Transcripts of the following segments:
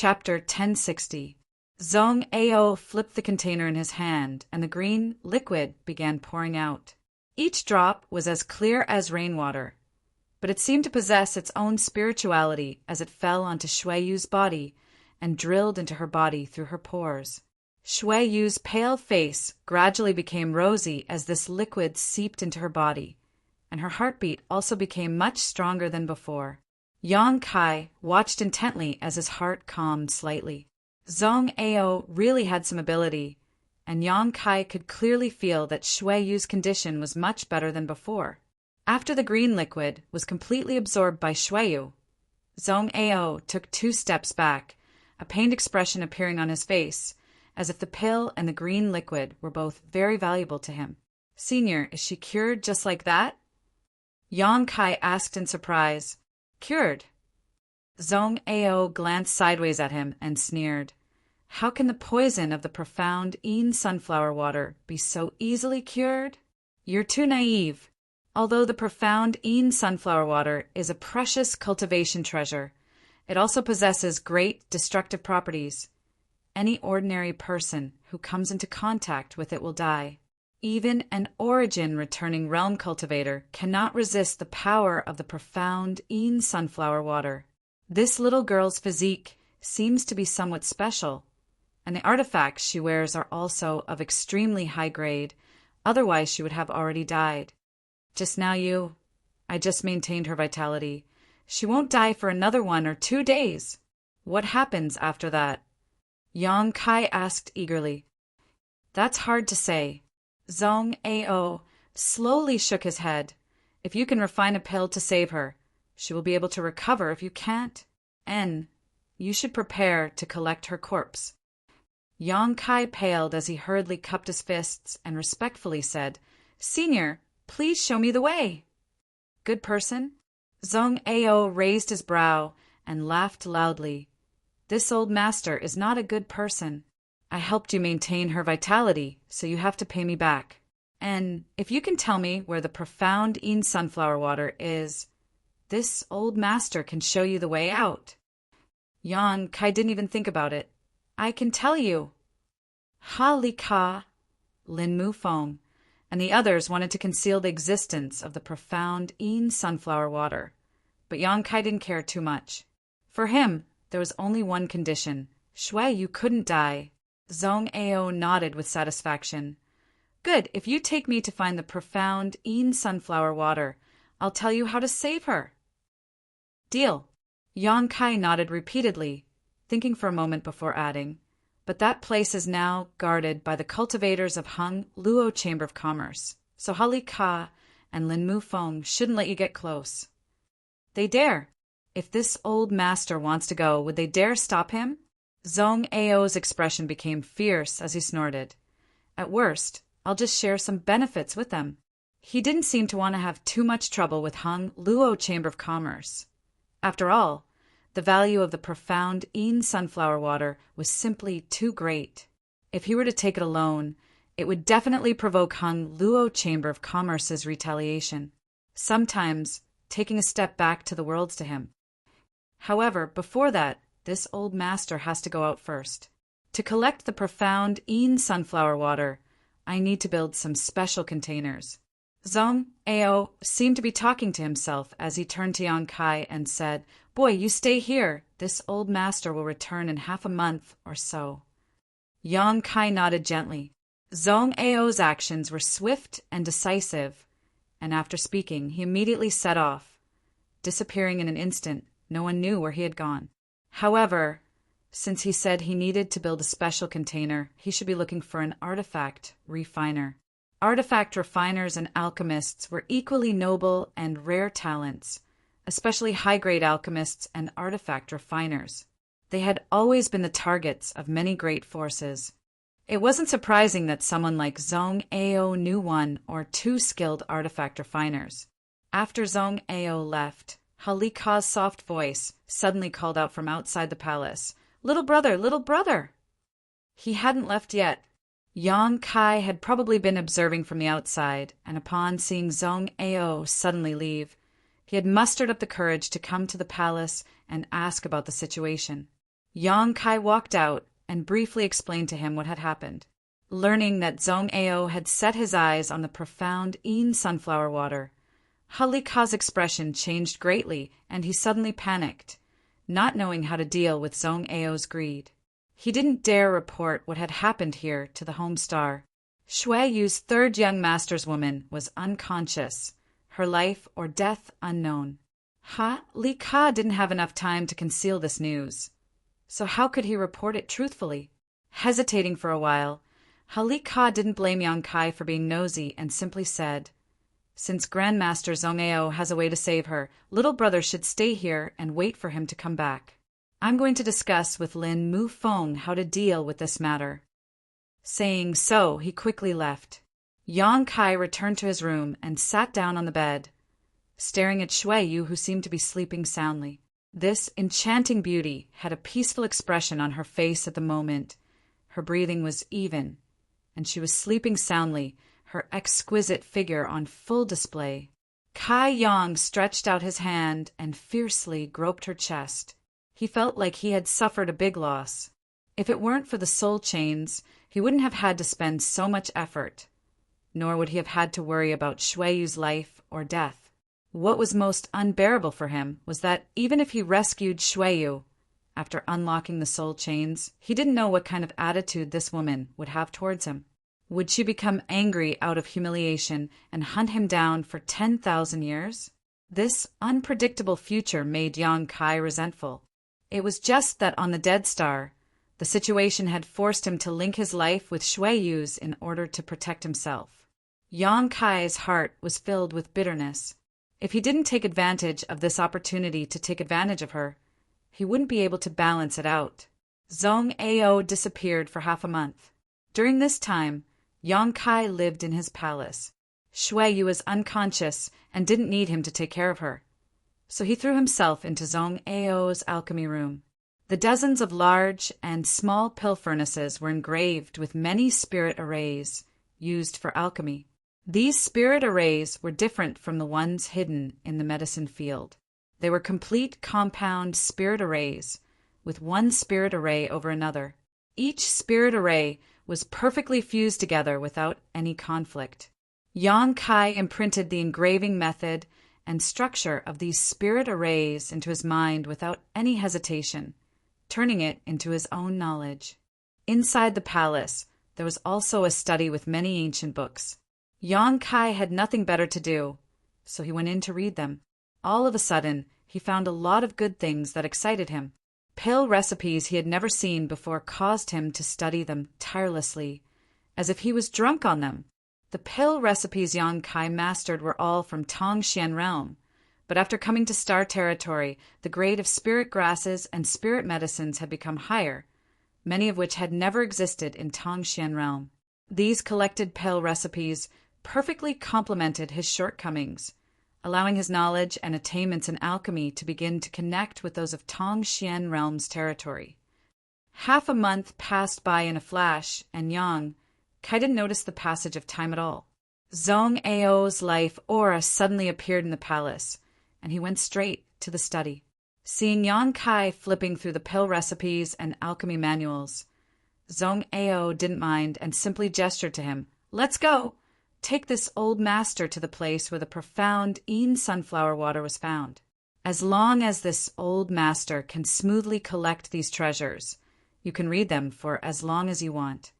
Chapter 1060. Zhong Ao flipped the container in his hand, and the green liquid began pouring out. Each drop was as clear as rainwater, but it seemed to possess its own spirituality as it fell onto Shui Yu's body and drilled into her body through her pores. Shui Yu's pale face gradually became rosy as this liquid seeped into her body, and her heartbeat also became much stronger than before. Yang Kai watched intently as his heart calmed slightly. Zhong Ao really had some ability, and Yang Kai could clearly feel that Shui Yu's condition was much better than before. After the green liquid was completely absorbed by Shui Yu, Zhong Ao took 2 steps back, a pained expression appearing on his face, as if the pill and the green liquid were both very valuable to him. "Senior, is she cured just like that?" Yang Kai asked in surprise. "Cured?" Zhong Ao glanced sideways at him and sneered. "How can the poison of the profound Yin sunflower water be so easily cured? You're too naive. Although the profound Yin sunflower water is a precious cultivation treasure, it also possesses great destructive properties. Any ordinary person who comes into contact with it will die. Even an origin-returning realm cultivator cannot resist the power of the profound Yin sunflower water. This little girl's physique seems to be somewhat special, and the artifacts she wears are also of extremely high grade, otherwise she would have already died. Just now I just maintained her vitality. She won't die for another 1 or 2 days. What happens after that?" Yang Kai asked eagerly. "That's hard to say." Zhong Ao slowly shook his head. "If you can refine a pill to save her, she will be able to recover. If you can't, you should prepare to collect her corpse." Yang Kai paled as he hurriedly cupped his fists and respectfully said, "Senior, please show me the way." "Good person?" Zhong Ao raised his brow and laughed loudly. "This old master is not a good person. I helped you maintain her vitality, so you have to pay me back. And if you can tell me where the profound Yin sunflower water is, this old master can show you the way out." Yang Kai didn't even think about it. "I can tell you." Ha Li Ka, Lin Mu Feng, and the others wanted to conceal the existence of the profound Yin sunflower water, but Yang Kai didn't care too much. For him, there was only one condition. Shui Yu couldn't die. Zhong Ao nodded with satisfaction. "Good, if you take me to find the profound Yin sunflower water, I'll tell you how to save her." "Deal." Yang Kai nodded repeatedly, thinking for a moment before adding, "But that place is now guarded by the cultivators of Hung Luo Chamber of Commerce, so Ha Li Ka and Lin Mu Feng shouldn't let you get close." "They dare. If this old master wants to go, would they dare stop him?" Zhong Ao's expression became fierce as he snorted. "At worst, I'll just share some benefits with them." He didn't seem to want to have too much trouble with Hung Luo Chamber of Commerce. After all, the value of the profound Yin sunflower water was simply too great. If he were to take it alone, it would definitely provoke Hung Luo Chamber of Commerce's retaliation, sometimes taking a step back to the worlds to him. However, before that, this old master has to go out first. To collect the profound Yin sunflower water, I need to build some special containers. Zhong Ao seemed to be talking to himself as he turned to Yang Kai and said, "Boy, you stay here. This old master will return in half a month or so." Yang Kai nodded gently. Zhong Ao's actions were swift and decisive, and after speaking, he immediately set off. Disappearing in an instant, no one knew where he had gone. However, since he said he needed to build a special container, he should be looking for an artifact refiner. Artifact refiners and alchemists were equally noble and rare talents, especially high-grade alchemists and artifact refiners. They had always been the targets of many great forces. It wasn't surprising that someone like Zhong Ao knew 1 or 2 skilled artifact refiners. After Zhong Ao left, Ha Li Ka's soft voice suddenly called out from outside the palace, "Little brother, little brother!" He hadn't left yet. Yang Kai had probably been observing from the outside, and upon seeing Zhong Ao suddenly leave, he had mustered up the courage to come to the palace and ask about the situation. Yang Kai walked out and briefly explained to him what had happened. Learning that Zhong Ao had set his eyes on the profound Yin sunflower water, Li Ka's expression changed greatly and he suddenly panicked, not knowing how to deal with Zhong Ao's greed. He didn't dare report what had happened here to the home star. Shui Yu's third young master's woman was unconscious, her life or death unknown. Li Ka didn't have enough time to conceal this news. So how could he report it truthfully? Hesitating for a while, Li Ka didn't blame Yang Kai for being nosy and simply said, "Since Grandmaster Zhong Ao has a way to save her, little brother should stay here and wait for him to come back. I'm going to discuss with Lin Mu Feng how to deal with this matter." Saying so, he quickly left. Yang Kai returned to his room and sat down on the bed, staring at Shui Yu, who seemed to be sleeping soundly. This enchanting beauty had a peaceful expression on her face at the moment. Her breathing was even, and she was sleeping soundly, her exquisite figure on full display. Kai Yang stretched out his hand and fiercely groped her chest. He felt like he had suffered a big loss. If it weren't for the soul chains, he wouldn't have had to spend so much effort, nor would he have had to worry about Shui Yu's life or death. What was most unbearable for him was that even if he rescued Shui Yu, after unlocking the soul chains, he didn't know what kind of attitude this woman would have towards him. Would she become angry out of humiliation and hunt him down for 10,000 years? This unpredictable future made Yang Kai resentful. It was just that on the Dead Star, the situation had forced him to link his life with Shui Yu's in order to protect himself. Yang Kai's heart was filled with bitterness. If he didn't take advantage of this opportunity to take advantage of her, he wouldn't be able to balance it out. Zhong Ao disappeared for half a month. During this time, Yang Kai lived in his palace. Shui Yu was unconscious and didn't need him to take care of her, so he threw himself into Zhong Ao's alchemy room. The dozens of large and small pill furnaces were engraved with many spirit arrays used for alchemy. These spirit arrays were different from the ones hidden in the medicine field. They were complete compound spirit arrays, with one spirit array over another. Each spirit array was perfectly fused together without any conflict. Yang Kai imprinted the engraving method and structure of these spirit arrays into his mind without any hesitation, turning it into his own knowledge. Inside the palace, there was also a study with many ancient books. Yang Kai had nothing better to do, so he went in to read them. All of a sudden, he found a lot of good things that excited him. Pill recipes he had never seen before caused him to study them tirelessly, as if he was drunk on them. The pill recipes Yang Kai mastered were all from Tongxian realm, but after coming to Star Territory, the grade of spirit grasses and spirit medicines had become higher, many of which had never existed in Tongxian realm. These collected pill recipes perfectly complemented his shortcomings, allowing his knowledge and attainments in alchemy to begin to connect with those of Tongxian realm's territory. Half a month passed by in a flash, and Yang Kai didn't notice the passage of time at all. Zhong Ao's life aura suddenly appeared in the palace, and he went straight to the study. Seeing Yang Kai flipping through the pill recipes and alchemy manuals, Zhong Ao didn't mind and simply gestured to him, "Let's go! Take this old master to the place where the profound Yin sunflower water was found. As long as this old master can smoothly collect these treasures, you can read them for as long as you want."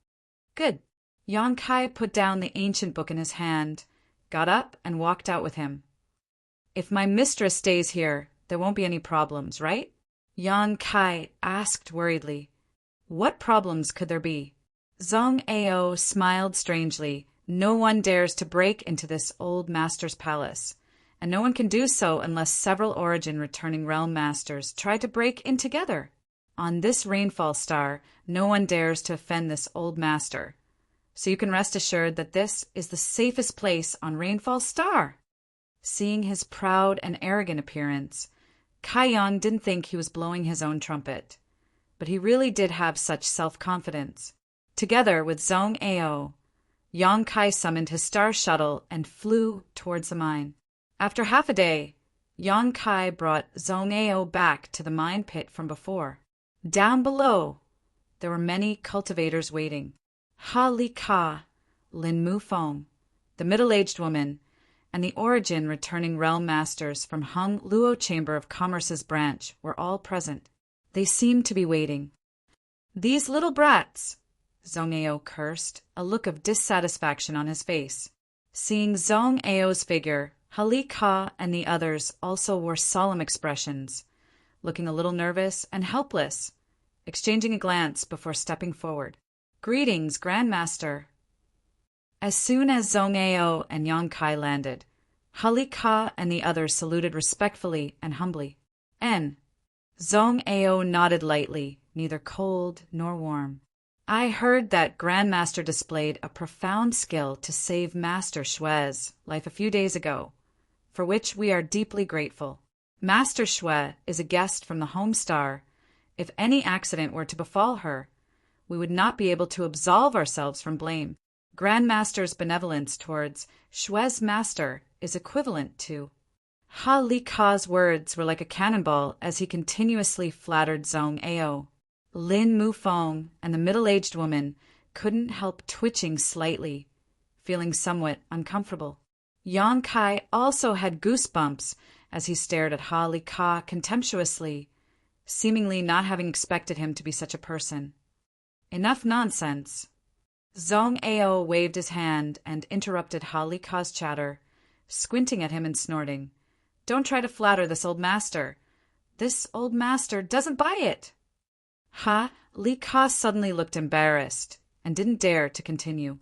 "Good." Yang Kai put down the ancient book in his hand, got up, and walked out with him. "If my mistress stays here, there won't be any problems, right?" Yang Kai asked worriedly. What problems could there be? Zhong Ao smiled strangely. No one dares to break into this old master's palace, and no one can do so unless several origin returning realm masters try to break in together. On this rainfall star, no one dares to offend this old master, so you can rest assured that this is the safest place on Rainfall Star. Seeing his proud and arrogant appearance, Kai Yang didn't think he was blowing his own trumpet, but he really did have such self-confidence. Together with Zhong Ao, Yang Kai summoned his star shuttle and flew towards the mine. After half a day, Yang Kai brought Zhong Ao back to the mine pit from before. Down below, there were many cultivators waiting. Ha Li Ka, Lin Mu Fong, the middle-aged woman, and the Origin returning realm masters from Hung Luo Chamber of Commerce's branch were all present. They seemed to be waiting. "These little brats," Zhong Ao cursed, a look of dissatisfaction on his face. Seeing Zhong Ao's figure, Hali Ka and the others also wore solemn expressions, looking a little nervous and helpless, exchanging a glance before stepping forward. "Greetings, Grandmaster." As soon as Zhong Ao and Yang Kai landed, Hali Ka and the others saluted respectfully and humbly. Zhong Ao nodded lightly, neither cold nor warm. "I heard that Grandmaster displayed a profound skill to save Master Shue's life a few days ago, for which we are deeply grateful. Master Shue is a guest from the home star. If any accident were to befall her, we would not be able to absolve ourselves from blame. Grandmaster's benevolence towards Shue's master is equivalent to—" Ha Li Ka's words were like a cannonball as he continuously flattered Zhong Ao. Lin Mu Fong and the middle-aged woman couldn't help twitching slightly, feeling somewhat uncomfortable. Yang Kai also had goosebumps as he stared at Ha Li Ka contemptuously, seemingly not having expected him to be such a person. "Enough nonsense." Zhong Ao waved his hand and interrupted Ha Li Ka's chatter, squinting at him and snorting. "Don't try to flatter this old master. This old master doesn't buy it." Ha Li Ka suddenly looked embarrassed and didn't dare to continue.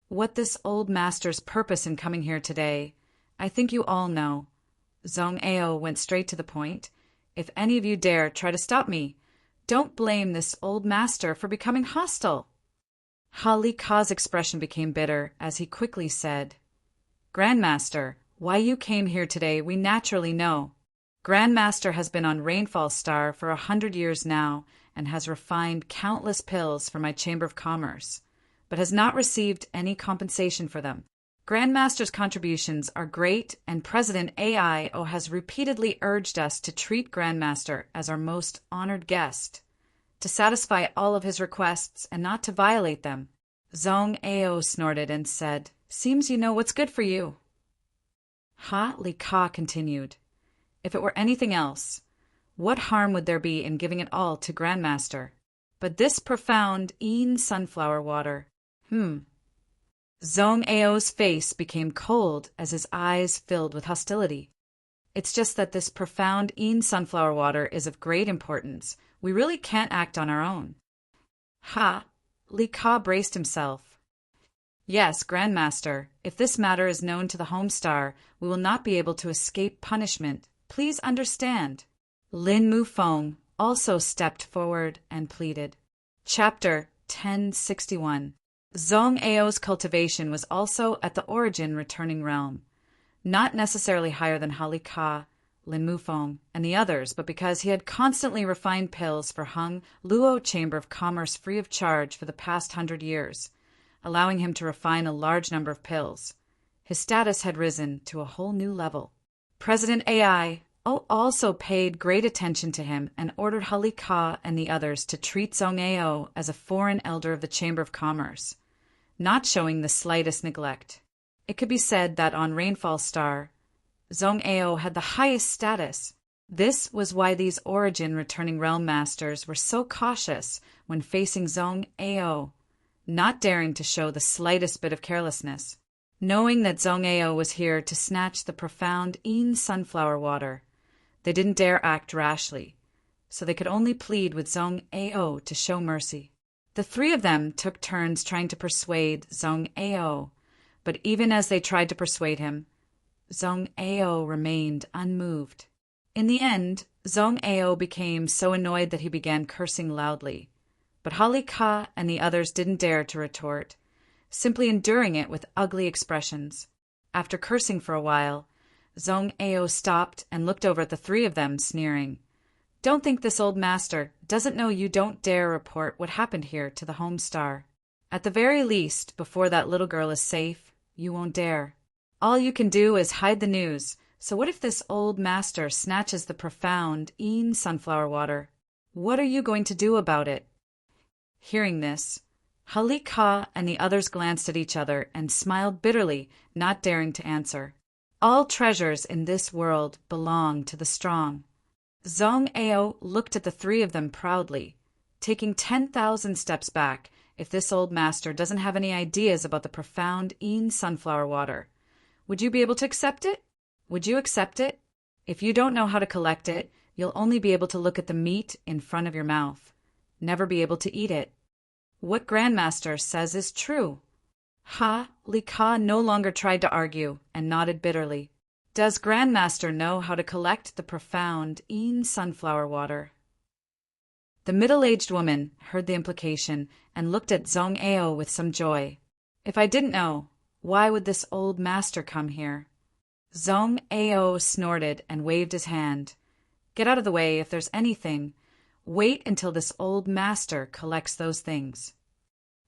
"What this old master's purpose in coming here today, I think you all know." Zhong Ao went straight to the point. "If any of you dare try to stop me, don't blame this old master for becoming hostile." Ha Li Ka's expression became bitter as he quickly said, "Grandmaster, why you came here today we naturally know. Grandmaster has been on Rainfall Star for 100 years now and has refined countless pills for my Chamber of Commerce, but has not received any compensation for them. Grandmaster's contributions are great, and President AIO has repeatedly urged us to treat Grandmaster as our most honored guest, to satisfy all of his requests and not to violate them." Zhong Ao snorted and said, "Seems you know what's good for you." Ha Li Ka continued, "If it were anything else, what harm would there be in giving it all to Grandmaster? But this profound sunflower water, Zhong Ao's face became cold as his eyes filled with hostility. "It's just that this profound sunflower water is of great importance. We really can't act on our own." Ha Li Ka braced himself. "Yes, Grandmaster, if this matter is known to the home star, we will not be able to escape punishment. Please understand." Lin Mu Fong also stepped forward and pleaded. Chapter 1061. Zhong Ao's cultivation was also at the Origin returning realm, not necessarily higher than Ha Li Ka, Lin Mu Fong, and the others, but because he had constantly refined pills for Hung Luo Chamber of Commerce free of charge for the past 100 years, allowing him to refine a large number of pills. His status had risen to a whole new level. President AI also paid great attention to him and ordered Ha Li Ka and the others to treat Zhong Ao as a foreign elder of the Chamber of Commerce, not showing the slightest neglect. It could be said that on Rainfall Star, Zhong Ao had the highest status. This was why these Origin returning realm masters were so cautious when facing Zhong Ao, not daring to show the slightest bit of carelessness. Knowing that Zhong Ao was here to snatch the profound sunflower water, they didn't dare act rashly, so they could only plead with Zhong Ao to show mercy. The three of them took turns trying to persuade Zhong Ao, but even as they tried to persuade him, Zhong Ao remained unmoved. In the end, Zhong Ao became so annoyed that he began cursing loudly, but Ha Li Ka and the others didn't dare to retort, simply enduring it with ugly expressions. After cursing for a while, Zhong Ao stopped and looked over at the three of them, sneering. "Don't think this old master doesn't know you don't dare report what happened here to the home star. At the very least, before that little girl is safe, you won't dare. All you can do is hide the news, so what if this old master snatches the profound sunflower water? What are you going to do about it? Hearing this, Halika and the others glanced at each other and smiled bitterly, not daring to answer. All treasures in this world belong to the strong. Zhong Ao looked at the three of them proudly, taking 10,000 steps back if this old master doesn't have any ideas about the profound Yin sunflower water. Would you be able to accept it? Would you accept it? If you don't know how to collect it, you'll only be able to look at the meat in front of your mouth, never be able to eat it. What Grandmaster says is true. Li Ka no longer tried to argue and nodded bitterly. Does Grandmaster know how to collect the profound Yin sunflower water? The middle-aged woman heard the implication and looked at Zhong Ao with some joy. If I didn't know, why would this old master come here? Zhong Ao snorted and waved his hand. Get out of the way if there's anything. Wait until this old master collects those things.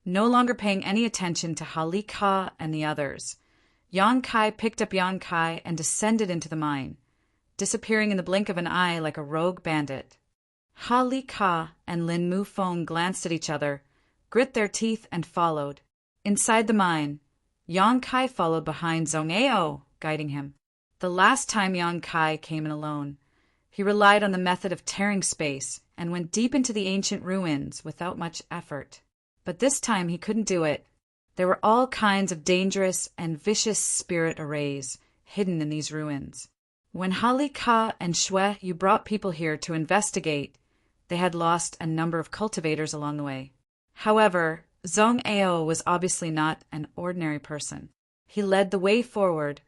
No longer paying any attention to Halika and the others, Yang Kai picked up Yang Kai and descended into the mine, disappearing in the blink of an eye like a rogue bandit. Halika and Lin Mufeng glanced at each other, grit their teeth, and followed. Inside the mine, Yang Kai followed behind Zhong Ao, guiding him. The last time Yang Kai came in alone, he relied on the method of tearing space and went deep into the ancient ruins without much effort. But this time he couldn't do it. There were all kinds of dangerous and vicious spirit arrays hidden in these ruins. When Halika and Shui you brought people here to investigate, they had lost a number of cultivators along the way. However, Zhong Ao was obviously not an ordinary person. He led the way forward,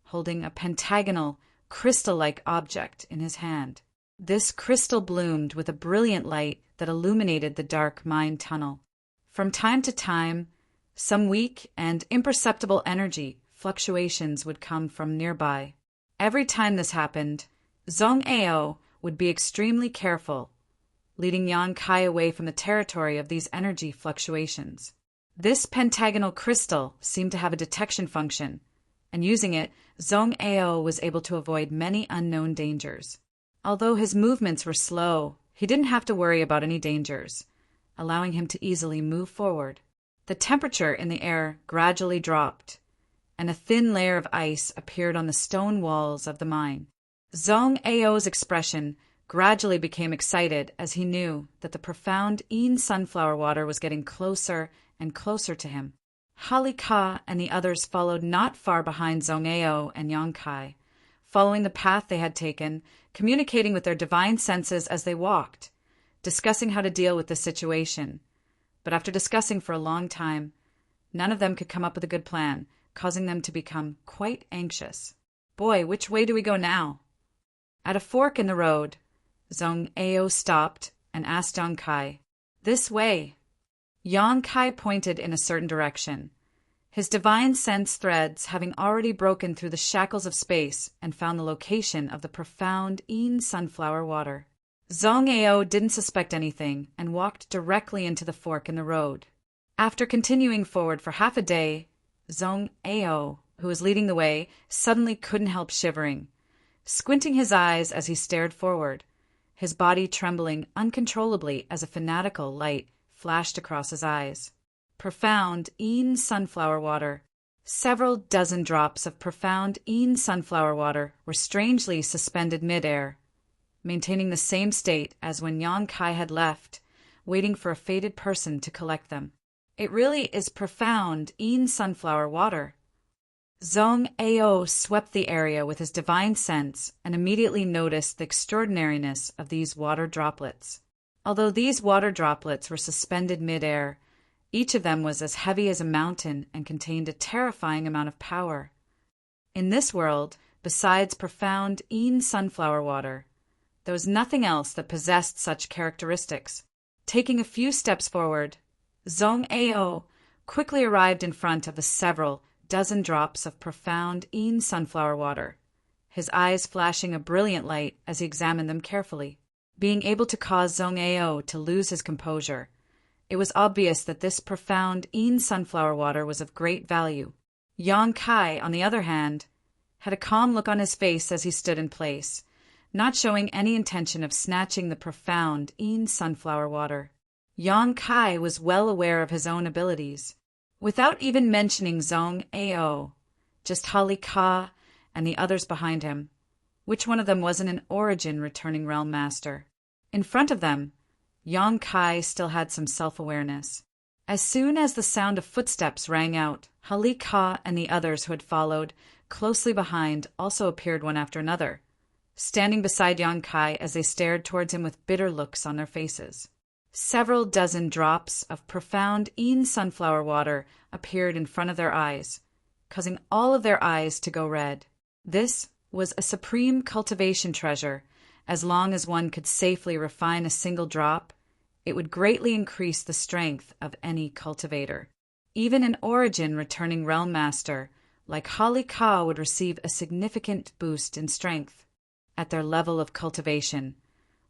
holding a pentagonal, crystal-like object in his hand. This crystal bloomed with a brilliant light that illuminated the dark mine tunnel. From time to time, some weak and imperceptible energy fluctuations would come from nearby. Every time this happened, Zhong Ao would be extremely careful, leading Yang Kai away from the territory of these energy fluctuations. This pentagonal crystal seemed to have a detection function, and using it, Zhong Ao was able to avoid many unknown dangers. Although his movements were slow, he didn't have to worry about any dangers, allowing him to easily move forward. The temperature in the air gradually dropped, and a thin layer of ice appeared on the stone walls of the mine. Zhong Ao's expression gradually became excited as he knew that the profound Yin sunflower water was getting closer and closer to him. Halika and the others followed not far behind Zhong Ao and Yang Kai, following the path they had taken, communicating with their divine senses as they walked, discussing how to deal with the situation. But after discussing for a long time, none of them could come up with a good plan, causing them to become quite anxious. Boy, which way do we go now? At a fork in the road, Zhong Ao stopped and asked Yang Kai, "This way." Yang Kai pointed in a certain direction, his divine sense threads having already broken through the shackles of space and found the location of the profound Yin sunflower water. Zhong Ao didn't suspect anything and walked directly into the fork in the road. After continuing forward for half a day, Zhong Ao, who was leading the way, suddenly couldn't help shivering, squinting his eyes as he stared forward, his body trembling uncontrollably as a fanatical light flashed across his eyes. Profound Yin sunflower water. Several dozen drops of profound Yin sunflower water were strangely suspended mid-air, maintaining the same state as when Yang Kai had left, waiting for a fated person to collect them. It really is profound Yin sunflower water. Zhong Ao swept the area with his divine sense and immediately noticed the extraordinariness of these water droplets. Although these water droplets were suspended mid-air, each of them was as heavy as a mountain and contained a terrifying amount of power. In this world, besides profound Yin sunflower water, there was nothing else that possessed such characteristics. Taking a few steps forward, Zhong Ao quickly arrived in front of the several dozen drops of profound Yin sunflower water, his eyes flashing a brilliant light as he examined them carefully. Being able to cause Zhong Ao to lose his composure, it was obvious that this profound Yin sunflower water was of great value. Yang Kai, on the other hand, had a calm look on his face as he stood in place, not showing any intention of snatching the profound Yin sunflower water. Yang Kai was well aware of his own abilities. Without even mentioning Zhong Ao, just Hali Ka and the others behind him, which one of them wasn't an origin returning realm master? In front of them, Yang Kai still had some self-awareness. As soon as the sound of footsteps rang out, Hali Ka and the others who had followed closely behind also appeared one after another, standing beside Yang Kai as they stared towards him with bitter looks on their faces. Several dozen drops of profound Yin sunflower water appeared in front of their eyes, causing all of their eyes to go red. This was a supreme cultivation treasure. As long as one could safely refine a single drop, it would greatly increase the strength of any cultivator. Even an origin returning realm master like Hali Ka would receive a significant boost in strength. At their level of cultivation,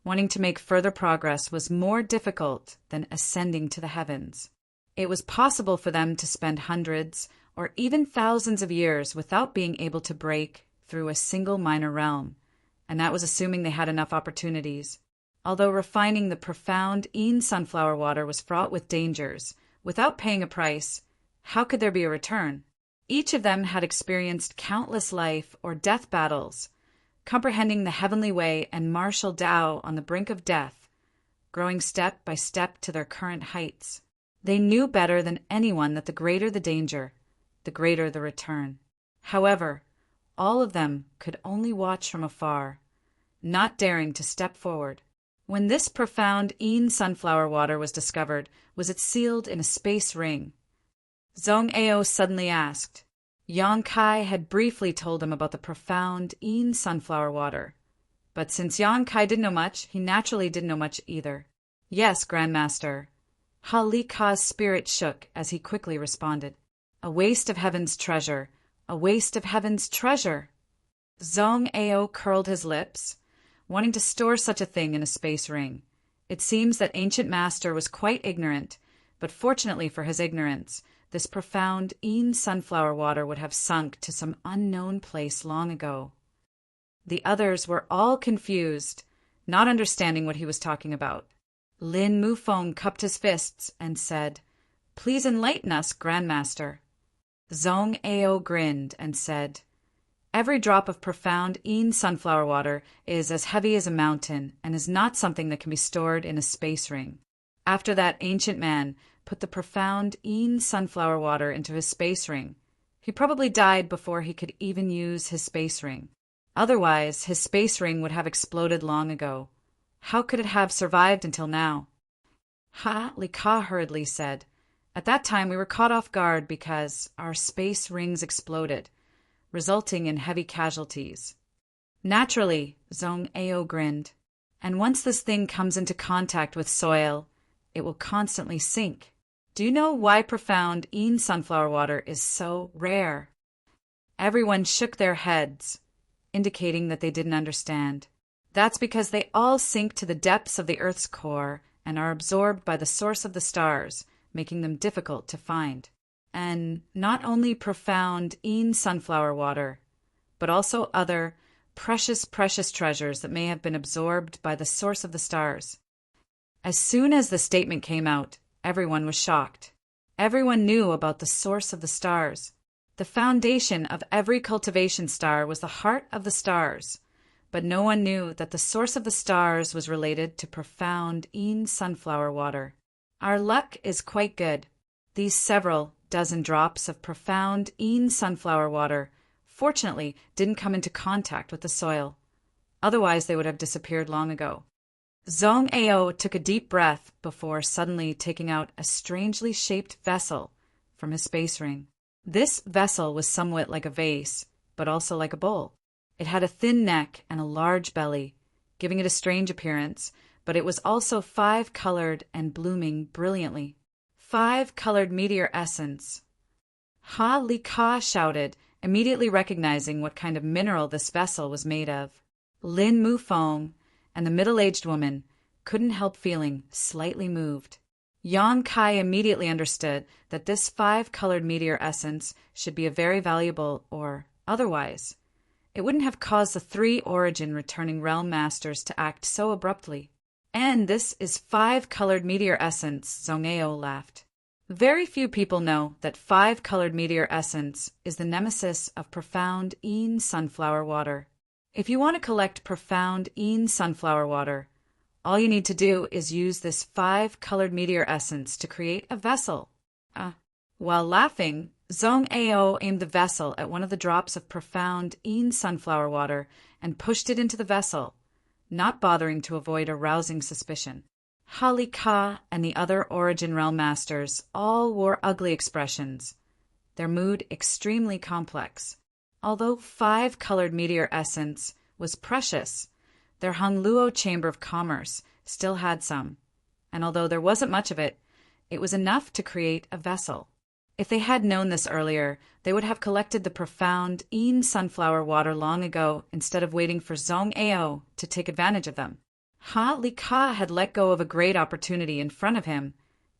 wanting to make further progress was more difficult than ascending to the heavens. It was possible for them to spend hundreds or even thousands of years without being able to break through a single minor realm, and that was assuming they had enough opportunities. Although refining the profound Yin sunflower water was fraught with dangers, without paying a price, how could there be a return? Each of them had experienced countless life or death battles, comprehending the heavenly way and martial Tao on the brink of death, growing step by step to their current heights. They knew better than anyone that the greater the danger, the greater the return. However, all of them could only watch from afar, not daring to step forward. When this profound Yin sunflower water was discovered, was it sealed in a space ring? Zhong Ao suddenly asked. Yang Kai had briefly told him about the profound Yin sunflower water, but since Yang Kai didn't know much, he naturally didn't know much either. Yes, Grandmaster. Hali Ka's spirit shook as he quickly responded. A waste of heaven's treasure, a waste of heaven's treasure. Zhong Ao curled his lips, wanting to store such a thing in a space ring. It seems that Ancient Master was quite ignorant, but fortunately for his ignorance, this profound Yin sunflower water would have sunk to some unknown place long ago. The others were all confused, not understanding what he was talking about. Lin Mufeng cupped his fists and said, "Please enlighten us, Grandmaster." Zhong Ao grinned and said, "Every drop of profound Yin sunflower water is as heavy as a mountain and is not something that can be stored in a space ring." After that ancient man put the profound Yin sunflower water into his space ring, he probably died before he could even use his space ring. Otherwise, his space ring would have exploded long ago. How could it have survived until now? Li Ka hurriedly said, "At that time we were caught off guard because our space rings exploded, resulting in heavy casualties." Naturally, Zhong Ao grinned. "And once this thing comes into contact with soil, it will constantly sink. Do you know why profound Yin sunflower water is so rare?" Everyone shook their heads, indicating that they didn't understand. "That's because they all sink to the depths of the Earth's core and are absorbed by the source of the stars, making them difficult to find. And not only profound Yin sunflower water, but also other precious treasures that may have been absorbed by the source of the stars." As soon as the statement came out, everyone was shocked. Everyone knew about the source of the stars. The foundation of every cultivation star was the heart of the stars, but no one knew that the source of the stars was related to profound Yin sunflower water. Our luck is quite good. These several dozen drops of profound Yin sunflower water fortunately didn't come into contact with the soil. Otherwise they would have disappeared long ago. Zhong Ao took a deep breath before suddenly taking out a strangely shaped vessel from his space ring. This vessel was somewhat like a vase, but also like a bowl. It had a thin neck and a large belly, giving it a strange appearance, but it was also 5-colored and blooming brilliantly. 5-colored meteor essence. Li Ka shouted, immediately recognizing what kind of mineral this vessel was made of. Lin Mufeng and the middle-aged woman couldn't help feeling slightly moved. Yang Kai immediately understood that this 5-colored meteor essence should be a very valuable or otherwise It wouldn't have caused the three origin returning realm masters to act so abruptly. And this is 5-colored meteor essence, Zhongao laughed. Very few people know that 5-colored meteor essence is the nemesis of profound Yin sunflower water. If you want to collect profound Yin sunflower water, all you need to do is use this 5-colored meteor essence to create a vessel. While laughing, Zhongao aimed the vessel at one of the drops of profound Yin sunflower water and pushed it into the vessel, not bothering to avoid arousing suspicion. Hali Ka and the other Origin Realm Masters all wore ugly expressions, their mood extremely complex. Although 5-colored meteor essence was precious, their Hung Luo Chamber of Commerce still had some, and although there wasn't much of it, it was enough to create a vessel. If they had known this earlier, they would have collected the profound Yin sunflower water long ago instead of waiting for Zhongao to take advantage of them. Li Ka had let go of a great opportunity in front of him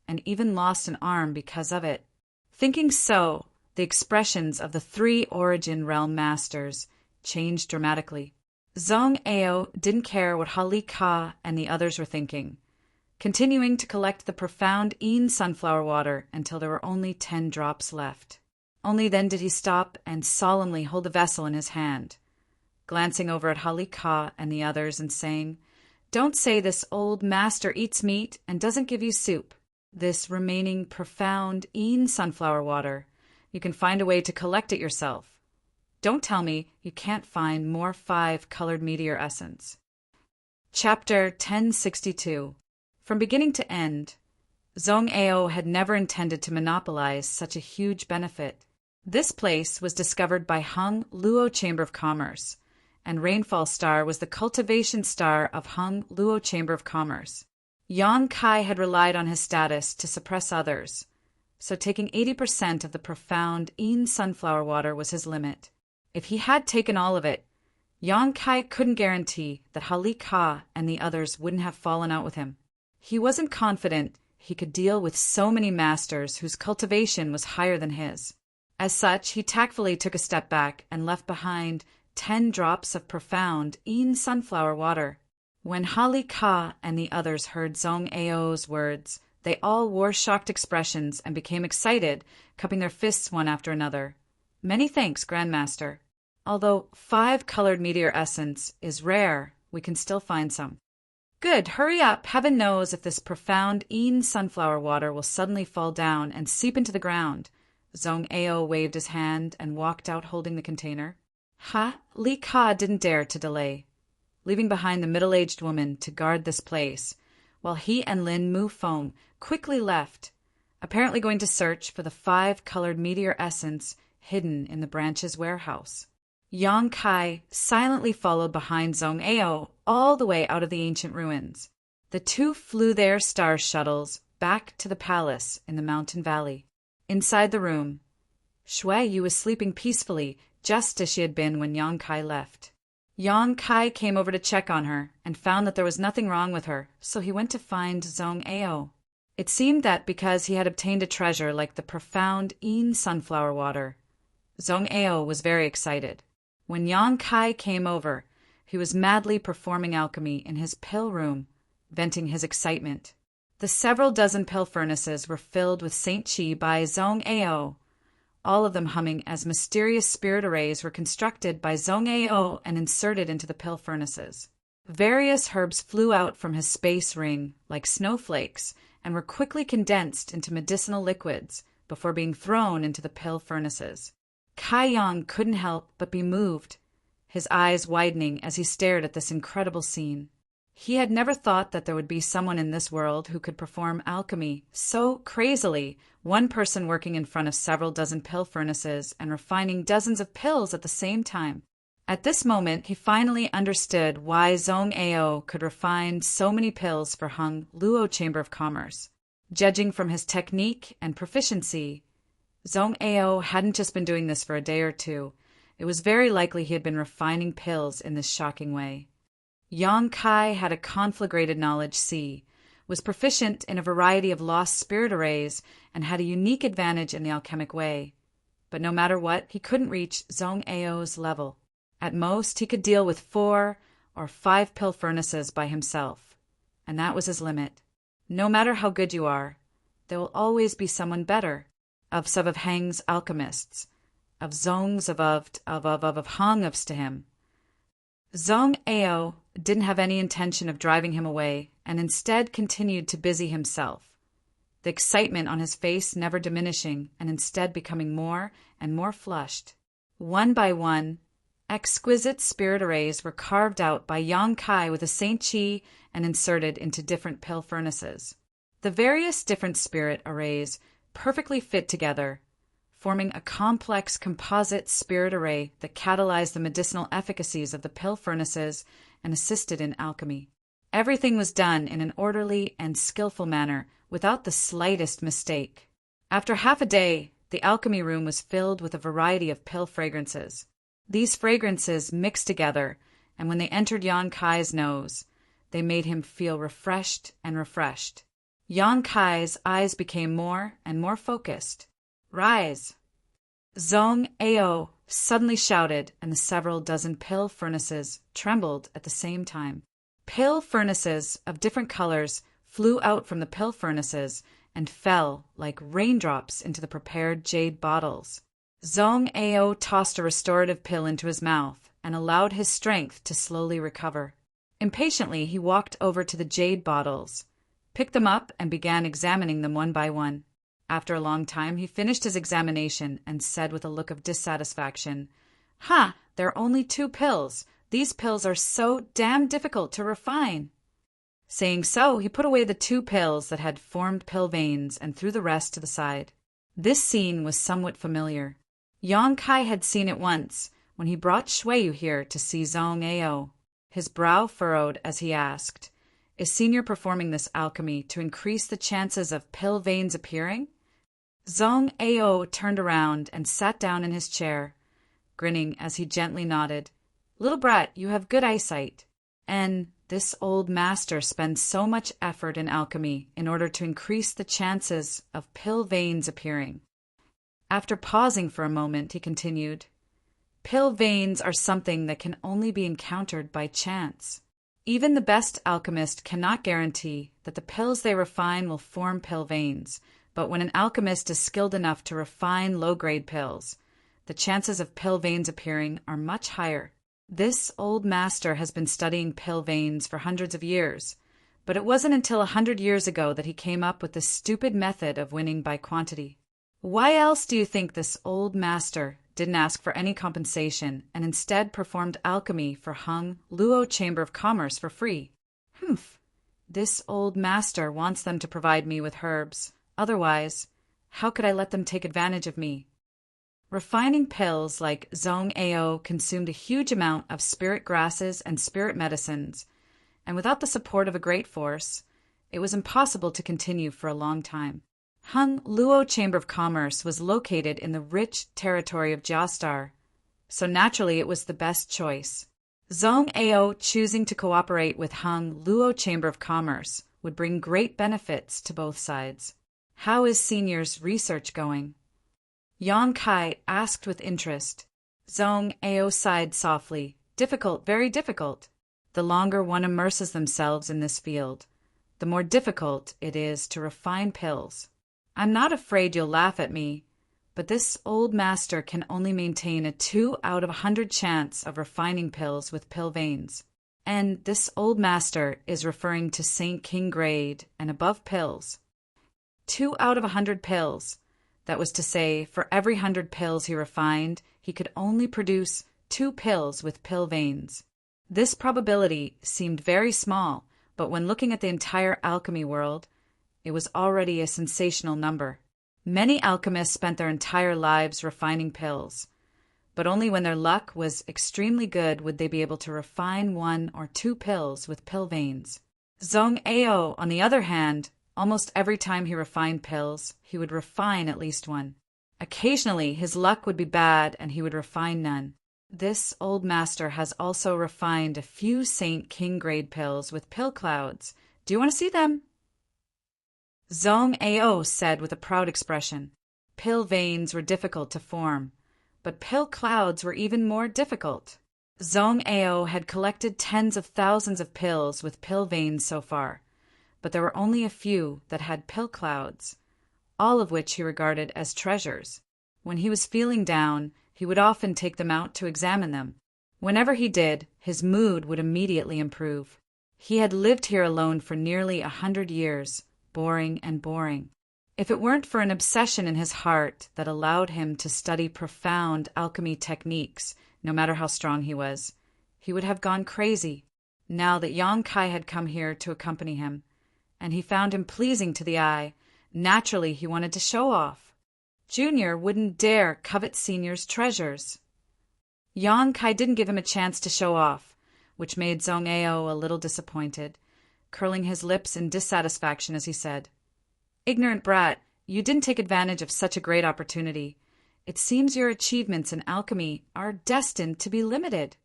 and even lost an arm because of it. Thinking so, the expressions of the 3 Origin Realm Masters changed dramatically. Zhongao didn't care what Li Ka and the others were thinking, continuing to collect the profound Yin sunflower water until there were only 10 drops left. Only then did he stop and solemnly hold the vessel in his hand, glancing over at Li Ka and the others and saying, "Don't say this old master eats meat and doesn't give you soup. This remaining profound Yin sunflower water, you can find a way to collect it yourself. Don't tell me you can't find more 5-colored meteor essence." Chapter 1062. From beginning to end, Zhongao had never intended to monopolize such a huge benefit. This place was discovered by Hung Luo Chamber of Commerce, and Rainfall Star was the cultivation star of Hung Luo Chamber of Commerce. Yang Kai had relied on his status to suppress others, so taking 80% of the profound Yin sunflower water was his limit. If he had taken all of it, Yang Kai couldn't guarantee that Li Ka and the others wouldn't have fallen out with him. He wasn't confident he could deal with so many masters whose cultivation was higher than his. As such, he tactfully took a step back and left behind 10 drops of profound Yin sunflower water. When Li Ka and the others heard Zhongao's words, they all wore shocked expressions and became excited, cupping their fists one after another. "Many thanks, Grandmaster. Although 5-colored meteor essence is rare, we can still find some." "Good, hurry up. Heaven knows if this profound Yin sunflower water will suddenly fall down and seep into the ground." Zhongao waved his hand and walked out holding the container. Li Ka didn't dare to delay, leaving behind the middle-aged woman to guard this place, while he and Lin Mufeng quickly left, apparently going to search for the 5-colored meteor essence hidden in the branch's warehouse. Yang Kai silently followed behind Zhongao all the way out of the ancient ruins. The two flew their star shuttles back to the palace in the mountain valley. Inside the room, Shui Yu was sleeping peacefully, just as she had been when Yang Kai left. Yang Kai came over to check on her and found that there was nothing wrong with her, so he went to find Zhongao. It seemed that because he had obtained a treasure like the profound Yin sunflower water, Zhongao was very excited. When Yang Kai came over, he was madly performing alchemy in his pill room, venting his excitement. The several dozen pill furnaces were filled with Saint Qi by Zhongao, all of them humming as mysterious spirit arrays were constructed by Zhongao and inserted into the pill furnaces. Various herbs flew out from his space ring like snowflakes and were quickly condensed into medicinal liquids before being thrown into the pill furnaces. Kai Yang couldn't help but be moved, his eyes widening as he stared at this incredible scene. He had never thought that there would be someone in this world who could perform alchemy so crazily, one person working in front of several dozen pill furnaces and refining dozens of pills at the same time. At this moment, he finally understood why Zhongao could refine so many pills for Hung Luo Chamber of Commerce. Judging from his technique and proficiency, Zhongao hadn't just been doing this for a day or two. It was very likely he had been refining pills in this shocking way. Yang Kai had a conflagrated knowledge C, was proficient in a variety of lost spirit arrays, and had a unique advantage in the alchemic way. But no matter what, he couldn't reach Zhongao's level. At most, he could deal with 4 or 5 pill furnaces by himself, and that was his limit. No matter how good you are, there will always be someone better. Of some of Hang's alchemists, of Zong's of Hong ofs to him. Zong Ao didn't have any intention of driving him away, and instead continued to busy himself, the excitement on his face never diminishing and instead becoming more and more flushed. One by one, exquisite spirit arrays were carved out by Yang Kai with a Saint Chi and inserted into different pill furnaces. The various different spirit arrays perfectly fit together, forming a complex composite spirit array that catalyzed the medicinal efficacies of the pill furnaces and assisted in alchemy. Everything was done in an orderly and skillful manner, without the slightest mistake. After half a day, the alchemy room was filled with a variety of pill fragrances. These fragrances mixed together, and when they entered Yan Kai's nose, they made him feel refreshed and refreshed. Yan Kai's eyes became more and more focused. "Rise!" Zong Ao suddenly shouted, and the several dozen pill furnaces trembled at the same time. Pill furnaces of different colors flew out from the pill furnaces and fell like raindrops into the prepared jade bottles. Zong Ao tossed a restorative pill into his mouth and allowed his strength to slowly recover. Impatiently, he walked over to the jade bottles, picked them up, and began examining them one by one. After a long time, he finished his examination and said with a look of dissatisfaction, "Ha! There are only 2 pills. These pills are so damn difficult to refine." Saying so, he put away the 2 pills that had formed pill veins and threw the rest to the side. This scene was somewhat familiar. Yang Kai had seen it once when he brought Shuiyu here to see Zong Ao. His brow furrowed as he asked, "Is Senior performing this alchemy to increase the chances of pill veins appearing?" Zong Ao turned around and sat down in his chair, grinning as he gently nodded. "Little brat, you have good eyesight. And this old master spends so much effort in alchemy in order to increase the chances of pill veins appearing." After pausing for a moment, he continued, "Pill veins are something that can only be encountered by chance. Even the best alchemist cannot guarantee that the pills they refine will form pill veins, but when an alchemist is skilled enough to refine low-grade pills, the chances of pill veins appearing are much higher. This old master has been studying pill veins for hundreds of years, but it wasn't until 100 years ago that he came up with this stupid method of winning by quantity. Why else do you think this old master didn't ask for any compensation and instead performed alchemy for Hung Luo Chamber of Commerce for free? Humph! This old master wants them to provide me with herbs. Otherwise, how could I let them take advantage of me? Refining pills like Zong Ao consumed a huge amount of spirit grasses and spirit medicines, and without the support of a great force, it was impossible to continue for a long time. Hung Luo Chamber of Commerce was located in the rich territory of Jiastar, so naturally it was the best choice. Zong Ao choosing to cooperate with Hung Luo Chamber of Commerce would bring great benefits to both sides. "How is Senior's research going?" Yang Kai asked with interest. Zong Ao sighed softly. "Difficult, very difficult. The longer one immerses themselves in this field, the more difficult it is to refine pills. I'm not afraid you'll laugh at me, but this old master can only maintain a 2 out of 100 chance of refining pills with pill veins. And this old master is referring to St. King grade and above pills. 2 out of 100 pills. That was to say, for every 100 pills he refined, he could only produce 2 pills with pill veins. This probability seemed very small, but when looking at the entire alchemy world, it was already a sensational number. Many alchemists spent their entire lives refining pills, but only when their luck was extremely good would they be able to refine 1 or 2 pills with pill veins. Zong Ao, on the other hand, almost every time he refined pills, he would refine at least 1. Occasionally, his luck would be bad and he would refine none. This old master has also refined a few St. King grade pills with pill clouds. Do you want to see them? Zong Ao said with a proud expression. Pill veins were difficult to form, but pill clouds were even more difficult. Zhong Ao had collected tens of thousands of pills with pill veins so far, but there were only a few that had pill clouds, all of which he regarded as treasures. When he was feeling down, he would often take them out to examine them. Whenever he did, his mood would immediately improve. He had lived here alone for nearly 100 years, boring and boring. If it weren't for an obsession in his heart that allowed him to study profound alchemy techniques, no matter how strong he was, he would have gone crazy. Now that Yang Kai had come here to accompany him, and he found him pleasing to the eye, naturally he wanted to show off. Junior wouldn't dare covet Senior's treasures. Yang Kai didn't give him a chance to show off, which made Zhong Ao a little disappointed, curling his lips in dissatisfaction as he said, "Ignorant brat, you didn't take advantage of such a great opportunity. It seems your achievements in alchemy are destined to be limited."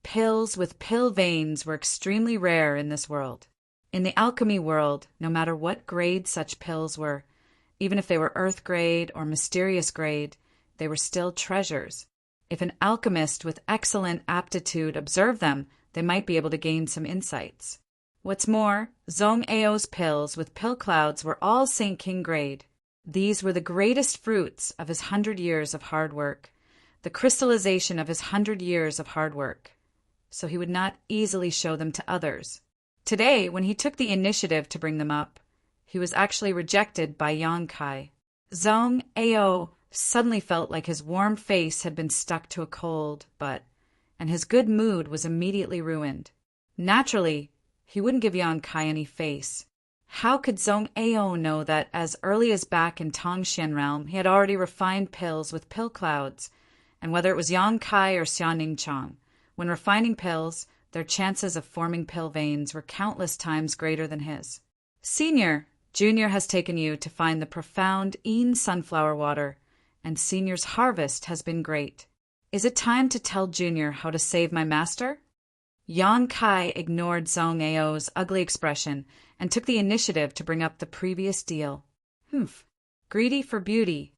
Pills with pill veins were extremely rare in this world. In the alchemy world, no matter what grade such pills were, even if they were earth grade or mysterious grade, they were still treasures. If an alchemist with excellent aptitude observed them, they might be able to gain some insights. What's more, Zhong Ao's pills with pill clouds were all St. King grade. These were the greatest fruits of his 100 years of hard work, the crystallization of his 100 years of hard work. So he would not easily show them to others. Today, when he took the initiative to bring them up, he was actually rejected by Yang Kai. Zhong Ao suddenly felt like his warm face had been stuck to a cold butt, and his good mood was immediately ruined. Naturally, he wouldn't give Yang Kai any face. How could Zhong Ao know that as early as back in Tongxian realm he had already refined pills with pill clouds, and whether it was Yang Kai or Xiaoning Chang, when refining pills, their chances of forming pill veins were countless times greater than his. "Senior, Junior has taken you to find the profound Yin sunflower water, and Senior's harvest has been great. Is it time to tell Junior how to save my master?" Yang Kai ignored Zhong Ao's ugly expression and took the initiative to bring up the previous deal. "Humph, greedy for beauty,"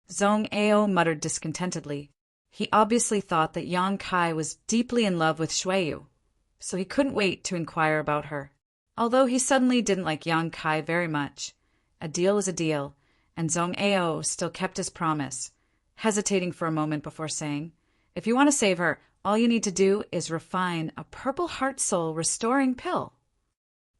Zhong Ao muttered discontentedly. He obviously thought that Yang Kai was deeply in love with Xueyu, so he couldn't wait to inquire about her. Although he suddenly didn't like Yang Kai very much, a deal is a deal, and Zhong Ao still kept his promise, hesitating for a moment before saying, "If you want to save her, all you need to do is refine a purple heart soul restoring pill."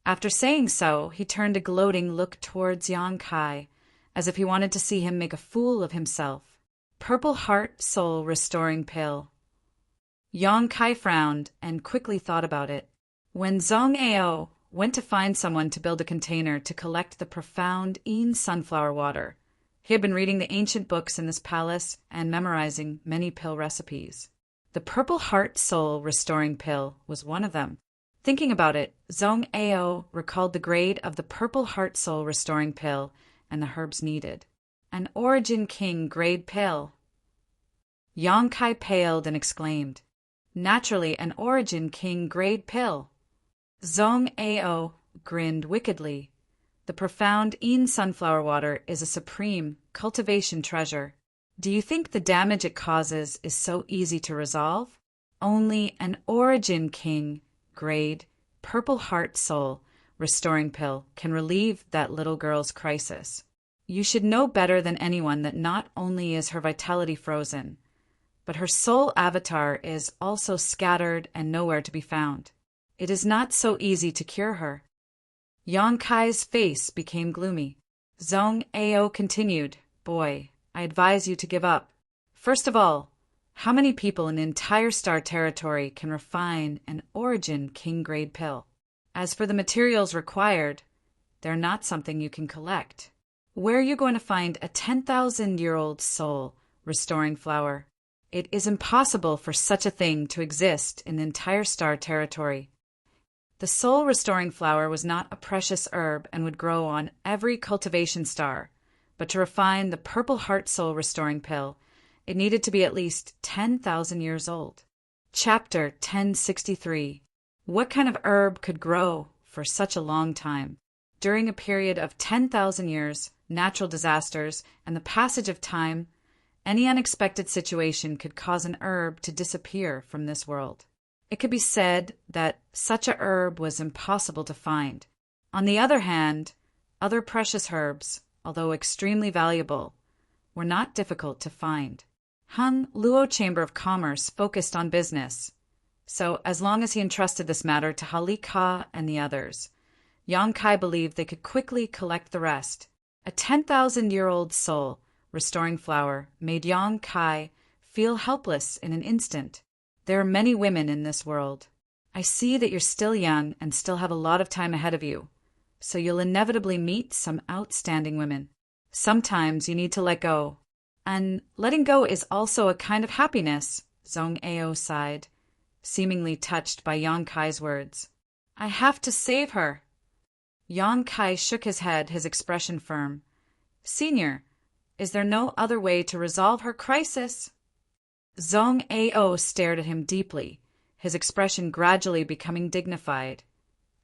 After saying so, he turned a gloating look towards Yang Kai, as if he wanted to see him make a fool of himself. Purple heart soul restoring pill. Yang Kai frowned and quickly thought about it. When Zhong Ao went to find someone to build a container to collect the profound Yin sunflower water, he had been reading the ancient books in this palace and memorizing many pill recipes. The purple heart soul restoring pill was one of them. Thinking about it, Zhong Ao recalled the grade of the purple heart soul restoring pill and the herbs needed. An Origin King grade pill. Yang Kai paled and exclaimed, "Naturally an Origin King grade pill." Zhong Ao grinned wickedly. The profound Yin sunflower water is a supreme cultivation treasure. Do you think the damage it causes is so easy to resolve? Only an Origin King grade purple heart soul restoring pill can relieve that little girl's crisis. You should know better than anyone that not only is her vitality frozen, but her soul avatar is also scattered and nowhere to be found. It is not so easy to cure her. Yang Kai's face became gloomy. Zhong Ao continued, "Boy, I advise you to give up. First of all, how many people in the entire star territory can refine an Origin King grade pill? As for the materials required, they're not something you can collect. Where are you going to find a 10,000-year-old soul restoring flower? It is impossible for such a thing to exist in the entire star territory." The soul restoring flower was not a precious herb and would grow on every cultivation star, but to refine the purple heart soul restoring pill, it needed to be at least 10,000 years old. Chapter 1063. What kind of herb could grow for such a long time? During a period of 10,000 years, natural disasters, and the passage of time, Any unexpected situation could cause an herb to disappear from this world. It could be said that such a herb was impossible to find. On the other hand, other precious herbs, although extremely valuable, were not difficult to find. Hung Luo Chamber of Commerce focused on business, so as long as he entrusted this matter to Hali Ka and the others, Yang Kai believed they could quickly collect the rest. A 10,000-year-old soul, restoring flower, made Yang Kai feel helpless in an instant. There are many women in this world. I see that you're still young and still have a lot of time ahead of you, so you'll inevitably meet some outstanding women. Sometimes you need to let go. And letting go is also a kind of happiness, Zhong Ao sighed, seemingly touched by Yang Kai's words. I have to save her. Yang Kai shook his head, his expression firm. Senior, is there no other way to resolve her crisis? Zhong Ao stared at him deeply, his expression gradually becoming dignified.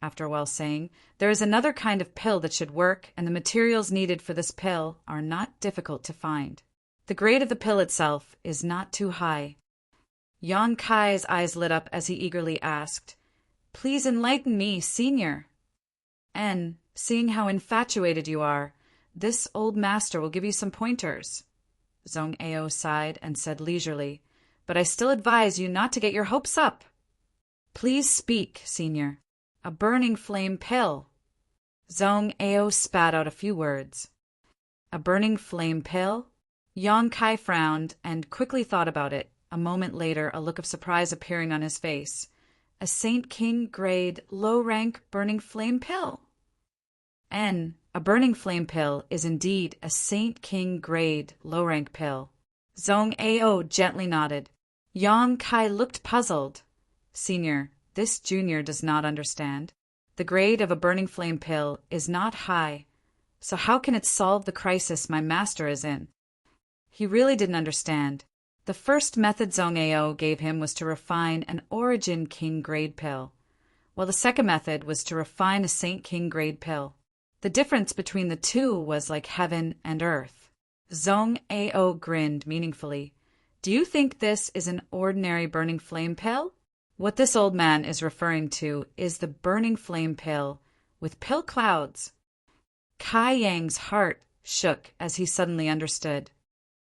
After a while saying, there is another kind of pill that should work, and the materials needed for this pill are not difficult to find. The grade of the pill itself is not too high. Yang Kai's eyes lit up as he eagerly asked, Please enlighten me, Senior. And, seeing how infatuated you are, this old master will give you some pointers. Zhong Ao sighed and said leisurely, But I still advise you not to get your hopes up. Please speak, Senior. A burning flame pill. Zhong Ao spat out a few words. A burning flame pill? Yang Kai frowned and quickly thought about it, a moment later a look of surprise appearing on his face. A Saint King grade, low-rank burning flame pill. A burning flame pill is indeed a Saint King grade, low-rank pill. Zhong Ao gently nodded. Yang Kai looked puzzled. Senior, this junior does not understand. The grade of a burning flame pill is not high, so how can it solve the crisis my master is in? He really didn't understand. The first method Zhong Ao gave him was to refine an Origin King grade pill, while the second method was to refine a Saint King grade pill. The difference between the two was like heaven and earth. Zhong Ao grinned meaningfully. Do you think this is an ordinary burning flame pill? What this old man is referring to is the burning flame pill with pill clouds. Kai Yang's heart shook as he suddenly understood.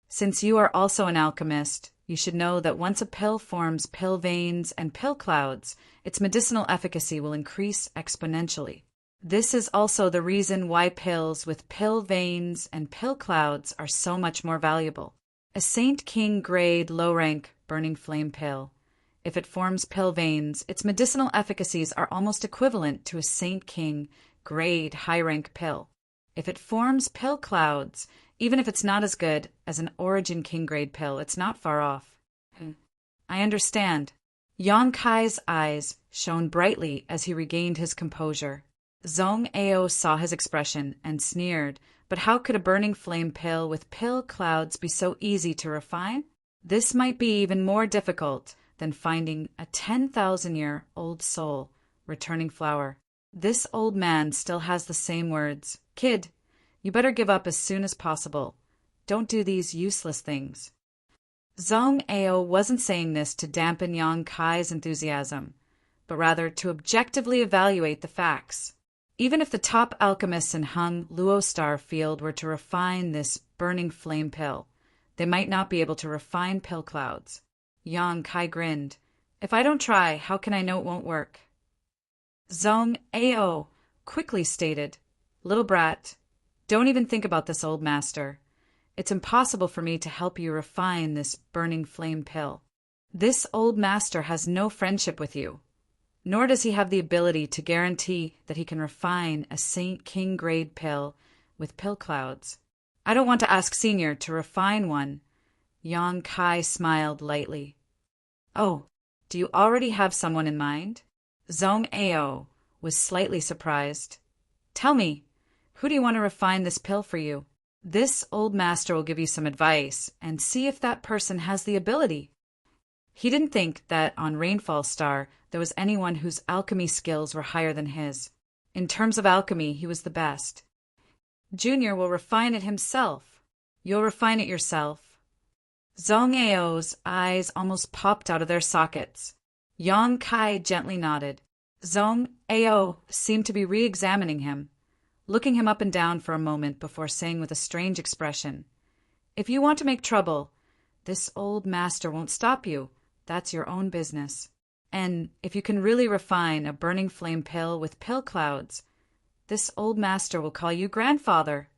Since you are also an alchemist, you should know that once a pill forms pill veins and pill clouds, its medicinal efficacy will increase exponentially. This is also the reason why pills with pill veins and pill clouds are so much more valuable. A Saint King grade low-rank burning flame pill. If it forms pill veins, its medicinal efficacies are almost equivalent to a Saint King grade high-rank pill. If it forms pill clouds, even if it's not as good as an Origin King grade pill, it's not far off. I understand. Yang Kai's eyes shone brightly as he regained his composure. Zhong Ao saw his expression and sneered, but how could a burning flame pill with pill clouds be so easy to refine? This might be even more difficult than finding a 10,000-year-old soul returning flower. This old man still has the same words. Kid, you better give up as soon as possible. Don't do these useless things. Zhong Ao wasn't saying this to dampen Yang Kai's enthusiasm, but rather to objectively evaluate the facts. Even if the top alchemists in Hung Luo Star Field were to refine this burning flame pill, they might not be able to refine pill clouds. Yang Kai grinned. If I don't try, how can I know it won't work? Zhong Ao quickly stated, Little brat, don't even think about this old master. It's impossible for me to help you refine this burning flame pill. This old master has no friendship with you, nor does he have the ability to guarantee that he can refine a Saint King grade pill with pill clouds. I don't want to ask Senior to refine one. Yang Kai smiled lightly. Oh, do you already have someone in mind? Zhong Ao was slightly surprised. Tell me, who do you want to refine this pill for you? This old master will give you some advice and see if that person has the ability. He didn't think that on Rainfall Star there was anyone whose alchemy skills were higher than his. In terms of alchemy, he was the best. Junior will refine it himself. You'll refine it yourself. Zhong Ao's eyes almost popped out of their sockets. Yang Kai gently nodded. Zhong Ao seemed to be re-examining him, looking him up and down for a moment before saying with a strange expression, "If you want to make trouble, this old master won't stop you. That's your own business. And if you can really refine a burning flame pill with pill clouds, this old master will call you grandfather."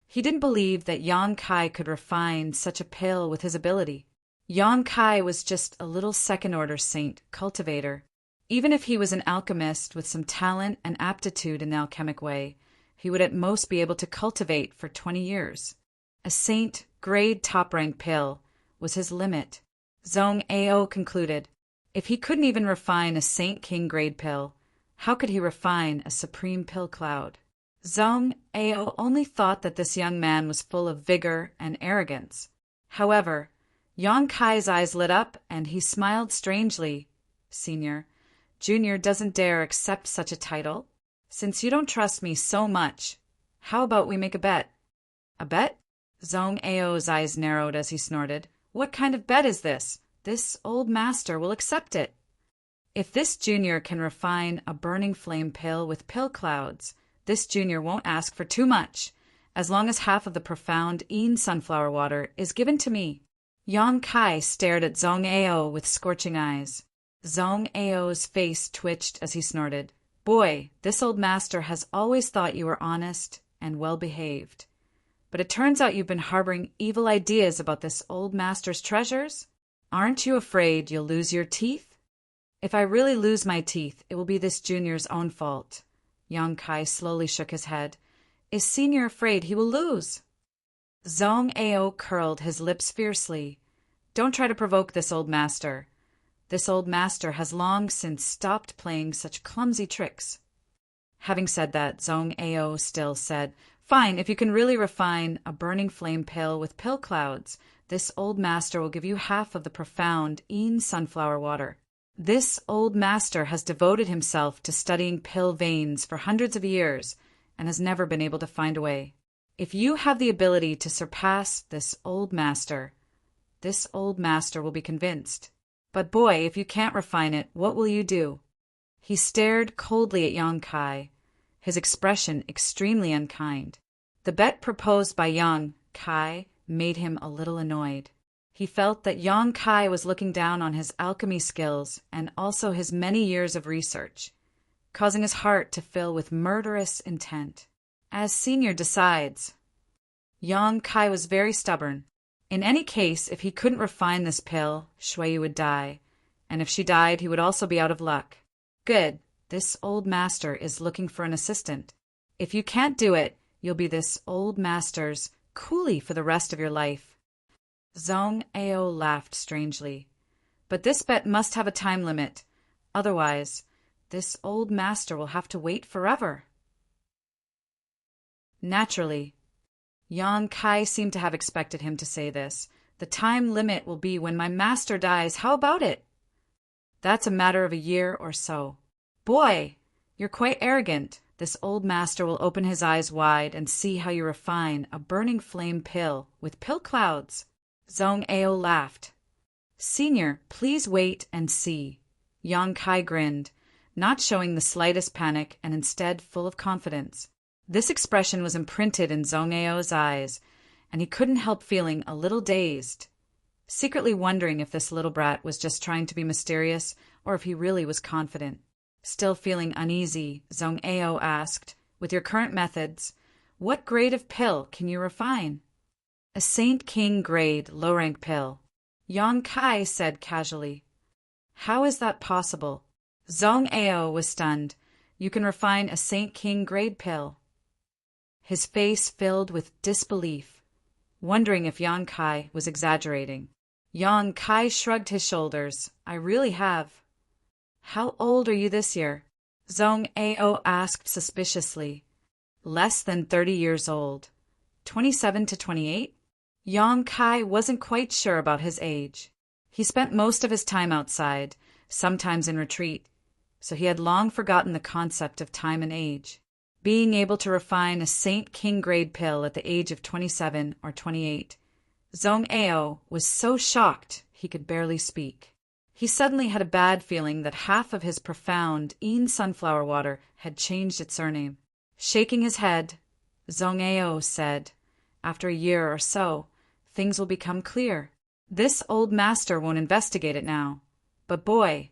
He didn't believe that Yang Kai could refine such a pill with his ability. Yang Kai was just a little second-order saint cultivator. Even if he was an alchemist with some talent and aptitude in the alchemic way, he would at most be able to cultivate for 20 years. A saint grade top-rank pill was his limit. Zhong Ao concluded, if he couldn't even refine a saint king grade pill, how could he refine a supreme pill cloud? Zhong Ao only thought that this young man was full of vigor and arrogance. However, Yang Kai's eyes lit up and he smiled strangely. "Senior, Junior doesn't dare accept such a title. Since you don't trust me so much, how about we make a bet?" "A bet?" Zhong Ao's eyes narrowed as he snorted. "What kind of bet is this? This old master will accept it. If this junior can refine a burning flame pill with pill clouds, this junior won't ask for too much, as long as half of the profound Yin sunflower water is given to me." Yang Kai stared at Zhong Ao with scorching eyes. Zhong Ao's face twitched as he snorted. "Boy, this old master has always thought you were honest and well-behaved. But it turns out you've been harboring evil ideas about this old master's treasures? Aren't you afraid you'll lose your teeth?" "If I really lose my teeth, it will be this junior's own fault." Yang Kai slowly shook his head. "Is Senior afraid he will lose?" Zhong Ao curled his lips fiercely. "Don't try to provoke this old master. This old master has long since stopped playing such clumsy tricks." Having said that, Zhong Ao still said, "Fine, if you can really refine a burning flame pill with pill clouds, this old master will give you half of the profound Yin sunflower water. This old master has devoted himself to studying pill veins for hundreds of years and has never been able to find a way. If you have the ability to surpass this old master will be convinced. But boy, if you can't refine it, what will you do?" He stared coldly at Yang Kai, his expression extremely unkind. The bet proposed by Yang Kai made him a little annoyed. He felt that Yang Kai was looking down on his alchemy skills and also his many years of research, causing his heart to fill with murderous intent. "As Senior decides." Yang Kai was very stubborn. In any case, if he couldn't refine this pill, Shui would die, and if she died, he would also be out of luck. "Good. This old master is looking for an assistant. If you can't do it, you'll be this old master's coolie for the rest of your life." Zhong Ao laughed strangely. "But this bet must have a time limit. Otherwise, this old master will have to wait forever." Naturally, Yang Kai seemed to have expected him to say this. "The time limit will be when my master dies. How about it?" "That's a matter of a year or so." "Boy, you're quite arrogant. This old master will open his eyes wide and see how you refine a burning flame pill with pill clouds." Zhong Ao laughed. "Senior, please wait and see." Yang Kai grinned, not showing the slightest panic and instead full of confidence. This expression was imprinted in Zhong Ao's eyes, and he couldn't help feeling a little dazed, secretly wondering if this little brat was just trying to be mysterious or if he really was confident. Still feeling uneasy, Zhong Ao asked, "With your current methods, what grade of pill can you refine?" "A Saint King grade low-rank pill," Yang Kai said casually. "How is that possible?" Zhong Ao was stunned. "You can refine a Saint King grade pill." His face filled with disbelief, wondering if Yang Kai was exaggerating. Yang Kai shrugged his shoulders. "I really have." "How old are you this year?" Zhong Ao asked suspiciously. "Less than 30 years old. 27 to 28? Yang Kai wasn't quite sure about his age. He spent most of his time outside, sometimes in retreat, so he had long forgotten the concept of time and age. Being able to refine a Saint King grade pill at the age of 27 or 28 Zhong Ao was so shocked he could barely speak. He suddenly had a bad feeling that half of his profound Yin sunflower water had changed its surname. Shaking his head, Zhong Ao said, "After a year or so, things will become clear. This old master won't investigate it now. But boy,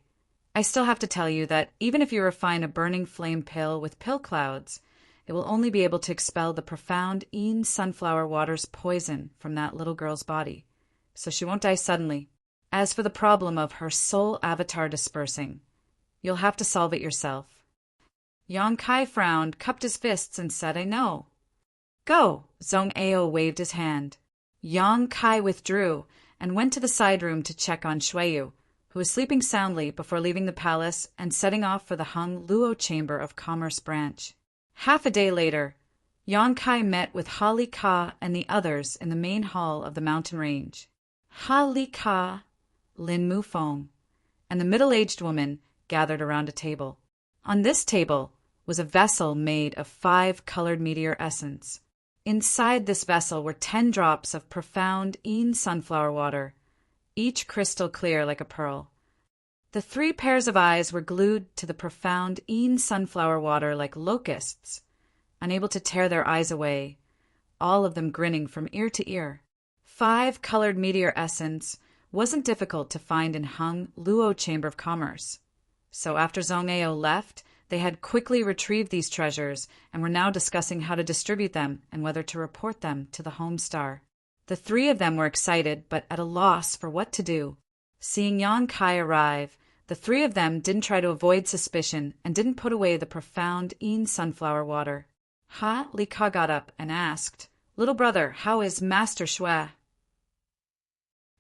I still have to tell you that even if you refine a burning flame pill with pill clouds, it will only be able to expel the profound Yin sunflower water's poison from that little girl's body, so she won't die suddenly. As for the problem of her soul avatar dispersing, you'll have to solve it yourself." Yang Kai frowned, cupped his fists, and said, "I know." "Go!" Zhong Ao waved his hand. Yang Kai withdrew and went to the side room to check on Shuiyu, who was sleeping soundly before leaving the palace and setting off for the Hung Luo Chamber of Commerce branch. Half a day later, Yang Kai met with Ha Li Ka and the others in the main hall of the mountain range. Ha Li Ka, Lin Mufeng, and the middle-aged woman gathered around a table. On this table was a vessel made of 5 colored meteor essence. Inside this vessel were 10 drops of profound Yin sunflower water, each crystal clear like a pearl. The 3 pairs of eyes were glued to the profound Yin sunflower water like locusts, unable to tear their eyes away, all of them grinning from ear to ear. 5 colored meteor essence wasn't difficult to find in Hung Luo Chamber of Commerce. So after Zhong Ao left, they had quickly retrieved these treasures and were now discussing how to distribute them and whether to report them to the home star. The 3 of them were excited, but at a loss for what to do. Seeing Yang Kai arrive, the 3 of them didn't try to avoid suspicion and didn't put away the profound Yin sunflower water. Ha Li Ka got up and asked, "Little brother, how is Master Shui?"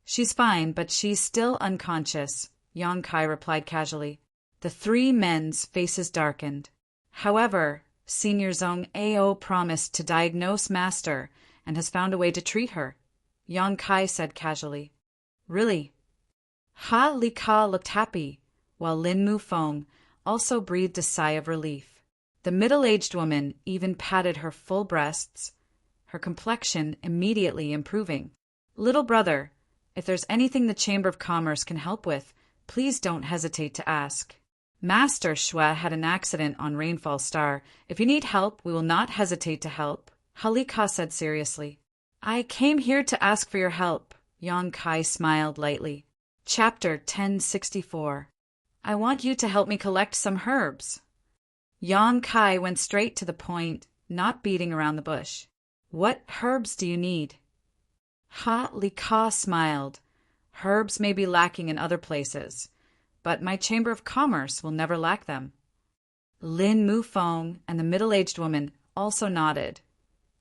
"She's fine, but she's still unconscious," Yang Kai replied casually. The 3 men's faces darkened. However, Senior Zhong Ao promised to diagnose Master and has found a way to treat her, Yang Kai said casually. "Really?" Ha Li Ka looked happy, while Lin Mufeng also breathed a sigh of relief. The middle-aged woman even patted her full breasts, her complexion immediately improving. "Little brother, if there's anything the Chamber of Commerce can help with, please don't hesitate to ask. Master Shui had an accident on Rainfall Star. If you need help, we will not hesitate to help," Ha Li Ka said seriously. "I came here to ask for your help," Yang Kai smiled lightly. Chapter 1064. I want you to help me collect some herbs. Yang Kai went straight to the point, not beating around the bush. "What herbs do you need?" Ha Li Ka smiled. "Herbs may be lacking in other places, but my Chamber of Commerce will never lack them." Lin Mufeng and the middle-aged woman also nodded,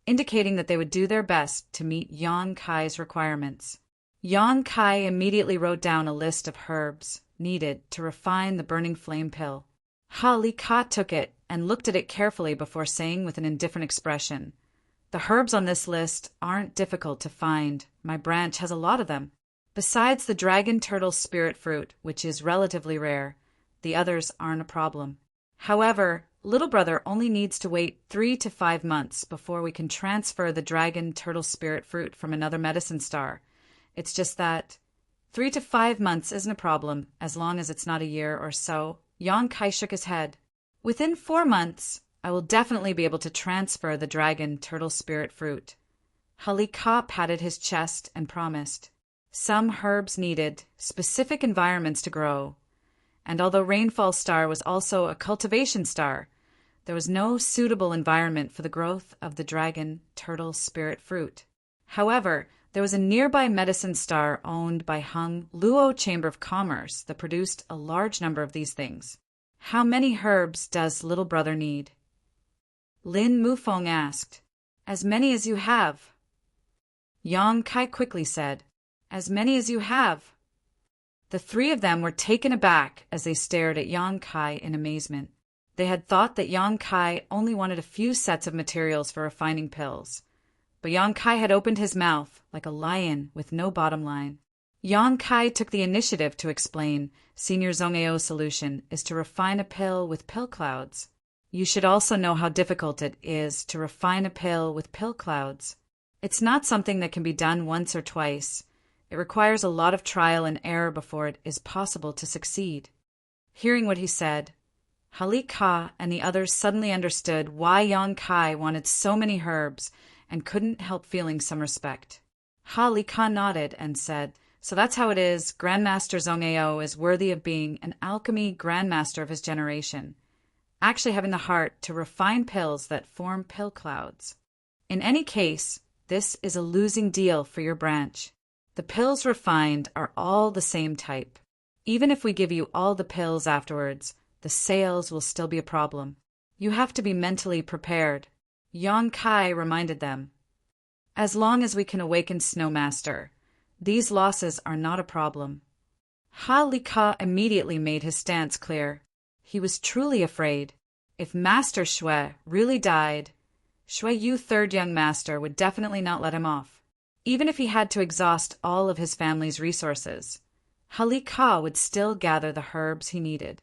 indicating that they would do their best to meet Yang Kai's requirements. Yang Kai immediately wrote down a list of herbs needed to refine the burning flame pill. Ha Li Ka took it and looked at it carefully before saying with an indifferent expression, "The herbs on this list aren't difficult to find. My branch has a lot of them. Besides the dragon turtle spirit fruit, which is relatively rare, the others aren't a problem. However, little brother only needs to wait 3 to 5 months before we can transfer the dragon turtle spirit fruit from another medicine star. It's just that 3 to 5 months isn't a problem as long as it's not a year or so." Yang Kai shook his head. "Within 4 months, I will definitely be able to transfer the dragon turtle spirit fruit." Ha Li Ka patted his chest and promised. Some herbs needed specific environments to grow, and although Rainfall Star was also a cultivation star, there was no suitable environment for the growth of the dragon turtle spirit fruit. However, there was a nearby medicine star owned by Hung Luo Chamber of Commerce that produced a large number of these things. "How many herbs does little brother need?" Lin Mufeng asked. "As many as you have." Yang Kai quickly said, "As many as you have." The 3 of them were taken aback as they stared at Yang Kai in amazement. They had thought that Yang Kai only wanted a few sets of materials for refining pills, but Yang Kai had opened his mouth like a lion with no bottom line. Yang Kai took the initiative to explain Senior Zhong Ao's solution is to refine a pill with pill clouds. You should also know how difficult it is to refine a pill with pill clouds. It's not something that can be done once or twice. It requires a lot of trial and error before it is possible to succeed. Hearing what he said, Hali Ka and the others suddenly understood why Yang Kai wanted so many herbs and couldn't help feeling some respect. Hali Ka nodded and said, "So that's how it is. Grandmaster Zhong Ao is worthy of being an alchemy grandmaster of his generation, actually having the heart to refine pills that form pill clouds. In any case, this is a losing deal for your branch. The pills refined are all the same type. Even if we give you all the pills afterwards, the sales will still be a problem. You have to be mentally prepared." Yang Kai reminded them, "As long as we can awaken Snowmaster, these losses are not a problem." Ha Li Ka immediately made his stance clear. He was truly afraid. If Master Shui really died, Shui Yu third young master would definitely not let him off. Even if he had to exhaust all of his family's resources, Ha Li Ka would still gather the herbs he needed.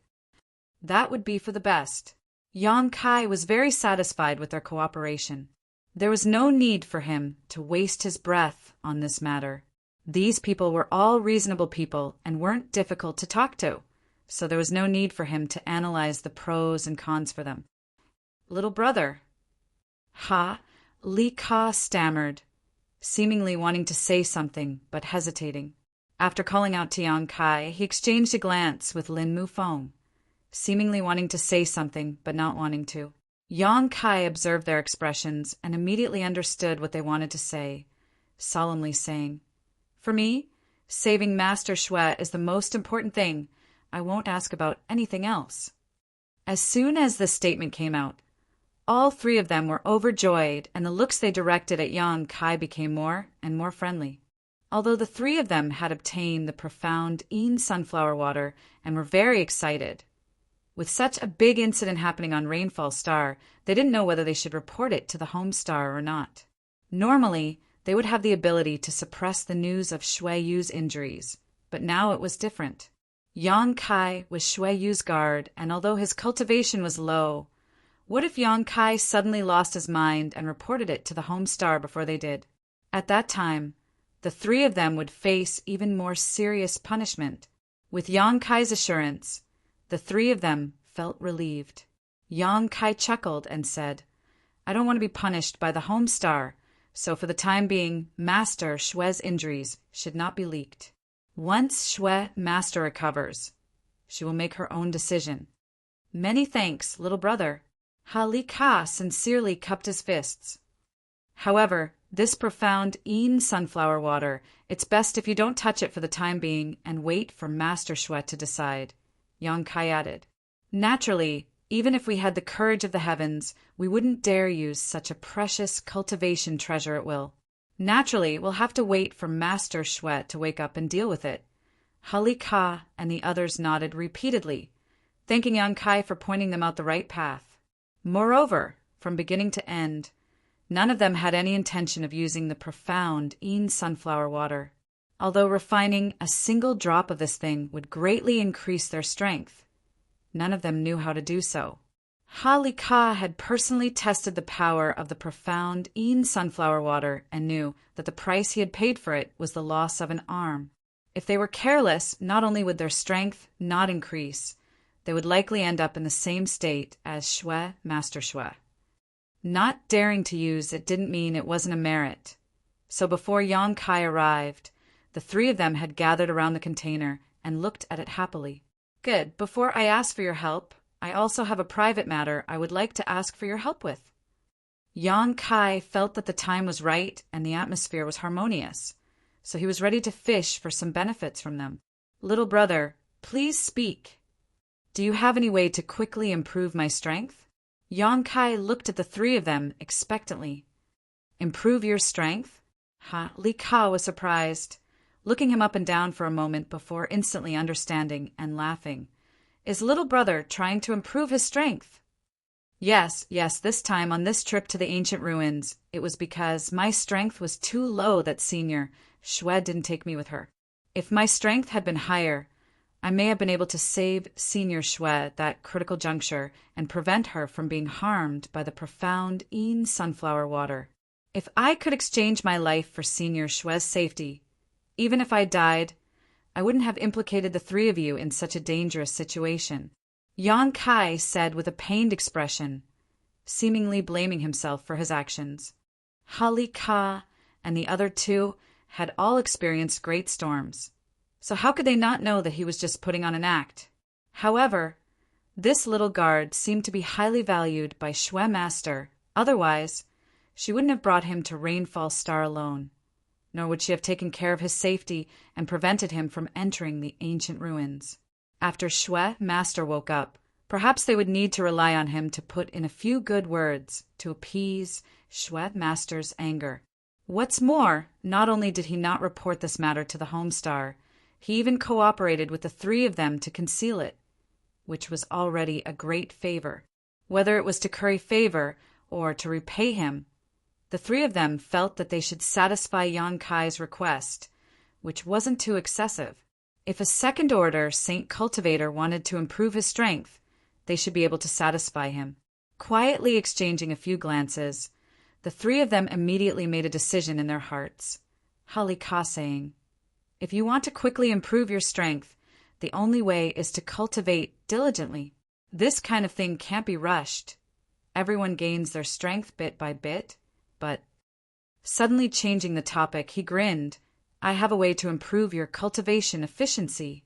That would be for the best. Yang Kai was very satisfied with their cooperation. There was no need for him to waste his breath on this matter. These people were all reasonable people and weren't difficult to talk to, so there was no need for him to analyze the pros and cons for them. "Little brother," Ha Li Ka stammered, seemingly wanting to say something but hesitating. After calling out to Yang Kai, he exchanged a glance with Lin Mufeng, seemingly wanting to say something but not wanting to. Yang Kai observed their expressions and immediately understood what they wanted to say, solemnly saying, "For me, saving Master Shui is the most important thing. I won't ask about anything else." As soon as this statement came out, all three of them were overjoyed, and the looks they directed at Yang Kai became more and more friendly. Although the three of them had obtained the profound Yin sunflower water and were very excited, with such a big incident happening on Rainfall Star, they didn't know whether they should report it to the home star or not. Normally, they would have the ability to suppress the news of Shui Yu's injuries, but now it was different. Yang Kai was Shui Yu's guard, and although his cultivation was low, what if Yang Kai suddenly lost his mind and reported it to the home star before they did? At that time, the three of them would face even more serious punishment. With Yang Kai's assurance, the three of them felt relieved. Yang Kai chuckled and said, "I don't want to be punished by the home star, so for the time being, Master Shui's injuries should not be leaked. Once Shui Master recovers, she will make her own decision." "Many thanks, little brother." Ha Li Ka sincerely cupped his fists. "However, this profound Yin sunflower water, it's best if you don't touch it for the time being and wait for Master Shui to decide," Yang Kai added. "Naturally, even if we had the courage of the heavens, we wouldn't dare use such a precious cultivation treasure at will. Naturally, we'll have to wait for Master Shui to wake up and deal with it." Ha Li Ka and the others nodded repeatedly, thanking Yang Kai for pointing them out the right path. Moreover, from beginning to end, none of them had any intention of using the profound Yin sunflower water. Although refining a single drop of this thing would greatly increase their strength, none of them knew how to do so. Ha Li Ka had personally tested the power of the profound Yin sunflower water and knew that the price he had paid for it was the loss of an arm. If they were careless, not only would their strength not increase, they would likely end up in the same state as Shui Master Shui. Not daring to use it didn't mean it wasn't a merit. So before Yang Kai arrived, the three of them had gathered around the container and looked at it happily. "Good. Before I ask for your help, I also have a private matter I would like to ask for your help with." Yang Kai felt that the time was right and the atmosphere was harmonious, so he was ready to fish for some benefits from them. "Little brother, please speak. Do you have any way to quickly improve my strength?" Yang Kai looked at the three of them expectantly. "Improve your strength?" Ha Li Ka was surprised, looking him up and down for a moment before instantly understanding and laughing. "Is little brother trying to improve his strength?" Yes, this time on this trip to the ancient ruins, it was because my strength was too low that Senior Shui didn't take me with her. If my strength had been higher, I may have been able to save Senior Shui at that critical juncture and prevent her from being harmed by the profound Yin sunflower water. If I could exchange my life for Senior Shue's safety, even if I died, I wouldn't have implicated the three of you in such a dangerous situation," Yang Kai said with a pained expression, seemingly blaming himself for his actions. Hali Ka and the other two had all experienced great storms, so how could they not know that he was just putting on an act? However, this little guard seemed to be highly valued by Shue Master, otherwise she wouldn't have brought him to Rainfall Star alone, nor would she have taken care of his safety and prevented him from entering the ancient ruins. After Shue Master woke up, perhaps they would need to rely on him to put in a few good words to appease Shue Master's anger. What's more, not only did he not report this matter to the Homestar, he even cooperated with the three of them to conceal it, which was already a great favor. Whether it was to curry favor or to repay him, the three of them felt that they should satisfy Yang Kai's request, which wasn't too excessive. If a second-order Saint Cultivator wanted to improve his strength, they should be able to satisfy him. Quietly exchanging a few glances, the three of them immediately made a decision in their hearts, Hali Ka saying, "If you want to quickly improve your strength, the only way is to cultivate diligently. This kind of thing can't be rushed. Everyone gains their strength bit by bit, but..." Suddenly changing the topic, he grinned, "I have a way to improve your cultivation efficiency."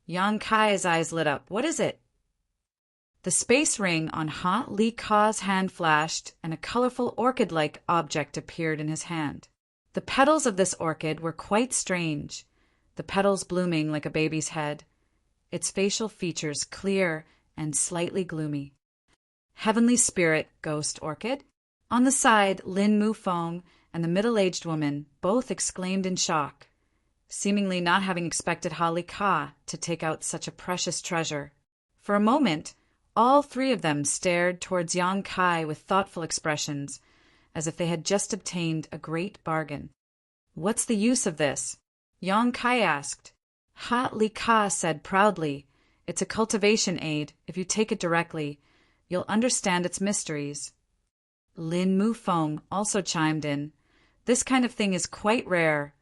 Yang Kai's eyes lit up. "What is it?" The space ring on Li Ka's hand flashed, and a colorful orchid-like object appeared in his hand. The petals of this orchid were quite strange, the petals blooming like a baby's head, its facial features clear and slightly gloomy. Heavenly Spirit Ghost Orchid? On the side, Lin Mufeng and the middle-aged woman both exclaimed in shock, seemingly not having expected Hali Ka to take out such a precious treasure. For a moment, all three of them stared towards Yang Kai with thoughtful expressions, as if they had just obtained a great bargain. "What's the use of this?" Yang Kai asked. Li Ka said proudly, "It's a cultivation aid. If you take it directly, you'll understand its mysteries." Lin Mufeng also chimed in. "This kind of thing is quite rare.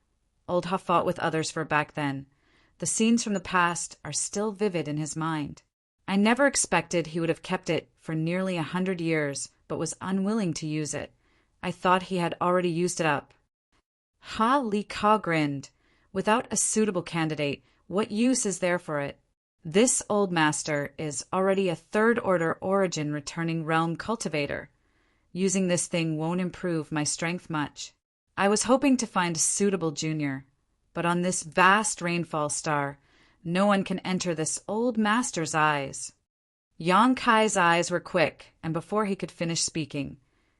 Old Ha fought with others for back then. The scenes from the past are still vivid in his mind. I never expected he would have kept it for nearly 100 years, but was unwilling to use it. I thought he had already used it up." Li Ka grinned. "Without a suitable candidate, what use is there for it? This old master is already a third-order origin returning realm cultivator. Using this thing won't improve my strength much. I was hoping to find a suitable junior, but on this vast rainfall star, no one can enter this old master's eyes." Yang Kai's eyes were quick, and before he could finish speaking,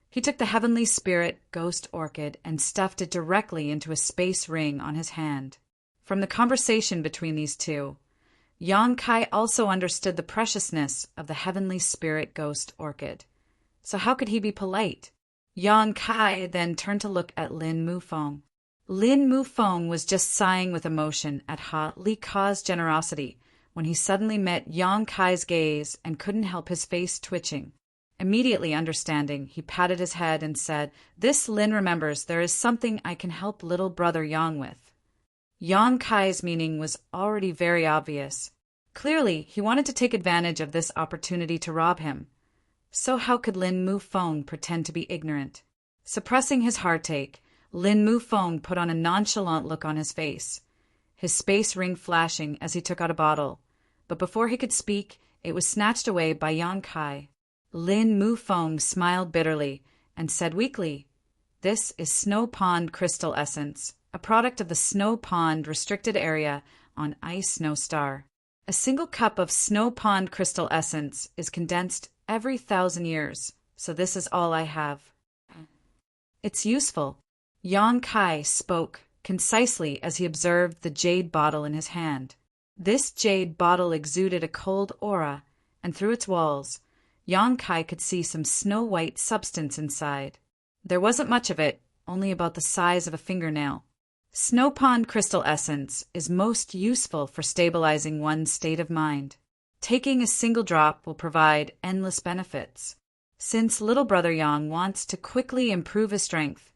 he took the Heavenly Spirit Ghost Orchid and stuffed it directly into a space ring on his hand. From the conversation between these two, Yang Kai also understood the preciousness of the Heavenly Spirit Ghost Orchid. So how could he be polite? Yang Kai then turned to look at Lin Mufeng. Lin Mufeng was just sighing with emotion at Li Ka's generosity when he suddenly met Yang Kai's gaze and couldn't help his face twitching. Immediately understanding, he patted his head and said, "This Lin remembers there is something I can help little brother Yang with." Yang Kai's meaning was already very obvious. Clearly, he wanted to take advantage of this opportunity to rob him. So how could Lin Mufeng pretend to be ignorant? Suppressing his heartache, Lin Mufeng put on a nonchalant look on his face, his space ring flashing as he took out a bottle. But before he could speak, it was snatched away by Yang Kai. Lin Mufeng smiled bitterly and said weakly, "This is Snow Pond Crystal Essence, a product of the Snow Pond restricted area on Ice Snow Star. A single cup of Snow Pond Crystal Essence is condensed every 1,000 years, so this is all I have. It's useful." Yang Kai spoke concisely as he observed the jade bottle in his hand. This jade bottle exuded a cold aura, and through its walls, Yang Kai could see some snow-white substance inside. There wasn't much of it, only about the size of a fingernail. Snow Pond Crystal Essence is most useful for stabilizing one's state of mind. Taking a single drop will provide endless benefits. Since little brother Yang wants to quickly improve his strength,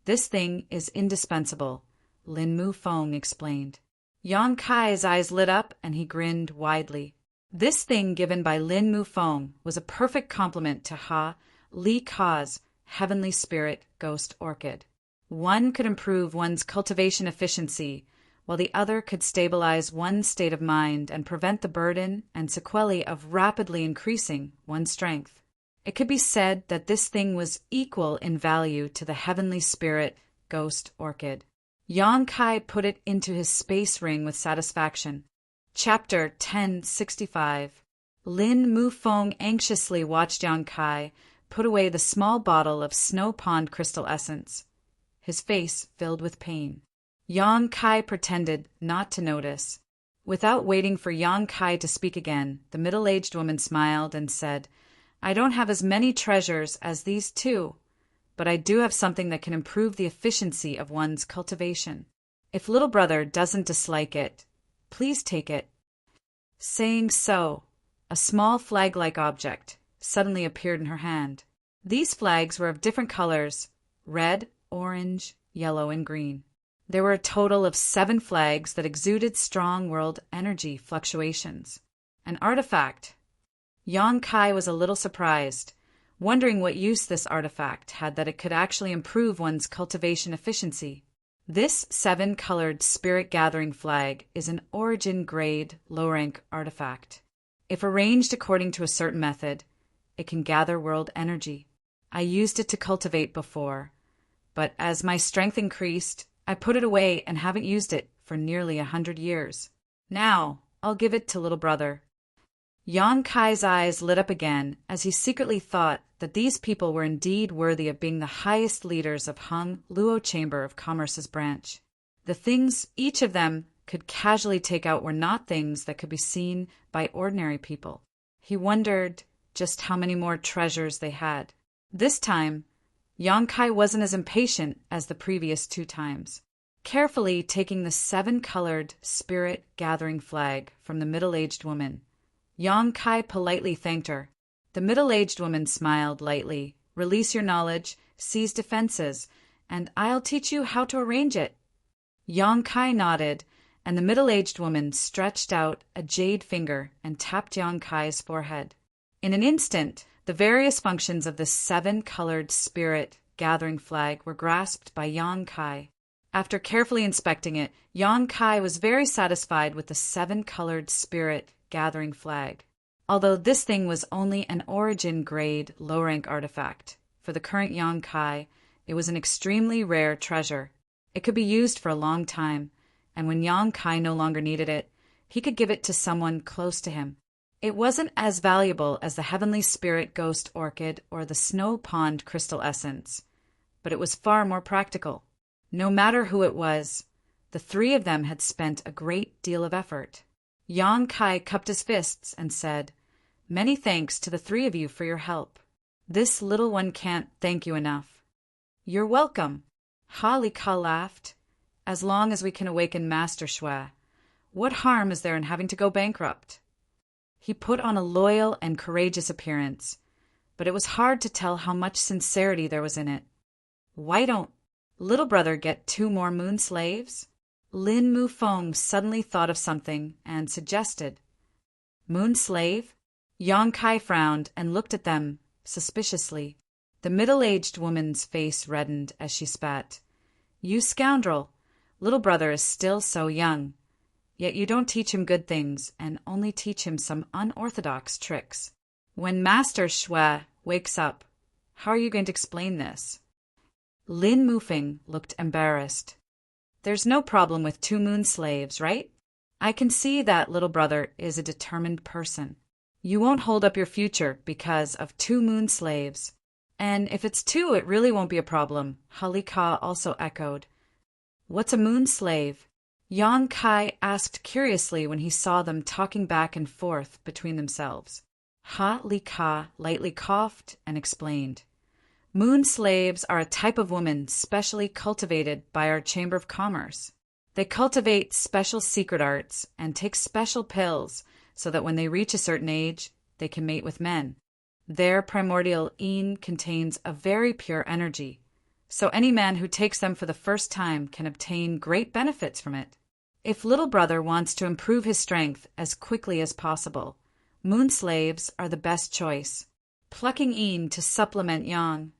This thing is indispensable, Lin Mu Feng explained. Yang Kai's eyes lit up and he grinned widely. This thing given by Lin Mu Feng was a perfect complement to Li Ka's heavenly spirit ghost orchid. One could improve one's cultivation efficiency, while the other could stabilize one's state of mind and prevent the burden and sequelae of rapidly increasing one's strength. It could be said that this thing was equal in value to the heavenly spirit ghost orchid. Yang Kai put it into his space ring with satisfaction. Chapter 1065. Lin Mu Feng anxiously watched Yang Kai put away the small bottle of snow pond crystal essence. His face filled with pain. Yang Kai pretended not to notice. Without waiting for Yang Kai to speak again, the middle-aged woman smiled and said, "I don't have as many treasures as these two, but I do have something that can improve the efficiency of one's cultivation. If little brother doesn't dislike it, please take it." Saying so, a small flag-like object suddenly appeared in her hand. These flags were of different colors: red, orange, yellow, and green. There were a total of 7 flags that exuded strong world energy fluctuations. An artifact. Yang Kai was a little surprised, wondering what use this artifact had that it could actually improve one's cultivation efficiency. This 7-colored spirit-gathering flag is an origin-grade, low-rank artifact. If arranged according to a certain method, it can gather world energy. I used it to cultivate before, but as my strength increased, I put it away and haven't used it for nearly 100 years. Now, I'll give it to little brother. Yang Kai's eyes lit up again as he secretly thought that these people were indeed worthy of being the highest leaders of Hung Luo Chamber of Commerce's branch. The things each of them could casually take out were not things that could be seen by ordinary people. He wondered just how many more treasures they had. This time, Yang Kai wasn't as impatient as the previous 2 times. Carefully taking the 7-colored spirit-gathering flag from the middle-aged woman, Yang Kai politely thanked her. The middle-aged woman smiled lightly. "Release your knowledge, seize defenses, and I'll teach you how to arrange it." Yang Kai nodded, and the middle-aged woman stretched out a jade finger and tapped Yang Kai's forehead. In an instant, the various functions of the 7-colored spirit-gathering flag were grasped by Yang Kai. After carefully inspecting it, Yang Kai was very satisfied with the 7-colored spirit-gathering flag. Although this thing was only an origin-grade, low-rank artifact, for the current Yang Kai, it was an extremely rare treasure. It could be used for a long time, and when Yang Kai no longer needed it, he could give it to someone close to him. It wasn't as valuable as the Heavenly Spirit Ghost Orchid or the Snow Pond Crystal Essence, but it was far more practical. No matter who it was, the 3 of them had spent a great deal of effort. Yang Kai cupped his fists and said, "Many thanks to the 3 of you for your help. This little one can't thank you enough." "You're welcome," Li Ka laughed. "As long as we can awaken Master Shui, what harm is there in having to go bankrupt?" He put on a loyal and courageous appearance, but it was hard to tell how much sincerity there was in it. "Why don't little brother get 2 more moon slaves?" Lin Mu Feng suddenly thought of something and suggested. "Moon slave?" Yang Kai frowned and looked at them suspiciously. The middle-aged woman's face reddened as she spat. "You scoundrel! Little brother is still so young. Yet you don't teach him good things and only teach him some unorthodox tricks. When Master Shui wakes up, how are you going to explain this?" Lin Mufeng looked embarrassed. "There's no problem with 2 moon slaves, right? I can see that little brother is a determined person. You won't hold up your future because of 2 moon slaves. And if it's 2, it really won't be a problem," Li Ka also echoed. "What's a moon slave?" Yang Kai asked curiously when he saw them talking back and forth between themselves. Li Ka lightly coughed and explained. "Moon slaves are a type of woman specially cultivated by our Chamber of Commerce. They cultivate special secret arts and take special pills so that when they reach a certain age, they can mate with men. Their primordial yin contains a very pure energy, so any man who takes them for the first time can obtain great benefits from it. If little brother wants to improve his strength as quickly as possible, moon slaves are the best choice. Plucking yin to supplement yang.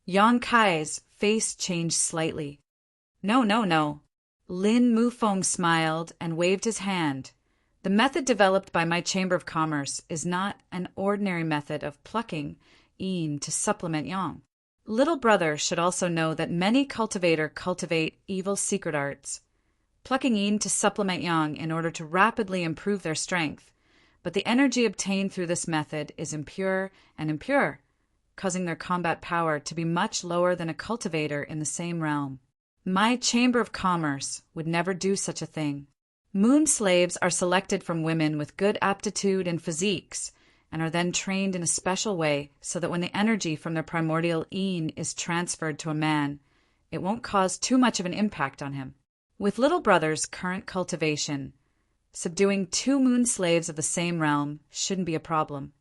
Yang Kai's face changed slightly. No, no, no. Lin Mufeng smiled and waved his hand. The method developed by my Chamber of Commerce is not an ordinary method of plucking yin to supplement yang. Little brother should also know that many cultivators cultivate evil secret arts, plucking yin to supplement yang in order to rapidly improve their strength, but the energy obtained through this method is impure, causing their combat power to be much lower than a cultivator in the same realm. My Chamber of Commerce would never do such a thing. Moon slaves are selected from women with good aptitude and physiques, and are then trained in a special way so that when the energy from their primordial yin is transferred to a man, it won't cause too much of an impact on him. With little brother's current cultivation, subduing 2 moon slaves of the same realm shouldn't be a problem.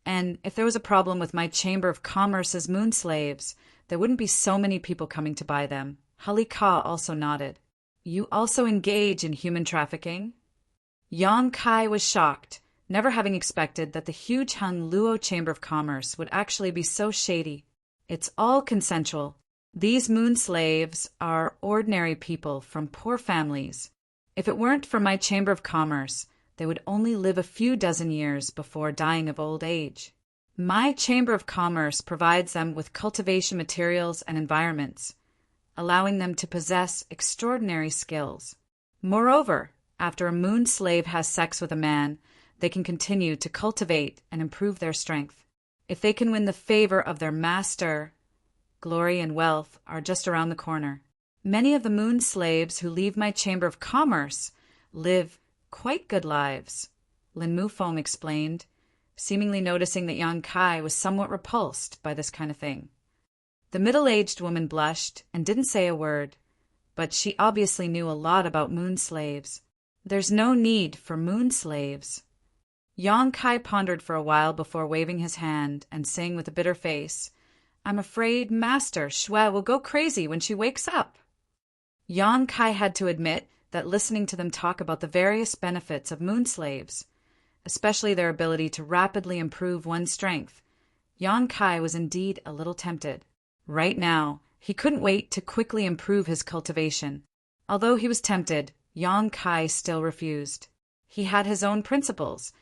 And if there was a problem with my Chamber of Commerce's moon slaves, there wouldn't be so many people coming to buy them. Halika also nodded. You also engage in human trafficking? Yang Kai was shocked, never having expected that the huge Hung Luo Chamber of Commerce would actually be so shady. It's all consensual. These moon slaves are ordinary people from poor families. If it weren't for my Chamber of Commerce, they would only live a few dozen years before dying of old age. My Chamber of Commerce provides them with cultivation materials and environments, allowing them to possess extraordinary skills. Moreover, after a moon slave has sex with a man, they can continue to cultivate and improve their strength. If they can win the favor of their master, glory and wealth are just around the corner. Many of the moon slaves who leave my Chamber of Commerce live quite good lives, Lin Mufeng explained, seemingly noticing that Yang Kai was somewhat repulsed by this kind of thing. The middle-aged woman blushed and didn't say a word, but she obviously knew a lot about moon slaves. There's no need for moon slaves. Yang Kai pondered for a while before waving his hand and saying with a bitter face, I'm afraid Master Shui will go crazy when she wakes up. Yang Kai had to admit that listening to them talk about the various benefits of moon slaves, especially their ability to rapidly improve one's strength, Yang Kai was indeed a little tempted. Right now, he couldn't wait to quickly improve his cultivation. Although he was tempted, Yang Kai still refused. He had his own principles,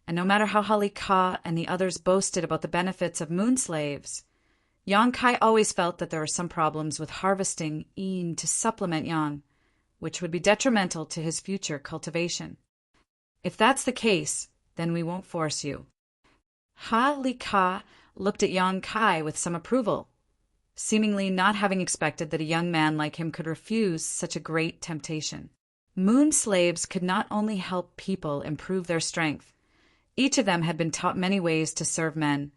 and no matter how Halika and the others boasted about the benefits of moon slaves, Yang Kai always felt that there were some problems with harvesting yin to supplement yang, which would be detrimental to his future cultivation. If that's the case, then we won't force you. Halika looked at Yang Kai with some approval, seemingly not having expected that a young man like him could refuse such a great temptation. Moon slaves could not only help people improve their strength. Each of them had been taught many ways to serve men,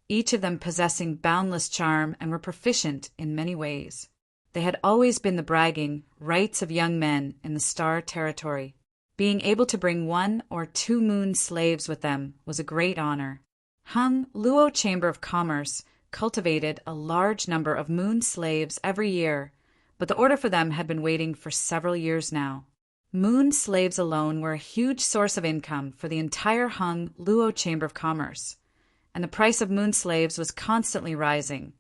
each of them possessing boundless charm and were proficient in many ways. They had always been the bragging rights of young men in the Star Territory. Being able to bring 1 or 2 moon slaves with them was a great honor. Hung Luo Chamber of Commerce cultivated a large number of moon slaves every year, but the order for them had been waiting for several years now. Moon slaves alone were a huge source of income for the entire Hung Luo Chamber of Commerce, and the price of moon slaves was constantly rising,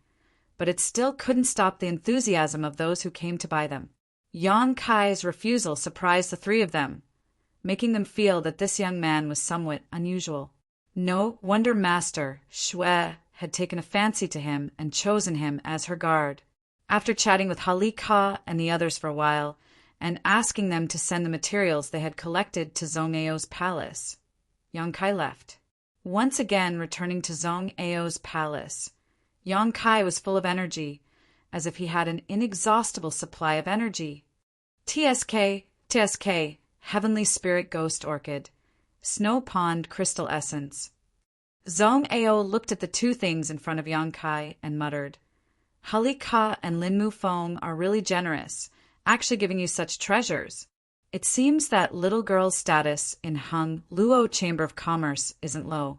but it still couldn't stop the enthusiasm of those who came to buy them. Yang Kai's refusal surprised the 3 of them, making them feel that this young man was somewhat unusual. No wonder Master Shui had taken a fancy to him and chosen him as her guard. After chatting with Halika and the others for a while, and asking them to send the materials they had collected to Zhong Ao's palace, Yang Kai left. Once again returning to Zhong Ao's palace, Yang Kai was full of energy, as if he had an inexhaustible supply of energy. TSK, Heavenly Spirit Ghost Orchid, Snow Pond Crystal Essence. Zhong Ao looked at the 2 things in front of Yang Kai and muttered, Halika and Lin Mufeng are really generous, actually giving you such treasures. It seems that little girl's status in Hung Luo Chamber of Commerce isn't low.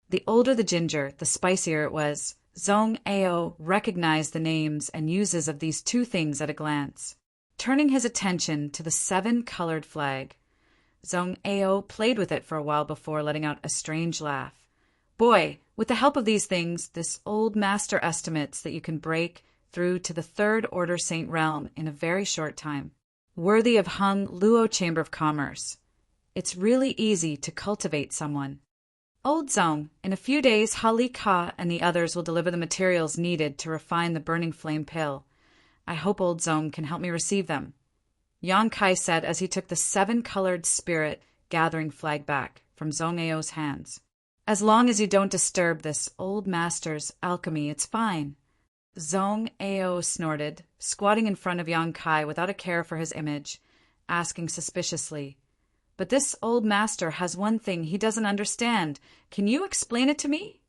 The older the ginger, the spicier it was, Zhong Ao recognized the names and uses of these two things at a glance. Turning his attention to the 7-colored flag, Zhong Ao played with it for a while before letting out a strange laugh. Boy, with the help of these things, this old master estimates that you can break through to the Third Order Saint Realm in a very short time. Worthy of Hung Luo Chamber of Commerce. It's really easy to cultivate someone. Old Zong, in a few days Hali Ka and the others will deliver the materials needed to refine the burning flame pill. I hope Old Zong can help me receive them, Yang Kai said as he took the 7-colored spirit gathering flag back from Zhong Ao's hands. As long as you don't disturb this old master's alchemy, it's fine. Zhong Ao snorted, squatting in front of Yang Kai without a care for his image, asking suspiciously, But this old master has one thing he doesn't understand. Can you explain it to me?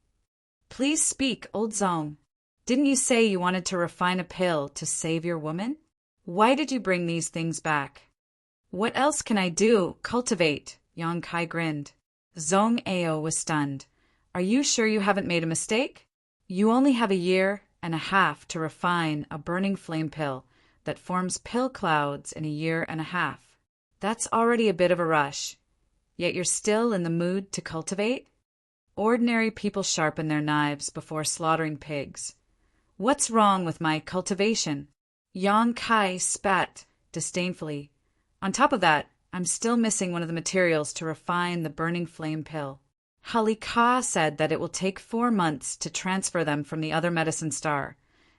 Please speak, Old Zong. Didn't you say you wanted to refine a pill to save your woman? Why did you bring these things back? What else can I do? Cultivate, Yang Kai grinned. Zhong Ao was stunned. Are you sure you haven't made a mistake? You only have a year and a half to refine a burning flame pill that forms pill clouds in a year and a half. That's already a bit of a rush. Yet you're still in the mood to cultivate? Ordinary people sharpen their knives before slaughtering pigs. What's wrong with my cultivation? Yang Kai spat disdainfully. On top of that, I'm still missing one of the materials to refine the burning flame pill. Hali Ka said that it will take 4 months to transfer them from the other medicine star.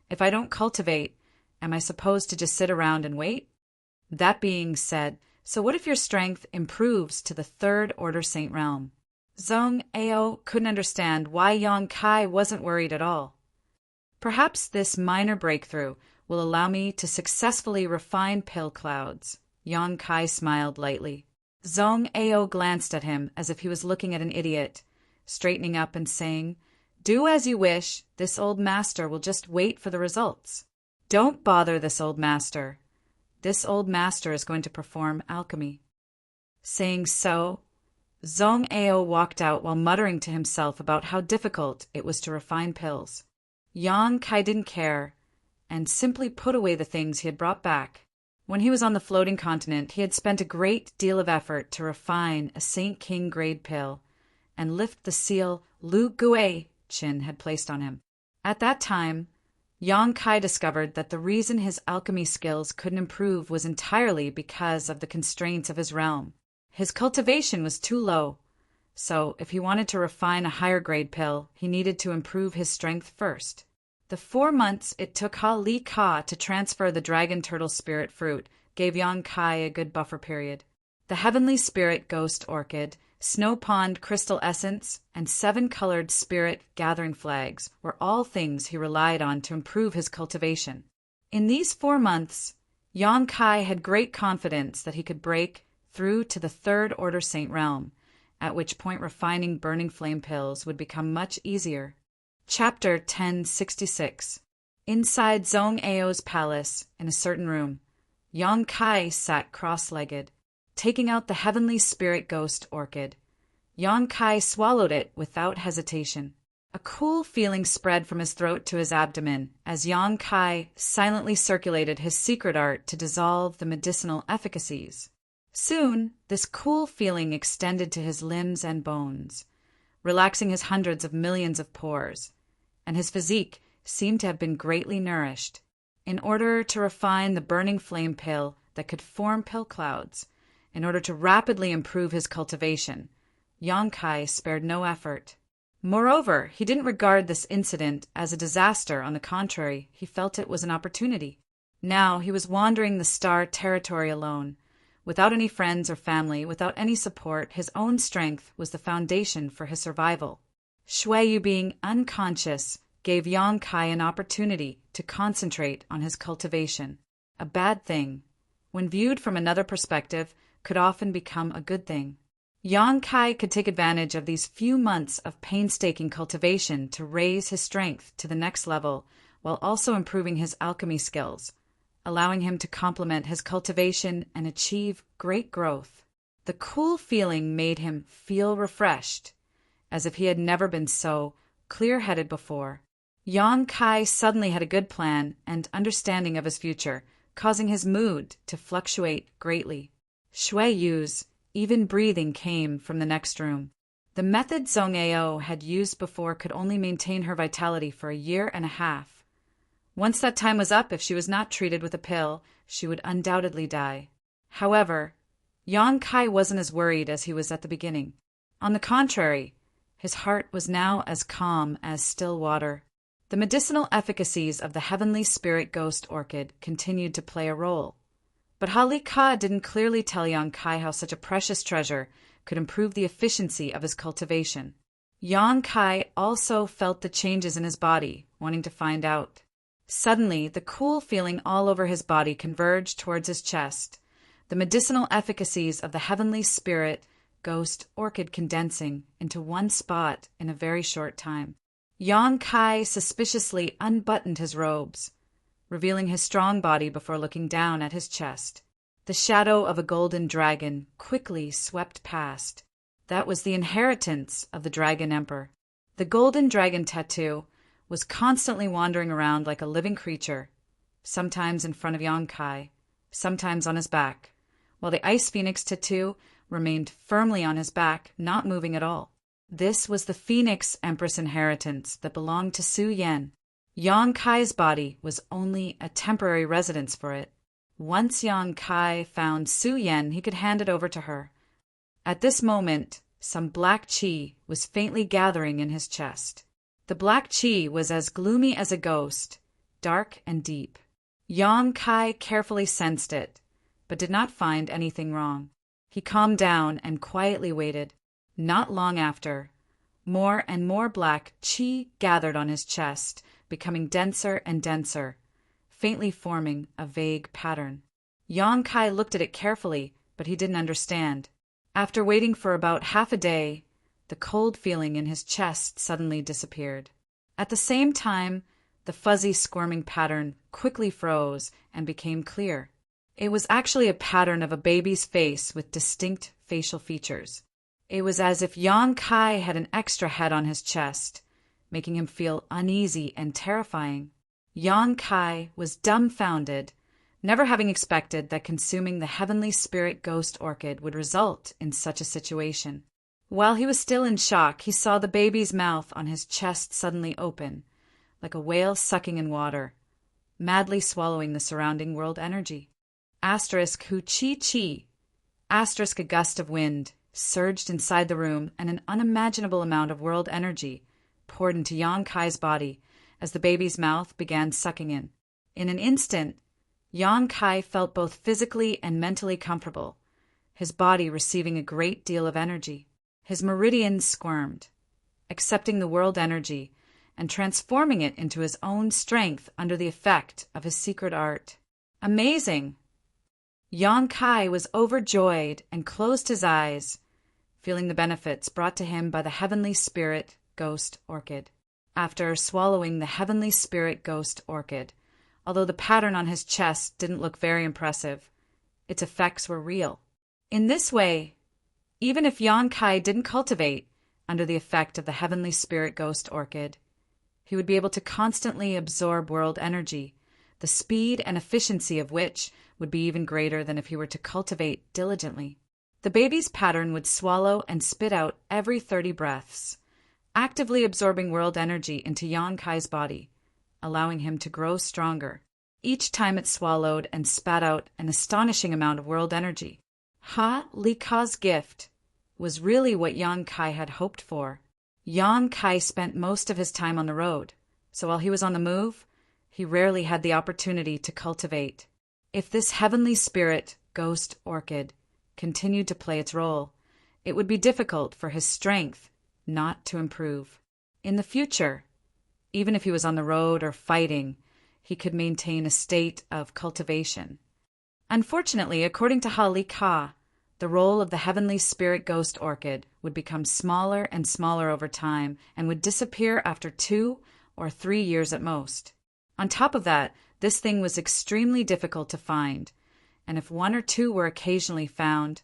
If I don't cultivate, am I supposed to just sit around and wait? That being said, so what if your strength improves to the Third Order Saint Realm? Zhong Ao couldn't understand why Yang Kai wasn't worried at all. Perhaps this minor breakthrough will allow me to successfully refine pill clouds. Yang Kai smiled lightly. Zhong Ao glanced at him as if he was looking at an idiot, straightening up and saying, Do as you wish. This old master will just wait for the results. Don't bother this old master. This old master is going to perform alchemy. Saying so, Zhong Ao walked out while muttering to himself about how difficult it was to refine pills. Yang Kai didn't care and simply put away the things he had brought back. When he was on the floating continent, he had spent a great deal of effort to refine a Saint King grade pill and lift the seal Lu Gui Qin had placed on him. At that time, Yang Kai discovered that the reason his alchemy skills couldn't improve was entirely because of the constraints of his realm. His cultivation was too low, so if he wanted to refine a higher grade pill, he needed to improve his strength first. The 4 months it took Hali Ka to transfer the dragon turtle spirit fruit gave Yang Kai a good buffer period. The heavenly spirit ghost orchid, snow pond crystal essence, and 7-colored spirit gathering flags were all things he relied on to improve his cultivation. In these 4 months, Yang Kai had great confidence that he could break through to the Third Order Saint Realm, at which point refining burning flame pills would become much easier. Chapter 1066. Inside Zhong Ao's palace, in a certain room, Yang Kai sat cross-legged, taking out the heavenly spirit ghost orchid. Yang Kai swallowed it without hesitation. A cool feeling spread from his throat to his abdomen as Yang Kai silently circulated his secret art to dissolve the medicinal efficacies. Soon, this cool feeling extended to his limbs and bones, relaxing his hundreds of millions of pores, and his physique seemed to have been greatly nourished. In order to refine the burning flame pill that could form pill clouds, in order to rapidly improve his cultivation, Yang Kai spared no effort. Moreover, he didn't regard this incident as a disaster. On the contrary, he felt it was an opportunity. Now he was wandering the star territory alone, without any friends or family, without any support. His own strength was the foundation for his survival. Shuiyu being unconscious gave Yang Kai an opportunity to concentrate on his cultivation. A bad thing, when viewed from another perspective, could often become a good thing. Yang Kai could take advantage of these few months of painstaking cultivation to raise his strength to the next level while also improving his alchemy skills, allowing him to complement his cultivation and achieve great growth. The cool feeling made him feel refreshed, as if he had never been so clear-headed before. Yang Kai suddenly had a good plan and understanding of his future, causing his mood to fluctuate greatly. Shui Yu's even breathing came from the next room. The method Zhong Ao had used before could only maintain her vitality for a year and a half. Once that time was up, if she was not treated with a pill, she would undoubtedly die. However, Yang Kai wasn't as worried as he was at the beginning. On the contrary, his heart was now as calm as still water. The medicinal efficacies of the heavenly spirit ghost orchid continued to play a role. But Hali Ka didn't clearly tell Yang Kai how such a precious treasure could improve the efficiency of his cultivation. Yang Kai also felt the changes in his body, wanting to find out. Suddenly, the cool feeling all over his body converged towards his chest, the medicinal efficacies of the heavenly spirit ghost orchid condensing into one spot in a very short time. Yang Kai suspiciously unbuttoned his robes, revealing his strong body before looking down at his chest. The shadow of a golden dragon quickly swept past. That was the inheritance of the Dragon Emperor. The golden dragon tattoo was constantly wandering around like a living creature, sometimes in front of Yang Kai, sometimes on his back, while the ice phoenix tattoo remained firmly on his back, not moving at all. This was the Phoenix Empress inheritance that belonged to Su Yan. Yang Kai's body was only a temporary residence for it. Once Yang Kai found Su Yan, he could hand it over to her. At this moment, some black qi was faintly gathering in his chest. The black qi was as gloomy as a ghost, dark and deep. Yang Kai carefully sensed it, but did not find anything wrong. He calmed down and quietly waited. Not long after, more and more black qi gathered on his chest, becoming denser and denser, faintly forming a vague pattern. Yang Kai looked at it carefully, but he didn't understand. After waiting for about half a day, the cold feeling in his chest suddenly disappeared. At the same time, the fuzzy squirming pattern quickly froze and became clear. It was actually a pattern of a baby's face with distinct facial features. It was as if Yang Kai had an extra head on his chest, making him feel uneasy and terrifying. Yang Kai was dumbfounded, never having expected that consuming the heavenly spirit ghost orchid would result in such a situation. While he was still in shock, he saw the baby's mouth on his chest suddenly open, like a whale sucking in water, madly swallowing the surrounding world energy. Asterisk hu chi chi. Asterisk a gust of wind surged inside the room, and an unimaginable amount of world energy poured into Yang Kai's body as the baby's mouth began sucking in. In an instant, Yang Kai felt both physically and mentally comfortable, his body receiving a great deal of energy. His meridians squirmed, accepting the world energy and transforming it into his own strength under the effect of his secret art. Amazing! Yang Kai was overjoyed and closed his eyes, feeling the benefits brought to him by the heavenly spirit ghost orchid. After swallowing the heavenly spirit ghost orchid, although the pattern on his chest didn't look very impressive, its effects were real. In this way, even if Yang Kai didn't cultivate under the effect of the heavenly spirit ghost orchid, he would be able to constantly absorb world energy, the speed and efficiency of which would be even greater than if he were to cultivate diligently. The baby's pattern would swallow and spit out every 30 breaths, actively absorbing world energy into Yang Kai's body, allowing him to grow stronger. Each time it swallowed and spat out an astonishing amount of world energy. Li Ka's gift was really what Yang Kai had hoped for. Yang Kai spent most of his time on the road, so while he was on the move, he rarely had the opportunity to cultivate. If this heavenly spirit ghost orchid continued to play its role, it would be difficult for his strength not to improve. In the future, even if he was on the road or fighting, he could maintain a state of cultivation. Unfortunately, according to Hali Ka, the role of the heavenly spirit ghost orchid would become smaller and smaller over time and would disappear after 2 or 3 years at most. On top of that, this thing was extremely difficult to find, and if 1 or 2 were occasionally found,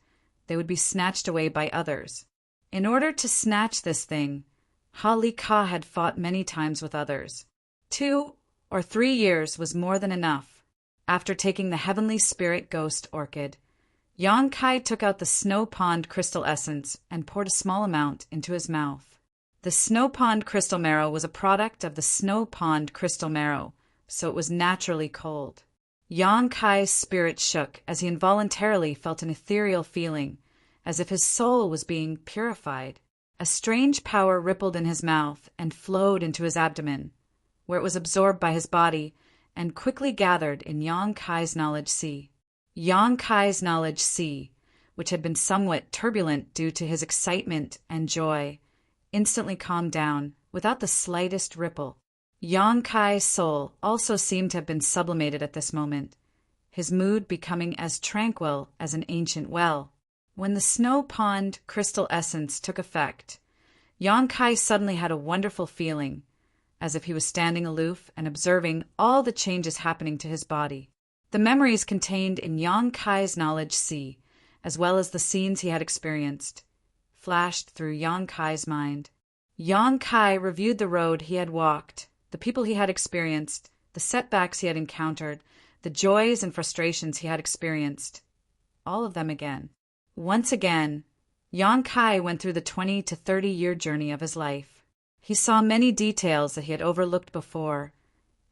they would be snatched away by others. In order to snatch this thing, Hali Ka had fought many times with others. 2 or 3 years was more than enough. After taking the heavenly spirit ghost orchid, Yang Kai took out the snow pond crystal essence and poured a small amount into his mouth. The snow pond crystal marrow was a product of the snow pond crystal marrow, so it was naturally cold. Yang Kai's spirit shook as he involuntarily felt an ethereal feeling, as if his soul was being purified. A strange power rippled in his mouth and flowed into his abdomen, where it was absorbed by his body and quickly gathered in Yang Kai's knowledge sea. Yang Kai's knowledge sea, which had been somewhat turbulent due to his excitement and joy, instantly calmed down without the slightest ripple. Yang Kai's soul also seemed to have been sublimated at this moment, his mood becoming as tranquil as an ancient well. When the snow pond crystal essence took effect, Yang Kai suddenly had a wonderful feeling, as if he was standing aloof and observing all the changes happening to his body. The memories contained in Yang Kai's knowledge sea, as well as the scenes he had experienced, flashed through Yang Kai's mind. Yang Kai reviewed the road he had walked, the people he had experienced, the setbacks he had encountered, the joys and frustrations he had experienced, all of them again. Once again, Yang Kai went through the 20 to 30-year journey of his life. He saw many details that he had overlooked before,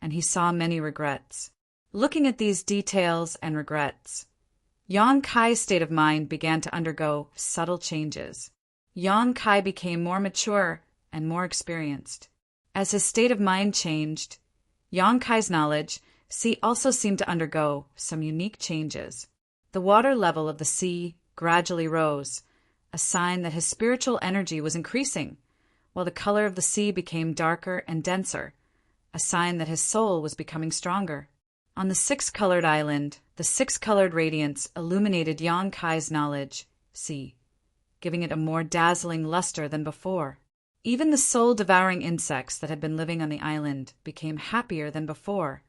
and he saw many regrets. Looking at these details and regrets, Yang Kai's state of mind began to undergo subtle changes. Yang Kai became more mature and more experienced. As his state of mind changed, Yang Kai's knowledge sea also seemed to undergo some unique changes. The water level of the sea gradually rose, a sign that his spiritual energy was increasing, while the color of the sea became darker and denser, a sign that his soul was becoming stronger. On the six-colored island, the six-colored radiance illuminated Yang Kai's knowledge sea, giving it a more dazzling luster than before. Even the soul-devouring insects that had been living on the island became happier than before,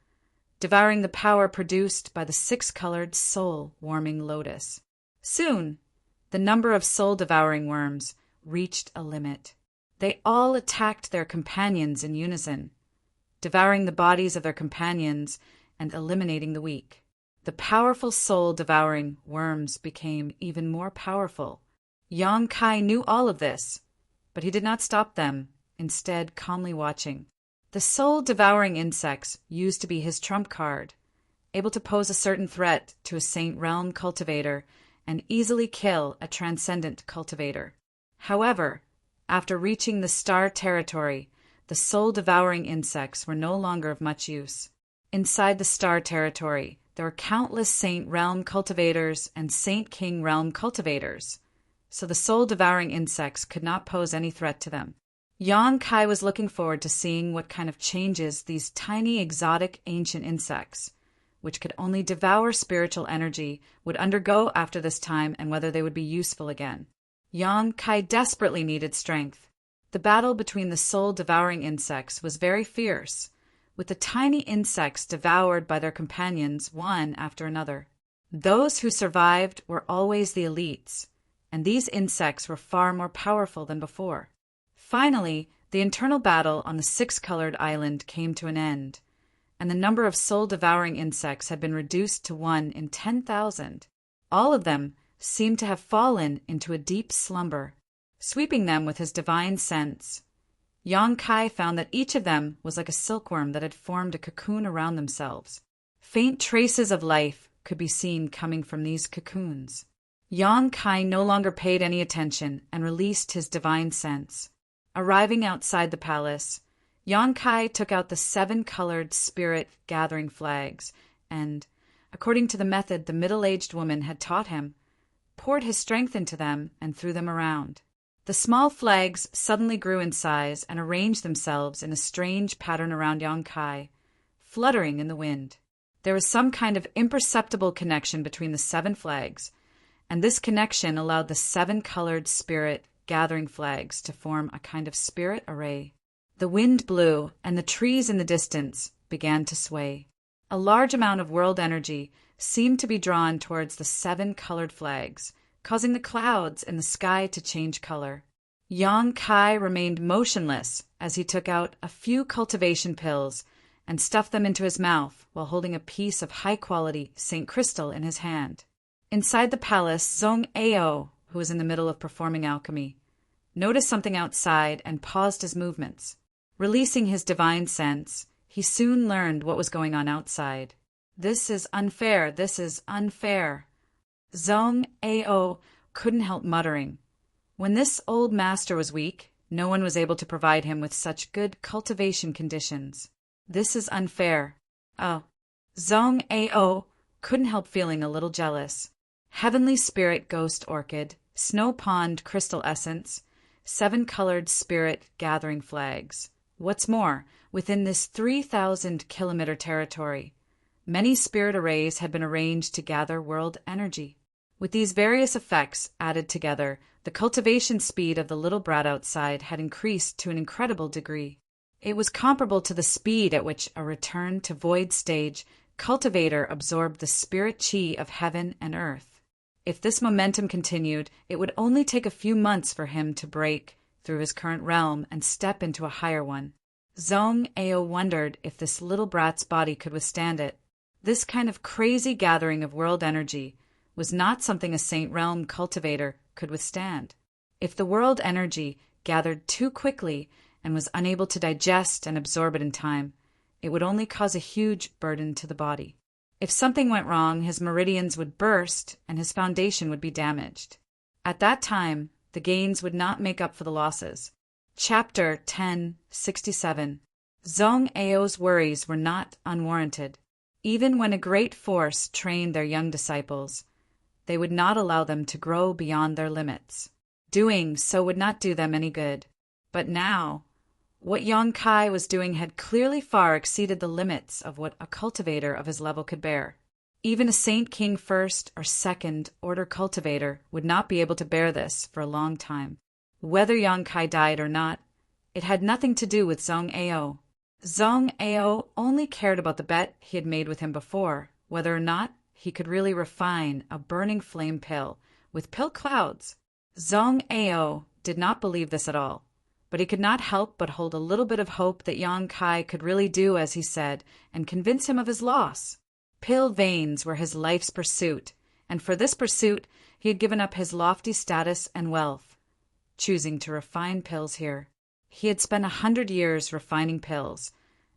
devouring the power produced by the six-colored soul-warming lotus. Soon, the number of soul-devouring worms reached a limit. They all attacked their companions in unison, devouring the bodies of their companions and eliminating the weak. The powerful soul-devouring worms became even more powerful. Yang Kai knew all of this, but he did not stop them, instead calmly watching. The soul-devouring insects used to be his trump card, able to pose a certain threat to a Saint Realm cultivator and easily kill a transcendent cultivator. However, after reaching the star territory, the soul-devouring insects were no longer of much use. Inside the star territory, there were countless Saint Realm cultivators and Saint King Realm cultivators, so the soul-devouring insects could not pose any threat to them. Yang Kai was looking forward to seeing what kind of changes these tiny exotic ancient insects, which could only devour spiritual energy, would undergo after this time and whether they would be useful again. Yang Kai desperately needed strength. The battle between the soul-devouring insects was very fierce, with the tiny insects devoured by their companions one after another. Those who survived were always the elites, and these insects were far more powerful than before. Finally, the internal battle on the six-colored island came to an end, and the number of soul-devouring insects had been reduced to 1 in 10,000. All of them seemed to have fallen into a deep slumber. Sweeping them with his divine sense, Yang Kai found that each of them was like a silkworm that had formed a cocoon around themselves. Faint traces of life could be seen coming from these cocoons. Yang Kai no longer paid any attention and released his divine sense. Arriving outside the palace, Yang Kai took out the 7-colored spirit gathering flags and, according to the method the middle-aged woman had taught him, poured his strength into them and threw them around. The small flags suddenly grew in size and arranged themselves in a strange pattern around Yang Kai, fluttering in the wind. There was some kind of imperceptible connection between the 7 flags, and this connection allowed the 7-colored spirit gathering flags to form a kind of spirit array. The wind blew, and the trees in the distance began to sway. A large amount of world energy seemed to be drawn towards the 7-colored flags, causing the clouds in the sky to change color. Yang Kai remained motionless as he took out a few cultivation pills and stuffed them into his mouth while holding a piece of high-quality St. Crystal in his hand. Inside the palace, Zhong Ao, who was in the middle of performing alchemy, noticed something outside and paused his movements. Releasing his divine sense, he soon learned what was going on outside. "This is unfair, this is unfair." Zhong Ao couldn't help muttering. When this old master was weak, no one was able to provide him with such good cultivation conditions. This is unfair. Oh. Zhong Ao couldn't help feeling a little jealous. Heavenly Spirit Ghost Orchid, Snow Pond Crystal Essence, 7-colored spirit gathering flags. What's more, within this 3,000-kilometer territory, many spirit arrays had been arranged to gather world energy. With these various effects added together, the cultivation speed of the little brat outside had increased to an incredible degree. It was comparable to the speed at which a return to void stage cultivator absorbed the spirit chi of heaven and earth. If this momentum continued, it would only take a few months for him to break through his current realm and step into a higher one. Zhong Ao wondered if this little brat's body could withstand it. This kind of crazy gathering of world energy was not something a Saint Realm cultivator could withstand. If the world energy gathered too quickly and was unable to digest and absorb it in time, it would only cause a huge burden to the body. If something went wrong, his meridians would burst and his foundation would be damaged. At that time, the gains would not make up for the losses. Chapter 1067. Zhong Ao's worries were not unwarranted. Even when a great force trained their young disciples, they would not allow them to grow beyond their limits. Doing so would not do them any good. But now, what Yong Kai was doing had clearly far exceeded the limits of what a cultivator of his level could bear. Even a Saint King First or Second Order cultivator would not be able to bear this for a long time. Whether Yong Kai died or not, it had nothing to do with Zhong Ao. Zhong Ao only cared about the bet he had made with him before, whether or not he could really refine a burning flame pill with pill clouds. Zhong Ao did not believe this at all, but he could not help but hold a little bit of hope that Yong Kai could really do as he said and convince him of his loss. Pill veins were his life's pursuit, and for this pursuit he had given up his lofty status and wealth, choosing to refine pills here. He had spent 100 years refining pills,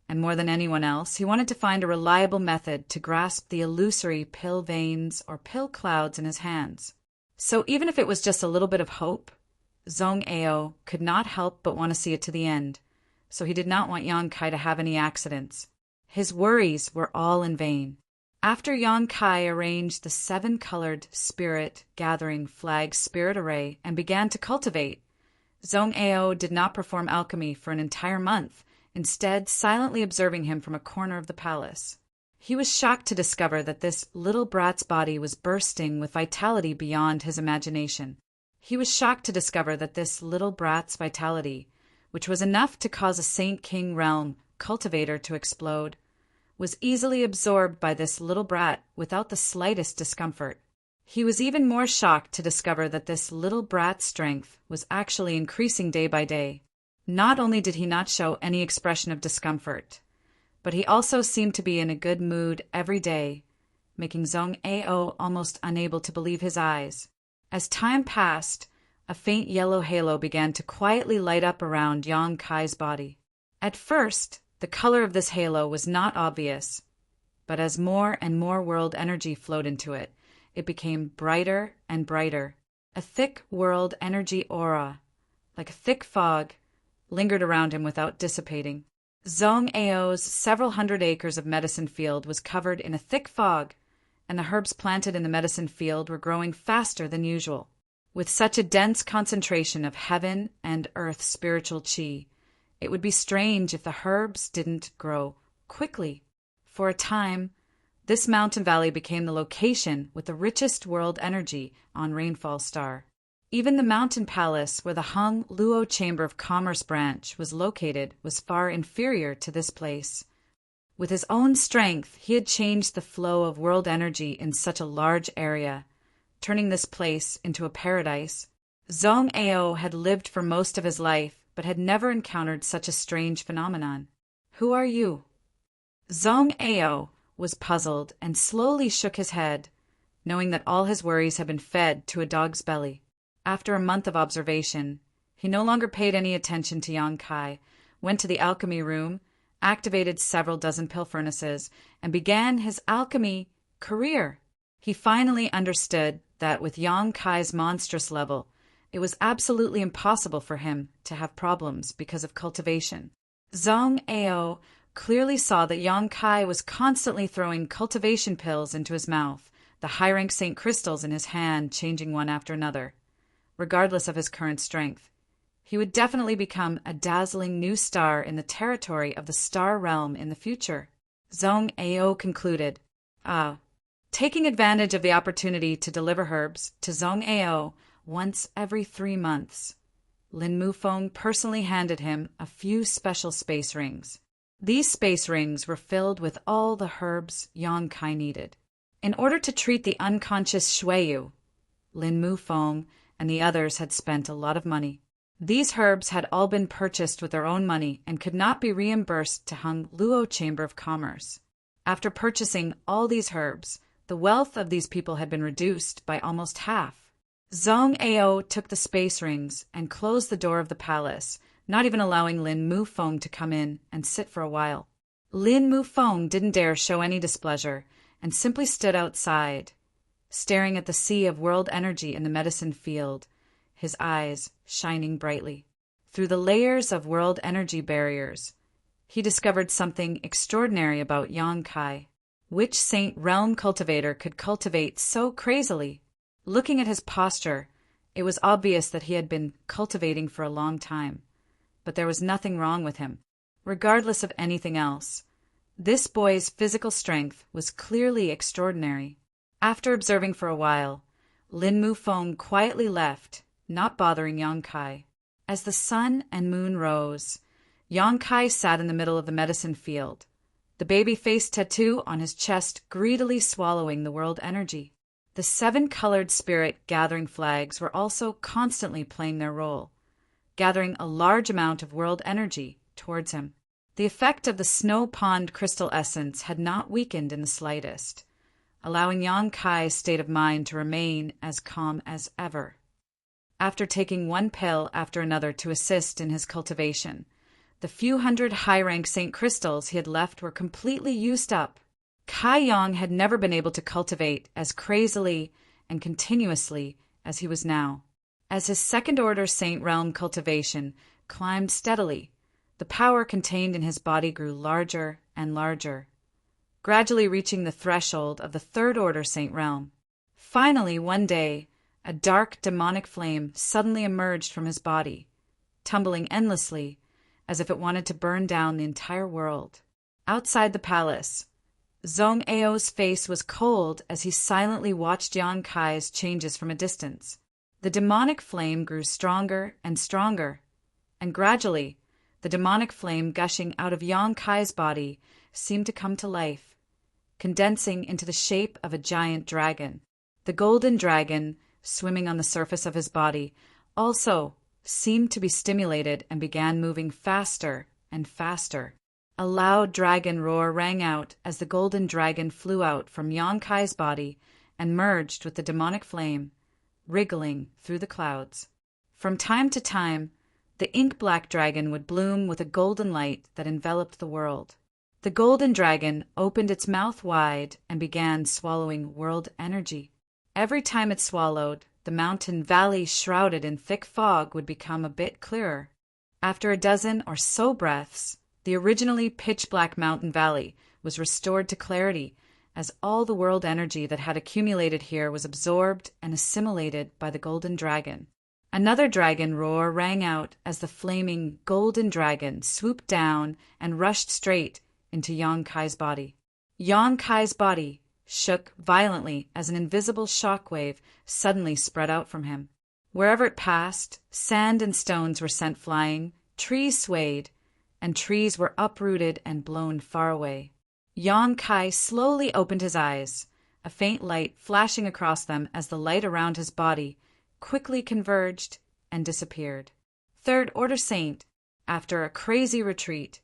and more than anyone else, he wanted to find a reliable method to grasp the illusory pill veins or pill clouds in his hands. So even if it was just a little bit of hope, Zhong Ao could not help but want to see it to the end, so he did not want Yong Kai to have any accidents. His worries were all in vain. After Yong Kai arranged the 7-colored spirit gathering flag spirit array and began to cultivate, Zhong Ao did not perform alchemy for an entire month, instead silently observing him from a corner of the palace. He was shocked to discover that this little brat's body was bursting with vitality beyond his imagination. He was shocked to discover that this little brat's vitality, which was enough to cause a Saint King Realm cultivator to explode, was easily absorbed by this little brat without the slightest discomfort. He was even more shocked to discover that this little brat's strength was actually increasing day by day. Not only did he not show any expression of discomfort, but he also seemed to be in a good mood every day, making Zhong Ao almost unable to believe his eyes. As time passed, a faint yellow halo began to quietly light up around Yong Kai's body. At first, the color of this halo was not obvious, but as more and more world energy flowed into it, it became brighter and brighter. A thick world energy aura, like a thick fog, lingered around him without dissipating. Zhong Ao's several hundred acres of medicine field was covered in a thick fog, and the herbs planted in the medicine field were growing faster than usual. With such a dense concentration of heaven and earth spiritual chi, it would be strange if the herbs didn't grow quickly. For a time, this mountain valley became the location with the richest world energy on Rainfall Star. Even the mountain palace where the Hung Luo Chamber of Commerce branch was located was far inferior to this place. With his own strength, he had changed the flow of world energy in such a large area, turning this place into a paradise. Zhong Ao had lived for most of his life, but had never encountered such a strange phenomenon. "Who are you?" Zhong Ao was puzzled and slowly shook his head, knowing that all his worries had been fed to a dog's belly. After a month of observation, he no longer paid any attention to Yang Kai, went to the alchemy room, activated several dozen pill furnaces, and began his alchemy career. He finally understood that with Yang Kai's monstrous level, it was absolutely impossible for him to have problems because of cultivation. Zhong Ao clearly saw that Yang Kai was constantly throwing cultivation pills into his mouth, the high-rank St. Crystals in his hand changing one after another. Regardless of his current strength, he would definitely become a dazzling new star in the territory of the star realm in the future. Zhong Ao concluded. Taking advantage of the opportunity to deliver herbs to Zhong Ao once every 3 months, Lin Mufeng personally handed him a few special space rings. These space rings were filled with all the herbs Yang Kai needed. In order to treat the unconscious Shuiyu, Lin Mufeng and the others had spent a lot of money. These herbs had all been purchased with their own money and could not be reimbursed to Hung Luo Chamber of Commerce. After purchasing all these herbs, the wealth of these people had been reduced by almost half. Zhong Ao took the space rings and closed the door of the palace, not even allowing Lin Mufeng to come in and sit for a while. Lin Mufeng didn't dare show any displeasure and simply stood outside, staring at the sea of world energy in the medicine field, his eyes shining brightly. Through the layers of world energy barriers, he discovered something extraordinary about Yang Kai. Which Saint Realm cultivator could cultivate so crazily? Looking at his posture, it was obvious that he had been cultivating for a long time, but there was nothing wrong with him. Regardless of anything else, this boy's physical strength was clearly extraordinary. After observing for a while, Lin Mufeng quietly left, not bothering Yang Kai. As the sun and moon rose, Yang Kai sat in the middle of the medicine field, the baby face tattoo on his chest greedily swallowing the world energy. The 7-colored spirit gathering flags were also constantly playing their role, gathering a large amount of world energy towards him. The effect of the snow pond crystal essence had not weakened in the slightest, allowing Yang Kai's state of mind to remain as calm as ever. After taking one pill after another to assist in his cultivation, the few hundred high-rank St. Crystals he had left were completely used up. Kai Yang had never been able to cultivate as crazily and continuously as he was now. As his second-order Saint Realm cultivation climbed steadily, the power contained in his body grew larger and larger, gradually reaching the threshold of the third-order Saint Realm. Finally, one day, a dark demonic flame suddenly emerged from his body, tumbling endlessly as if it wanted to burn down the entire world. Outside the palace, Zhong Ao's face was cold as he silently watched Yang Kai's changes from a distance. The demonic flame grew stronger and stronger, and gradually, the demonic flame gushing out of Yang Kai's body seemed to come to life, condensing into the shape of a giant dragon. The golden dragon, swimming on the surface of his body, also seemed to be stimulated and began moving faster and faster. A loud dragon roar rang out as the golden dragon flew out from Yang Kai's body and merged with the demonic flame, wriggling through the clouds. From time to time, the ink-black dragon would bloom with a golden light that enveloped the world. The golden dragon opened its mouth wide and began swallowing world energy. Every time it swallowed, the mountain valley shrouded in thick fog would become a bit clearer. After a dozen or so breaths, the originally pitch-black mountain valley was restored to clarity as all the world energy that had accumulated here was absorbed and assimilated by the golden dragon. Another dragon roar rang out as the flaming golden dragon swooped down and rushed straight into Yang Kai's body. Yang Kai's body shook violently as an invisible shockwave suddenly spread out from him. Wherever it passed, sand and stones were sent flying, trees swayed, and trees were uprooted and blown far away. Yang Kai slowly opened his eyes, a faint light flashing across them as the light around his body quickly converged and disappeared. Third Order Saint, after a crazy retreat,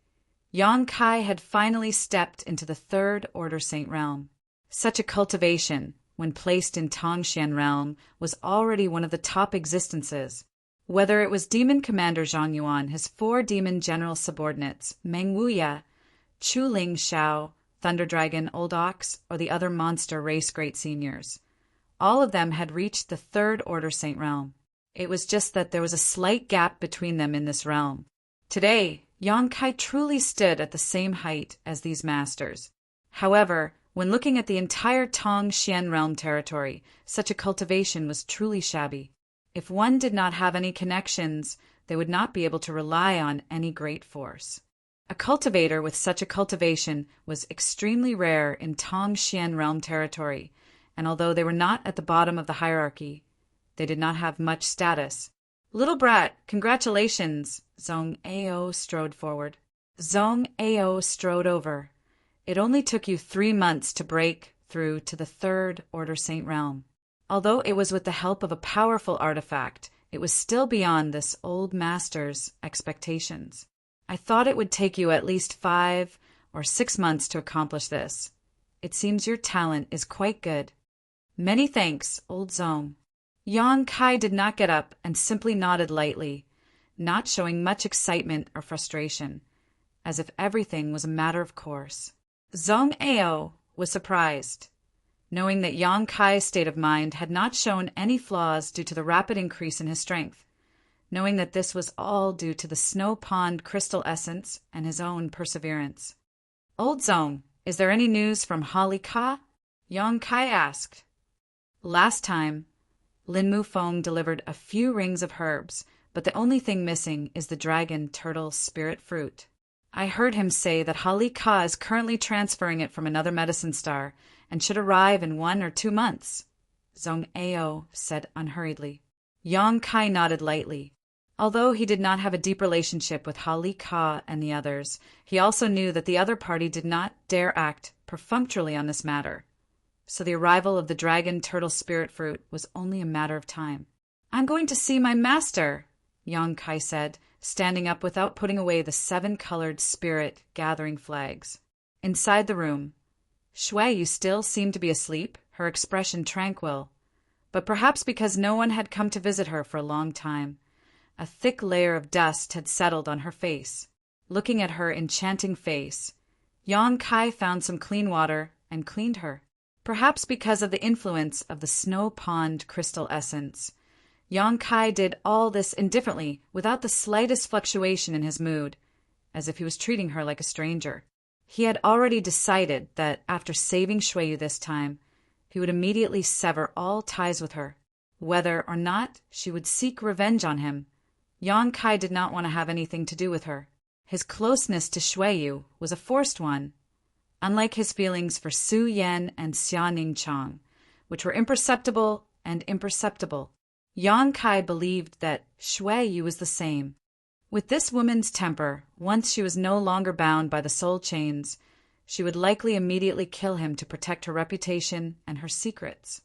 Yang Kai had finally stepped into the Third Order Saint realm. Such a cultivation, when placed in Tongxian realm, was already one of the top existences. Whether it was Demon Commander Zhang Yuan, his 4 demon general subordinates, Meng Wuya, Chu Ling Xiao, Thunder Dragon, Old Ox, or the other monster race great seniors, all of them had reached the Third Order Saint realm. It was just that there was a slight gap between them in this realm. Today, Yang Kai truly stood at the same height as these masters. However, when looking at the entire Tongxian realm territory, such a cultivation was truly shabby. If one did not have any connections, they would not be able to rely on any great force. A cultivator with such a cultivation was extremely rare in Tongxian realm territory, and although they were not at the bottom of the hierarchy, they did not have much status. "Little brat, congratulations!" Zhong Ao strode forward. Zhong Ao strode over. "It only took you 3 months to break through to the Third Order Saint realm. Although it was with the help of a powerful artifact, it was still beyond this old master's expectations. I thought it would take you at least 5 or 6 months to accomplish this. It seems your talent is quite good." "Many thanks, old Zhong." Yang Kai did not get up and simply nodded lightly, not showing much excitement or frustration, as if everything was a matter of course. Zhong Ao was surprised, knowing that Yang Kai's state of mind had not shown any flaws due to the rapid increase in his strength, knowing that this was all due to the snow pond crystal essence and his own perseverance. "Old Zhong, is there any news from Holly Ka?" Yang Kai asked. "Last time, Lin Mu Feng delivered a few rings of herbs, but the only thing missing is the dragon turtle spirit fruit. I heard him say that Holly Ka is currently transferring it from another medicine star and should arrive in 1 or 2 months," Zhong Ao said unhurriedly. Yang Kai nodded lightly. Although he did not have a deep relationship with Holly Ka and the others, he also knew that the other party did not dare act perfunctorily on this matter. So the arrival of the dragon turtle spirit fruit was only a matter of time. "I'm going to see my master," Yang Kai said, standing up without putting away the 7-colored spirit gathering flags. Inside the room, Shui Yu still seemed to be asleep, her expression tranquil, but perhaps because no one had come to visit her for a long time, a thick layer of dust had settled on her face. Looking at her enchanting face, Yang Kai found some clean water and cleaned her. Perhaps because of the influence of the snow pond crystal essence, Yang Kai did all this indifferently, without the slightest fluctuation in his mood, as if he was treating her like a stranger. He had already decided that after saving Shui Yu this time, he would immediately sever all ties with her. Whether or not she would seek revenge on him, Yang Kai did not want to have anything to do with her. His closeness to Shui Yu was a forced one, unlike his feelings for Su Yan and Xia Ningchang, which were imperceptible and imperceptible. Yang Kai believed that Shui Yu was the same. With this woman's temper, once she was no longer bound by the soul chains, she would likely immediately kill him to protect her reputation and her secrets.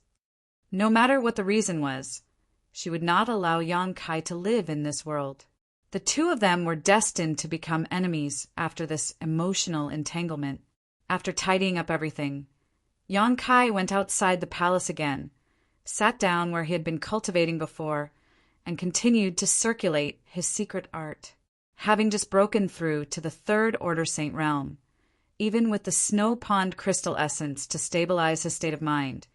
No matter what the reason was, she would not allow Yang Kai to live in this world. The two of them were destined to become enemies after this emotional entanglement. After tidying up everything, Yang Kai went outside the palace again, sat down where he had been cultivating before, and continued to circulate his secret art. Having just broken through to the Third Order Saint realm, even with the snow pond crystal essence to stabilize his state of mind,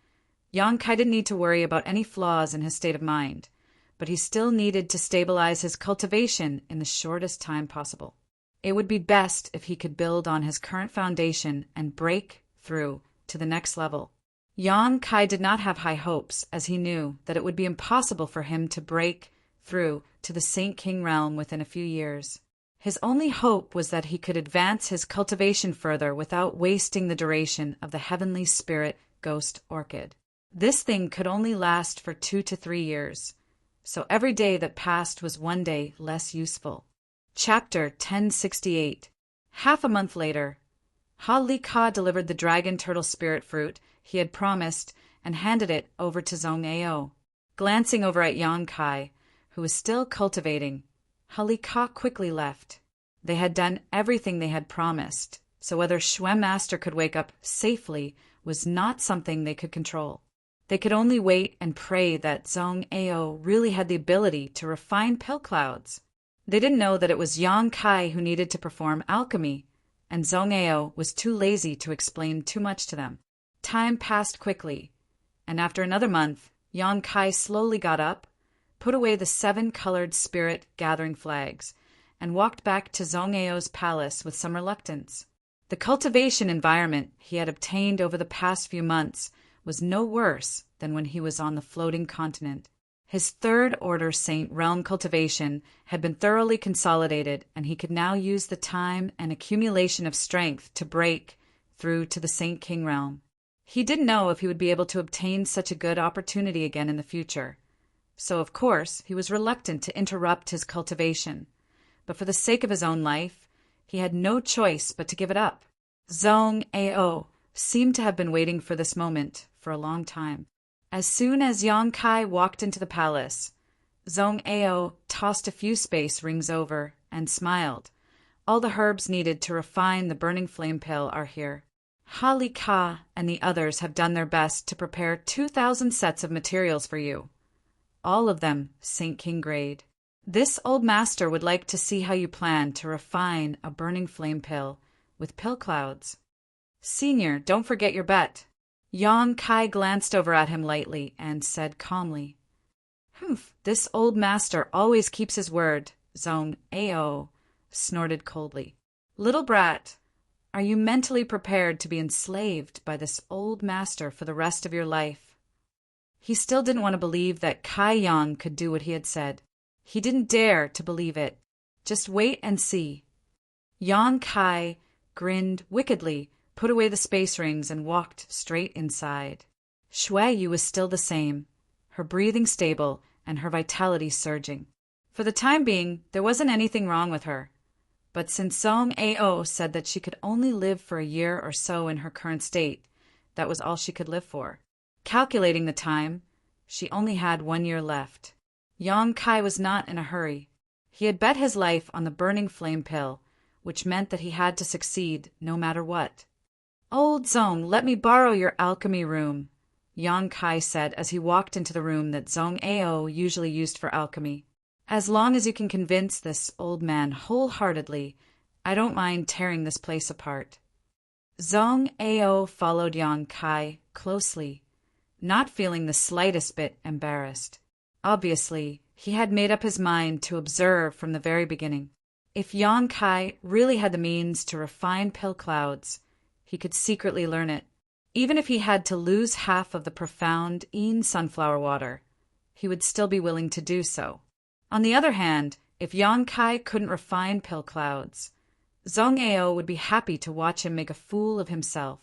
Yang Kai didn't need to worry about any flaws in his state of mind, but he still needed to stabilize his cultivation in the shortest time possible. It would be best if he could build on his current foundation and break through to the next level. Yang Kai did not have high hopes, as he knew that it would be impossible for him to break through to the Saint King realm within a few years. His only hope was that he could advance his cultivation further without wasting the duration of the heavenly spirit ghost orchid. This thing could only last for 2 to 3 years, so every day that passed was one day less useful. Chapter 1068. Half a month later, Ha Li Ka delivered the dragon turtle spirit fruit he had promised and handed it over to Zhong Ao. Glancing over at Yang Kai, who was still cultivating, Ha Li Ka quickly left. They had done everything they had promised, so whether Shui Master could wake up safely was not something they could control. They could only wait and pray that Zhong Ao really had the ability to refine pill clouds. They didn't know that it was Yang Kai who needed to perform alchemy, and Zhong Ao was too lazy to explain too much to them. Time passed quickly, and after another month, Yang Kai slowly got up, put away the 7-colored spirit gathering flags, and walked back to Zhong Ao's palace with some reluctance. The cultivation environment he had obtained over the past few months was no worse than when he was on the floating continent. His third-order Saint Realm cultivation had been thoroughly consolidated, and he could now use the time and accumulation of strength to break through to the Saint King realm. He didn't know if he would be able to obtain such a good opportunity again in the future. So, of course, he was reluctant to interrupt his cultivation. But for the sake of his own life, he had no choice but to give it up. Zhong Ao seemed to have been waiting for this moment for a long time. As soon as Yang Kai walked into the palace, Zhong Ao tossed a few space rings over and smiled. All the herbs needed to refine the burning flame pill are here. Hali Ka and the others have done their best to prepare 2,000 sets of materials for you. All of them Saint King grade. This old master would like to see how you plan to refine a burning flame pill with pill clouds. Senior, don't forget your bet. Yang Kai glanced over at him lightly and said calmly, "Humph, this old master always keeps his word." Zhong Ao snorted coldly. "Little brat, are you mentally prepared to be enslaved by this old master for the rest of your life?" He still didn't want to believe that Kai Yang could do what he had said. He didn't dare to believe it. Just wait and see. Yang Kai grinned wickedly, put away the space rings, and walked straight inside. Shui Yu was still the same, her breathing stable and her vitality surging. For the time being, there wasn't anything wrong with her. But since Zhong Ao said that she could only live for a year or so in her current state, that was all she could live for. Calculating the time, she only had 1 year left. Yang Kai was not in a hurry. He had bet his life on the burning flame pill, which meant that he had to succeed no matter what. "Old Zhong, let me borrow your alchemy room," Yang Kai said as he walked into the room that Zhong Ao usually used for alchemy. "As long as you can convince this old man wholeheartedly, I don't mind tearing this place apart." Zhong Ao followed Yang Kai closely, not feeling the slightest bit embarrassed. Obviously, he had made up his mind to observe from the very beginning. If Yang Kai really had the means to refine pill clouds, he could secretly learn it. Even if he had to lose half of the profound Yin sunflower water, he would still be willing to do so. On the other hand, if Yang Kai couldn't refine pill clouds, Zhong Ao would be happy to watch him make a fool of himself.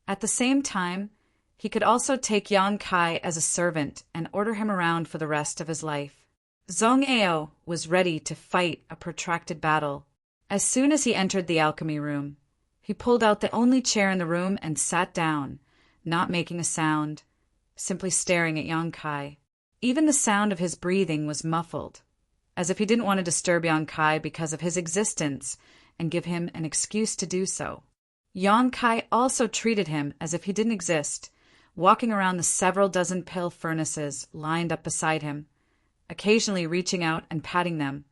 At the same time, he could also take Yang Kai as a servant and order him around for the rest of his life. Zhong Ao was ready to fight a protracted battle. As soon as he entered the alchemy room, he pulled out the only chair in the room and sat down, not making a sound, simply staring at Yang Kai. Even the sound of his breathing was muffled, as if he didn't want to disturb Yang Kai because of his existence and give him an excuse to do so. Yang Kai also treated him as if he didn't exist, walking around the several dozen pill furnaces lined up beside him, occasionally reaching out and patting them,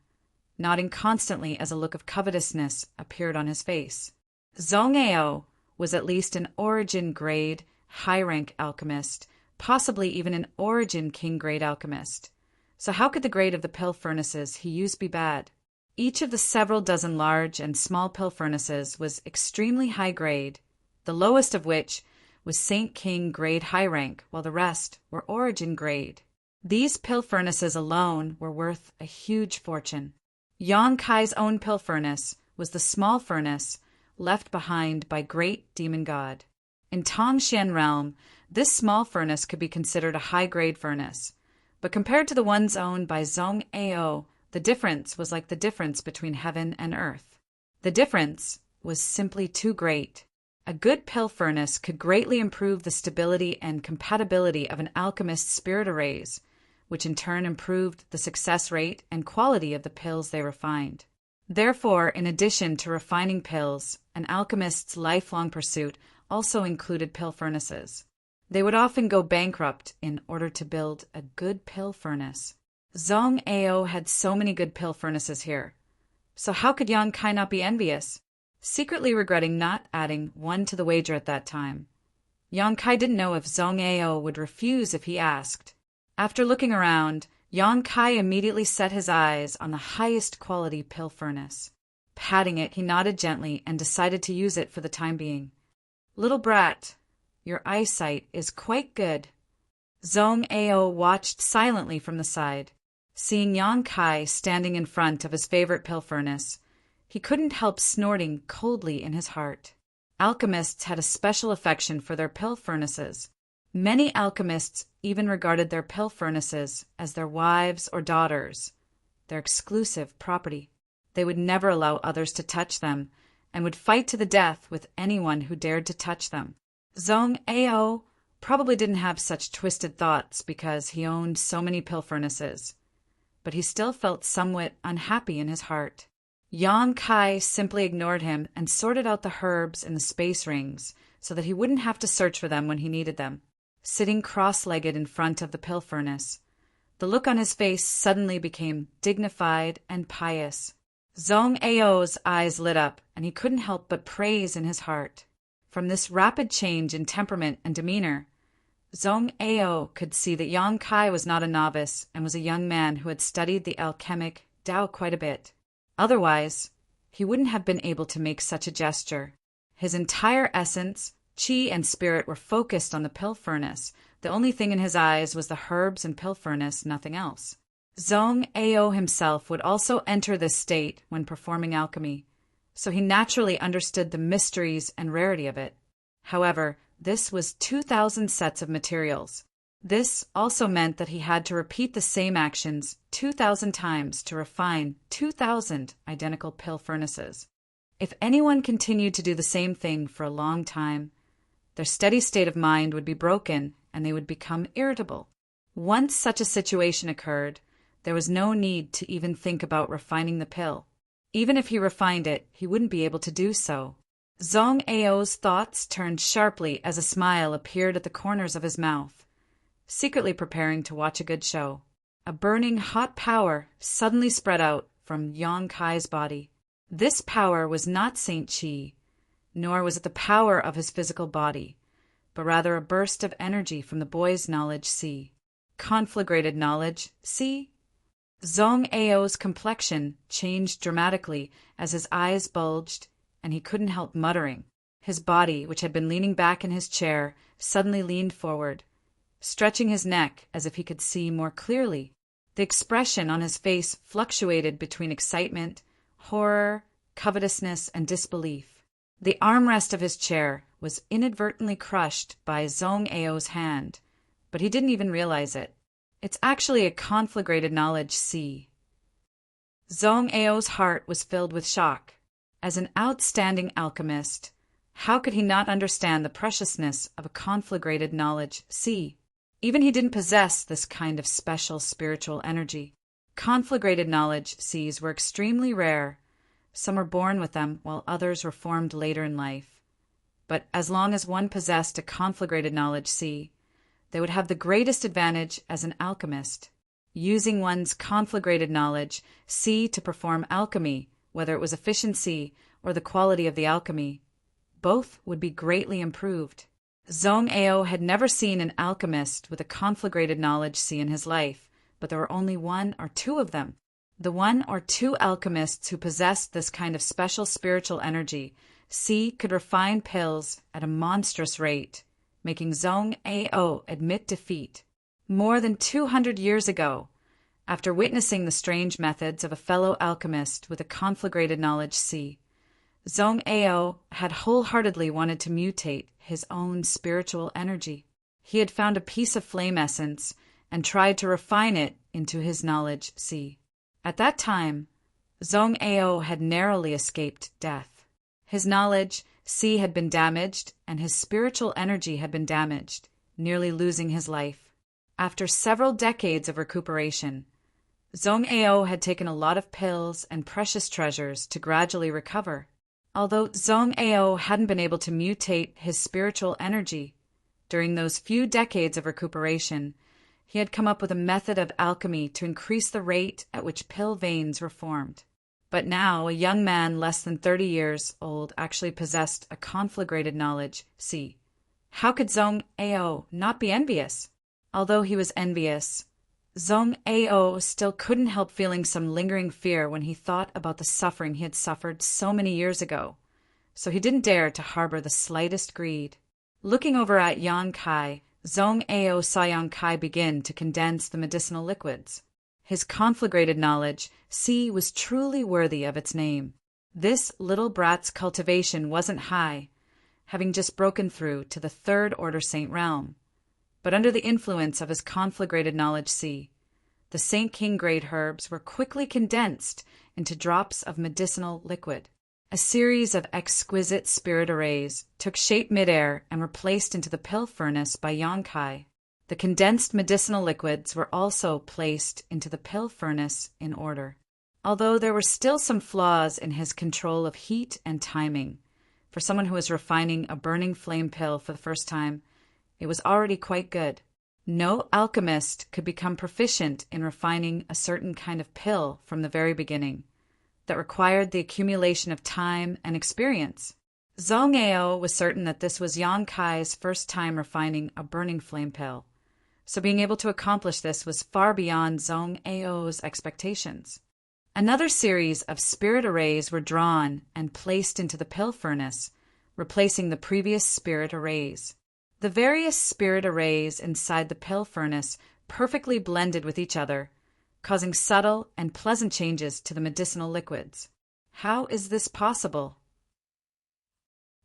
nodding constantly as a look of covetousness appeared on his face. Zhong Ao was at least an origin grade, high-rank alchemist, possibly even an origin king grade alchemist. So how could the grade of the pill furnaces he used be bad? Each of the several dozen large and small pill furnaces was extremely high grade, the lowest of which was Saint King grade high rank, while the rest were origin grade. These pill furnaces alone were worth a huge fortune. Yang Kai's own pill furnace was the small furnace left behind by Great Demon God. In Tongxian realm, this small furnace could be considered a high-grade furnace, but compared to the ones owned by Zhong Ao, the difference was like the difference between heaven and earth. The difference was simply too great. A good pill furnace could greatly improve the stability and compatibility of an alchemist's spirit arrays, which in turn improved the success rate and quality of the pills they refined. Therefore, in addition to refining pills, an alchemist's lifelong pursuit also included pill furnaces. They would often go bankrupt in order to build a good pill furnace. Zhong Ao had so many good pill furnaces here. So how could Yang Kai not be envious? Secretly regretting not adding one to the wager at that time. Yang Kai didn't know if Zhong Ao would refuse if he asked. After looking around, Yang Kai immediately set his eyes on the highest quality pill furnace. Patting it, he nodded gently and decided to use it for the time being. "Little brat, your eyesight is quite good." Zhong Ao watched silently from the side. Seeing Yang Kai standing in front of his favorite pill furnace, he couldn't help snorting coldly in his heart. Alchemists had a special affection for their pill furnaces. Many alchemists even regarded their pill furnaces as their wives or daughters, their exclusive property. They would never allow others to touch them, and would fight to the death with anyone who dared to touch them. Zhong Ao probably didn't have such twisted thoughts because he owned so many pill furnaces, but he still felt somewhat unhappy in his heart. Yang Kai simply ignored him and sorted out the herbs in the space rings so that he wouldn't have to search for them when he needed them. Sitting cross-legged in front of the pill furnace, the look on his face suddenly became dignified and pious. Zhong Ao's eyes lit up, and he couldn't help but praise in his heart. From this rapid change in temperament and demeanor, Zhong Ao could see that Yang Kai was not a novice and was a young man who had studied the alchemic Tao quite a bit. Otherwise, he wouldn't have been able to make such a gesture. His entire essence, chi and spirit were focused on the pill furnace. The only thing in his eyes was the herbs and pill furnace, nothing else. Zhong Ao himself would also enter this state when performing alchemy, so he naturally understood the mysteries and rarity of it. However, this was 2,000 sets of materials. This also meant that he had to repeat the same actions 2,000 times to refine 2,000 identical pill furnaces. If anyone continued to do the same thing for a long time, their steady state of mind would be broken and they would become irritable. Once such a situation occurred, there was no need to even think about refining the pill. Even if he refined it, he wouldn't be able to do so. Zhong Ao's thoughts turned sharply as a smile appeared at the corners of his mouth, secretly preparing to watch a good show. A burning hot power suddenly spread out from Yang Kai's body. This power was not Saint Chi, nor was it the power of his physical body, but rather a burst of energy from the boy's knowledge sea. Conflagrated knowledge sea? Zhong Ao's complexion changed dramatically as his eyes bulged, and he couldn't help muttering. His body, which had been leaning back in his chair, suddenly leaned forward, stretching his neck as if he could see more clearly. The expression on his face fluctuated between excitement, horror, covetousness, and disbelief. The armrest of his chair was inadvertently crushed by Zhong Ao's hand, but he didn't even realize it. It's actually a conflagrated knowledge sea. Zhong Ao's heart was filled with shock. As an outstanding alchemist, how could he not understand the preciousness of a conflagrated knowledge sea? Even he didn't possess this kind of special spiritual energy. Conflagrated knowledge seas were extremely rare. Some were born with them, while others were formed later in life. But as long as one possessed a conflagrated knowledge sea, they would have the greatest advantage as an alchemist. Using one's conflagrated knowledge sea to perform alchemy, whether it was efficiency or the quality of the alchemy, both would be greatly improved. Zhong Ao had never seen an alchemist with a conflagrated knowledge sea in his life, but there were only one or two of them. The one or two alchemists who possessed this kind of special spiritual energy, sea could refine pills at a monstrous rate, making Zhong Ao admit defeat. More than 200 years ago, after witnessing the strange methods of a fellow alchemist with a conflagrated knowledge sea, Zhong Ao had wholeheartedly wanted to mutate his own spiritual energy. He had found a piece of flame essence and tried to refine it into his knowledge sea. At that time, Zhong Ao had narrowly escaped death. His knowledge sea had been damaged and his spiritual energy had been damaged, nearly losing his life. After several decades of recuperation, Zhong Ao had taken a lot of pills and precious treasures to gradually recover. Although Zhong Ao hadn't been able to mutate his spiritual energy, during those few decades of recuperation, he had come up with a method of alchemy to increase the rate at which pill veins were formed. But now, a young man less than 30 years old actually possessed a conflagrated knowledge. See, how could Zhong Ao not be envious? Although he was envious, Zhong Ao still couldn't help feeling some lingering fear when he thought about the suffering he had suffered so many years ago, so he didn't dare to harbor the slightest greed. Looking over at Yang Kai, Zhong Ao saw Yang Kai begin to condense the medicinal liquids. His conflagrated knowledge, see, was truly worthy of its name. This little brat's cultivation wasn't high, having just broken through to the third order saint realm. But under the influence of his conflagrated knowledge, see, the Saint King grade herbs were quickly condensed into drops of medicinal liquid. A series of exquisite spirit arrays took shape midair and were placed into the pill furnace by Yang Kai. The condensed medicinal liquids were also placed into the pill furnace in order. Although there were still some flaws in his control of heat and timing, for someone who was refining a burning flame pill for the first time, it was already quite good. No alchemist could become proficient in refining a certain kind of pill from the very beginning. That required the accumulation of time and experience. Zhong Ao was certain that this was Yang Kai's first time refining a burning flame pill, so being able to accomplish this was far beyond Zhong Ao's expectations. Another series of spirit arrays were drawn and placed into the pill furnace, replacing the previous spirit arrays. The various spirit arrays inside the pill furnace perfectly blended with each other, causing subtle and pleasant changes to the medicinal liquids. How is this possible?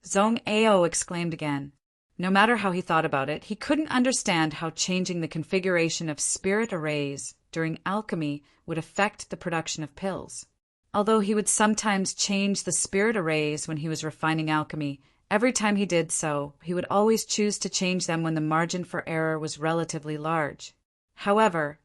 Zhong Ao exclaimed again. No matter how he thought about it, he couldn't understand how changing the configuration of spirit arrays during alchemy would affect the production of pills. Although he would sometimes change the spirit arrays when he was refining alchemy, every time he did so, he would always choose to change them when the margin for error was relatively large. However,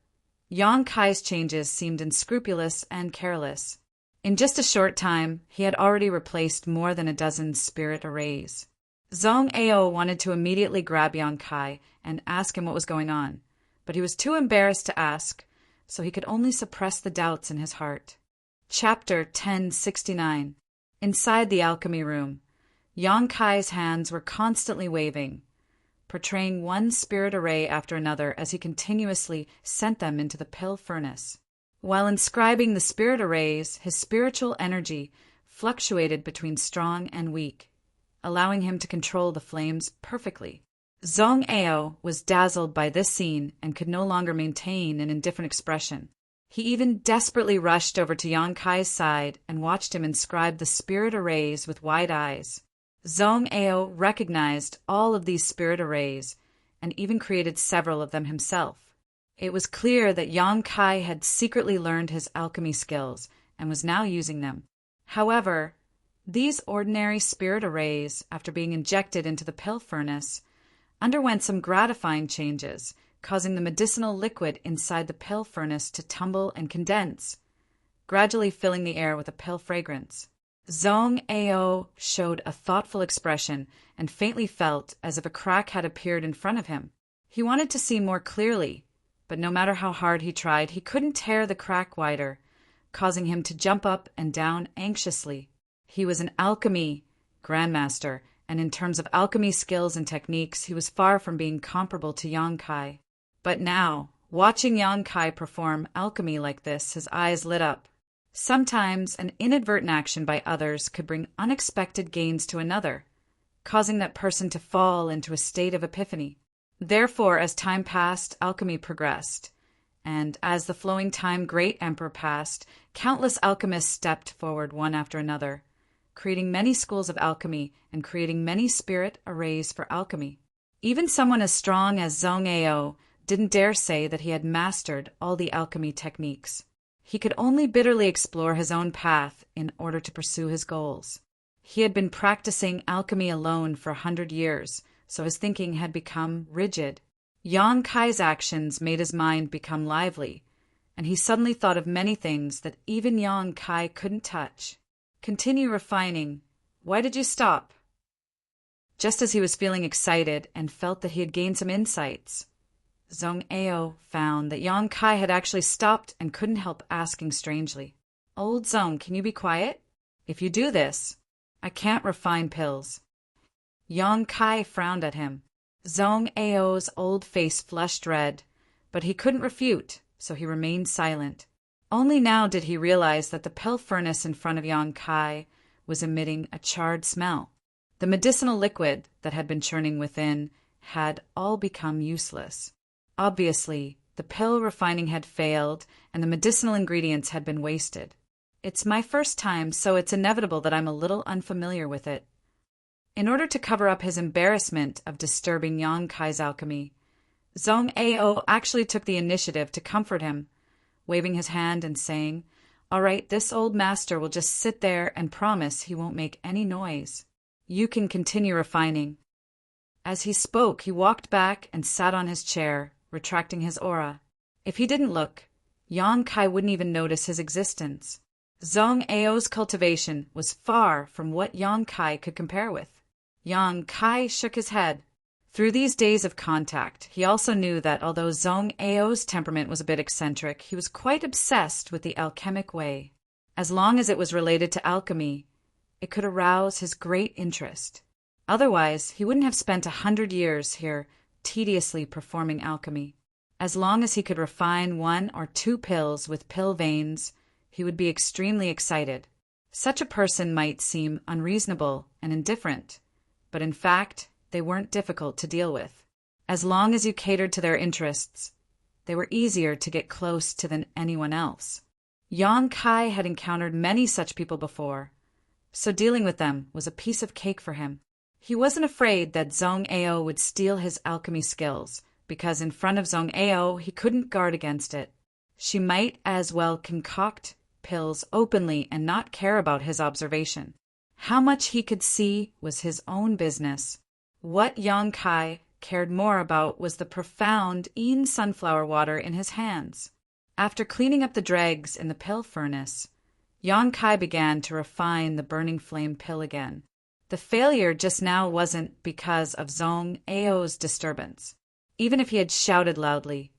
Yang Kai's changes seemed unscrupulous and careless. In just a short time, he had already replaced more than a dozen spirit arrays. Zhong Ao wanted to immediately grab Yang Kai and ask him what was going on, but he was too embarrassed to ask, so he could only suppress the doubts in his heart. Chapter 1069. Inside the alchemy room, Yang Kai's hands were constantly waving, portraying one spirit array after another as he continuously sent them into the pill furnace. While inscribing the spirit arrays, his spiritual energy fluctuated between strong and weak, allowing him to control the flames perfectly. Zhong Ao was dazzled by this scene and could no longer maintain an indifferent expression. He even desperately rushed over to Yang Kai's side and watched him inscribe the spirit arrays with wide eyes. Zhong Ao recognized all of these spirit arrays and even created several of them himself. It was clear that Yang Kai had secretly learned his alchemy skills and was now using them. However, these ordinary spirit arrays, after being injected into the pill furnace, underwent some gratifying changes, causing the medicinal liquid inside the pill furnace to tumble and condense, gradually filling the air with a pill fragrance. Zhong Ao showed a thoughtful expression and faintly felt as if a crack had appeared in front of him. He wanted to see more clearly, but no matter how hard he tried, he couldn't tear the crack wider, causing him to jump up and down anxiously. He was an alchemy grandmaster, and in terms of alchemy skills and techniques, he was far from being comparable to Yang Kai. But now, watching Yang Kai perform alchemy like this, his eyes lit up. Sometimes an inadvertent action by others could bring unexpected gains to another, causing that person to fall into a state of epiphany. Therefore, as time passed, alchemy progressed, and as the flowing time great emperor passed, countless alchemists stepped forward one after another, creating many schools of alchemy and creating many spirit arrays for alchemy. Even someone as strong as Zhong Ao didn't dare say that he had mastered all the alchemy techniques. He could only bitterly explore his own path in order to pursue his goals. He had been practicing alchemy alone for 100 years, so his thinking had become rigid. Yang Kai's actions made his mind become lively, and he suddenly thought of many things that even Yang Kai couldn't touch. Continue refining. Why did you stop? Just as he was feeling excited and felt that he had gained some insights, Zhong Ao found that Yang Kai had actually stopped and couldn't help asking strangely, "Old Zhong, can you be quiet? If you do this, I can't refine pills." Yang Kai frowned at him. Zhong Ao's old face flushed red, but he couldn't refute, so he remained silent. Only now did he realize that the pill furnace in front of Yang Kai was emitting a charred smell. The medicinal liquid that had been churning within had all become useless. Obviously, the pill refining had failed and the medicinal ingredients had been wasted. It's my first time, so it's inevitable that I'm a little unfamiliar with it. In order to cover up his embarrassment of disturbing Yang Kai's alchemy, Zhong Ao actually took the initiative to comfort him, waving his hand and saying, "All right, this old master will just sit there and promise he won't make any noise. You can continue refining." As he spoke, he walked back and sat on his chair, retracting his aura. If he didn't look, Yang Kai wouldn't even notice his existence. Zhong Ao's cultivation was far from what Yang Kai could compare with. Yang Kai shook his head. Through these days of contact, he also knew that although Zhong Ao's temperament was a bit eccentric, he was quite obsessed with the alchemic way. As long as it was related to alchemy, it could arouse his great interest. Otherwise, he wouldn't have spent 100 years here tediously performing alchemy. As long as he could refine 1 or 2 pills with pill veins, he would be extremely excited. Such a person might seem unreasonable and indifferent, but in fact, they weren't difficult to deal with. As long as you catered to their interests, they were easier to get close to than anyone else. Yang Kai had encountered many such people before, so dealing with them was a piece of cake for him. He wasn't afraid that Zhong Ao would steal his alchemy skills, because in front of Zhong Ao he couldn't guard against it. She might as well concoct pills openly and not care about his observation. How much he could see was his own business. What Yang Kai cared more about was the profound Yin sunflower water in his hands. After cleaning up the dregs in the pill furnace, Yang Kai began to refine the burning flame pill again. The failure just now wasn't because of Zhong Ao's disturbance. Even if he had shouted loudly,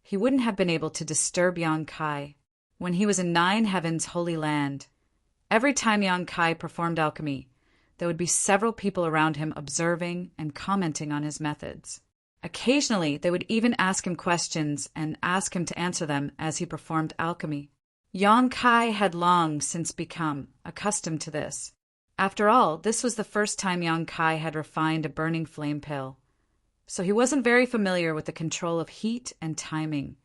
he wouldn't have been able to disturb Yang Kai. When he was in 9 Heavens' holy land, every time Yang Kai performed alchemy, there would be several people around him observing and commenting on his methods. Occasionally, they would even ask him questions and ask him to answer them as he performed alchemy. Yang Kai had long since become accustomed to this. After all, this was the first time Yang Kai had refined a burning flame pill. So he wasn't very familiar with the control of heat and timing,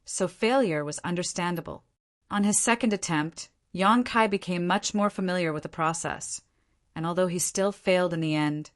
so failure was understandable. On his second attempt, Yang Kai became much more familiar with the process, and although he still failed in the end,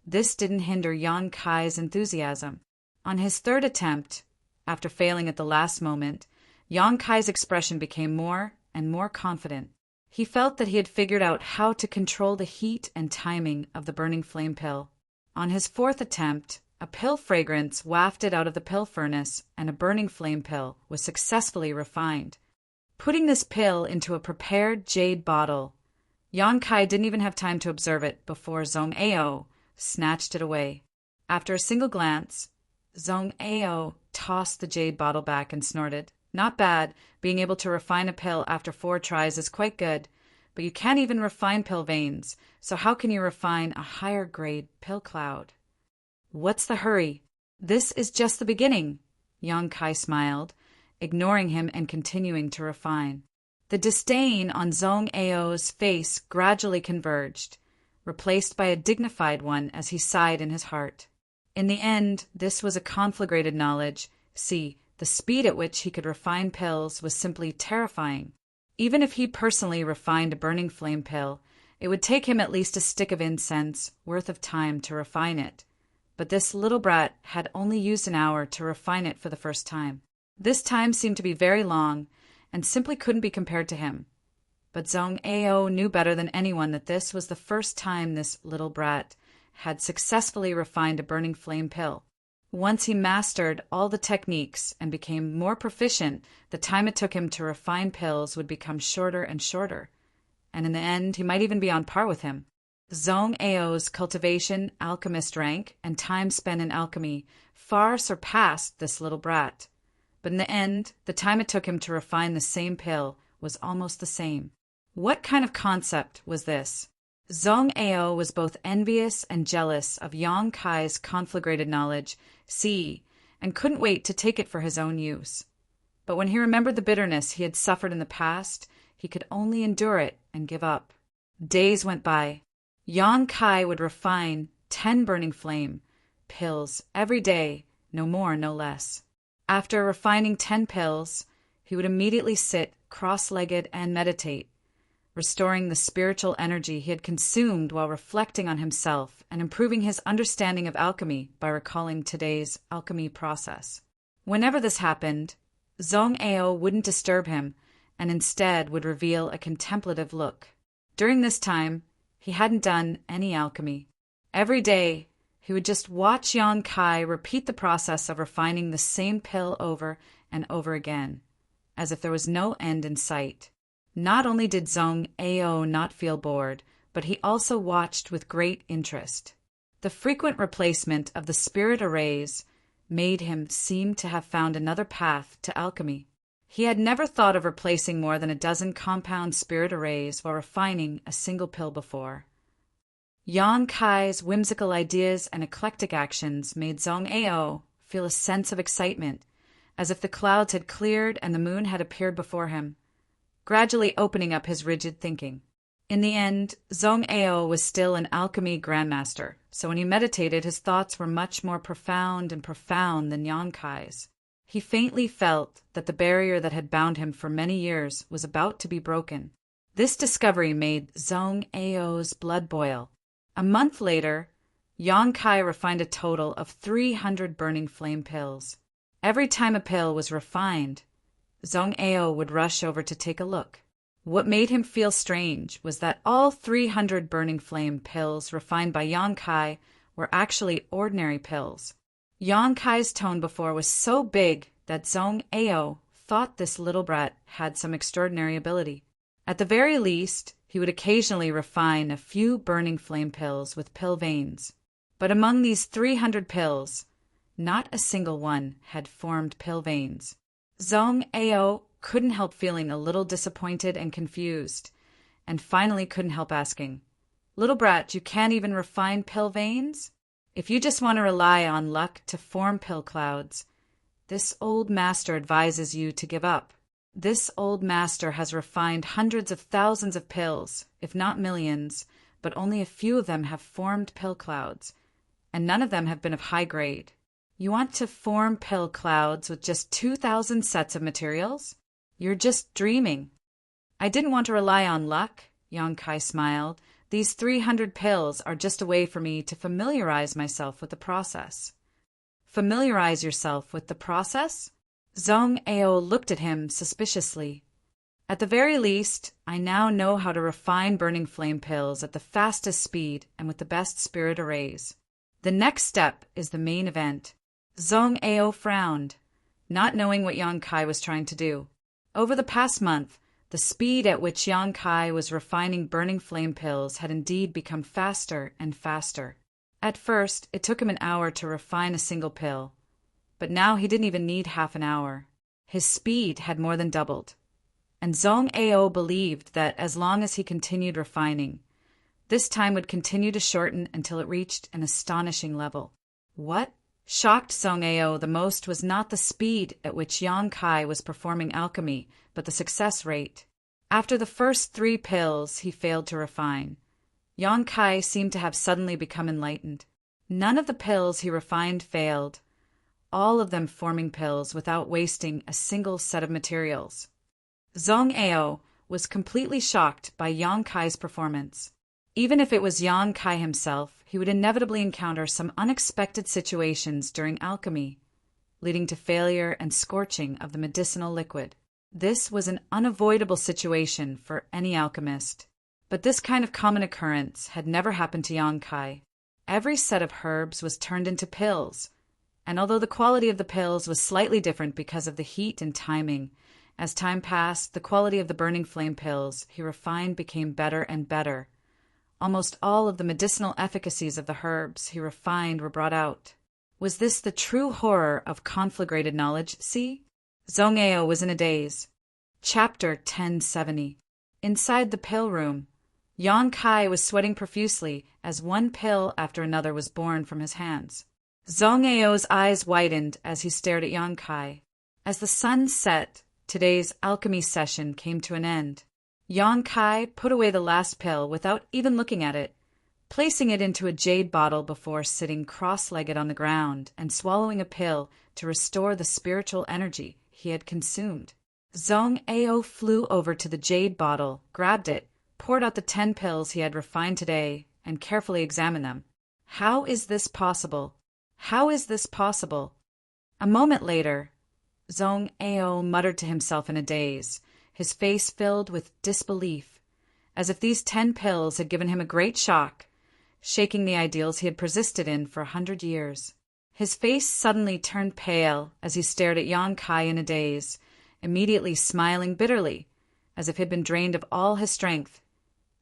this didn't hinder Yang Kai's enthusiasm. On his third attempt, after failing at the last moment, Yang Kai's expression became more and more confident. He felt that he had figured out how to control the heat and timing of the burning flame pill. On his fourth attempt, a pill fragrance wafted out of the pill furnace and a burning flame pill was successfully refined. Putting this pill into a prepared jade bottle, Yang Kai didn't even have time to observe it before Zhong Ao snatched it away. After a single glance, Zhong Ao tossed the jade bottle back and snorted. Not bad. Being able to refine a pill after 4 tries is quite good, but you can't even refine pill veins, so how can you refine a higher grade pill cloud? What's the hurry? This is just the beginning, Yang Kai smiled, ignoring him and continuing to refine. The disdain on Zhong Ao's face gradually converged, replaced by a dignified one as he sighed in his heart. In the end, this was a conflagrated knowledge. See, the speed at which he could refine pills was simply terrifying. Even if he personally refined a burning flame pill, it would take him at least a stick of incense worth of time to refine it. But this little brat had only used an hour to refine it for the first time. This time seemed to be very long and simply couldn't be compared to him. But Zhong Ao knew better than anyone that this was the first time this little brat had successfully refined a burning flame pill. Once he mastered all the techniques and became more proficient, the time it took him to refine pills would become shorter and shorter, and in the end he might even be on par with him. Zhong Ao's cultivation, alchemist rank, and time spent in alchemy far surpassed this little brat. But in the end, the time it took him to refine the same pill was almost the same. What kind of concept was this? Zhong Ao was both envious and jealous of Yang Kai's conflagrated knowledge, and couldn't wait to take it for his own use. But when he remembered the bitterness he had suffered in the past, he could only endure it and give up. Days went by. Yang Kai would refine 10 burning flame pills every day, no more, no less. After refining 10 pills, he would immediately sit cross-legged and meditate, restoring the spiritual energy he had consumed while reflecting on himself and improving his understanding of alchemy by recalling today's alchemy process. Whenever this happened, Zhong Ao wouldn't disturb him and instead would reveal a contemplative look. During this time, he hadn't done any alchemy. Every day, he would just watch Yang Kai repeat the process of refining the same pill over and over again, as if there was no end in sight. Not only did Zhong Ao not feel bored, but he also watched with great interest. The frequent replacement of the spirit arrays made him seem to have found another path to alchemy. He had never thought of replacing more than a dozen compound spirit arrays while refining a single pill before. Yang Kai's whimsical ideas and eclectic actions made Zhong Ao feel a sense of excitement, as if the clouds had cleared and the moon had appeared before him, gradually opening up his rigid thinking. In the end, Zhong Ao was still an alchemy grandmaster, so when he meditated, his thoughts were much more profound than Yang Kai's. He faintly felt that the barrier that had bound him for many years was about to be broken. This discovery made Zhong Ao's blood boil. A month later, Yang Kai refined a total of 300 burning flame pills. Every time a pill was refined, Zhong Ao would rush over to take a look. What made him feel strange was that all 300 burning flame pills refined by Yang Kai were actually ordinary pills. Yang Kai's tone before was so big that Zhong Ao thought this little brat had some extraordinary ability. At the very least, he would occasionally refine a few burning flame pills with pill veins. But among these 300 pills, not a single one had formed pill veins. Zhong Ao couldn't help feeling a little disappointed and confused, and finally couldn't help asking, "Little brat, you can't even refine pill veins? If you just want to rely on luck to form pill clouds, this old master advises you to give up. This old master has refined hundreds of thousands of pills, if not millions, but only a few of them have formed pill clouds, and none of them have been of high grade. You want to form pill clouds with just 2,000 sets of materials? You're just dreaming." "I didn't want to rely on luck," Yang Kai smiled. "These 300 pills are just a way for me to familiarize myself with the process." "Familiarize yourself with the process?" Zhong Ao looked at him suspiciously. "At the very least, I now know how to refine burning flame pills at the fastest speed and with the best spirit arrays. The next step is the main event." Zhong Ao frowned, not knowing what Yang Kai was trying to do. Over the past month, the speed at which Yang Kai was refining burning flame pills had indeed become faster and faster. At first, it took him an hour to refine a single pill, but now he didn't even need half an hour. His speed had more than doubled, and Zhong Ao believed that as long as he continued refining, this time would continue to shorten until it reached an astonishing level. What shocked Zhong Ao the most was not the speed at which Yang Kai was performing alchemy, but the success rate. After the first 3 pills he failed to refine, Yang Kai seemed to have suddenly become enlightened. None of the pills he refined failed, all of them forming pills without wasting a single set of materials. Zhong Ao was completely shocked by Yang Kai's performance. Even if it was Yang Kai himself, he would inevitably encounter some unexpected situations during alchemy, leading to failure and scorching of the medicinal liquid. This was an unavoidable situation for any alchemist, but this kind of common occurrence had never happened to Yang Kai. Every set of herbs was turned into pills, And although the quality of the pills was slightly different because of the heat and timing, as time passed, the quality of the burning flame pills he refined became better and better. Almost all of the medicinal efficacies of the herbs he refined were brought out. Was this the true horror of conflagrated knowledge? See? Zhong Ao was in a daze. Chapter 1070. Inside the pill room, Yang Kai was sweating profusely as one pill after another was born from his hands. Zhong Ao's eyes widened as he stared at Yang Kai. As the sun set, today's alchemy session came to an end. Yang Kai put away the last pill without even looking at it, placing it into a jade bottle before sitting cross-legged on the ground and swallowing a pill to restore the spiritual energy he had consumed. Zhong Ao flew over to the jade bottle, grabbed it, poured out the 10 pills he had refined today, and carefully examined them. How is this possible? How is this possible? A moment later, Zhong Ao muttered to himself in a daze, his face filled with disbelief, as if these 10 pills had given him a great shock, shaking the ideals he had persisted in for 100 years. His face suddenly turned pale as he stared at Yang Kai in a daze, immediately smiling bitterly, as if he had been drained of all his strength.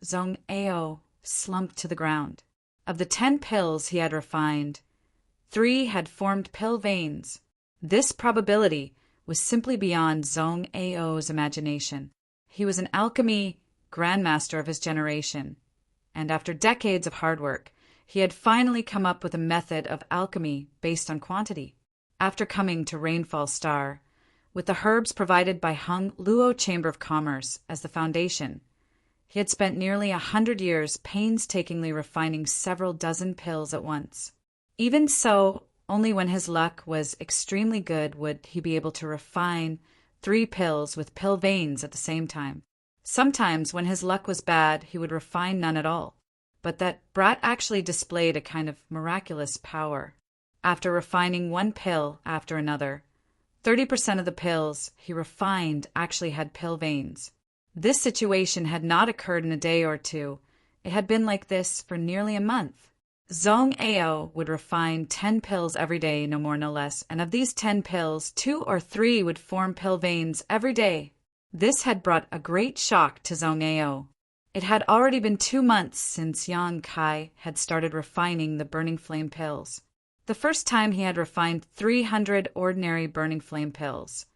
Zhong Ao slumped to the ground. Of the 10 pills he had refined, 3 had formed pill veins. This probability was simply beyond Zhong Ao's imagination. He was an alchemy grandmaster of his generation, and after decades of hard work, he had finally come up with a method of alchemy based on quantity. After coming to Rainfall Star, with the herbs provided by Hung Luo Chamber of Commerce as the foundation, he had spent nearly 100 years painstakingly refining several dozen pills at once. Even so, only when his luck was extremely good would he be able to refine 3 pills with pill veins at the same time. Sometimes, when his luck was bad, he would refine none at all. But that brat actually displayed a kind of miraculous power. After refining 1 pill after another, 30% of the pills he refined actually had pill veins. This situation had not occurred in a day or two. It had been like this for nearly a month. Zhong Ao would refine 10 pills every day, no more no less, and of these 10 pills, 2 or 3 would form pill veins every day. This had brought a great shock to Zhong Ao. It had already been 2 months since Yang Kai had started refining the burning flame pills. The first time he had refined 300 ordinary burning flame pills.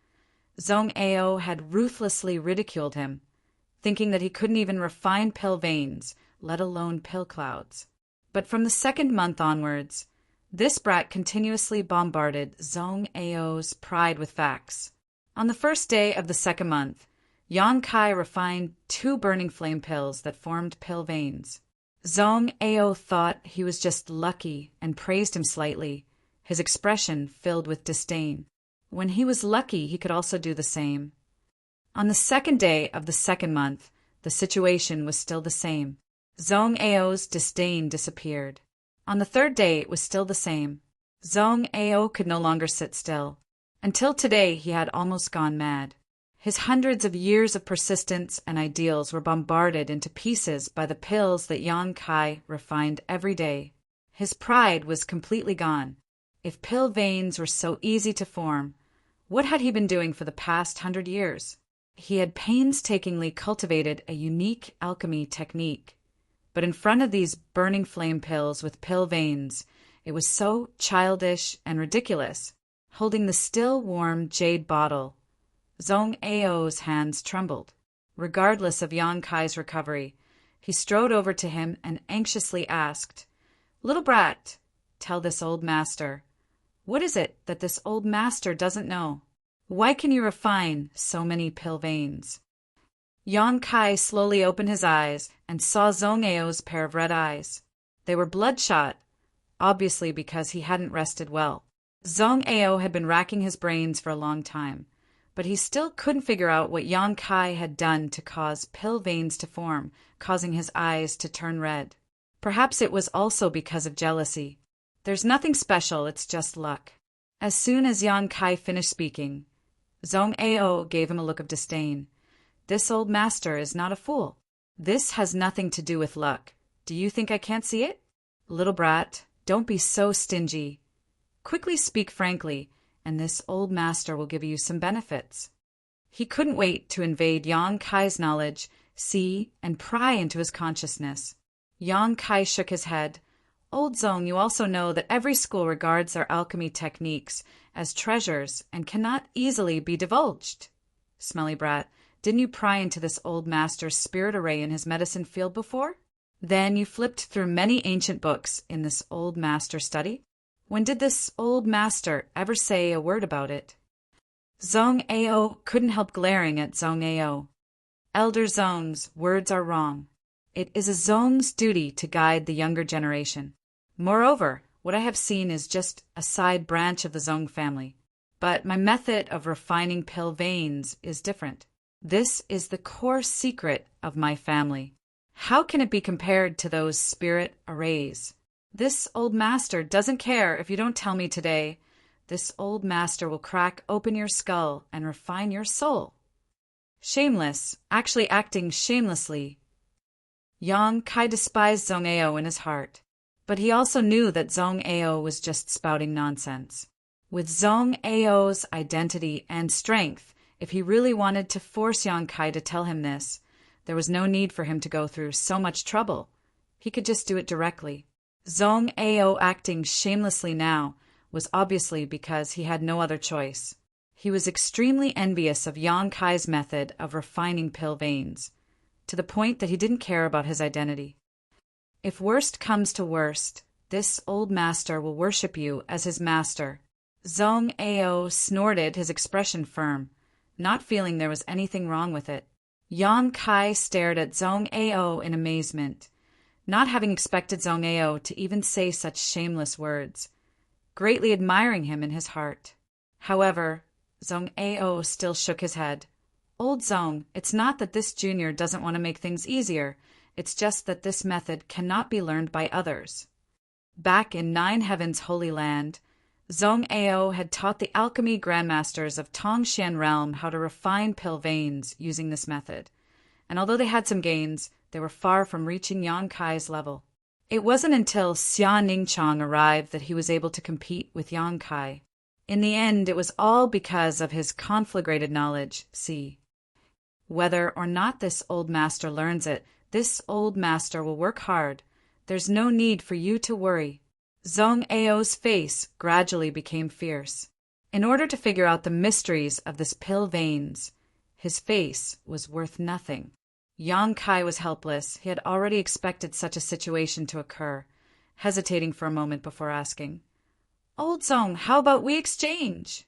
Zhong Ao had ruthlessly ridiculed him, thinking that he couldn't even refine pill veins, let alone pill clouds. But from the 2nd month onwards, this brat continuously bombarded Zhong Ao's pride with facts. On the 1st day of the 2nd month, Yang Kai refined 2 burning flame pills that formed pill veins. Zhong Ao thought he was just lucky and praised him slightly, his expression filled with disdain. When he was lucky, he could also do the same. On the 2nd day of the 2nd month, the situation was still the same. Zhong Ao's disdain disappeared. On the 3rd day, it was still the same. Zhong Ao could no longer sit still. Until today, he had almost gone mad. His hundreds of years of persistence and ideals were bombarded into pieces by the pills that Yang Kai refined every day. His pride was completely gone. If pill veins were so easy to form, what had he been doing for the past 100 years? He had painstakingly cultivated a unique alchemy technique. But in front of these burning flame pills with pill veins, it was so childish and ridiculous. Holding the still warm jade bottle, Zhong Ao's hands trembled. Regardless of Yang Kai's recovery, he strode over to him and anxiously asked, "Little brat, tell this old master. What is it that this old master doesn't know? Why can you refine so many pill veins?" Yang Kai slowly opened his eyes and saw Zhong Ao's pair of red eyes. They were bloodshot, obviously because he hadn't rested well. Zhong Ao had been racking his brains for a long time, but he still couldn't figure out what Yang Kai had done to cause pill veins to form, causing his eyes to turn red. Perhaps it was also because of jealousy. There's nothing special, it's just luck. As soon as Yang Kai finished speaking, Zhong Ao gave him a look of disdain. This old master is not a fool. This has nothing to do with luck. Do you think I can't see it? Little brat, don't be so stingy. Quickly speak frankly, and this old master will give you some benefits. He couldn't wait to invade Yang Kai's knowledge, see, and pry into his consciousness. Yang Kai shook his head. Old Zong, you also know that every school regards their alchemy techniques as treasures and cannot easily be divulged. Smelly brat, didn't you pry into this old master's spirit array in his medicine field before? Then you flipped through many ancient books in this old master study? When did this old master ever say a word about it? Zong Ao couldn't help glaring at Zong Ao. Elder Zong's words are wrong. It is a Zong's duty to guide the younger generation. Moreover, what I have seen is just a side branch of the Zong family. But my method of refining pill veins is different. This is the core secret of my family. How can it be compared to those spirit arrays? This old master doesn't care if you don't tell me today. This old master will crack open your skull and refine your soul. Shameless, actually acting shamelessly. Yang Kai despised Zong Ao in his heart, but he also knew that Zong Ao was just spouting nonsense. With Zong Ao's identity and strength, if he really wanted to force Yang Kai to tell him this, there was no need for him to go through so much trouble. He could just do it directly. Zong Ao acting shamelessly now was obviously because he had no other choice. He was extremely envious of Yang Kai's method of refining pill veins, to the point that he didn't care about his identity. If worst comes to worst, this old master will worship you as his master. Zong Ao snorted, his expression firm, not feeling there was anything wrong with it. Yang Kai stared at Zong Ao in amazement, not having expected Zong Ao to even say such shameless words, greatly admiring him in his heart. However, Zong Ao still shook his head. Old Zong, it's not that this junior doesn't want to make things easier, it's just that this method cannot be learned by others. Back in Nine Heaven's Holy Land, Zong Ao had taught the alchemy grandmasters of Tongxian Realm how to refine pill veins using this method, and although they had some gains, they were far from reaching Yang Kai's level. It wasn't until Xia Ningchang arrived that he was able to compete with Yang Kai. In the end, it was all because of his conflagrated knowledge, see. Whether or not this old master learns it, this old master will work hard. There's no need for you to worry. Zong Ao's face gradually became fierce. In order to figure out the mysteries of this pill veins, his face was worth nothing. Yang Kai was helpless. He had already expected such a situation to occur, hesitating for a moment before asking, Old Zong, how about we exchange?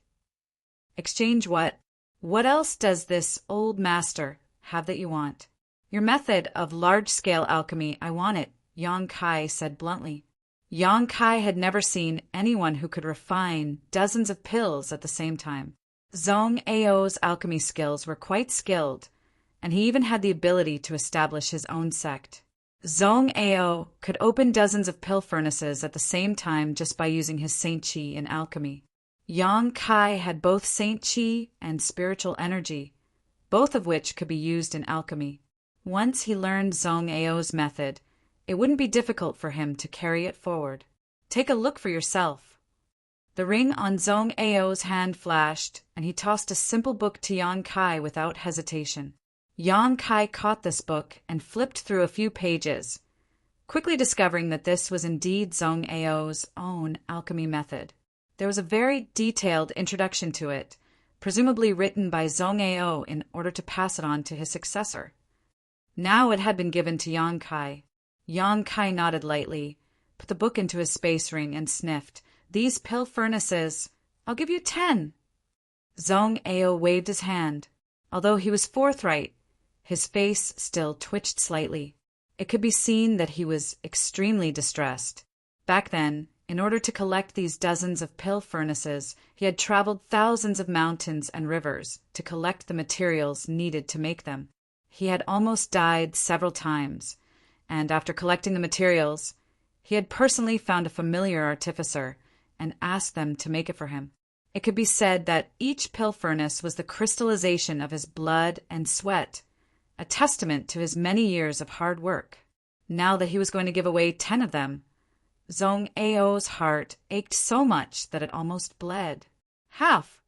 Exchange what? What else does this old master have that you want? Your method of large-scale alchemy, I want it, Yang Kai said bluntly. Yang Kai had never seen anyone who could refine dozens of pills at the same time. Zong Ao's alchemy skills were quite skilled, and he even had the ability to establish his own sect. Zong Ao could open dozens of pill furnaces at the same time just by using his Saint Chi in alchemy. Yang Kai had both Saint Chi and spiritual energy, both of which could be used in alchemy. Once he learned Zong Ao's method, it wouldn't be difficult for him to carry it forward. Take a look for yourself. The ring on Zong Ao's hand flashed, and he tossed a simple book to Yang Kai without hesitation. Yang Kai caught this book and flipped through a few pages, quickly discovering that this was indeed Zong Ao's own alchemy method. There was a very detailed introduction to it, presumably written by Zong Ao in order to pass it on to his successor. Now it had been given to Yang Kai. Yang Kai nodded lightly, put the book into his space ring, and sniffed. These pill furnaces, I'll give you 10. Zong Ao waved his hand. Although he was forthright, his face still twitched slightly. It could be seen that he was extremely distressed. Back then, in order to collect these dozens of pill furnaces, he had traveled thousands of mountains and rivers to collect the materials needed to make them. He had almost died several times, and after collecting the materials, he had personally found a familiar artificer and asked them to make it for him. It could be said that each pill furnace was the crystallization of his blood and sweat, a testament to his many years of hard work. Now that he was going to give away 10 of them, Zhong Ao's heart ached so much that it almost bled. Half.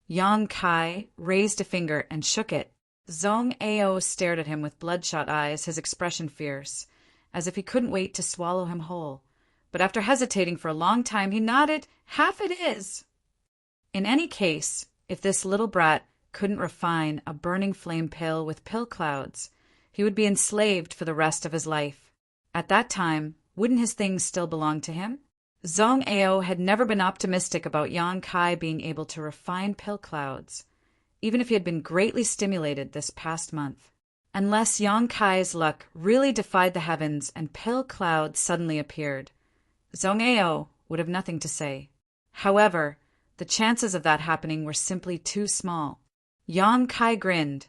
Yang Kai raised a finger and shook it. Zhong Ao stared at him with bloodshot eyes, his expression fierce, as if he couldn't wait to swallow him whole. But after hesitating for a long time, he nodded. Half it is. In any case, if this little brat couldn't refine a burning flame pill with pill clouds, he would be enslaved for the rest of his life. At that time, wouldn't his things still belong to him? Zhong Ao had never been optimistic about Yang Kai being able to refine pill clouds, even if he had been greatly stimulated this past month. Unless Yang Kai's luck really defied the heavens and pill clouds suddenly appeared, Zhong Ao would have nothing to say. However, the chances of that happening were simply too small. Yang Kai grinned,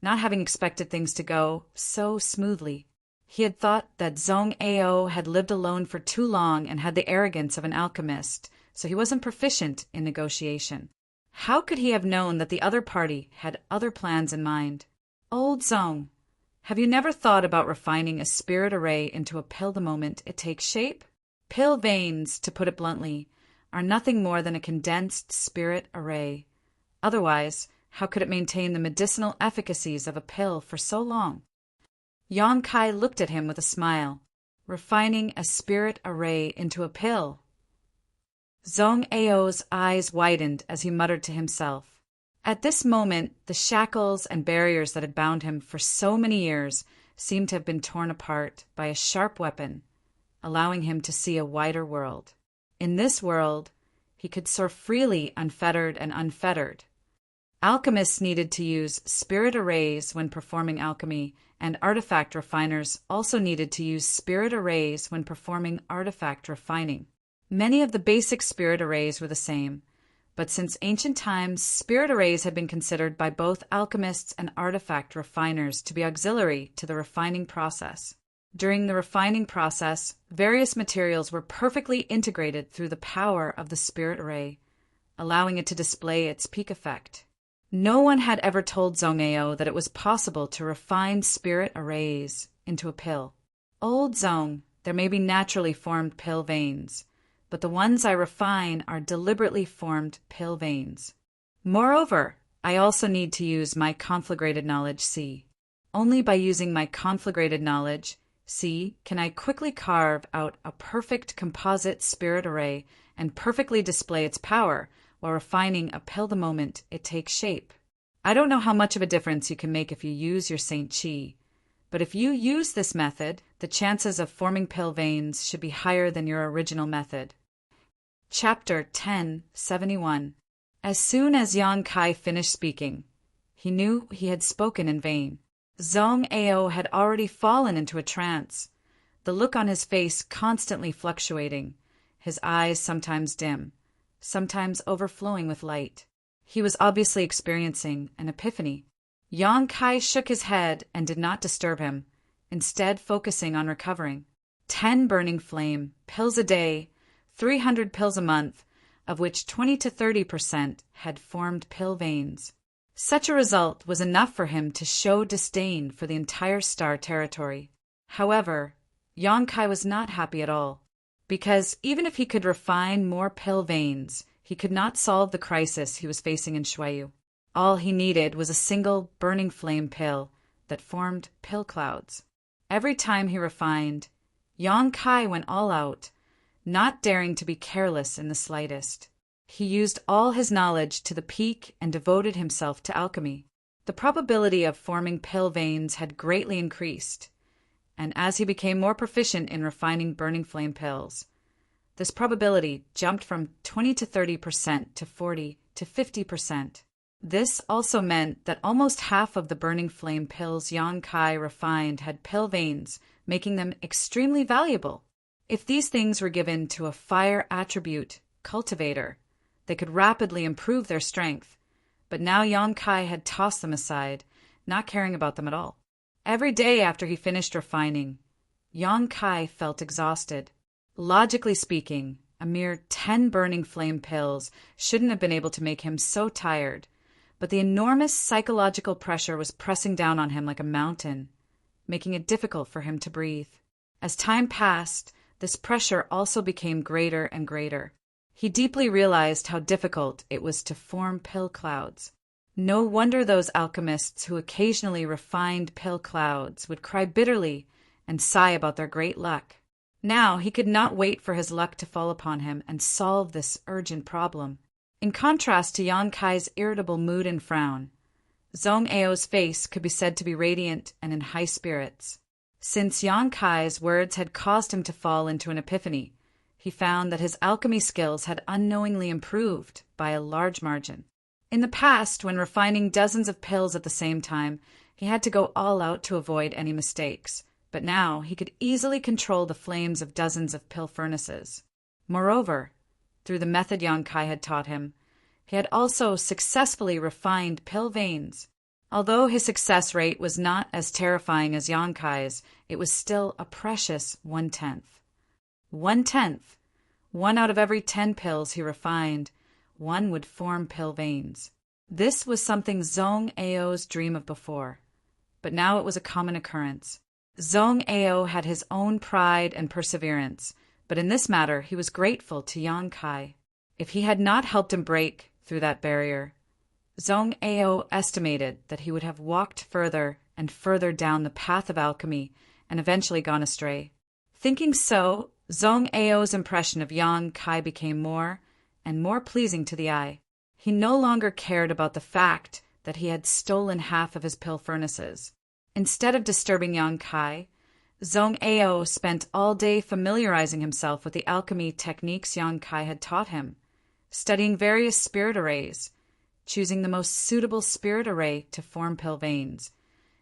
not having expected things to go so smoothly. He had thought that Zhong Ao had lived alone for too long and had the arrogance of an alchemist, so he wasn't proficient in negotiation. How could he have known that the other party had other plans in mind? Old Zhong, have you never thought about refining a spirit array into a pill the moment it takes shape? Pill veins, to put it bluntly, are nothing more than a condensed spirit array. Otherwise, how could it maintain the medicinal efficacies of a pill for so long? Yang Kai looked at him with a smile. Refining a spirit array into a pill. Zhong Ao's eyes widened as he muttered to himself. At this moment, the shackles and barriers that had bound him for so many years seemed to have been torn apart by a sharp weapon, allowing him to see a wider world. In this world, he could soar freely, unfettered and unfettered. Alchemists needed to use spirit arrays when performing alchemy, and artifact refiners also needed to use spirit arrays when performing artifact refining. Many of the basic spirit arrays were the same, but since ancient times, spirit arrays had been considered by both alchemists and artifact refiners to be auxiliary to the refining process. During the refining process, various materials were perfectly integrated through the power of the spirit array, allowing it to display its peak effect. No one had ever told Zhong Ao that it was possible to refine spirit arrays into a pill. Old Zhong, there may be naturally formed pill veins, but the ones I refine are deliberately formed pill veins. Moreover, I also need to use my conflagrated knowledge C. Only by using my conflagrated knowledge C can I quickly carve out a perfect composite spirit array and perfectly display its power, while refining a pill the moment it takes shape. I don't know how much of a difference you can make if you use your Saint Chi, but if you use this method, the chances of forming pill veins should be higher than your original method. Chapter 1071. As soon as Yang Kai finished speaking, he knew he had spoken in vain. Zhong Ao had already fallen into a trance, the look on his face constantly fluctuating, his eyes sometimes dim, sometimes overflowing with light. He was obviously experiencing an epiphany. Yang Kai shook his head and did not disturb him, instead focusing on recovering. 10 burning flame, pills a day, 300 pills a month, of which 20 to 30% had formed pill veins. Such a result was enough for him to show disdain for the entire star territory. However, Yang Kai was not happy at all, because even if he could refine more pill veins, he could not solve the crisis he was facing in Shuayu. All he needed was a single burning flame pill that formed pill clouds. Every time he refined, Yang Kai went all out, not daring to be careless in the slightest. He used all his knowledge to the peak and devoted himself to alchemy. The probability of forming pill veins had greatly increased, and as he became more proficient in refining burning flame pills, this probability jumped from 20 to 30% to 40 to 50%. This also meant that almost half of the burning flame pills Yang Kai refined had pill veins, making them extremely valuable. If these things were given to a fire attribute cultivator, they could rapidly improve their strength, but now Yang Kai had tossed them aside, not caring about them at all. Every day after he finished refining, Yang Kai felt exhausted. Logically speaking, a mere 10 burning flame pills shouldn't have been able to make him so tired, but the enormous psychological pressure was pressing down on him like a mountain, making it difficult for him to breathe. As time passed, this pressure also became greater and greater. He deeply realized how difficult it was to form pill clouds. No wonder those alchemists who occasionally refined pill clouds would cry bitterly and sigh about their great luck. Now he could not wait for his luck to fall upon him and solve this urgent problem. In contrast to Yang Kai's irritable mood and frown, Zhong Ao's face could be said to be radiant and in high spirits. Since Yang Kai's words had caused him to fall into an epiphany, he found that his alchemy skills had unknowingly improved by a large margin. In the past, when refining dozens of pills at the same time, he had to go all out to avoid any mistakes, but now he could easily control the flames of dozens of pill furnaces. Moreover, through the method Yang Kai had taught him, he had also successfully refined pill veins. Although his success rate was not as terrifying as Yang Kai's, it was still a precious 1/10. 1/10. 1 out of every 10 pills he refined, one would form pill veins. This was something Zhong Ao's dream of before, but now it was a common occurrence. Zhong Ao had his own pride and perseverance, but in this matter he was grateful to Yang Kai. If he had not helped him break through that barrier, Zhong Ao estimated that he would have walked further and further down the path of alchemy and eventually gone astray. Thinking so, Zhong Ao's impression of Yang Kai became more and more pleasing to the eye. He no longer cared about the fact that he had stolen half of his pill furnaces. Instead of disturbing Yang Kai, Zhong Ao spent all day familiarizing himself with the alchemy techniques Yang Kai had taught him, studying various spirit arrays, choosing the most suitable spirit array to form pill veins,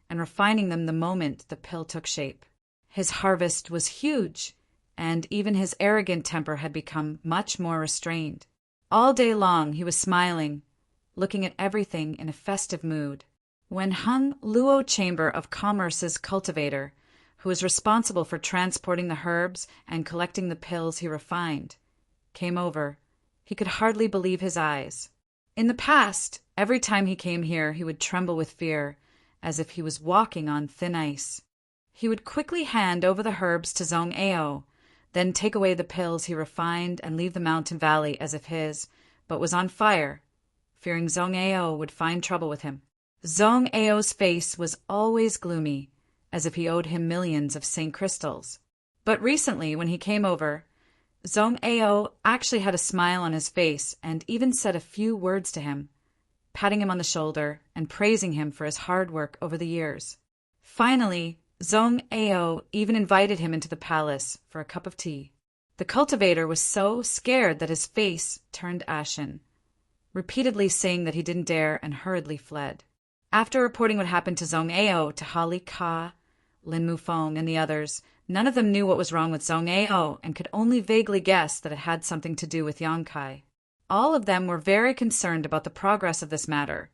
and refining them the moment the pill took shape. His harvest was huge, and even his arrogant temper had become much more restrained. All day long he was smiling, looking at everything in a festive mood. When Hung Luo Chamber of Commerce's cultivator, who was responsible for transporting the herbs and collecting the pills he refined, came over, he could hardly believe his eyes. In the past, every time he came here, he would tremble with fear, as if he was walking on thin ice. He would quickly hand over the herbs to Zhong Ao, then take away the pills he refined and leave the mountain valley as if his, but was on fire, fearing Zhong Ao would find trouble with him. Zhong Ao's face was always gloomy, as if he owed him millions of St. Crystals. But recently, when he came over, Zhong Ao actually had a smile on his face and even said a few words to him, patting him on the shoulder and praising him for his hard work over the years. Finally, Zhong Ao even invited him into the palace for a cup of tea. The cultivator was so scared that his face turned ashen, repeatedly saying that he didn't dare and hurriedly fled. After reporting what happened to Zhong Ao to Hali Ka, Lin Mufeng, and the others, none of them knew what was wrong with Zhong Ao and could only vaguely guess that it had something to do with Yang Kai. All of them were very concerned about the progress of this matter,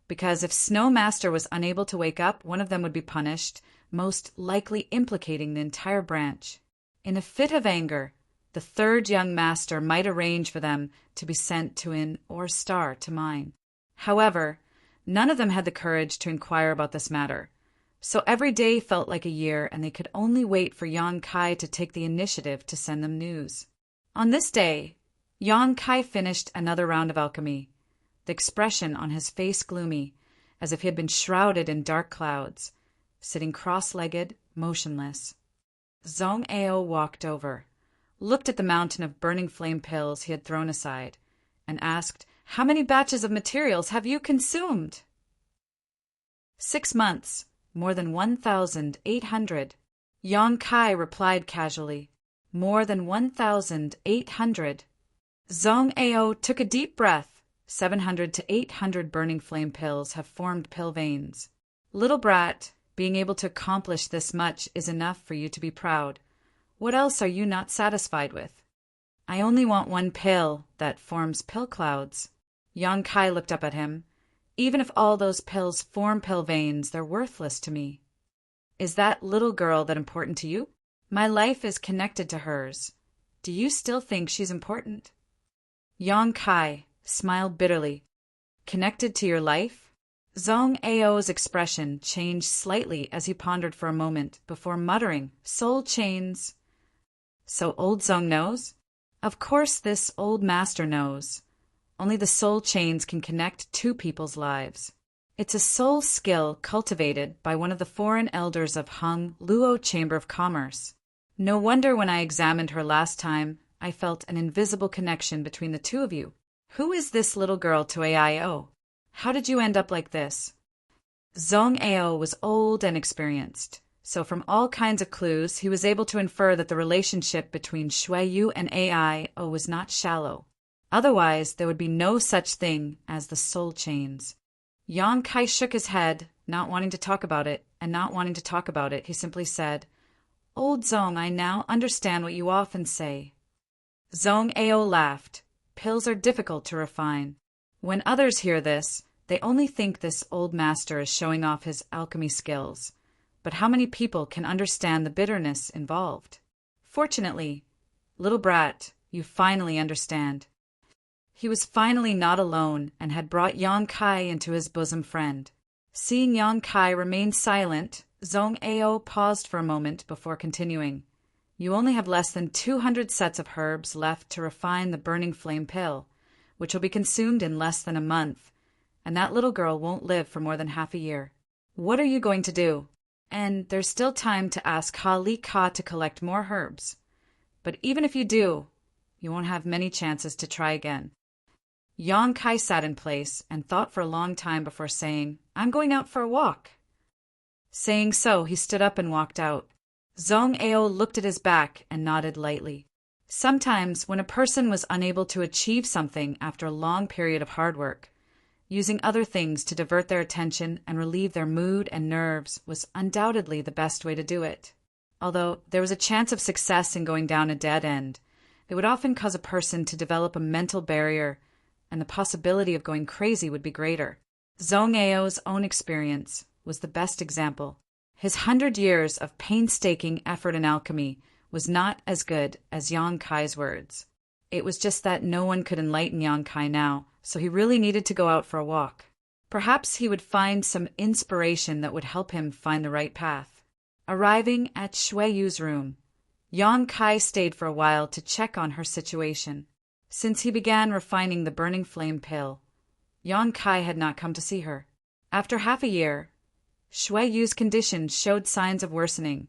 because if Snow Master was unable to wake up, one of them would be punished, most likely implicating the entire branch. In a fit of anger, the third young master might arrange for them to be sent to Yin or Star to mine. However, none of them had the courage to inquire about this matter, so every day felt like a year and they could only wait for Yang Kai to take the initiative to send them news. On this day, Yang Kai finished another round of alchemy, the expression on his face gloomy, as if he had been shrouded in dark clouds, sitting cross-legged, motionless. Zhong Ao walked over, looked at the mountain of burning flame pills he had thrown aside, and asked, "How many batches of materials have you consumed?" 6 months, more than 1,800. Yang Kai replied casually, "More than 1,800. Zhong Ao took a deep breath. 700 to 800 burning flame pills have formed pill veins. Little brat, being able to accomplish this much is enough for you to be proud. What else are you not satisfied with?" "I only want one pill that forms pill clouds." Yang Kai looked up at him. "Even if all those pills form pill veins, they're worthless to me." "Is that little girl that important to you?" "My life is connected to hers. Do you still think she's important?" Yang Kai smiled bitterly. "Connected to your life?" Zhong Ao's expression changed slightly as he pondered for a moment before muttering, "Soul chains." So old Zong knows? Of course this old master knows. Only the soul chains can connect two people's lives. It's a soul skill cultivated by one of the foreign elders of Hung Luo Chamber of Commerce. No wonder when I examined her last time, I felt an invisible connection between the two of you. Who is this little girl to AIO? How did you end up like this? Zong Ao was old and experienced, so from all kinds of clues he was able to infer that the relationship between Shui Yu and AIO was not shallow. Otherwise, there would be no such thing as the soul chains. Yang Kai shook his head, not wanting to talk about it, and not wanting to talk about it, he simply said, "Old Zong, I now understand what you often say." Zong Ao laughed. Pills are difficult to refine. When others hear this, they only think this old master is showing off his alchemy skills. But how many people can understand the bitterness involved? Fortunately, little brat, you finally understand. He was finally not alone and had brought Yang Kai into his bosom friend. Seeing Yang Kai remain silent, Zong Ao paused for a moment before continuing. You only have less than 200 sets of herbs left to refine the burning flame pill, which will be consumed in less than a month, and that little girl won't live for more than half a year. What are you going to do? And there's still time to ask Ha Li Ka to collect more herbs. But even if you do, you won't have many chances to try again. Yang Kai sat in place and thought for a long time before saying, I'm going out for a walk. Saying so, he stood up and walked out. Zong Ao looked at his back and nodded lightly. Sometimes, when a person was unable to achieve something after a long period of hard work, using other things to divert their attention and relieve their mood and nerves was undoubtedly the best way to do it. Although there was a chance of success in going down a dead end, it would often cause a person to develop a mental barrier, and the possibility of going crazy would be greater. Zong Ao's own experience was the best example. His 100 years of painstaking effort in alchemy was not as good as Yang Kai's words. It was just that no one could enlighten Yang Kai now, so he really needed to go out for a walk. Perhaps he would find some inspiration that would help him find the right path. Arriving at Shui Yu's room, Yang Kai stayed for a while to check on her situation. Since he began refining the burning flame pill, Yang Kai had not come to see her. After half a year, Shui Yu's condition showed signs of worsening,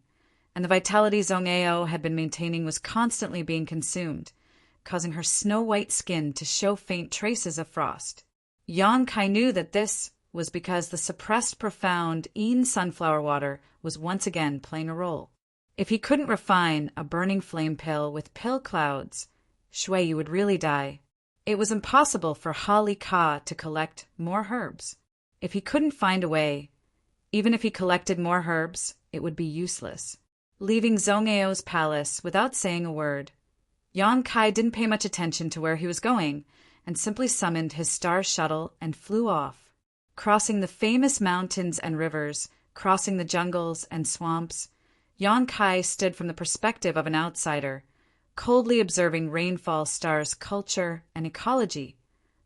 and the vitality Zong Ao had been maintaining was constantly being consumed, causing her snow-white skin to show faint traces of frost. Yang Kai knew that this was because the suppressed profound Yin sunflower water was once again playing a role. If he couldn't refine a burning flame pill with pill clouds, Shui Yu would really die. It was impossible for Ha Li Ka to collect more herbs. If he couldn't find a way, even if he collected more herbs, it would be useless. Leaving Zong Ao's palace without saying a word, Yang Kai didn't pay much attention to where he was going and simply summoned his star shuttle and flew off. Crossing the famous mountains and rivers, crossing the jungles and swamps, Yang Kai stood from the perspective of an outsider, coldly observing rainfall stars' culture and ecology,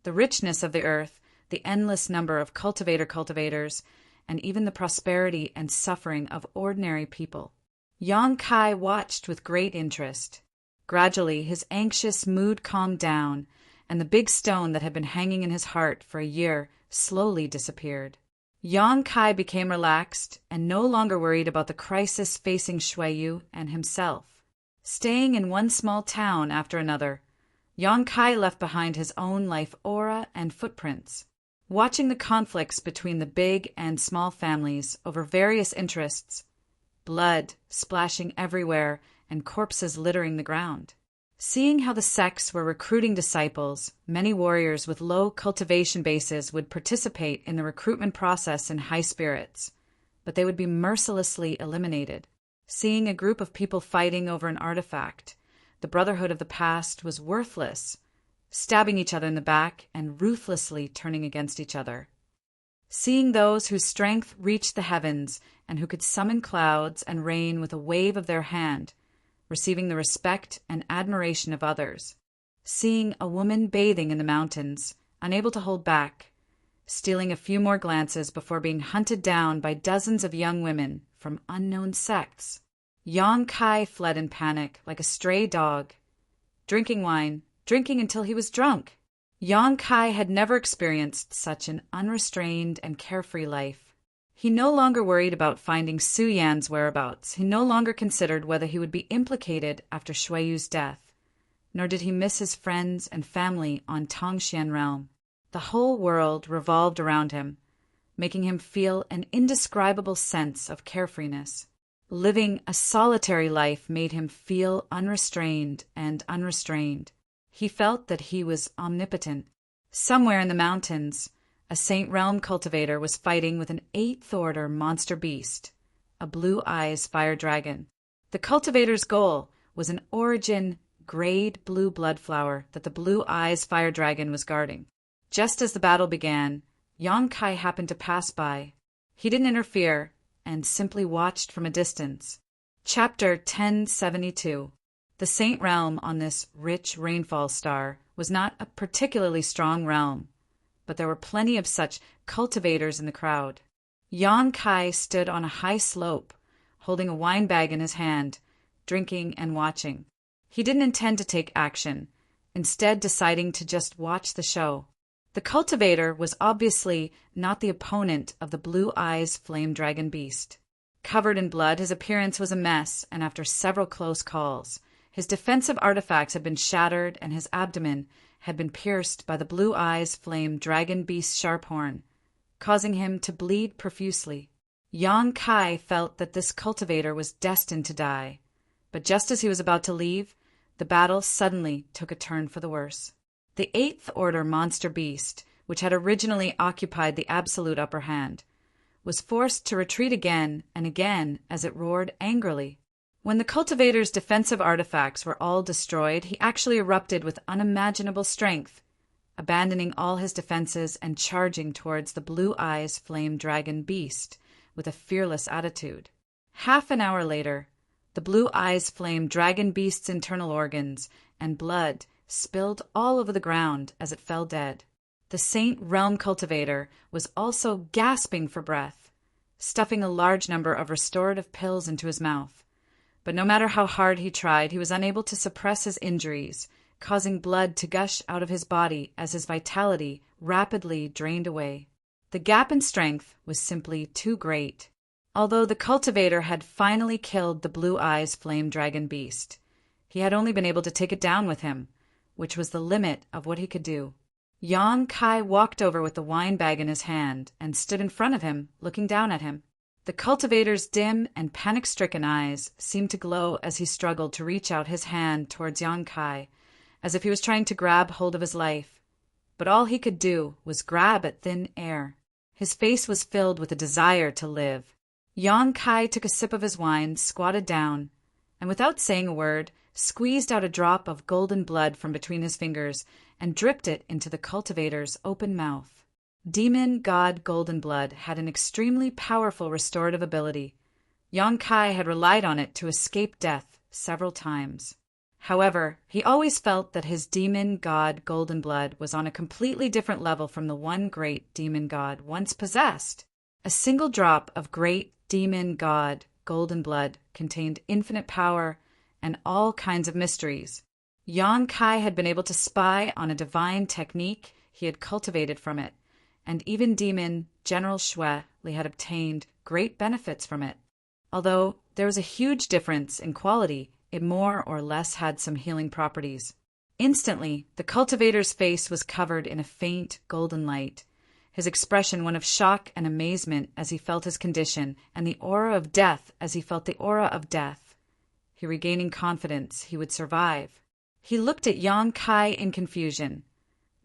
the richness of the earth, the endless number of cultivators, and even the prosperity and suffering of ordinary people. Yang Kai watched with great interest. Gradually, his anxious mood calmed down, and the big stone that had been hanging in his heart for a year slowly disappeared. Yang Kai became relaxed and no longer worried about the crisis facing Shui Yu and himself. Staying in one small town after another, Yang Kai left behind his own life aura and footprints. Watching the conflicts between the big and small families over various interests, blood splashing everywhere and corpses littering the ground. Seeing how the sects were recruiting disciples, many warriors with low cultivation bases would participate in the recruitment process in high spirits, but they would be mercilessly eliminated. Seeing a group of people fighting over an artifact, the brotherhood of the past was worthless, stabbing each other in the back and ruthlessly turning against each other. Seeing those whose strength reached the heavens and who could summon clouds and rain with a wave of their hand, receiving the respect and admiration of others. Seeing a woman bathing in the mountains, unable to hold back, stealing a few more glances before being hunted down by dozens of young women from unknown sects. Yang Kai fled in panic like a stray dog, drinking wine, drinking until he was drunk. Yang Kai had never experienced such an unrestrained and carefree life. He no longer worried about finding Su Yan's whereabouts. He no longer considered whether he would be implicated after Shui Yu's death, nor did he miss his friends and family on Tongxian realm. The whole world revolved around him, making him feel an indescribable sense of carefreeness. Living a solitary life made him feel unrestrained and unrestrained. He felt that he was omnipotent. Somewhere in the mountains, a Saint Realm cultivator was fighting with an 8th order monster beast, a blue eyes fire dragon. The cultivator's goal was an origin grade blue blood flower that the blue eyes fire dragon was guarding. Just as the battle began, Yang Kai happened to pass by. He didn't interfere and simply watched from a distance. Chapter 1072. The Saint Realm on this rich rainfall star was not a particularly strong realm, but there were plenty of such cultivators in the crowd. Yang Kai stood on a high slope, holding a wine bag in his hand, drinking and watching. He didn't intend to take action, instead deciding to just watch the show. The cultivator was obviously not the opponent of the blue eyes flame dragon beast. Covered in blood, his appearance was a mess, and after several close calls, his defensive artifacts had been shattered and his abdomen had been pierced by the blue eyes flame dragon beast's sharp horn, causing him to bleed profusely. Yang Kai felt that this cultivator was destined to die, but just as he was about to leave, the battle suddenly took a turn for the worse. The 8th order monster beast, which had originally occupied the absolute upper hand, was forced to retreat again and again as it roared angrily. When the cultivator's defensive artifacts were all destroyed, he actually erupted with unimaginable strength, abandoning all his defenses and charging towards the blue eyes flame dragon beast with a fearless attitude. Half an hour later, the blue eyes flame dragon beast's internal organs and blood spilled all over the ground as it fell dead. The Saint Realm cultivator was also gasping for breath, stuffing a large number of restorative pills into his mouth. But no matter how hard he tried, he was unable to suppress his injuries, causing blood to gush out of his body as his vitality rapidly drained away. The gap in strength was simply too great. Although the cultivator had finally killed the blue eyes flame dragon beast, he had only been able to take it down with him, which was the limit of what he could do. Yang Kai walked over with the wine bag in his hand and stood in front of him, looking down at him. The cultivator's dim and panic-stricken eyes seemed to glow as he struggled to reach out his hand towards Yang Kai, as if he was trying to grab hold of his life. But all he could do was grab at thin air. His face was filled with a desire to live. Yang Kai took a sip of his wine, squatted down, and without saying a word, squeezed out a drop of golden blood from between his fingers and dripped it into the cultivator's open mouth. Demon God Golden Blood had an extremely powerful restorative ability. Yang Kai had relied on it to escape death several times. However, he always felt that his Demon God Golden Blood was on a completely different level from the one great Demon God once possessed. A single drop of great Demon God Golden Blood contained infinite power and all kinds of mysteries. Yang Kai had been able to spy on a divine technique he had cultivated from it, and even Demon General Shui had obtained great benefits from it. Although there was a huge difference in quality, it more or less had some healing properties. Instantly, the cultivator's face was covered in a faint golden light, his expression one of shock and amazement as he felt his condition, and the aura of death as he felt the aura of death. He regaining confidence he would survive. He looked at Yang Kai in confusion,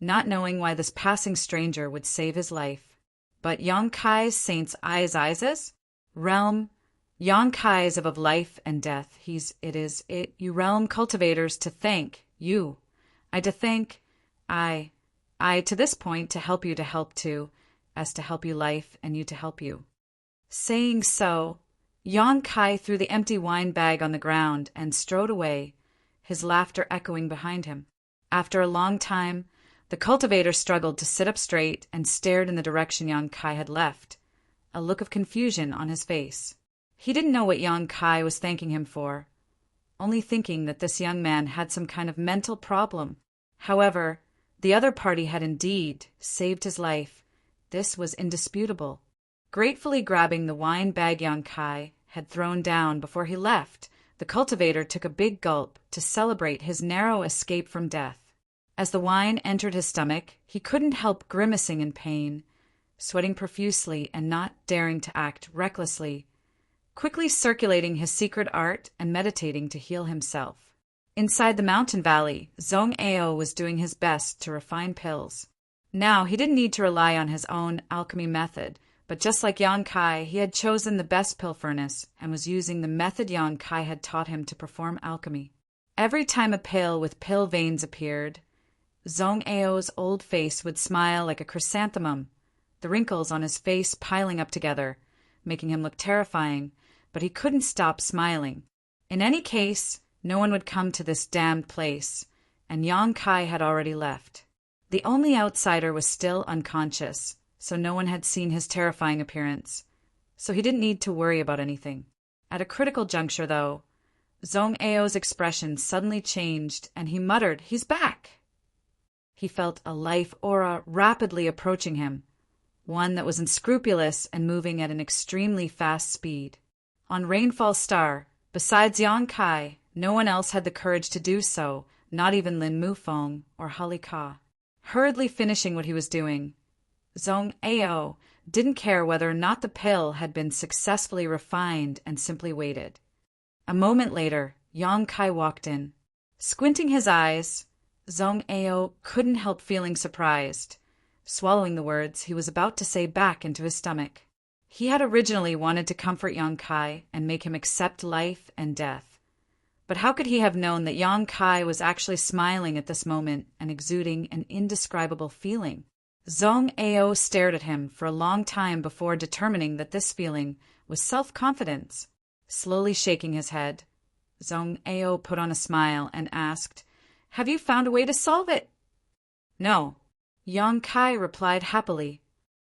not knowing why this passing stranger would save his life. But Yang Kai's saint's eyes, realm, Yang Kai's of life and death. It is you realm cultivators to thank you. I to thank, I to this point to help you to help too, as to help you life and you to help you. Saying so, Yang Kai threw the empty wine bag on the ground and strode away, his laughter echoing behind him. After a long time, the cultivator struggled to sit up straight and stared in the direction Yang Kai had left, a look of confusion on his face. He didn't know what Yang Kai was thanking him for, only thinking that this young man had some kind of mental problem. However, the other party had indeed saved his life. This was indisputable. Gratefully grabbing the wine bag Yang Kai had thrown down before he left, the cultivator took a big gulp to celebrate his narrow escape from death. As the wine entered his stomach, he couldn't help grimacing in pain, sweating profusely and not daring to act recklessly, quickly circulating his secret art and meditating to heal himself. Inside the mountain valley, Zhong Ao was doing his best to refine pills. Now he didn't need to rely on his own alchemy method, but just like Yang Kai, he had chosen the best pill furnace and was using the method Yang Kai had taught him to perform alchemy. Every time a pail with pill veins appeared, Zhong Ao's old face would smile like a chrysanthemum, the wrinkles on his face piling up together, making him look terrifying, but he couldn't stop smiling. In any case, no one would come to this damned place, and Yang Kai had already left. The only outsider was still unconscious, so no one had seen his terrifying appearance, so he didn't need to worry about anything. At a critical juncture, though, Zhong Ao's expression suddenly changed, and he muttered, "He's back!" He felt a life aura rapidly approaching him, one that was unscrupulous and moving at an extremely fast speed. On Rainfall Star, besides Yang Kai, no one else had the courage to do so, not even Lin Mufeng or Hali Ka. Hurriedly finishing what he was doing, Zhong Ao didn't care whether or not the pill had been successfully refined and simply waited. A moment later, Yang Kai walked in. Squinting his eyes, Zhong Ao couldn't help feeling surprised, swallowing the words he was about to say back into his stomach. He had originally wanted to comfort Yang Kai and make him accept life and death. But how could he have known that Yang Kai was actually smiling at this moment and exuding an indescribable feeling? Zhong Ao stared at him for a long time before determining that this feeling was self-confidence. Slowly shaking his head, Zhong Ao put on a smile and asked, "Have you found a way to solve it?" "No," Yang Kai replied happily.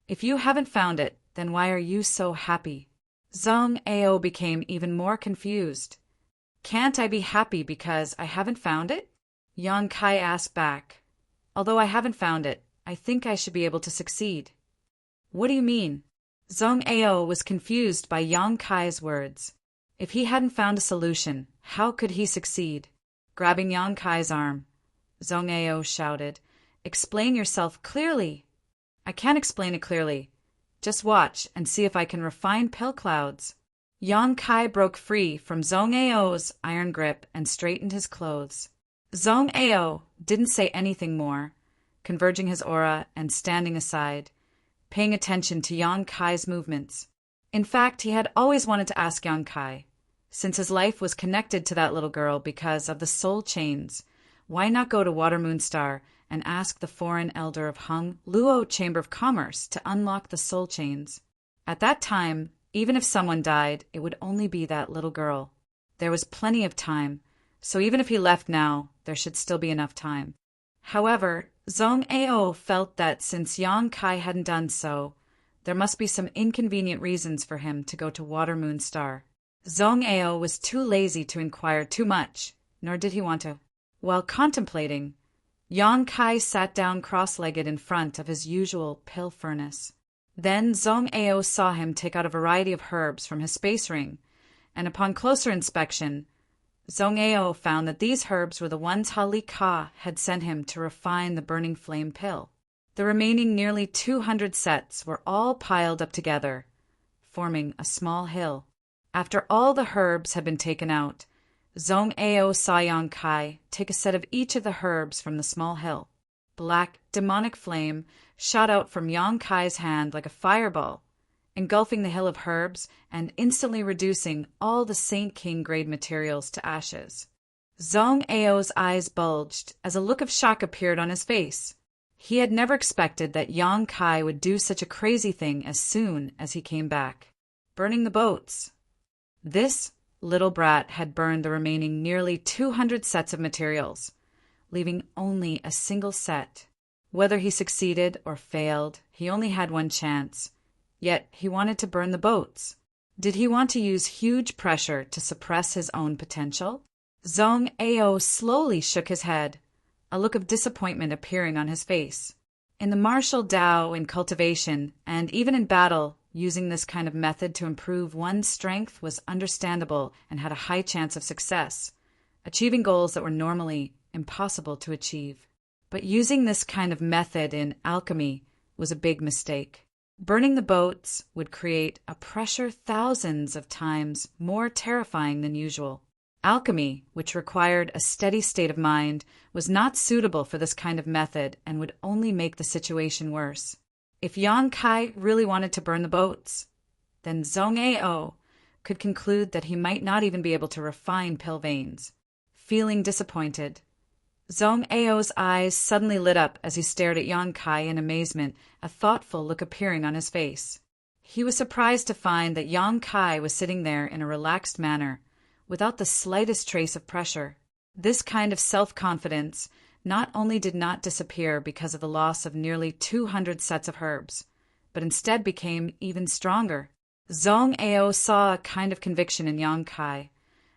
"If you haven't found it, then why are you so happy?" Zhong Ao became even more confused. "Can't I be happy because I haven't found it?" Yang Kai asked back. "Although I haven't found it, I think I should be able to succeed." "What do you mean?" Zhong Ao was confused by Yang Kai's words. If he hadn't found a solution, how could he succeed? Grabbing Yang Kai's arm, Zhong Ao shouted, "Explain yourself clearly." "I can't explain it clearly. Just watch and see if I can refine pill clouds." Yang Kai broke free from Zhong Ao's iron grip and straightened his clothes. Zhong Ao didn't say anything more, converging his aura and standing aside, paying attention to Yang Kai's movements. In fact, he had always wanted to ask Yang Kai, since his life was connected to that little girl because of the soul chains, why not go to Water Moon Star and ask the foreign elder of Hung Luo Chamber of Commerce to unlock the soul chains? At that time, even if someone died, it would only be that little girl. There was plenty of time, so even if he left now, there should still be enough time. However, Zhong Ao felt that since Yang Kai hadn't done so, there must be some inconvenient reasons for him to go to Water Moon Star. Zhong Ao was too lazy to inquire too much, nor did he want to. While contemplating, Yang Kai sat down cross-legged in front of his usual pill furnace. Then Zhong Ao saw him take out a variety of herbs from his space ring, and upon closer inspection, Zhong Ao found that these herbs were the ones Hali Ka had sent him to refine the burning flame pill. The remaining nearly 200 sets were all piled up together, forming a small hill. After all the herbs had been taken out, Zhong Ao saw Yang Kai take a set of each of the herbs from the small hill. Black, demonic flame shot out from Yang Kai's hand like a fireball, engulfing the hill of herbs and instantly reducing all the Saint King grade materials to ashes. Zhong Ao's eyes bulged as a look of shock appeared on his face. He had never expected that Yang Kai would do such a crazy thing as soon as he came back. Burning the boats. This little brat had burned the remaining nearly 200 sets of materials, leaving only a single set. Whether he succeeded or failed, he only had one chance. Yet he wanted to burn the boats. Did he want to use huge pressure to suppress his own potential? Zhong Ao slowly shook his head, a look of disappointment appearing on his face. In the martial Tao, in cultivation, and even in battle, using this kind of method to improve one's strength was understandable and had a high chance of success, achieving goals that were normally impossible to achieve. But using this kind of method in alchemy was a big mistake. Burning the boats would create a pressure thousands of times more terrifying than usual. Alchemy, which required a steady state of mind, was not suitable for this kind of method and would only make the situation worse. If Yang Kai really wanted to burn the boats, then Zhong Ao could conclude that he might not even be able to refine pill veins. Feeling disappointed, Zhong Ao's eyes suddenly lit up as he stared at Yang Kai in amazement, a thoughtful look appearing on his face. He was surprised to find that Yang Kai was sitting there in a relaxed manner, without the slightest trace of pressure. This kind of self-confidence not only did not disappear because of the loss of nearly 200 sets of herbs, but instead became even stronger. Zhong Ao saw a kind of conviction in Yang Kai,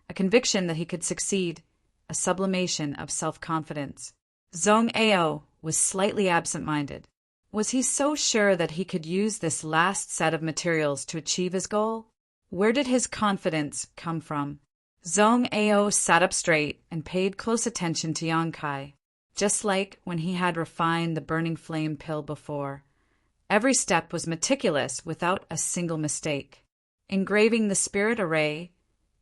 a conviction that he could succeed, a sublimation of self-confidence. Zhong Ao was slightly absent-minded. Was he so sure that he could use this last set of materials to achieve his goal? Where did his confidence come from? Zhong Ao sat up straight and paid close attention to Yang Kai, just like when he had refined the burning flame pill before. Every step was meticulous without a single mistake. Engraving the spirit array,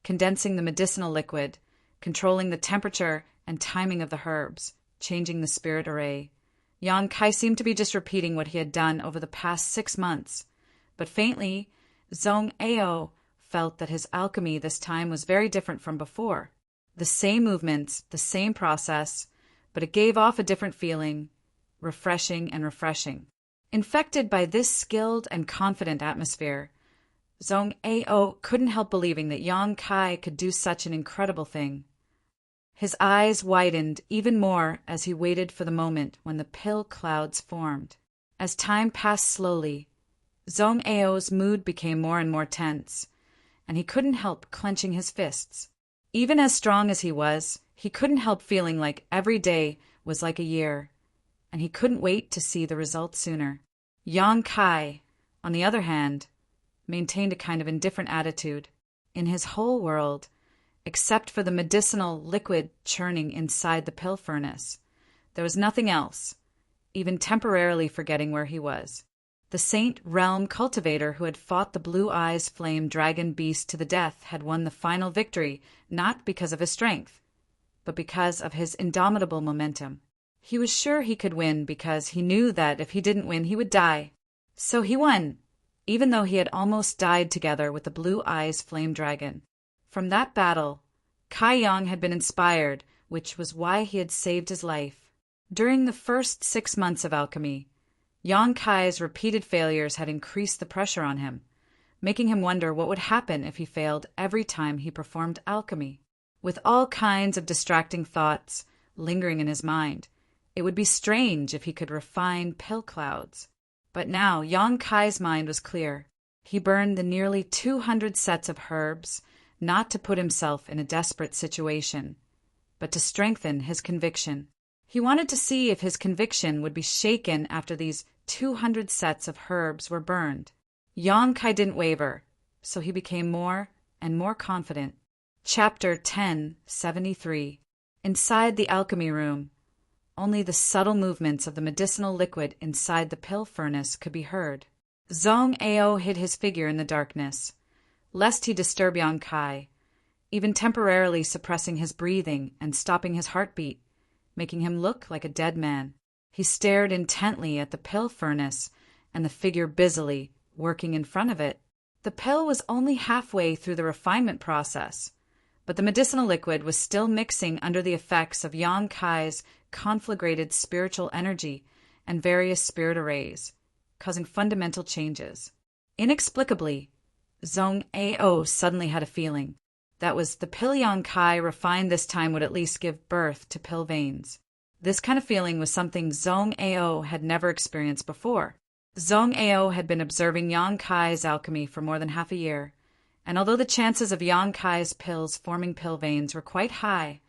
condensing the medicinal liquid, controlling the temperature and timing of the herbs, changing the spirit array. Yang Kai seemed to be just repeating what he had done over the past 6 months, but faintly, Zhong Ao felt that his alchemy this time was very different from before. The same movements, the same process, but it gave off a different feeling, refreshing and refreshing. Infected by this skilled and confident atmosphere, Zhong Ao couldn't help believing that Yang Kai could do such an incredible thing. His eyes widened even more as he waited for the moment when the pill clouds formed. As time passed slowly, Zhong Ao's mood became more and more tense, and he couldn't help clenching his fists. Even as strong as he couldn't help feeling like every day was like a year, and he couldn't wait to see the results sooner. Yang Kai, on the other hand, maintained a kind of indifferent attitude. In his whole world, except for the medicinal liquid churning inside the pill furnace, there was nothing else, even temporarily forgetting where he was. The Saint Realm cultivator who had fought the Blue Eyes Flame Dragon Beast to the death had won the final victory, not because of his strength, but because of his indomitable momentum. He was sure he could win because he knew that if he didn't win, he would die. So he won, even though he had almost died together with the Blue Eyes Flame Dragon. From that battle, Kai Yang had been inspired, which was why he had saved his life. During the first 6 months of alchemy, Yang Kai's repeated failures had increased the pressure on him, making him wonder what would happen if he failed every time he performed alchemy. With all kinds of distracting thoughts lingering in his mind, it would be strange if he could refine pill clouds. But now Yang Kai's mind was clear. He burned the nearly 200 sets of herbs, not to put himself in a desperate situation, but to strengthen his conviction. He wanted to see if his conviction would be shaken after these 200 sets of herbs were burned. Yang Kai didn't waver, so he became more and more confident. Chapter 1073. Inside the alchemy room, only the subtle movements of the medicinal liquid inside the pill furnace could be heard. Zhong Ao hid his figure in the darkness, lest he disturb Yang Kai, even temporarily suppressing his breathing and stopping his heartbeat, making him look like a dead man. He stared intently at the pill furnace and the figure busily working in front of it. The pill was only halfway through the refinement process, but the medicinal liquid was still mixing under the effects of Yang Kai's conflagrated spiritual energy and various spirit arrays, causing fundamental changes. Inexplicably, Zhong Ao suddenly had a feeling. That was, the pill Yang Kai refined this time would at least give birth to pill veins. This kind of feeling was something Zhong Ao had never experienced before. Zhong Ao had been observing Yang Kai's alchemy for more than half a year, And although the chances of Yang Kai's pills forming pill veins were quite high,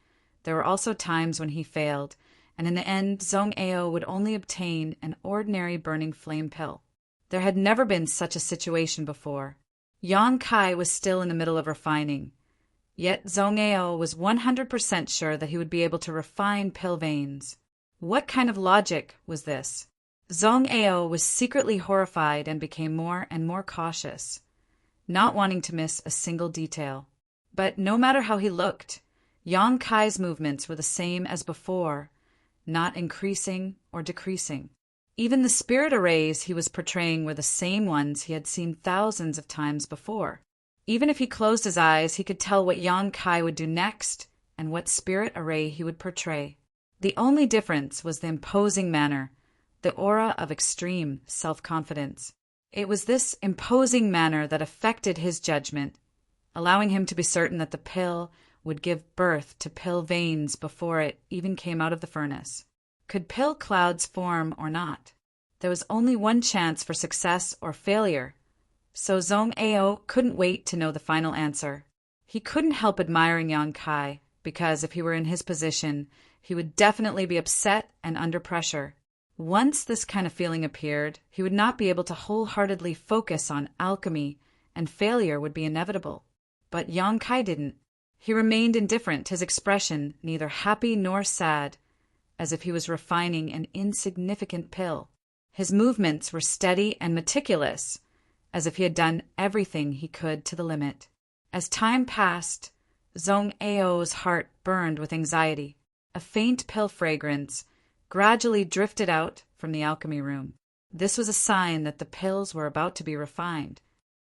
there were also times when he failed, and in the end Zhong Ao would only obtain an ordinary burning flame pill. There had never been such a situation before. Yang Kai was still in the middle of refining, yet Zhong Ao was 100% sure that he would be able to refine pill veins. What kind of logic was this? Zhong Ao was secretly horrified and became more and more cautious, not wanting to miss a single detail. But no matter how he looked, Yang Kai's movements were the same as before, not increasing or decreasing. Even the spirit arrays he was portraying were the same ones he had seen thousands of times before. Even if he closed his eyes, he could tell what Yang Kai would do next and what spirit array he would portray. The only difference was the imposing manner, the aura of extreme self-confidence. It was this imposing manner that affected his judgment, allowing him to be certain that the pill would give birth to pill veins before it even came out of the furnace. Could pill clouds form or not? There was only one chance for success or failure, so Zhong Ao couldn't wait to know the final answer. He couldn't help admiring Yang Kai, because if he were in his position, he would definitely be upset and under pressure. Once this kind of feeling appeared, he would not be able to wholeheartedly focus on alchemy, and failure would be inevitable. But Yang Kai didn't. He remained indifferent, his expression neither happy nor sad, as if he was refining an insignificant pill. His movements were steady and meticulous, as if he had done everything he could to the limit. As time passed, Zhong Ao's heart burned with anxiety. A faint pill fragrance gradually drifted out from the alchemy room. This was a sign that the pills were about to be refined.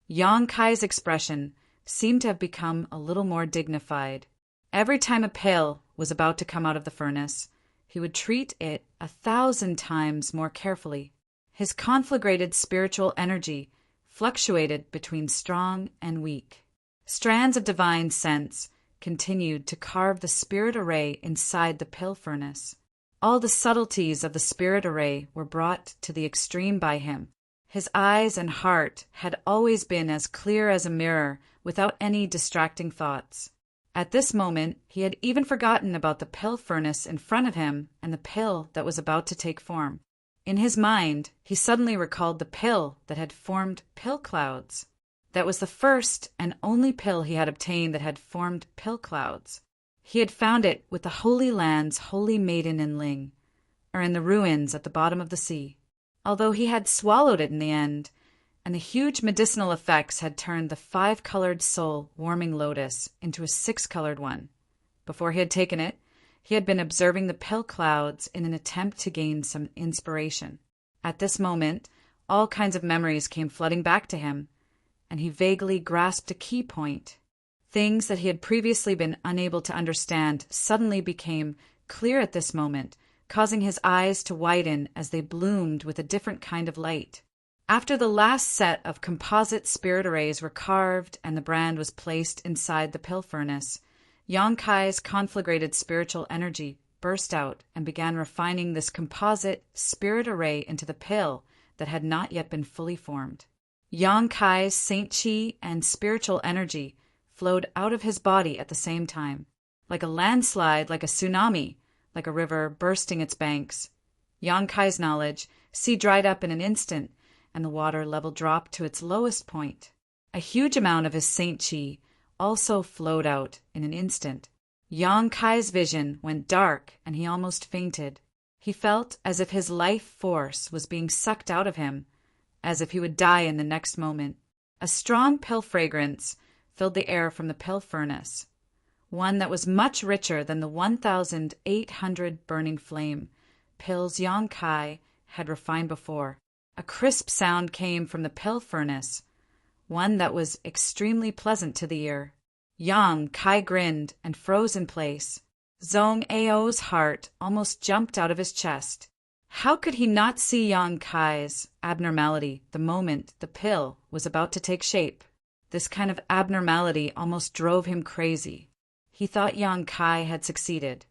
Yang Kai's expression seemed to have become a little more dignified. Every time a pill was about to come out of the furnace, he would treat it 1,000 times more carefully. His conflagrated spiritual energy fluctuated between strong and weak. Strands of divine sense continued to carve the spirit array inside the pill furnace. All the subtleties of the spirit array were brought to the extreme by him. His eyes and heart had always been as clear as a mirror, without any distracting thoughts. At this moment, he had even forgotten about the pill furnace in front of him and the pill that was about to take form. In his mind, he suddenly recalled the pill that had formed pill clouds. That was the first and only pill he had obtained that had formed pill clouds. He had found it with the Holy Land's holy maiden in Ling, or in the ruins at the bottom of the sea. Although he had swallowed it in the end, and the huge medicinal effects had turned the 5-colored soul warming lotus into a 6-colored one. Before he had taken it, he had been observing the pill clouds in an attempt to gain some inspiration. At this moment, all kinds of memories came flooding back to him, and he vaguely grasped a key point. Things that he had previously been unable to understand suddenly became clear at this moment, causing his eyes to widen as they bloomed with a different kind of light. After the last set of composite spirit arrays were carved and the brand was placed inside the pill furnace, Yang Kai's conflagrated spiritual energy burst out and began refining this composite spirit array into the pill that had not yet been fully formed. Yang Kai's Saint Chi and spiritual energy flowed out of his body at the same time. Like a landslide, like a tsunami, like a river bursting its banks. Yang Kai's knowledge, sea dried up in an instant, and the water level dropped to its lowest point. A huge amount of his Saint Chi also flowed out in an instant. Yang Kai's vision went dark, and he almost fainted. He felt as if his life force was being sucked out of him, as if he would die in the next moment. A strong pill fragrance filled the air from the pill furnace, one that was much richer than the 1,800 burning flame pills Yang Kai had refined before. A crisp sound came from the pill furnace, one that was extremely pleasant to the ear. Yang Kai grinned and froze in place. Zhong Ao's heart almost jumped out of his chest. How could he not see Yang Kai's abnormality the moment the pill was about to take shape? This kind of abnormality almost drove him crazy. He thought Yang Kai had succeeded.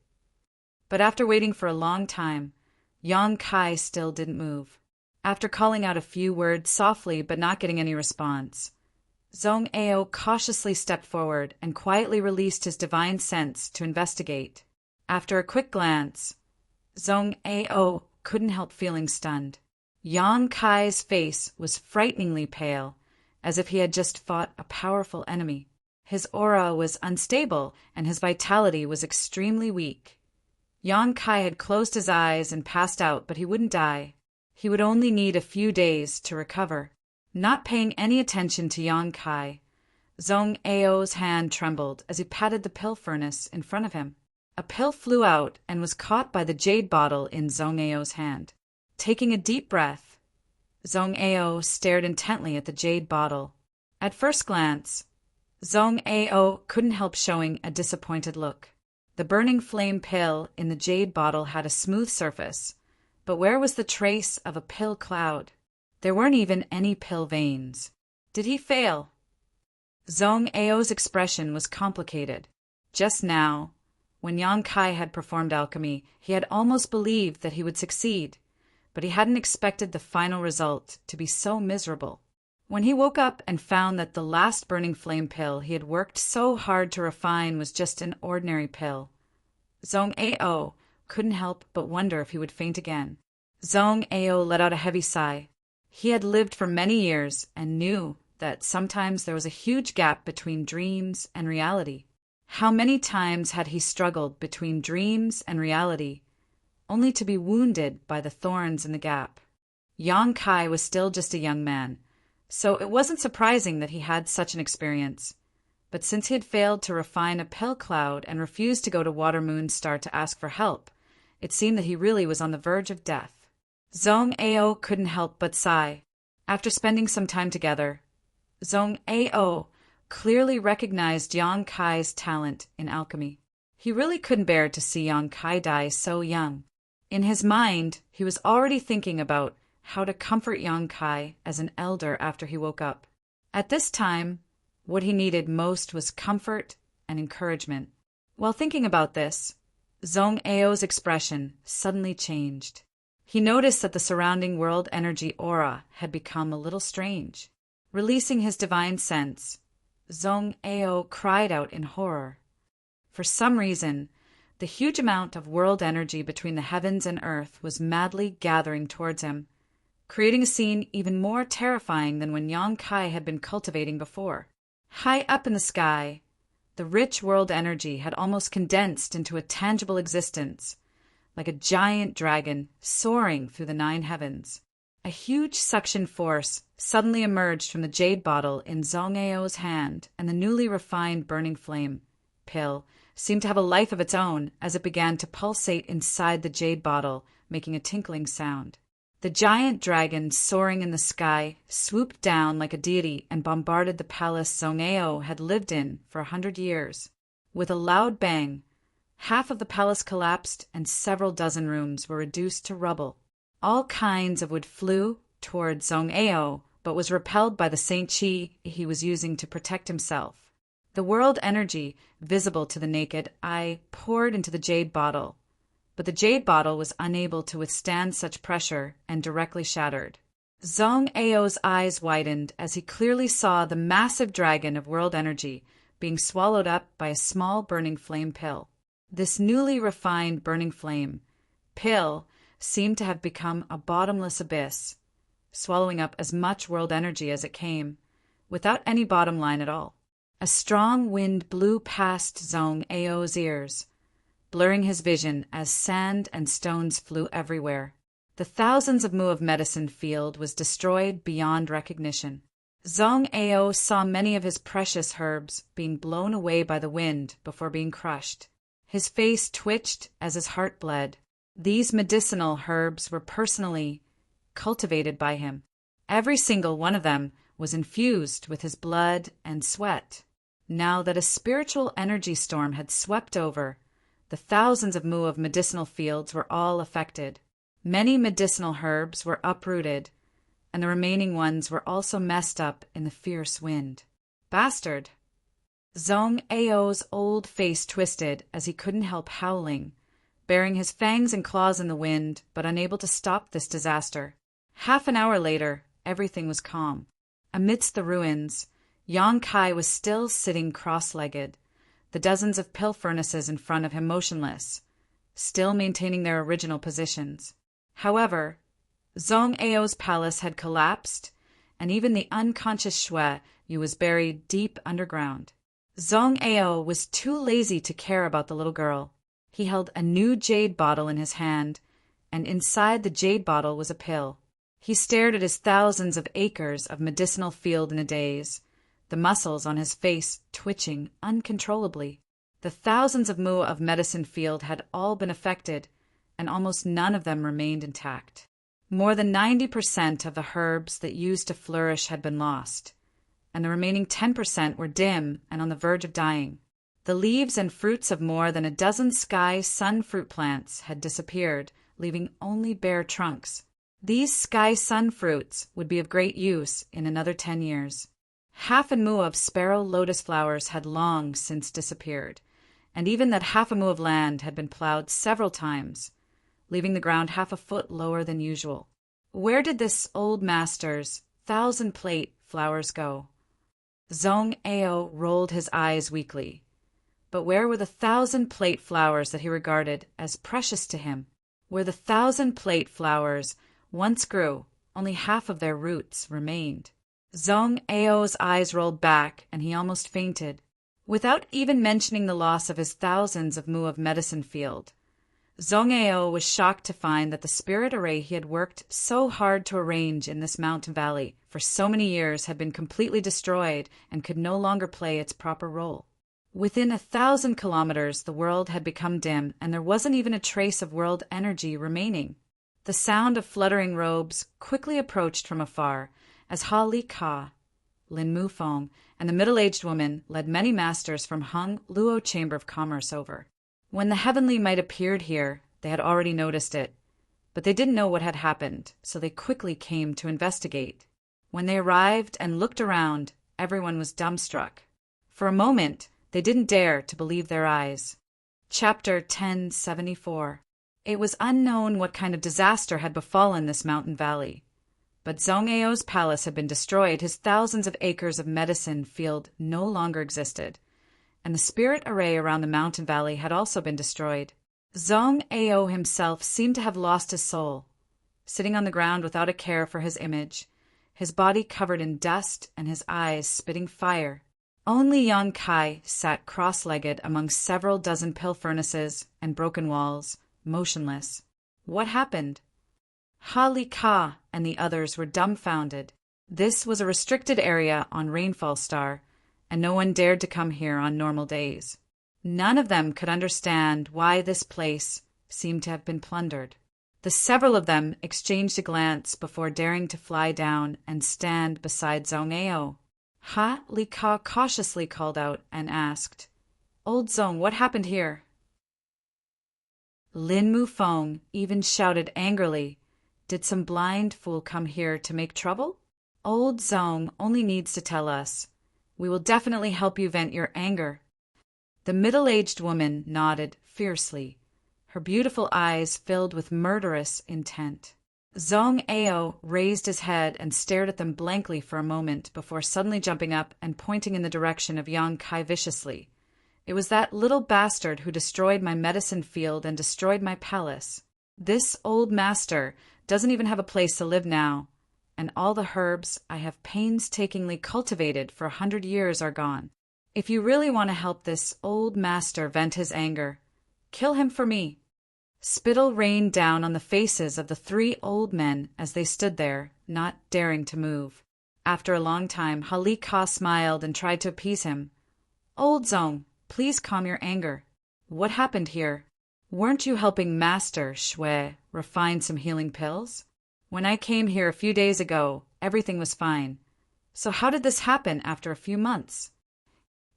But after waiting for a long time, Yang Kai still didn't move. After calling out a few words softly but not getting any response, Zhong Ao cautiously stepped forward and quietly released his divine sense to investigate. After a quick glance, Zhong Ao couldn't help feeling stunned. Yang Kai's face was frighteningly pale, as if he had just fought a powerful enemy. His aura was unstable, and his vitality was extremely weak. Yang Kai had closed his eyes and passed out, but he wouldn't die. He would only need a few days to recover. Not paying any attention to Yang Kai, Zhong Ao's hand trembled as he patted the pill furnace in front of him. A pill flew out and was caught by the jade bottle in Zhong Ao's hand. Taking a deep breath, Zhong Ao stared intently at the jade bottle. At first glance, Zhong Ao couldn't help showing a disappointed look. The burning flame pill in the jade bottle had a smooth surface, but where was the trace of a pill cloud? There weren't even any pill veins. Did he fail? Zhong Ao's expression was complicated. Just now, when Yang Kai had performed alchemy, he had almost believed that he would succeed, but he hadn't expected the final result to be so miserable. When he woke up and found that the last burning flame pill he had worked so hard to refine was just an ordinary pill, Zhong Ao couldn't help but wonder if he would faint again. Zhong Ao let out a heavy sigh. He had lived for many years and knew that sometimes there was a huge gap between dreams and reality. How many times had he struggled between dreams and reality, only to be wounded by the thorns in the gap? Yang Kai was still just a young man, so it wasn't surprising that he had such an experience. But since he had failed to refine a pill cloud and refused to go to Water Moon Star to ask for help, it seemed that he really was on the verge of death. Zhong Ao couldn't help but sigh. After spending some time together, Zhong Ao clearly recognized Yang Kai's talent in alchemy. He really couldn't bear to see Yang Kai die so young. In his mind, he was already thinking about how to comfort Yang Kai as an elder after he woke up. At this time, what he needed most was comfort and encouragement. While thinking about this, Zhong Ao's expression suddenly changed. He noticed that the surrounding world energy aura had become a little strange. Releasing his divine sense, Zhong Ao cried out in horror. For some reason, the huge amount of world energy between the heavens and earth was madly gathering towards him, creating a scene even more terrifying than when Yang Kai had been cultivating before. High up in the sky, the rich world energy had almost condensed into a tangible existence, like a giant dragon soaring through the 9 heavens. A huge suction force suddenly emerged from the jade bottle in Zhong Ao's hand, and the newly refined burning flame pill seemed to have a life of its own as it began to pulsate inside the jade bottle, making a tinkling sound. The giant dragon soaring in the sky swooped down like a deity and bombarded the palace Zhong Ao had lived in for 100 years. With a loud bang, half of the palace collapsed and several dozen rooms were reduced to rubble. All kinds of wood flew toward Zhong Ao, but was repelled by the Saint Chi he was using to protect himself. The world energy, visible to the naked eye, poured into the jade bottle, but the jade bottle was unable to withstand such pressure and directly shattered. Zhong Ao's eyes widened as he clearly saw the massive dragon of world energy being swallowed up by a small burning flame pill. This newly refined burning flame pill seemed to have become a bottomless abyss, swallowing up as much world energy as it came, without any bottom line at all. A strong wind blew past Zhong Ao's ears, blurring his vision as sand and stones flew everywhere. The thousands of mu of medicine field was destroyed beyond recognition. Zhong Ao saw many of his precious herbs being blown away by the wind before being crushed. His face twitched as his heart bled. These medicinal herbs were personally cultivated by him. Every single one of them was infused with his blood and sweat. Now that a spiritual energy storm had swept over, the thousands of mu of medicinal fields were all affected. Many medicinal herbs were uprooted, and the remaining ones were also messed up in the fierce wind. Bastard! Zhong Ao's old face twisted as he couldn't help howling, bearing his fangs and claws in the wind, but unable to stop this disaster. Half an hour later, everything was calm. Amidst the ruins, Yang Kai was still sitting cross-legged, the dozens of pill furnaces in front of him motionless, still maintaining their original positions. However, Zhong Ao's palace had collapsed, and even the unconscious Shui Yu was buried deep underground. Zhong Ao was too lazy to care about the little girl. He held a new jade bottle in his hand, and inside the jade bottle was a pill. He stared at his thousands of acres of medicinal field in a daze, the muscles on his face twitching uncontrollably. The thousands of mu of medicine field had all been affected, and almost none of them remained intact. More than 90% of the herbs that used to flourish had been lost, and the remaining 10% were dim and on the verge of dying. The leaves and fruits of more than a dozen sky sun fruit plants had disappeared, leaving only bare trunks. These sky sun fruits would be of great use in another 10 years. Half a mu of sparrow lotus flowers had long since disappeared, and even that half a mu of land had been plowed several times, leaving the ground half a foot lower than usual. Where did this old master's 1,000-plate flowers go? Zhong Ao rolled his eyes weakly. But where were the 1,000-plate flowers that he regarded as precious to him? Where the 1,000-plate flowers once grew, only half of their roots remained. Zhong Ao's eyes rolled back, and he almost fainted. Without even mentioning the loss of his thousands of mu of medicine field, Zhong Ao was shocked to find that the spirit array he had worked so hard to arrange in this mountain valley for so many years had been completely destroyed and could no longer play its proper role. Within 1,000 kilometers, the world had become dim, and there wasn't even a trace of world energy remaining. The sound of fluttering robes quickly approached from afar, as Ha Li Ka, Lin Mufeng, and the middle-aged woman led many masters from Hung Luo Chamber of Commerce over. When the heavenly might appeared here, they had already noticed it, but they didn't know what had happened, so they quickly came to investigate. When they arrived and looked around, everyone was dumbstruck. For a moment, they didn't dare to believe their eyes. Chapter 1074. It was unknown what kind of disaster had befallen this mountain valley, but Zhong Ao's palace had been destroyed, his thousands of acres of medicine field no longer existed, and the spirit array around the mountain valley had also been destroyed. Zhong Ao himself seemed to have lost his soul, sitting on the ground without a care for his image, his body covered in dust and his eyes spitting fire. Only Yang Kai sat cross-legged among several dozen pill furnaces and broken walls, motionless. What happened? Ha Li Ka and the others were dumbfounded. This was a restricted area on Rainfall Star, and no one dared to come here on normal days. None of them could understand why this place seemed to have been plundered. The several of them exchanged a glance before daring to fly down and stand beside Zhong Ao. Ha Li Ka cautiously called out and asked, "Old Zhong, what happened here?" Lin Mufeng even shouted angrily, "Did some blind fool come here to make trouble? Old Zhong only needs to tell us. We will definitely help you vent your anger." The middle-aged woman nodded fiercely, her beautiful eyes filled with murderous intent. Zhong Ao raised his head and stared at them blankly for a moment before suddenly jumping up and pointing in the direction of Yang Kai viciously. "It was that little bastard who destroyed my medicine field and destroyed my palace. This old master doesn't even have a place to live now, and all the herbs I have painstakingly cultivated for 100 years are gone. If you really want to help this old master vent his anger, kill him for me." Spittle rained down on the faces of the 3 old men as they stood there, not daring to move. After a long time, Ha Li Ka smiled and tried to appease him. "Old Zhong, please calm your anger. What happened here? Weren't you helping Master Shui refine some healing pills? When I came here a few days ago, everything was fine. So how did this happen after a few months?"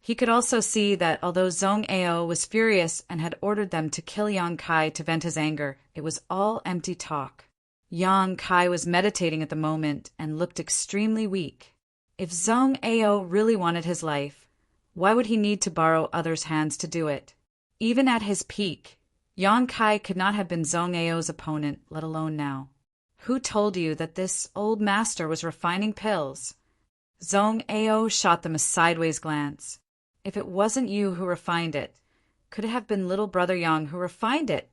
He could also see that although Zhong Ao was furious and had ordered them to kill Yang Kai to vent his anger, it was all empty talk. Yang Kai was meditating at the moment and looked extremely weak. If Zhong Ao really wanted his life, why would he need to borrow others' hands to do it? Even at his peak, Yang Kai could not have been Zhong Ao's opponent, let alone now. Who told you that this old master was refining pills? Zhong Ao shot them a sideways glance. If it wasn't you who refined it, could it have been little brother Yang who refined it?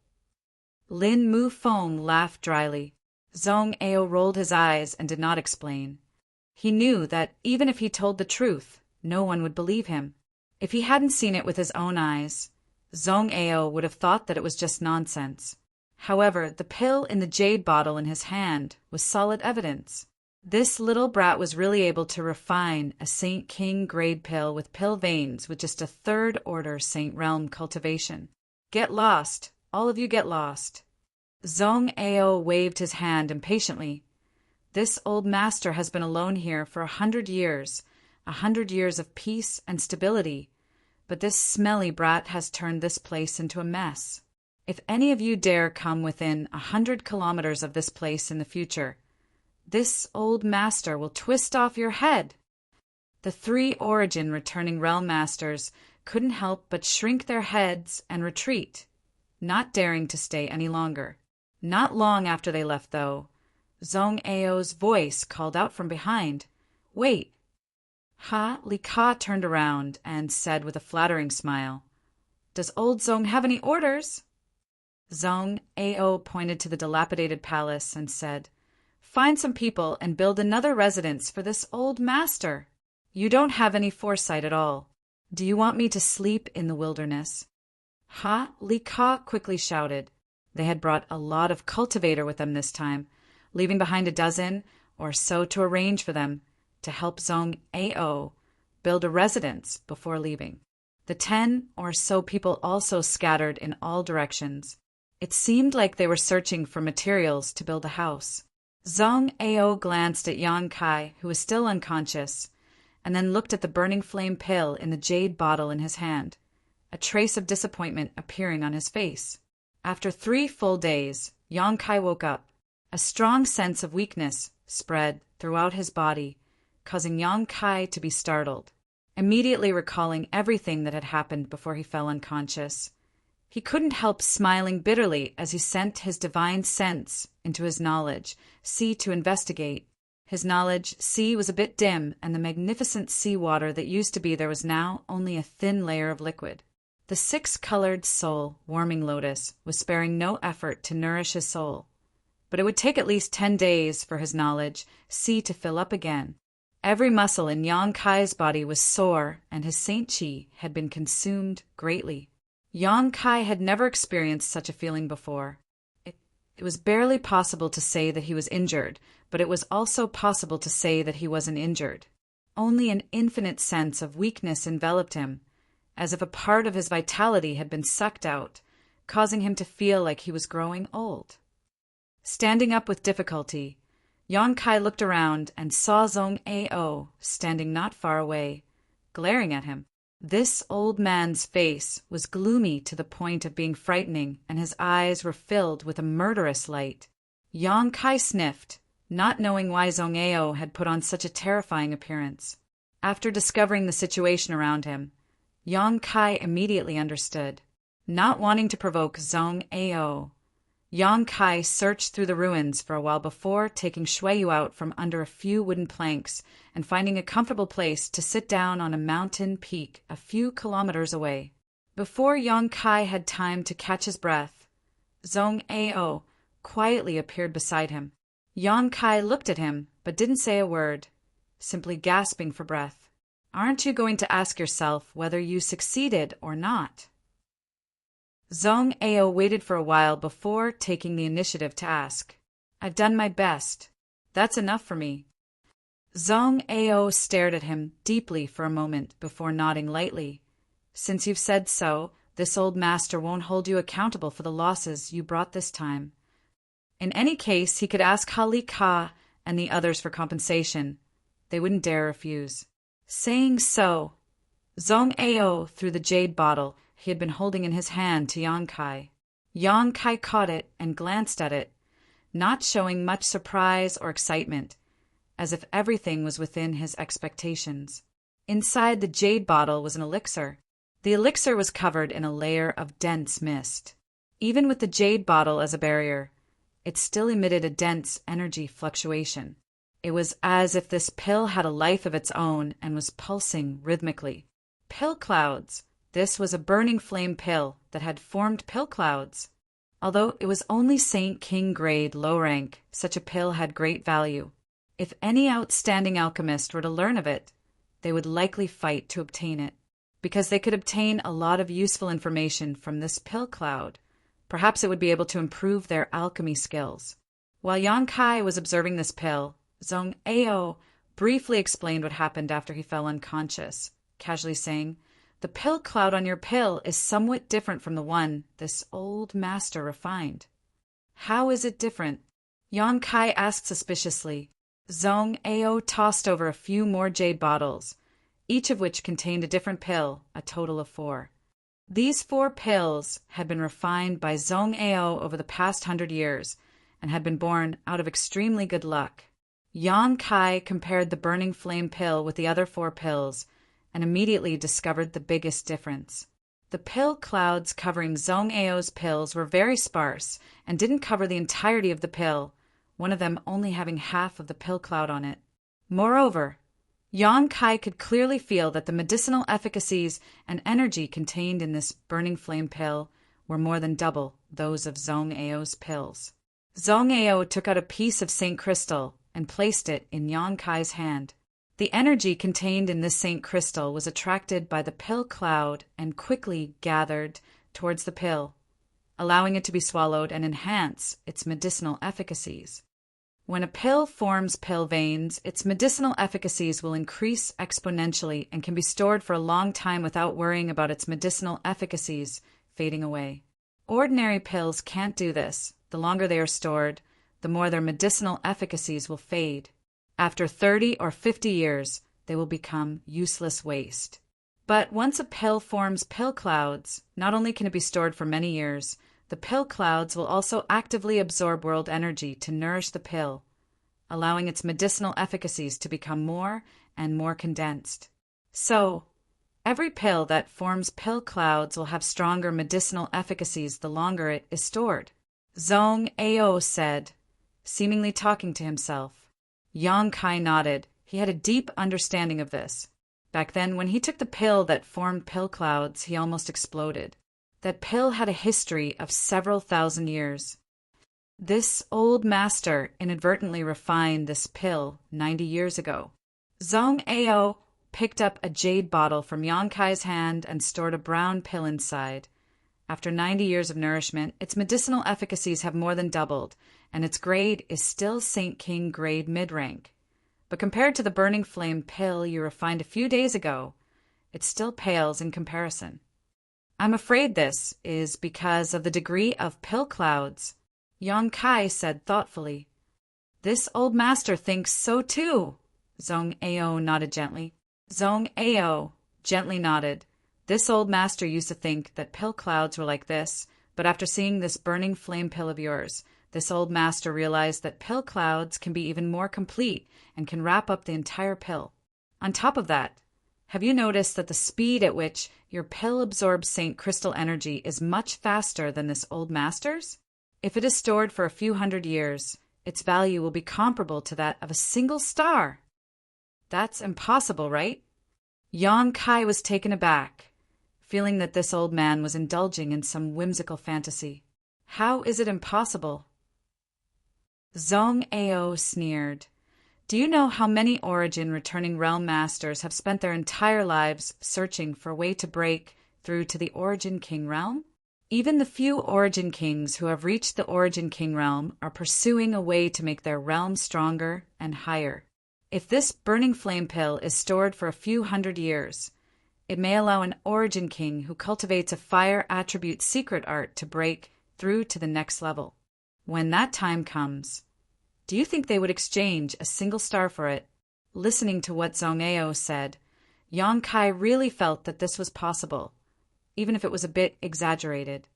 Lin Mu Feng laughed dryly. Zhong Ao rolled his eyes and did not explain. He knew that even if he told the truth, no one would believe him. If he hadn't seen it with his own eyes, Zhong Ao would have thought that it was just nonsense. However, the pill in the jade bottle in his hand was solid evidence. This little brat was really able to refine a Saint King grade pill with pill veins with just a third-order Saint Realm cultivation. Get lost. All of you get lost. Zhong Ao waved his hand impatiently. This old master has been alone here for 100 years, 100 years of peace and stability, but this smelly brat has turned this place into a mess. If any of you dare come within 100 kilometers of this place in the future, this old master will twist off your head. The 3 Origin returning realm masters couldn't help but shrink their heads and retreat, not daring to stay any longer. Not long after they left, though, Zhong Ao's voice called out from behind, "Wait!" Li Ka turned around and said with a flattering smile, "Does old Zhong have any orders?" Zhong Ao pointed to the dilapidated palace and said, "Find some people and build another residence for this old master. You don't have any foresight at all. Do you want me to sleep in the wilderness?" Li Ka quickly shouted. They had brought a lot of cultivator with them this time, leaving behind a dozen or so to arrange for them to help Zhong Ao build a residence before leaving. The 10 or so people also scattered in all directions. It seemed like they were searching for materials to build a house. Zhong Ao glanced at Yang Kai, who was still unconscious, and then looked at the burning flame pill in the jade bottle in his hand, a trace of disappointment appearing on his face. After 3 full days, Yang Kai woke up. A strong sense of weakness spread throughout his body, causing Yang Kai to be startled. Immediately recalling everything that had happened before he fell unconscious, he couldn't help smiling bitterly as he sent his divine sense into his knowledge, sea to investigate. His knowledge, sea, was a bit dim, and the magnificent seawater that used to be there was now only a thin layer of liquid. The 6-colored soul, warming lotus, was sparing no effort to nourish his soul. But it would take at least 10 days for his knowledge, sea, to fill up again. Every muscle in Yang Kai's body was sore, and his Saint Chi had been consumed greatly. Yang Kai had never experienced such a feeling before. It was barely possible to say that he was injured, but it was also possible to say that he wasn't injured. Only an infinite sense of weakness enveloped him, as if a part of his vitality had been sucked out, causing him to feel like he was growing old. Standing up with difficulty, Yang Kai looked around and saw Zhong Ao standing not far away, glaring at him. This old man's face was gloomy to the point of being frightening, and his eyes were filled with a murderous light. Yang Kai sniffed, not knowing why Zhong Ao had put on such a terrifying appearance. After discovering the situation around him, Yang Kai immediately understood. Not wanting to provoke Zhong Ao, Yang Kai searched through the ruins for a while before taking Shuiyu out from under a few wooden planks and finding a comfortable place to sit down on a mountain peak a few kilometers away. Before Yang Kai had time to catch his breath, Zhong Ao quietly appeared beside him. Yang Kai looked at him but didn't say a word, simply gasping for breath. "Aren't you going to ask yourself whether you succeeded or not?" Zhong Ao waited for a while before taking the initiative to ask. "I've done my best. That's enough for me." Zhong Ao stared at him deeply for a moment before nodding lightly. "Since you've said so, this old master won't hold you accountable for the losses you brought this time. In any case, he could ask Li Ka and the others for compensation. They wouldn't dare refuse." Saying so, Zhong Ao threw the jade bottle he had been holding in his hand to Yang Kai. Yang Kai caught it and glanced at it, not showing much surprise or excitement, as if everything was within his expectations. Inside the jade bottle was an elixir. The elixir was covered in a layer of dense mist. Even with the jade bottle as a barrier, it still emitted a dense energy fluctuation. It was as if this pill had a life of its own and was pulsing rhythmically. Pill clouds. This was a burning flame pill that had formed pill clouds. Although it was only Saint King grade low rank, such a pill had great value. If any outstanding alchemist were to learn of it, they would likely fight to obtain it, because they could obtain a lot of useful information from this pill cloud. Perhaps it would be able to improve their alchemy skills. While Yang Kai was observing this pill, Zhong Ao briefly explained what happened after he fell unconscious, casually saying, "The pill cloud on your pill is somewhat different from the one this old master refined." "How is it different?" Yang Kai asked suspiciously. Zhong Ao tossed over a few more jade bottles, each of which contained a different pill, a total of 4. These 4 pills had been refined by Zhong Ao over the past 100 years and had been born out of extremely good luck. Yang Kai compared the burning flame pill with the other 4 pills and immediately discovered the biggest difference. The pill clouds covering Zhong Ao's pills were very sparse and didn't cover the entirety of the pill, one of them only having half of the pill cloud on it. Moreover, Yang Kai could clearly feel that the medicinal efficacies and energy contained in this burning flame pill were more than double those of Zhong Ao's pills. Zhong Ao took out a piece of Saint Crystal and placed it in Yang Kai's hand. The energy contained in this Saint Crystal was attracted by the pill cloud and quickly gathered towards the pill, allowing it to be swallowed and enhance its medicinal efficacies. When a pill forms pill veins, its medicinal efficacies will increase exponentially and can be stored for a long time without worrying about its medicinal efficacies fading away. Ordinary pills can't do this. The longer they are stored, the more their medicinal efficacies will fade. After 30 or 50 years, they will become useless waste. But once a pill forms pill clouds, not only can it be stored for many years, the pill clouds will also actively absorb world energy to nourish the pill, allowing its medicinal efficacies to become more and more condensed. So, every pill that forms pill clouds will have stronger medicinal efficacies the longer it is stored. Zhong Ao said, seemingly talking to himself. Yang Kai nodded. He had a deep understanding of this. Back then, when he took the pill that formed pill clouds, he almost exploded. That pill had a history of several thousand years. This old master inadvertently refined this pill 90 years ago. Zhong Ao picked up a jade bottle from Yang Kai's hand and stored a brown pill inside. After 90 years of nourishment, its medicinal efficacies have more than doubled, and its grade is still Saint King grade mid-rank. But compared to the burning flame pill you refined a few days ago, it still pales in comparison. I'm afraid this is because of the degree of pill clouds, Yang Kai said thoughtfully. This old master thinks so too, Zhong Ao nodded gently. Zhong Ao gently nodded. This old master used to think that pill clouds were like this, but after seeing this burning flame pill of yours, this old master realized that pill clouds can be even more complete and can wrap up the entire pill. On top of that, have you noticed that the speed at which your pill absorbs Saint Crystal energy is much faster than this old master's? If it is stored for a few hundred years, its value will be comparable to that of a single star. That's impossible, right? Yang Kai was taken aback, feeling that this old man was indulging in some whimsical fantasy. How is it impossible? Zhong Ao sneered. Do you know how many Origin returning realm masters have spent their entire lives searching for a way to break through to the Origin King realm? Even the few Origin Kings who have reached the Origin King realm are pursuing a way to make their realm stronger and higher. If this burning flame pill is stored for a few hundred years, it may allow an Origin King who cultivates a fire attribute secret art to break through to the next level. When that time comes, do you think they would exchange a single star for it? Listening to what Zhong Ao said, Yang Kai really felt that this was possible, even if it was a bit exaggerated.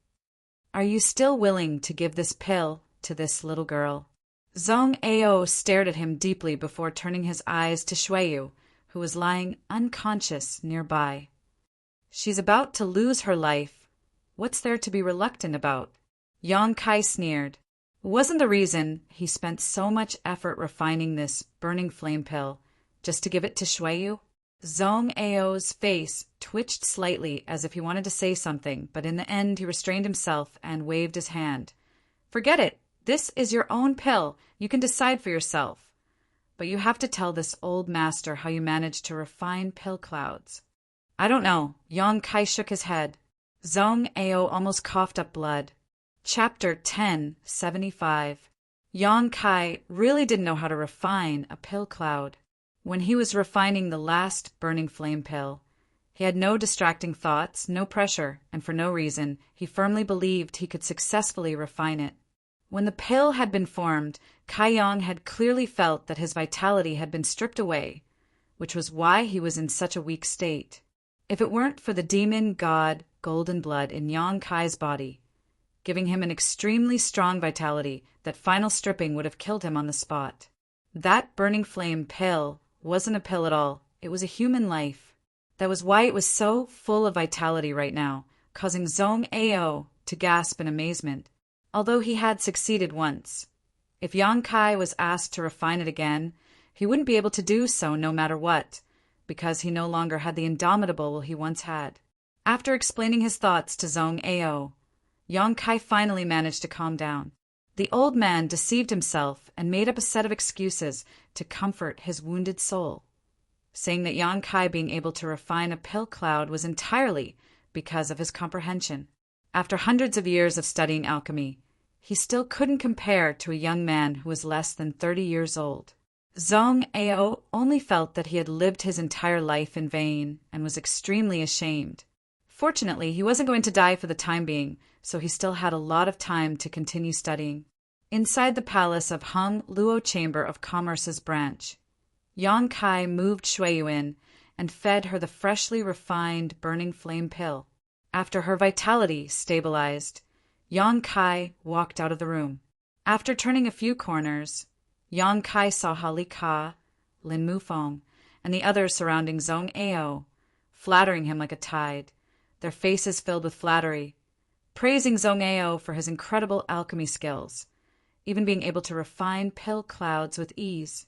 Are you still willing to give this pill to this little girl? Zhong Ao stared at him deeply before turning his eyes to Shuiyu, who was lying unconscious nearby. She's about to lose her life. What's there to be reluctant about? Yang Kai sneered. wasn't the reason he spent so much effort refining this burning flame pill just to give it to Shuiyu. Zhong Ao's face twitched slightly as if he wanted to say something, but in the end he restrained himself and waved his hand. Forget it. This is your own pill. You can decide for yourself. But you have to tell this old master how you managed to refine pill clouds. I don't know. Yang Kai shook his head. Zhong Ao almost coughed up blood. Chapter 1075. Yang Kai really didn't know how to refine a pill cloud. When he was refining the last burning flame pill, he had no distracting thoughts, no pressure, and for no reason, he firmly believed he could successfully refine it. When the pill had been formed, Kai Yang had clearly felt that his vitality had been stripped away, which was why he was in such a weak state. If it weren't for the demon god golden blood in Yang Kai's body, giving him an extremely strong vitality, that final stripping would have killed him on the spot. That burning flame pill wasn't a pill at all. It was a human life. That was why it was so full of vitality right now, causing Zhong Ao to gasp in amazement. Although he had succeeded once, if Yang Kai was asked to refine it again, he wouldn't be able to do so no matter what, because he no longer had the indomitable he once had. After explaining his thoughts to Zhong Ao, Yang Kai finally managed to calm down. The old man deceived himself and made up a set of excuses to comfort his wounded soul, saying that Yang Kai being able to refine a pill cloud was entirely because of his comprehension. After hundreds of years of studying alchemy, he still couldn't compare to a young man who was less than 30 years old. Zhong Ao only felt that he had lived his entire life in vain and was extremely ashamed. Fortunately, he wasn't going to die for the time being, so he still had a lot of time to continue studying. Inside the palace of Hung Luo Chamber of Commerce's branch, Yang Kai moved Shuiyu in and fed her the freshly refined burning flame pill. After her vitality stabilized, Yang Kai walked out of the room. After turning a few corners, Yang Kai saw Li Ka, Lin Mufeng, and the others surrounding Zhong Ao, flattering him like a tide, their faces filled with flattery, praising Zhong Ao for his incredible alchemy skills, even being able to refine pill clouds with ease,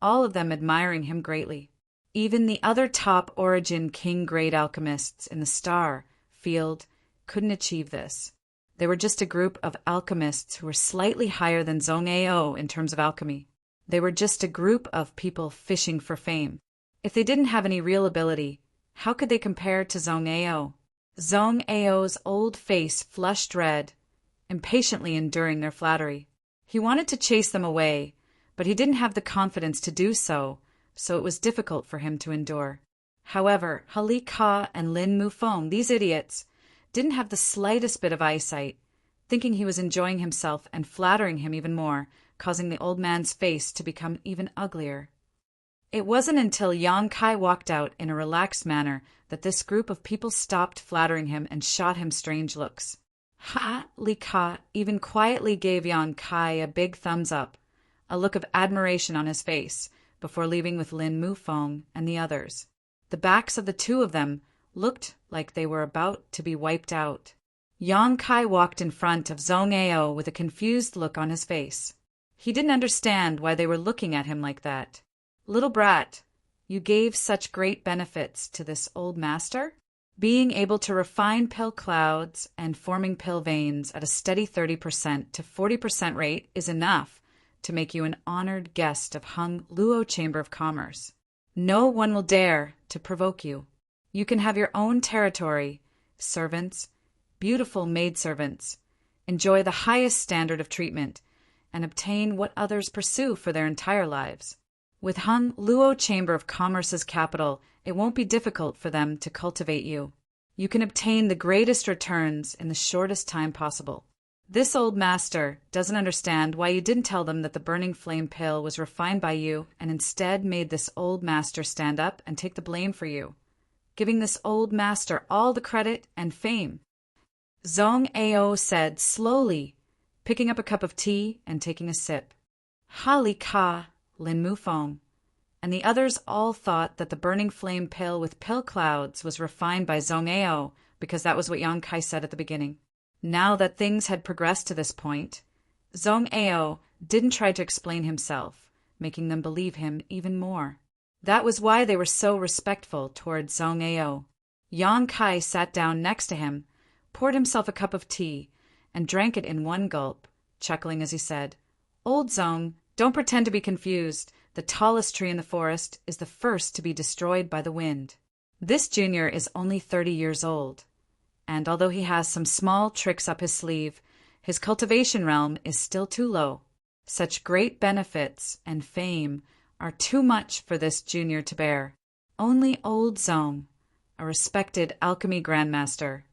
all of them admiring him greatly. Even the other top origin king-grade alchemists in the star field couldn't achieve this. They were just a group of alchemists who were slightly higher than Zhong Ao in terms of alchemy. They were just a group of people fishing for fame. If they didn't have any real ability, how could they compare to Zhong Ao? Zhong Ao's old face flushed red, impatiently enduring their flattery. He wanted to chase them away, but he didn't have the confidence to do so, so it was difficult for him to endure. However, Li Ka and Lin Mufeng, these idiots, didn't have the slightest bit of eyesight, thinking he was enjoying himself and flattering him even more, causing the old man's face to become even uglier. It wasn't until Yang Kai walked out in a relaxed manner that this group of people stopped flattering him and shot him strange looks. Li Ka even quietly gave Yang Kai a big thumbs up, a look of admiration on his face, before leaving with Lin Mufeng and the others. The backs of the two of them looked like they were about to be wiped out. Yang Kai walked in front of Zhong Ao with a confused look on his face. He didn't understand why they were looking at him like that. Little brat, you gave such great benefits to this old master? Being able to refine pill clouds and forming pill veins at a steady 30% to 40% rate is enough to make you an honored guest of Hung Luo Chamber of Commerce. No one will dare to provoke you. You can have your own territory, servants, beautiful maidservants, enjoy the highest standard of treatment, and obtain what others pursue for their entire lives. With Hung Luo Chamber of Commerce's capital, it won't be difficult for them to cultivate you. You can obtain the greatest returns in the shortest time possible. This old master doesn't understand why you didn't tell them that the burning flame pill was refined by you and instead made this old master stand up and take the blame for you, giving this old master all the credit and fame. Zhong Ao said slowly, picking up a cup of tea and taking a sip. Li Ka, Lin Mufeng, and the others all thought that the burning flame pill with pill clouds was refined by Zhong Ao because that was what Yang Kai said at the beginning. Now that things had progressed to this point, Zhong Ao didn't try to explain himself, making them believe him even more. That was why they were so respectful toward Zhong Ao. Yang Kai sat down next to him, poured himself a cup of tea, and drank it in one gulp, chuckling as he said, "Old Zhong, don't pretend to be confused. The tallest tree in the forest is the first to be destroyed by the wind. This junior is only 30 years old, and although he has some small tricks up his sleeve, his cultivation realm is still too low. Such great benefits and fame are too much for this junior to bear. Only old Zhong, a respected alchemy grandmaster,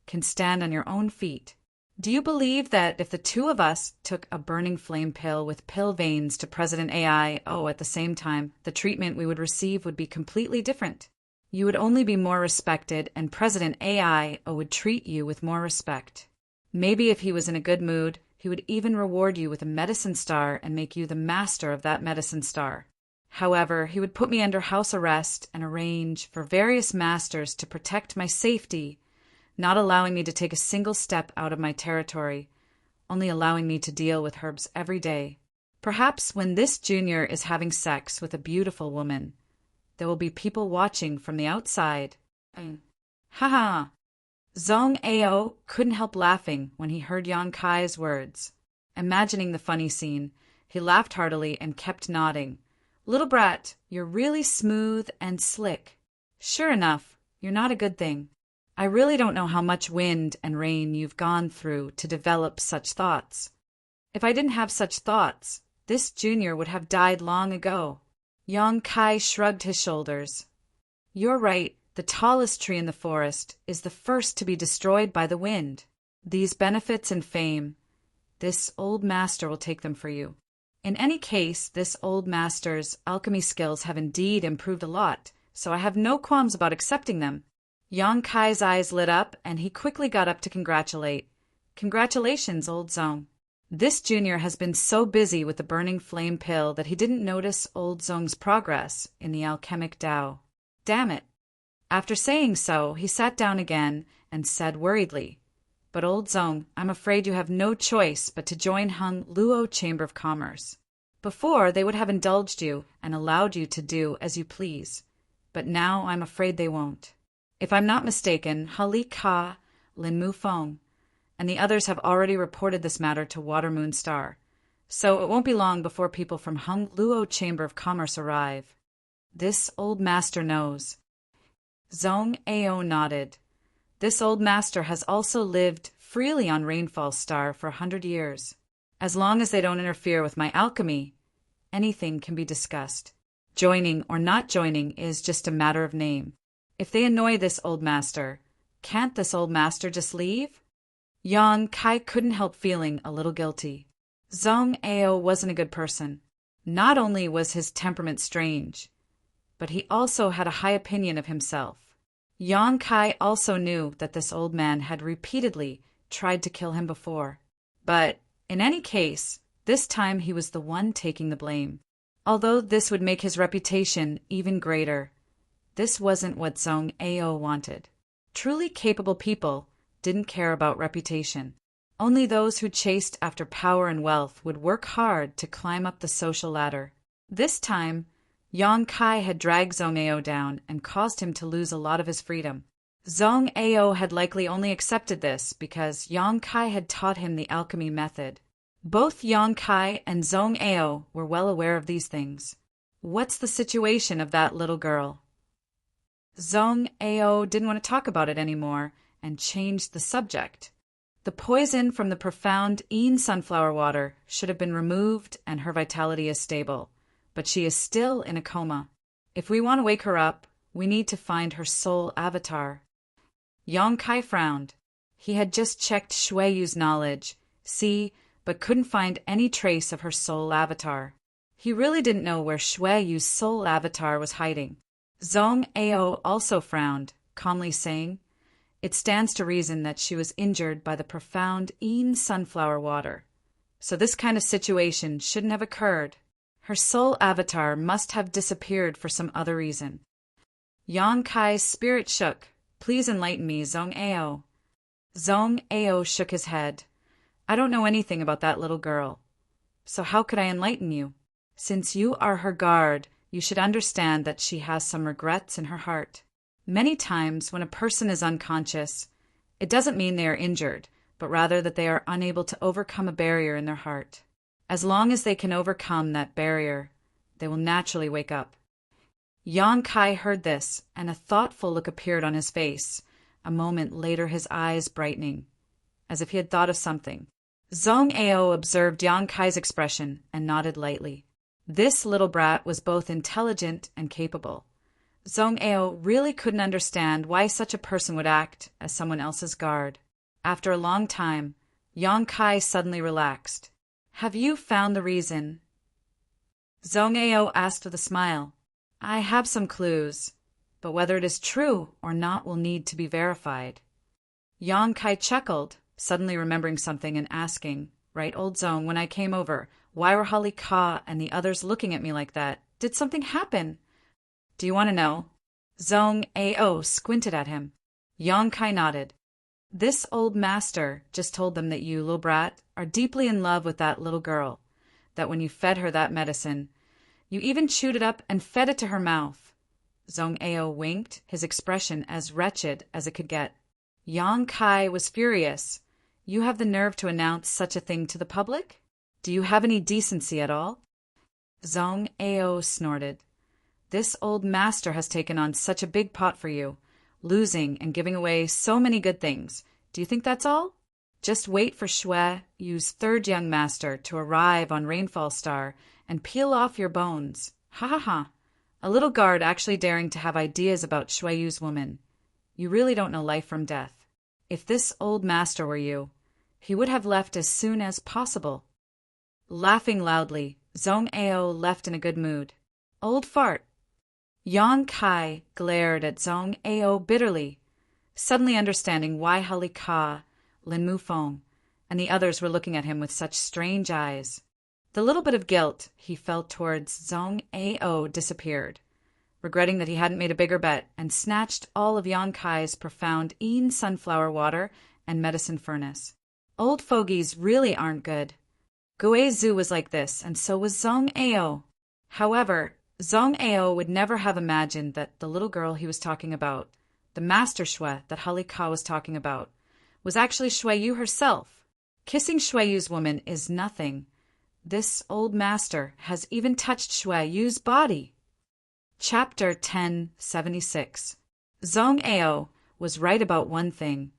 can stand on your own feet. Do you believe that if the two of us took a burning flame pill with pill veins to President AI, at the same time, the treatment we would receive would be completely different? You would only be more respected, and President AI would treat you with more respect. Maybe if he was in a good mood, he would even reward you with a medicine star and make you the master of that medicine star. However, he would put me under house arrest and arrange for various masters to protect my safety, not allowing me to take a single step out of my territory, only allowing me to deal with herbs every day. Perhaps when this junior is having sex with a beautiful woman, there will be people watching from the outside. Ha! Zhong Ao couldn't help laughing when he heard Yang Kai's words. Imagining the funny scene, he laughed heartily and kept nodding. "Little brat, you're really smooth and slick. Sure enough, you're not a good thing. I really don't know how much wind and rain you've gone through to develop such thoughts. If I didn't have such thoughts, this junior would have died long ago." Yang Kai shrugged his shoulders. "You're right. The tallest tree in the forest is the first to be destroyed by the wind. These benefits and fame, this old master will take them for you. In any case, this old master's alchemy skills have indeed improved a lot, so I have no qualms about accepting them." Yang Kai's eyes lit up, and he quickly got up to congratulate. "Congratulations, old Zhong. This junior has been so busy with the burning flame pill that he didn't notice old Zhong's progress in the alchemic Tao. Damn it." After saying so, he sat down again and said worriedly, "But old Zhong, I'm afraid you have no choice but to join Hung Luo Chamber of Commerce. Before, they would have indulged you and allowed you to do as you please, but now I'm afraid they won't. If I'm not mistaken, Hali Ka, Lin Mu Feng, and the others have already reported this matter to Water Moon Star, so it won't be long before people from Hung Luo Chamber of Commerce arrive. This old master knows." Zhong Ao nodded. "This old master has also lived freely on Rainfall Star for 100 years. As long as they don't interfere with my alchemy, anything can be discussed. Joining or not joining is just a matter of name. If they annoy this old master, can't this old master just leave?" Yang Kai couldn't help feeling a little guilty. Zhong Ao wasn't a good person. Not only was his temperament strange, but he also had a high opinion of himself. Yang Kai also knew that this old man had repeatedly tried to kill him before. But, in any case, this time he was the one taking the blame. Although this would make his reputation even greater, this wasn't what Zhong Ao wanted. Truly capable people didn't care about reputation. Only those who chased after power and wealth would work hard to climb up the social ladder. This time, Yang Kai had dragged Zhong Ao down and caused him to lose a lot of his freedom. Zhong Ao had likely only accepted this because Yang Kai had taught him the alchemy method. Both Yang Kai and Zhong Ao were well aware of these things. What's the situation of that little girl? Zhong Ao didn't want to talk about it anymore and changed the subject. The poison from the profound Yin sunflower water should have been removed and her vitality is stable, but she is still in a coma. If we want to wake her up, we need to find her soul avatar. Yang Kai frowned. He had just checked Shui Yu's knowledge, but couldn't find any trace of her soul avatar. He really didn't know where Shui Yu's soul avatar was hiding. Zhong Ao also frowned, calmly saying, "It stands to reason that she was injured by the profound Yin sunflower water. So this kind of situation shouldn't have occurred. Her soul avatar must have disappeared for some other reason." Yang Kai's spirit shook. "Please enlighten me, Zhong Ao." Zhong Ao shook his head. I don't know anything about that little girl. So how could I enlighten you? Since you are her guard, you should understand that she has some regrets in her heart. Many times when a person is unconscious, it doesn't mean they are injured, but rather that they are unable to overcome a barrier in their heart. As long as they can overcome that barrier, they will naturally wake up. Yang Kai heard this, and a thoughtful look appeared on his face, a moment later his eyes brightening, as if he had thought of something. Zhong Ao observed Yang Kai's expression and nodded lightly. This little brat was both intelligent and capable. Zhong Ao really couldn't understand why such a person would act as someone else's guard. After a long time, Yang Kai suddenly relaxed. Have you found the reason? Zhong Ao asked with a smile. I have some clues, but whether it is true or not will need to be verified. Yang Kai chuckled, suddenly remembering something and asking, Right, old Zhong, when I came over, why were Holly Ka and the others looking at me like that? Did something happen? Do you want to know? Zhong Ao squinted at him. Yang Kai nodded. This old master just told them that you, little brat, are deeply in love with that little girl, that when you fed her that medicine, you even chewed it up and fed it to her mouth. Zhong Ao winked, his expression as wretched as it could get. Yang Kai was furious. You have the nerve to announce such a thing to the public? Do you have any decency at all? Zhong Ao snorted. This old master has taken on such a big pot for you, losing and giving away so many good things. Do you think that's all? Just wait for Shui Yu's third young master to arrive on Rainfall Star and peel off your bones. Ha ha ha. A little guard actually daring to have ideas about Shui Yu's woman. You really don't know life from death. If this old master were you, he would have left as soon as possible. Laughing loudly, Zhong Ao left in a good mood. Old fart. Yang Kai glared at Zhong Ao bitterly, suddenly understanding why Holly Ka, Lin Mufeng, and the others were looking at him with such strange eyes. The little bit of guilt he felt towards Zhong Ao disappeared, regretting that he hadn't made a bigger bet, and snatched all of Yang Kai's profound Yin sunflower water and medicine furnace. Old fogies really aren't good. Guizhu was like this, and so was Zhong Ao. However, Zhong Ao would never have imagined that the little girl he was talking about, the master Shui that Holly Ka was talking about, was actually Shui Yu herself. Kissing Shui Yu's woman is nothing. This old master has even touched Shui Yu's body. Chapter 1076. Zhong Ao was right about one thing.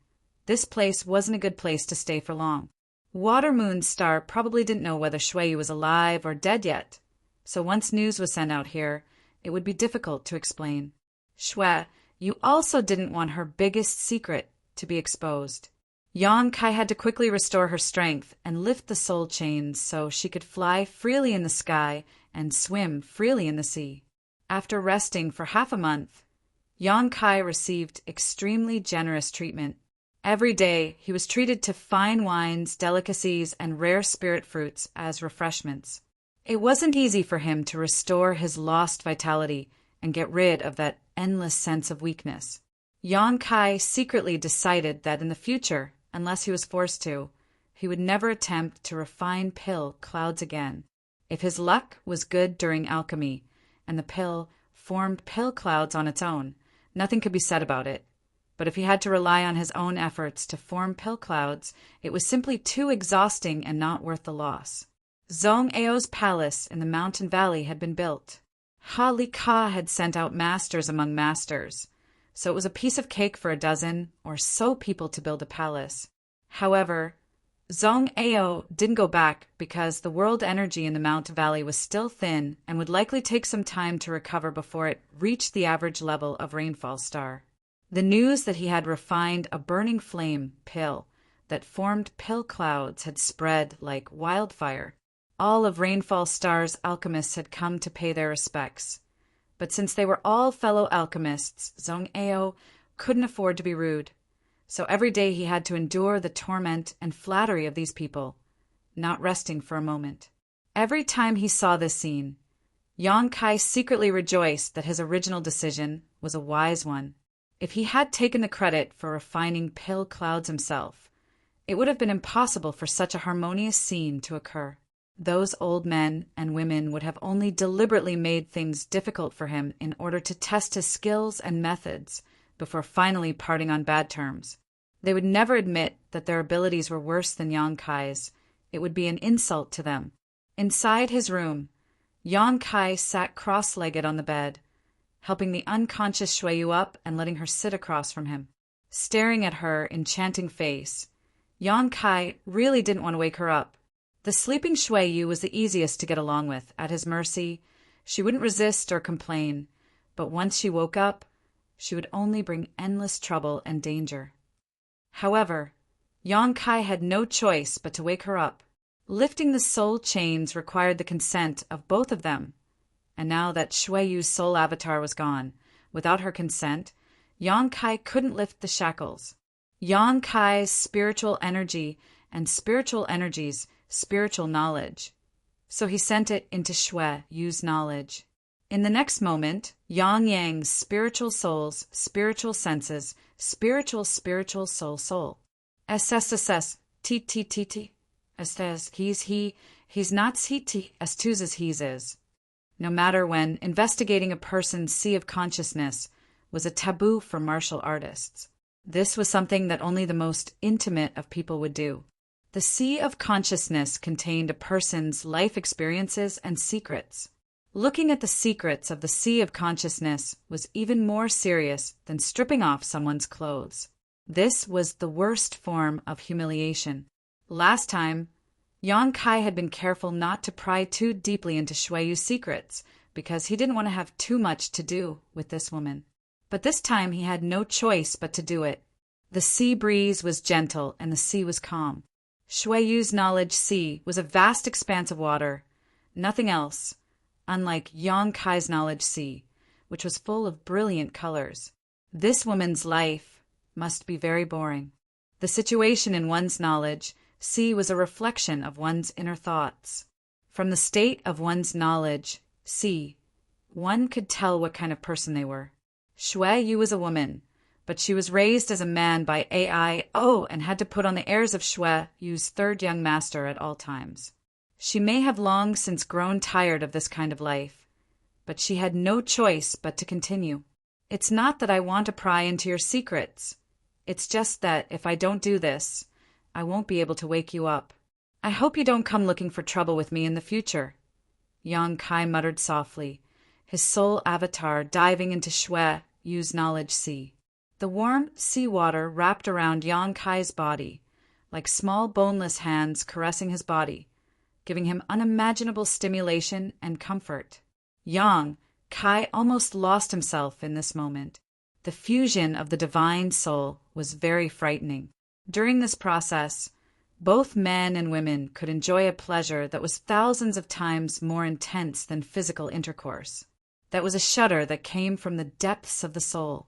This place wasn't a good place to stay for long. Water Moon Star probably didn't know whether Shui Yu was alive or dead yet, so once news was sent out here, it would be difficult to explain. Shui Yu also didn't want her biggest secret to be exposed. Yang Kai had to quickly restore her strength and lift the soul chains so she could fly freely in the sky and swim freely in the sea. After resting for half a month, Yang Kai received extremely generous treatment. Every day he was treated to fine wines, delicacies, and rare spirit fruits as refreshments. It wasn't easy for him to restore his lost vitality and get rid of that endless sense of weakness. Yang Kai secretly decided that in the future, unless he was forced to, he would never attempt to refine pill clouds again. If his luck was good during alchemy, and the pill formed pill clouds on its own, nothing could be said about it. But if he had to rely on his own efforts to form pill clouds, it was simply too exhausting and not worth the loss. Zhong Ao's palace in the mountain valley had been built. Holly Ka had sent out masters among masters, so it was a piece of cake for a dozen or so people to build a palace. However, Zhong Ao didn't go back because the world energy in the mountain valley was still thin and would likely take some time to recover before it reached the average level of Rainfall Star. The news that he had refined a burning flame pill that formed pill clouds had spread like wildfire. All of Rainfall Star's alchemists had come to pay their respects. But since they were all fellow alchemists, Zhong Ao couldn't afford to be rude. So every day he had to endure the torment and flattery of these people, not resting for a moment. Every time he saw this scene, Yang Kai secretly rejoiced that his original decision was a wise one. If he had taken the credit for refining pill clouds himself, It would have been impossible for such a harmonious scene to occur. Those old men and women would have only deliberately made things difficult for him in order to test his skills and methods before finally parting on bad terms. They would never admit that their abilities were worse than Yang Kai's. It would be an insult to them. Inside his room, Yang Kai sat cross-legged on the bed, helping the unconscious Shuiyu up and letting her sit across from him. Staring at her enchanting face, Yang Kai really didn't want to wake her up. The sleeping Shuiyu was the easiest to get along with. At his mercy, she wouldn't resist or complain, but once she woke up, she would only bring endless trouble and danger. However, Yang Kai had no choice but to wake her up. Lifting the soul chains required the consent of both of them, and now that Shuiyu's soul avatar was gone, without her consent, Yang Kai couldn't lift the shackles. Yang Kai's spiritual energy and spiritual energies spiritual knowledge, so he sent it into Shuiyu's knowledge. In the next moment, Yang Yang's spiritual souls, spiritual senses, spiritual soul. SSSS, T, as he's not he, as twos as he's is. No matter when, investigating a person's sea of consciousness was a taboo for martial artists. This was something that only the most intimate of people would do. The sea of consciousness contained a person's life experiences and secrets. Looking at the secrets of the sea of consciousness was even more serious than stripping off someone's clothes. This was the worst form of humiliation. Last time, Yang Kai had been careful not to pry too deeply into Shuiyu's secrets because he didn't want to have too much to do with this woman. But this time he had no choice but to do it. The sea breeze was gentle and the sea was calm. Shuiyu's knowledge sea was a vast expanse of water, nothing else, unlike Yang Kai's knowledge sea, which was full of brilliant colors. This woman's life must be very boring. The situation in one's knowledge sea was a reflection of one's inner thoughts. From the state of one's knowledge sea, one could tell what kind of person they were. Shuiyu was a woman, but she was raised as a man by AIO and had to put on the airs of Shuiyu's third young master at all times. She may have long since grown tired of this kind of life, but she had no choice but to continue. It's not that I want to pry into your secrets. It's just that if I don't do this, I won't be able to wake you up. I hope you don't come looking for trouble with me in the future. Yang Kai muttered softly, his soul avatar diving into Shuiyu's knowledge sea. The warm sea water wrapped around Yang Kai's body, like small boneless hands caressing his body, giving him unimaginable stimulation and comfort. Yang Kai almost lost himself in this moment. The fusion of the divine soul was very frightening. During this process, both men and women could enjoy a pleasure that was thousands of times more intense than physical intercourse. That was a shudder that came from the depths of the soul.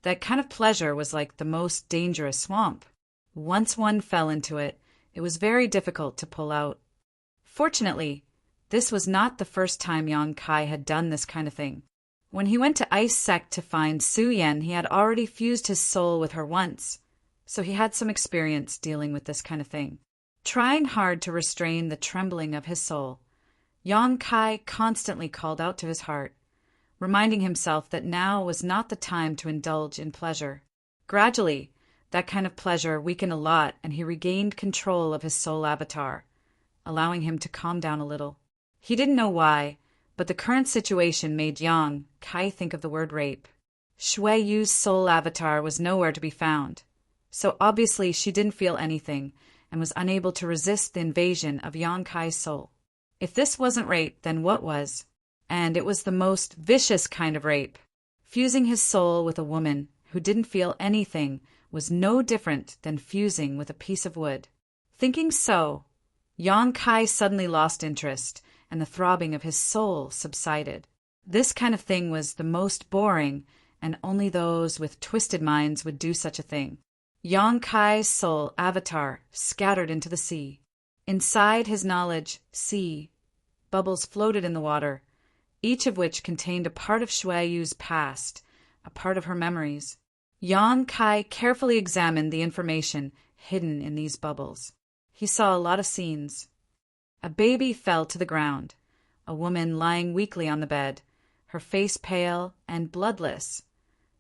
That kind of pleasure was like the most dangerous swamp. Once one fell into it, it was very difficult to pull out. Fortunately, this was not the first time Yang Kai had done this kind of thing. When he went to Ice Sect to find Su Yan, he had already fused his soul with her once, so he had some experience dealing with this kind of thing. Trying hard to restrain the trembling of his soul, Yang Kai constantly called out to his heart, reminding himself that now was not the time to indulge in pleasure. Gradually, that kind of pleasure weakened a lot and he regained control of his soul avatar, allowing him to calm down a little. He didn't know why, but the current situation made Yang Kai think of the word rape. Shuiyu's soul avatar was nowhere to be found, so obviously she didn't feel anything and was unable to resist the invasion of Yang Kai's soul. If this wasn't rape, then what was? And it was the most vicious kind of rape. Fusing his soul with a woman who didn't feel anything was no different than fusing with a piece of wood. Thinking so, Yang Kai suddenly lost interest, and the throbbing of his soul subsided. This kind of thing was the most boring, and only those with twisted minds would do such a thing. Yang Kai's soul avatar scattered into the sea. Inside his knowledge sea, bubbles floated in the water, each of which contained a part of Shuiyu's past, a part of her memories. Yang Kai carefully examined the information hidden in these bubbles. He saw a lot of scenes. A baby fell to the ground, a woman lying weakly on the bed, her face pale and bloodless.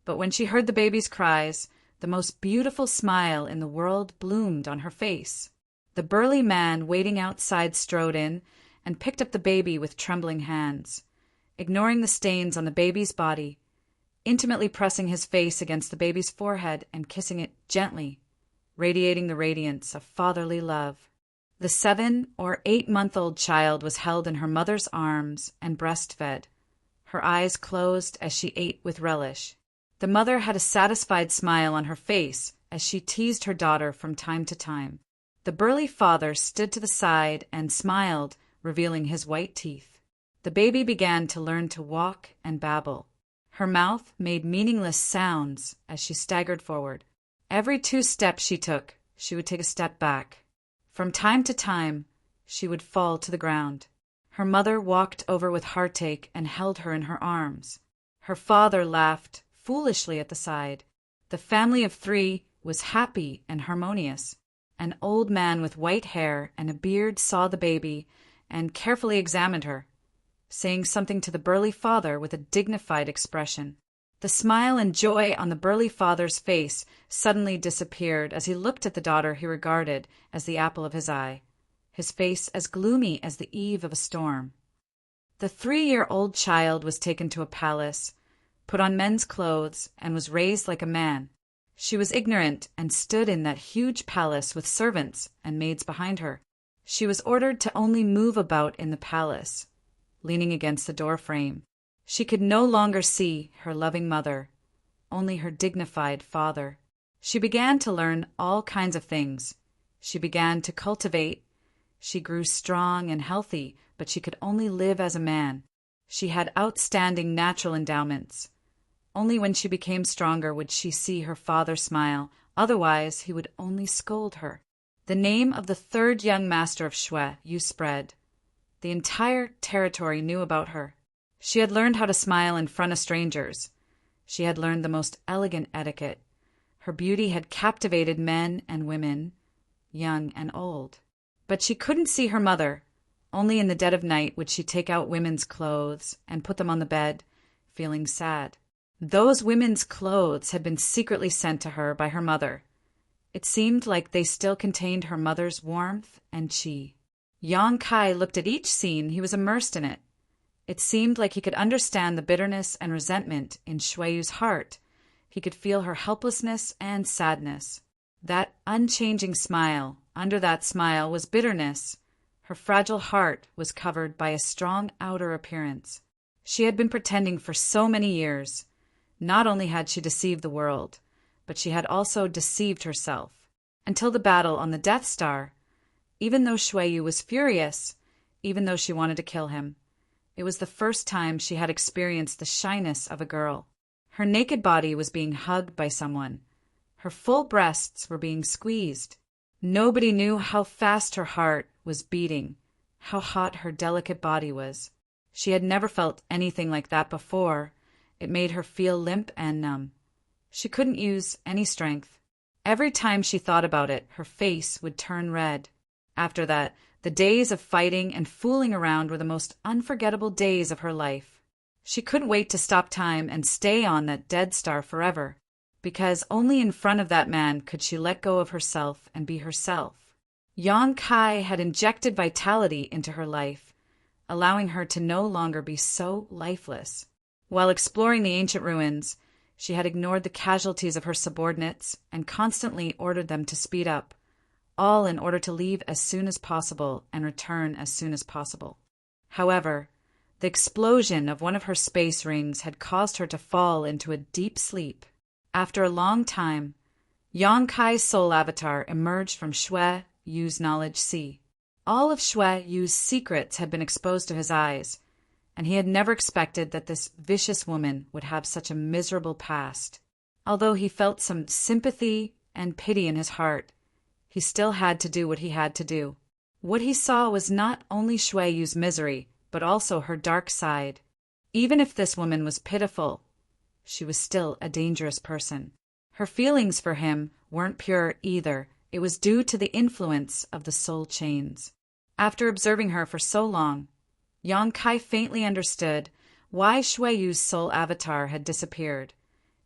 But when she heard the baby's cries, the most beautiful smile in the world bloomed on her face. The burly man waiting outside strode in and picked up the baby with trembling hands, ignoring the stains on the baby's body, intimately pressing his face against the baby's forehead and kissing it gently, radiating the radiance of fatherly love. The 7 or 8-month-old child was held in her mother's arms and breastfed, her eyes closed as she ate with relish. The mother had a satisfied smile on her face as she teased her daughter from time to time. The burly father stood to the side and smiled, revealing his white teeth. The baby began to learn to walk and babble. Her mouth made meaningless sounds as she staggered forward. Every 2 steps she took, she would take a step back. From time to time, she would fall to the ground. Her mother walked over with heartache and held her in her arms. Her father laughed foolishly at the side. The family of 3 was happy and harmonious. An old man with white hair and a beard saw the baby and carefully examined her, saying something to the burly father with a dignified expression. The smile and joy on the burly father's face suddenly disappeared as he looked at the daughter he regarded as the apple of his eye, his face as gloomy as the eve of a storm. The 3-year-old child was taken to a palace, put on men's clothes, and was raised like a man. She was ignorant and stood in that huge palace with servants and maids behind her. She was ordered to only move about in the palace, leaning against the door frame. She could no longer see her loving mother, only her dignified father. She began to learn all kinds of things. She began to cultivate. She grew strong and healthy, but she could only live as a man. She had outstanding natural endowments. Only when she became stronger would she see her father smile, otherwise he would only scold her. The name of the 3rd young master of Shui Yu spread. The entire territory knew about her. She had learned how to smile in front of strangers. She had learned the most elegant etiquette. Her beauty had captivated men and women, young and old. But she couldn't see her mother. Only in the dead of night would she take out women's clothes and put them on the bed, feeling sad. Those women's clothes had been secretly sent to her by her mother. It seemed like they still contained her mother's warmth and chi. Yang Kai looked at each scene he was immersed in it. It seemed like he could understand the bitterness and resentment in Shui Yu's heart. He could feel her helplessness and sadness. That unchanging smile, under that smile was bitterness. Her fragile heart was covered by a strong outer appearance. She had been pretending for so many years. Not only had she deceived the world, but she had also deceived herself. Until the battle on the Death Star, even though Shui Yu was furious, even though she wanted to kill him, it was the first time she had experienced the shyness of a girl. Her naked body was being hugged by someone. Her full breasts were being squeezed. Nobody knew how fast her heart was beating, how hot her delicate body was. She had never felt anything like that before. It made her feel limp and numb. She couldn't use any strength. Every time she thought about it, her face would turn red. After that, the days of fighting and fooling around were the most unforgettable days of her life. She couldn't wait to stop time and stay on that dead star forever, because only in front of that man could she let go of herself and be herself. Yang Kai had injected vitality into her life, allowing her to no longer be so lifeless. While exploring the ancient ruins, she had ignored the casualties of her subordinates and constantly ordered them to speed up, all in order to leave as soon as possible and return as soon as possible. However, the explosion of one of her space rings had caused her to fall into a deep sleep. After a long time, Yang Kai's soul avatar emerged from Shui Yu's knowledge sea. All of Shui Yu's secrets had been exposed to his eyes, and he had never expected that this vicious woman would have such a miserable past. Although he felt some sympathy and pity in his heart, he still had to do what he had to do. What he saw was not only Shui Yu's misery, but also her dark side. Even if this woman was pitiful, she was still a dangerous person. Her feelings for him weren't pure either, It was due to the influence of the soul chains. After observing her for so long, Yang Kai faintly understood why Shui Yu's soul avatar had disappeared,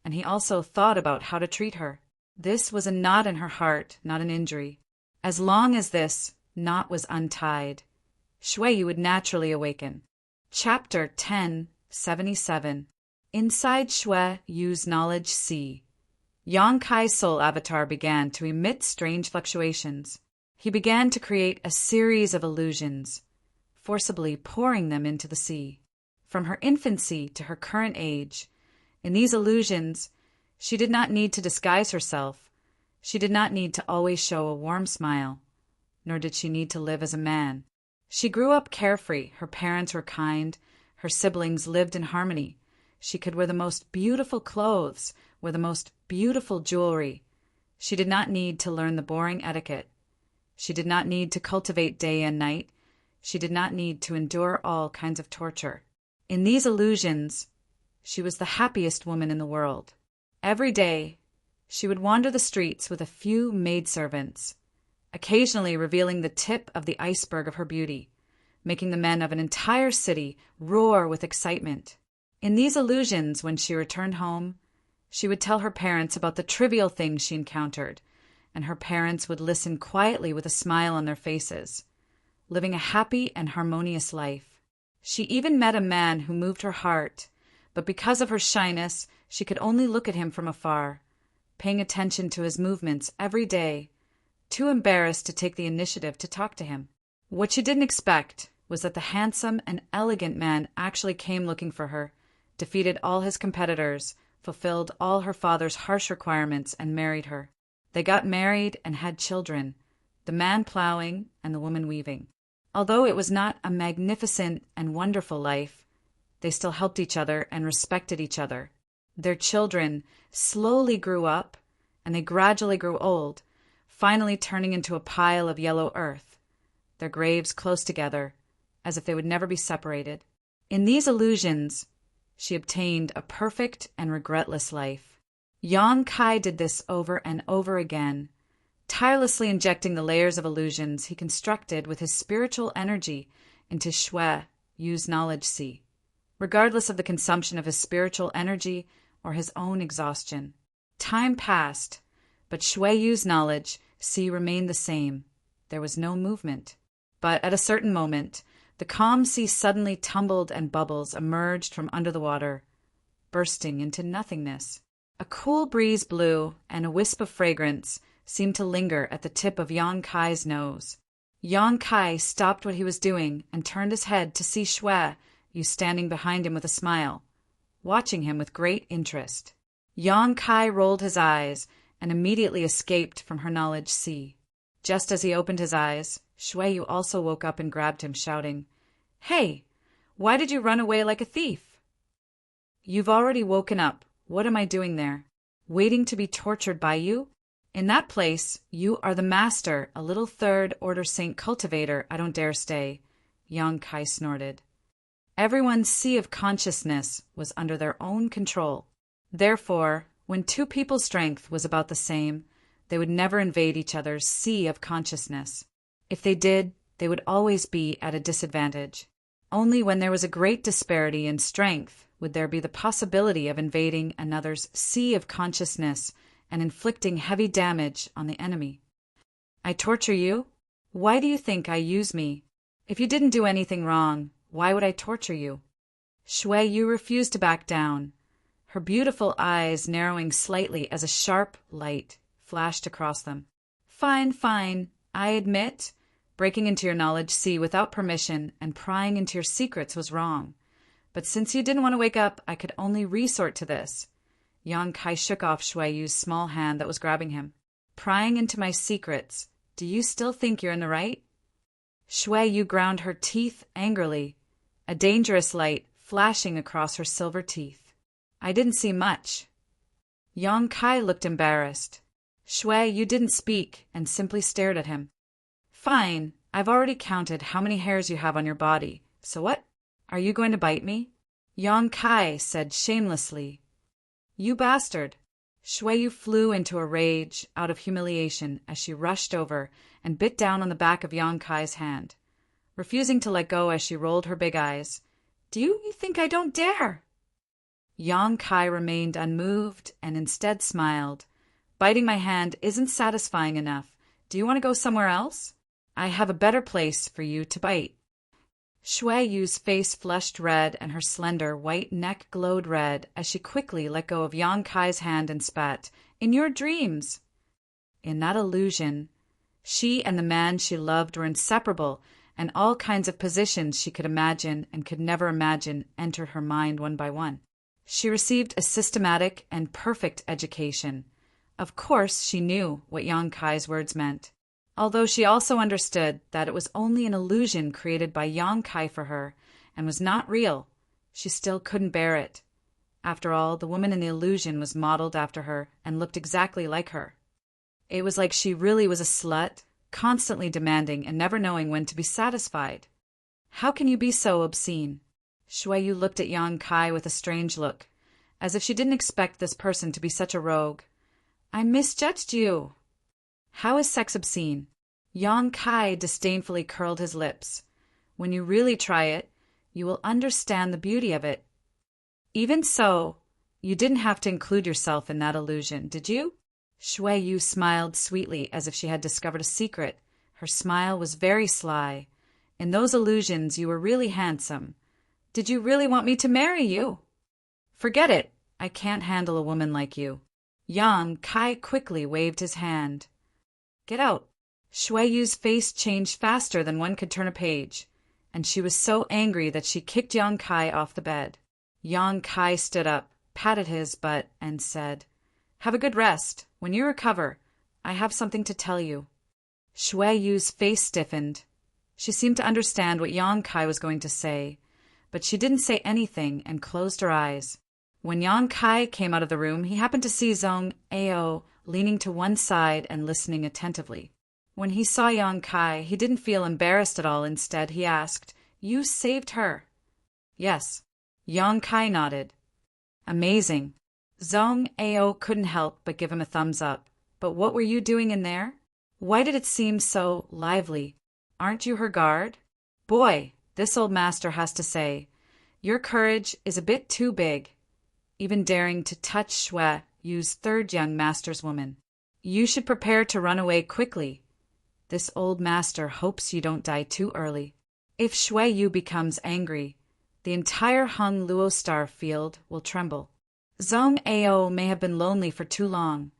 and he also thought about how to treat her. This was a knot in her heart, not an injury. As long as this knot was untied, Shui Yu would naturally awaken. Chapter 1077. Inside Shui Yu's knowledge sea, Yang Kai's soul avatar began to emit strange fluctuations. He began to create a series of illusions, forcibly pouring them into the sea. From her infancy to her current age, in these illusions, she did not need to disguise herself. She did not need to always show a warm smile, nor did she need to live as a man. She grew up carefree. Her parents were kind. Her siblings lived in harmony. She could wear the most beautiful clothes, wear the most beautiful jewelry. She did not need to learn the boring etiquette. She did not need to cultivate day and night. She did not need to endure all kinds of torture. In these illusions, she was the happiest woman in the world. Every day, she would wander the streets with a few maidservants, occasionally revealing the tip of the iceberg of her beauty, making the men of an entire city roar with excitement. In these illusions, when she returned home, she would tell her parents about the trivial things she encountered, and her parents would listen quietly with a smile on their faces, living a happy and harmonious life. She even met a man who moved her heart, but because of her shyness, she could only look at him from afar, paying attention to his movements every day, too embarrassed to take the initiative to talk to him. What she didn't expect was that the handsome and elegant man actually came looking for her, defeated all his competitors, fulfilled all her father's harsh requirements, and married her. They got married and had children, the man plowing and the woman weaving. Although it was not a magnificent and wonderful life, they still helped each other and respected each other. Their children slowly grew up, and they gradually grew old, finally turning into a pile of yellow earth, their graves close together, as if they would never be separated. In these illusions, she obtained a perfect and regretless life. Yang Kai did this over and over again, tirelessly injecting the layers of illusions he constructed with his spiritual energy into Shui Yu's knowledge sea, regardless of the consumption of his spiritual energy or his own exhaustion. Time passed, but Shui Yu's knowledge sea remained the same. There was no movement. But at a certain moment, the calm sea suddenly tumbled and bubbles emerged from under the water, bursting into nothingness. A cool breeze blew, and a wisp of fragrance seemed to linger at the tip of Yang Kai's nose. Yang Kai stopped what he was doing and turned his head to see Shui Yu standing behind him with a smile, watching him with great interest. Yang Kai rolled his eyes and immediately escaped from her knowledge sea. Just as he opened his eyes, Shui Yu also woke up and grabbed him, shouting, "Hey, why did you run away like a thief?" "You've already woken up. What am I doing there? Waiting to be tortured by you? In that place, you are the master, a little third-order saint cultivator. I don't dare stay," Yang Kai snorted. Everyone's sea of consciousness was under their own control. Therefore, when two people's strength was about the same, they would never invade each other's sea of consciousness. If they did, they would always be at a disadvantage. Only when there was a great disparity in strength would there be the possibility of invading another's sea of consciousness and inflicting heavy damage on the enemy. "I torture you? Why do you think I use me? If you didn't do anything wrong, why would I torture you?" Shui Yu refused to back down, her beautiful eyes narrowing slightly as a sharp light flashed across them. "Fine, fine. I admit, breaking into your knowledge sea without permission and prying into your secrets was wrong. But since you didn't want to wake up, I could only resort to this." Yang Kai shook off Shui Yu's small hand that was grabbing him. "Prying into my secrets. Do you still think you're in the right?" Shui Yu ground her teeth angrily, a dangerous light flashing across her silver teeth. "I didn't see much." Yang Kai looked embarrassed. Shui Yu didn't speak and simply stared at him. "Fine. I've already counted how many hairs you have on your body. So what? Are you going to bite me?" Yang Kai said shamelessly. "You bastard. Shuiyu flew into a rage out of humiliation as she rushed over and bit down on the back of Yang Kai's hand, refusing to let go as she rolled her big eyes. Do you think I don't dare? Yang Kai remained unmoved and instead smiled. Biting my hand isn't satisfying enough. Do you want to go somewhere else? I have a better place for you to bite. Shuiyu's face flushed red and her slender white neck glowed red as she quickly let go of Yang Kai's hand and spat, "In your dreams!" In that illusion, she and the man she loved were inseparable, and all kinds of positions she could imagine and could never imagine entered her mind one by one. She received a systematic and perfect education. Of course, she knew what Yang Kai's words meant. Although she also understood that it was only an illusion created by Yang Kai for her and was not real, she still couldn't bear it. After all, the woman in the illusion was modeled after her and looked exactly like her. It was like she really was a slut, constantly demanding and never knowing when to be satisfied. How can you be so obscene? Shuiyu looked at Yang Kai with a strange look, as if she didn't expect this person to be such a rogue. I misjudged you. How is sex obscene? Yang Kai disdainfully curled his lips. When you really try it, you will understand the beauty of it. Even so, you didn't have to include yourself in that illusion, did you? Shuiyu smiled sweetly as if she had discovered a secret. Her smile was very sly. In those illusions you were really handsome. Did you really want me to marry you? Forget it. I can't handle a woman like you. Yang Kai quickly waved his hand. Get out. Shuiyu's face changed faster than one could turn a page, and she was so angry that she kicked Yang Kai off the bed. Yang Kai stood up, patted his butt, and said, Have a good rest. When you recover, I have something to tell you. Shuiyu's face stiffened. She seemed to understand what Yang Kai was going to say, but she didn't say anything and closed her eyes. When Yang Kai came out of the room, he happened to see Zhong Ao leaning to one side and listening attentively. When he saw Yang Kai, he didn't feel embarrassed at all. Instead, he asked, You saved her? Yes. Yang Kai nodded. Amazing. Zhong Ao couldn't help but give him a thumbs up. But what were you doing in there? Why did it seem so lively? Aren't you her guard? Boy, this old master has to say, your courage is a bit too big, even daring to touch Shuiyu's third young master's woman. You should prepare to run away quickly. This old master hopes you don't die too early. If Shuiyu becomes angry, the entire Hung Luo Star field will tremble. Zhong Ao may have been lonely for too long,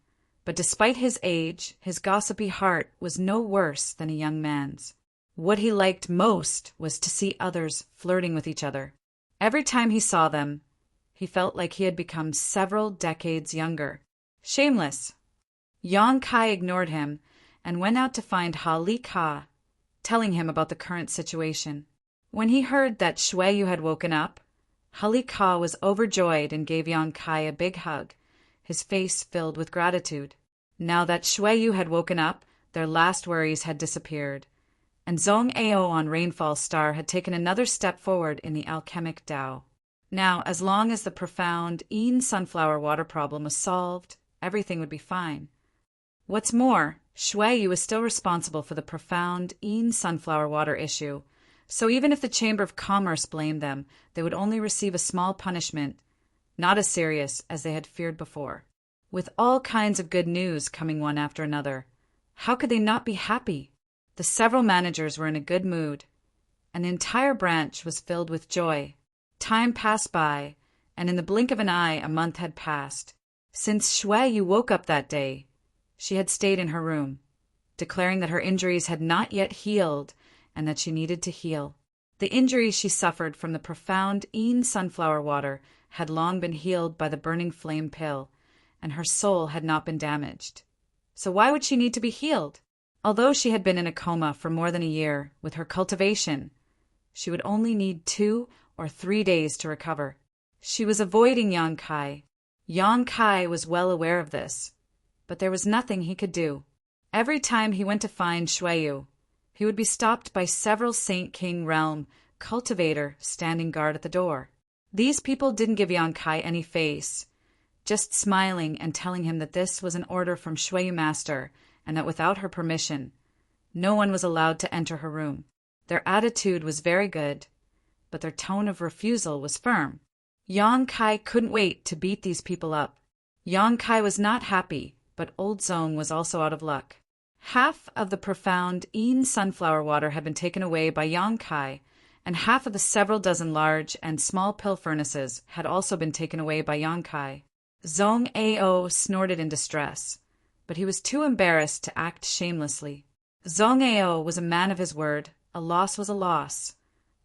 but despite his age, his gossipy heart was no worse than a young man's. What he liked most was to see others flirting with each other. Every time he saw them, he felt like he had become several decades younger. Shameless. Yang Kai ignored him and went out to find Ha Li Ka, telling him about the current situation. When he heard that Shuiyu had woken up, Ha Li Ka was overjoyed and gave Yang Kai a big hug, his face filled with gratitude. Now that Shuiyu had woken up, their last worries had disappeared, and Zhong Ao on Rainfall Star had taken another step forward in the alchemic Tao. Now, as long as the profound Yin sunflower water problem was solved, everything would be fine. What's more, Shuiyu was still responsible for the profound Yin sunflower water issue, so even if the Chamber of Commerce blamed them, they would only receive a small punishment, not as serious as they had feared before. With all kinds of good news coming one after another, how could they not be happy? The several managers were in a good mood, and the entire branch was filled with joy. Time passed by, and in the blink of an eye a month had passed. Since Shuiyu woke up that day, she had stayed in her room, declaring that her injuries had not yet healed and that she needed to heal. The injuries she suffered from the profound Yin sunflower water had long been healed by the burning flame pill, and her soul had not been damaged. So why would she need to be healed? Although she had been in a coma for more than a year, with her cultivation, she would only need 2 or 3 days to recover. She was avoiding Yang Kai. Yang Kai was well aware of this, but there was nothing he could do. Every time he went to find Shuiyu, he would be stopped by several Saint King Realm cultivator standing guard at the door. These people didn't give Yang Kai any face. just smiling and telling him that this was an order from Shuiyu Master and that without her permission, no one was allowed to enter her room. Their attitude was very good, but their tone of refusal was firm. Yang Kai couldn't wait to beat these people up. Yang Kai was not happy, but old Zong was also out of luck. Half of the profound Yin sunflower water had been taken away by Yang Kai, and half of the several dozen large and small pill furnaces had also been taken away by Yang Kai. Zong Ao snorted in distress, but he was too embarrassed to act shamelessly. Zong Ao was a man of his word. A loss was a loss,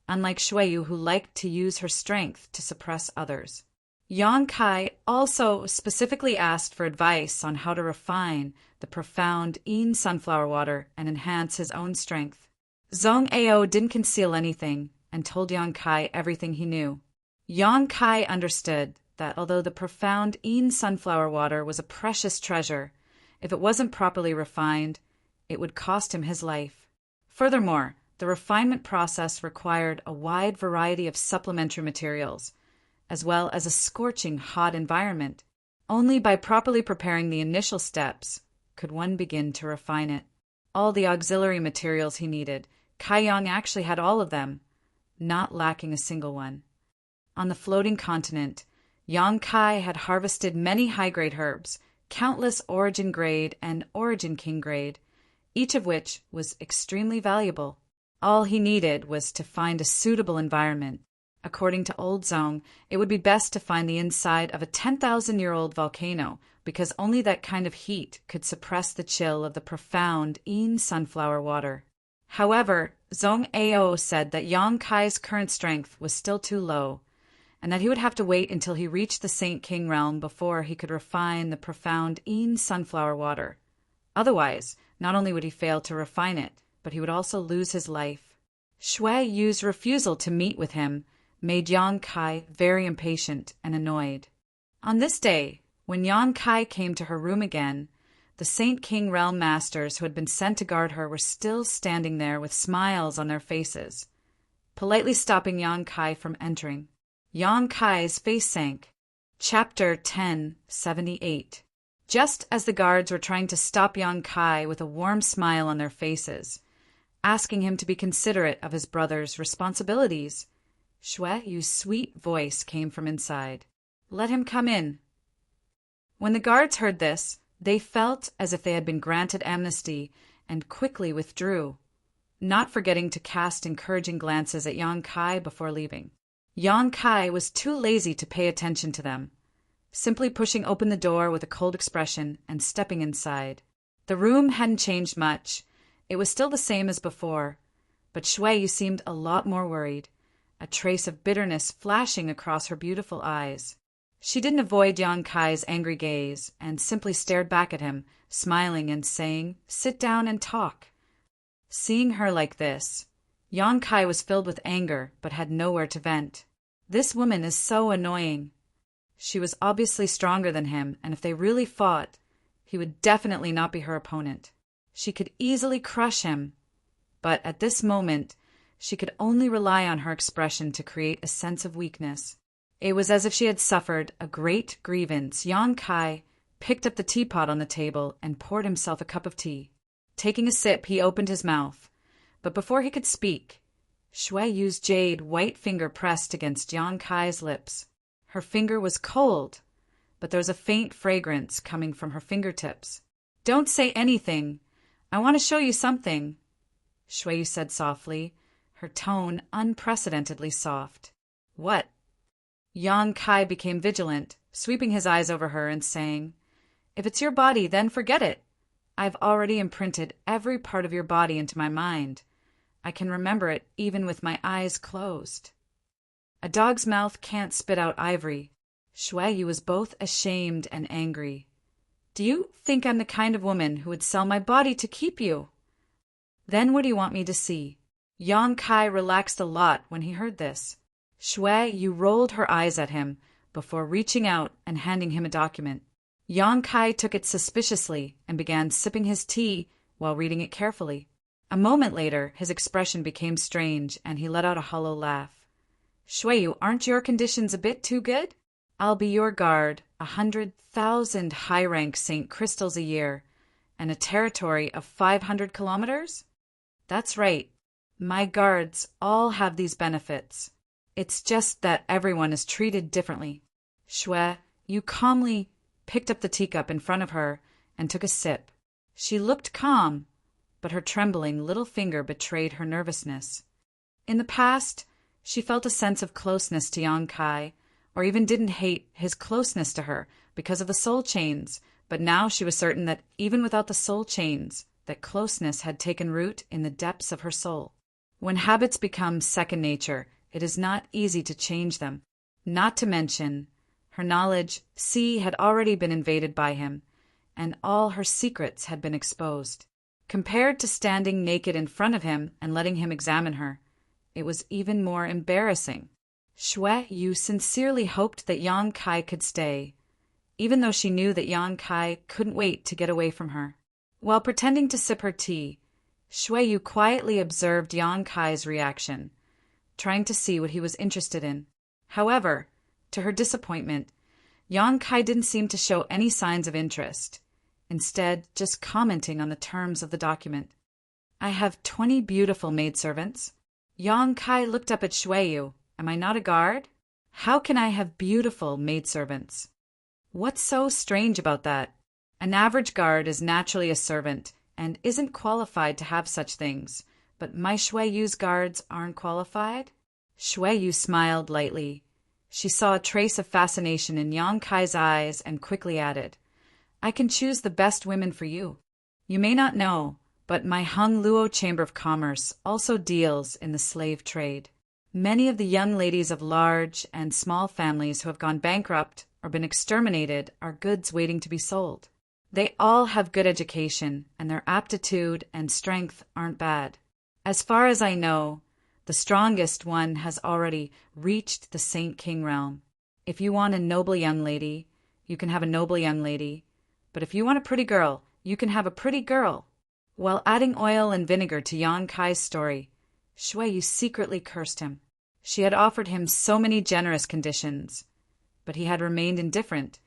unlike Shuiyu, who liked to use her strength to suppress others. Yang Kai also specifically asked for advice on how to refine the profound Yin sunflower water and enhance his own strength. Zong Ao didn't conceal anything and told Yang Kai everything he knew. Yang Kai understood that although the profound Yin sunflower water was a precious treasure, if it wasn't properly refined, it would cost him his life. Furthermore, the refinement process required a wide variety of supplementary materials, as well as a scorching hot environment. Only by properly preparing the initial steps could one begin to refine it. All the auxiliary materials he needed, Kai Yang actually had all of them, not lacking a single one. On the floating continent, Yang Kai had harvested many high-grade herbs, countless origin grade and origin king grade, each of which was extremely valuable. All he needed was to find a suitable environment. According to Old Zong, it would be best to find the inside of a 10,000-year-old volcano, because only that kind of heat could suppress the chill of the profound Yin sunflower water. However, Zong Ao said that Yang Kai's current strength was still too low, and that he would have to wait until he reached the Saint King realm before he could refine the profound Yin sunflower water. Otherwise, not only would he fail to refine it, but he would also lose his life. Shuiyu's refusal to meet with him made Yang Kai very impatient and annoyed. On this day, when Yang Kai came to her room again, the Saint King realm masters who had been sent to guard her were still standing there with smiles on their faces, politely stopping Yang Kai from entering. Yang Kai's face sank. Chapter 1078. Just as the guards were trying to stop Yang Kai with a warm smile on their faces, asking him to be considerate of his brother's responsibilities, Shuiyu's sweet voice came from inside. "Let him come in." When the guards heard this, they felt as if they had been granted amnesty and quickly withdrew, not forgetting to cast encouraging glances at Yang Kai before leaving. Yang Kai was too lazy to pay attention to them, simply pushing open the door with a cold expression and stepping inside. The room hadn't changed much. It was still the same as before, but Shuiyu seemed a lot more worried, a trace of bitterness flashing across her beautiful eyes. She didn't avoid Yang Kai's angry gaze and simply stared back at him, smiling and saying, "Sit down and talk." Seeing her like this, Yang Kai was filled with anger but had nowhere to vent. This woman is so annoying. She was obviously stronger than him, and if they really fought, he would definitely not be her opponent. She could easily crush him, but at this moment, she could only rely on her expression to create a sense of weakness. It was as if she had suffered a great grievance. Yang Kai picked up the teapot on the table and poured himself a cup of tea. Taking a sip, he opened his mouth, but before he could speak, Shuiyu's jade white finger pressed against Yang Kai's lips. Her finger was cold, but there was a faint fragrance coming from her fingertips. "Don't say anything. I want to show you something," Shuiyu said softly, her tone unprecedentedly soft. "What?" Yang Kai became vigilant, sweeping his eyes over her and saying, "If it's your body, then forget it. I've already imprinted every part of your body into my mind. I can remember it even with my eyes closed." A dog's mouth can't spit out ivory. Shuiyu was both ashamed and angry. "Do you think I'm the kind of woman who would sell my body to keep you? Then what do you want me to see?" Yang Kai relaxed a lot when he heard this. Shuiyu rolled her eyes at him before reaching out and handing him a document. Yang Kai took it suspiciously and began sipping his tea while reading it carefully. A moment later, his expression became strange and he let out a hollow laugh. "Shuiyu, aren't your conditions a bit too good? I'll be your guard, 100,000 high-rank St. Crystals a year and a territory of 500 kilometers? That's right. My guards all have these benefits. It's just that everyone is treated differently. Shui, you calmly picked up the teacup in front of her and took a sip. She looked calm, but her trembling little finger betrayed her nervousness. In the past, she felt a sense of closeness to Yang Kai, or even didn't hate his closeness to her because of the soul chains, but now she was certain that even without the soul chains, that closeness had taken root in the depths of her soul. When habits become second nature, it is not easy to change them. Not to mention, her knowledge, had already been invaded by him, and all her secrets had been exposed. Compared to standing naked in front of him and letting him examine her, it was even more embarrassing. Shui Yu sincerely hoped that Yang Kai could stay, even though she knew that Yang Kai couldn't wait to get away from her. While pretending to sip her tea, Shui Yu quietly observed Yang Kai's reaction, trying to see what he was interested in. However, to her disappointment, Yang Kai didn't seem to show any signs of interest, instead just commenting on the terms of the document. I have 20 beautiful maidservants. Yang Kai looked up at Shui Yu. Am I not a guard? How can I have beautiful maidservants? What's so strange about that? An average guard is naturally a servant and isn't qualified to have such things, but my Shui Yu's guards aren't qualified? Shui Yu smiled lightly. She saw a trace of fascination in Yang Kai's eyes and quickly added, I can choose the best women for you. You may not know, but my Hung Luo Chamber of Commerce also deals in the slave trade. Many of the young ladies of large and small families who have gone bankrupt or been exterminated are goods waiting to be sold. They all have good education, and their aptitude and strength aren't bad. As far as I know, the strongest one has already reached the Saint King realm. If you want a noble young lady, you can have a noble young lady. But if you want a pretty girl, you can have a pretty girl. While adding oil and vinegar to Yang Kai's story, Shui Yu secretly cursed him. She had offered him so many generous conditions, but he had remained indifferent,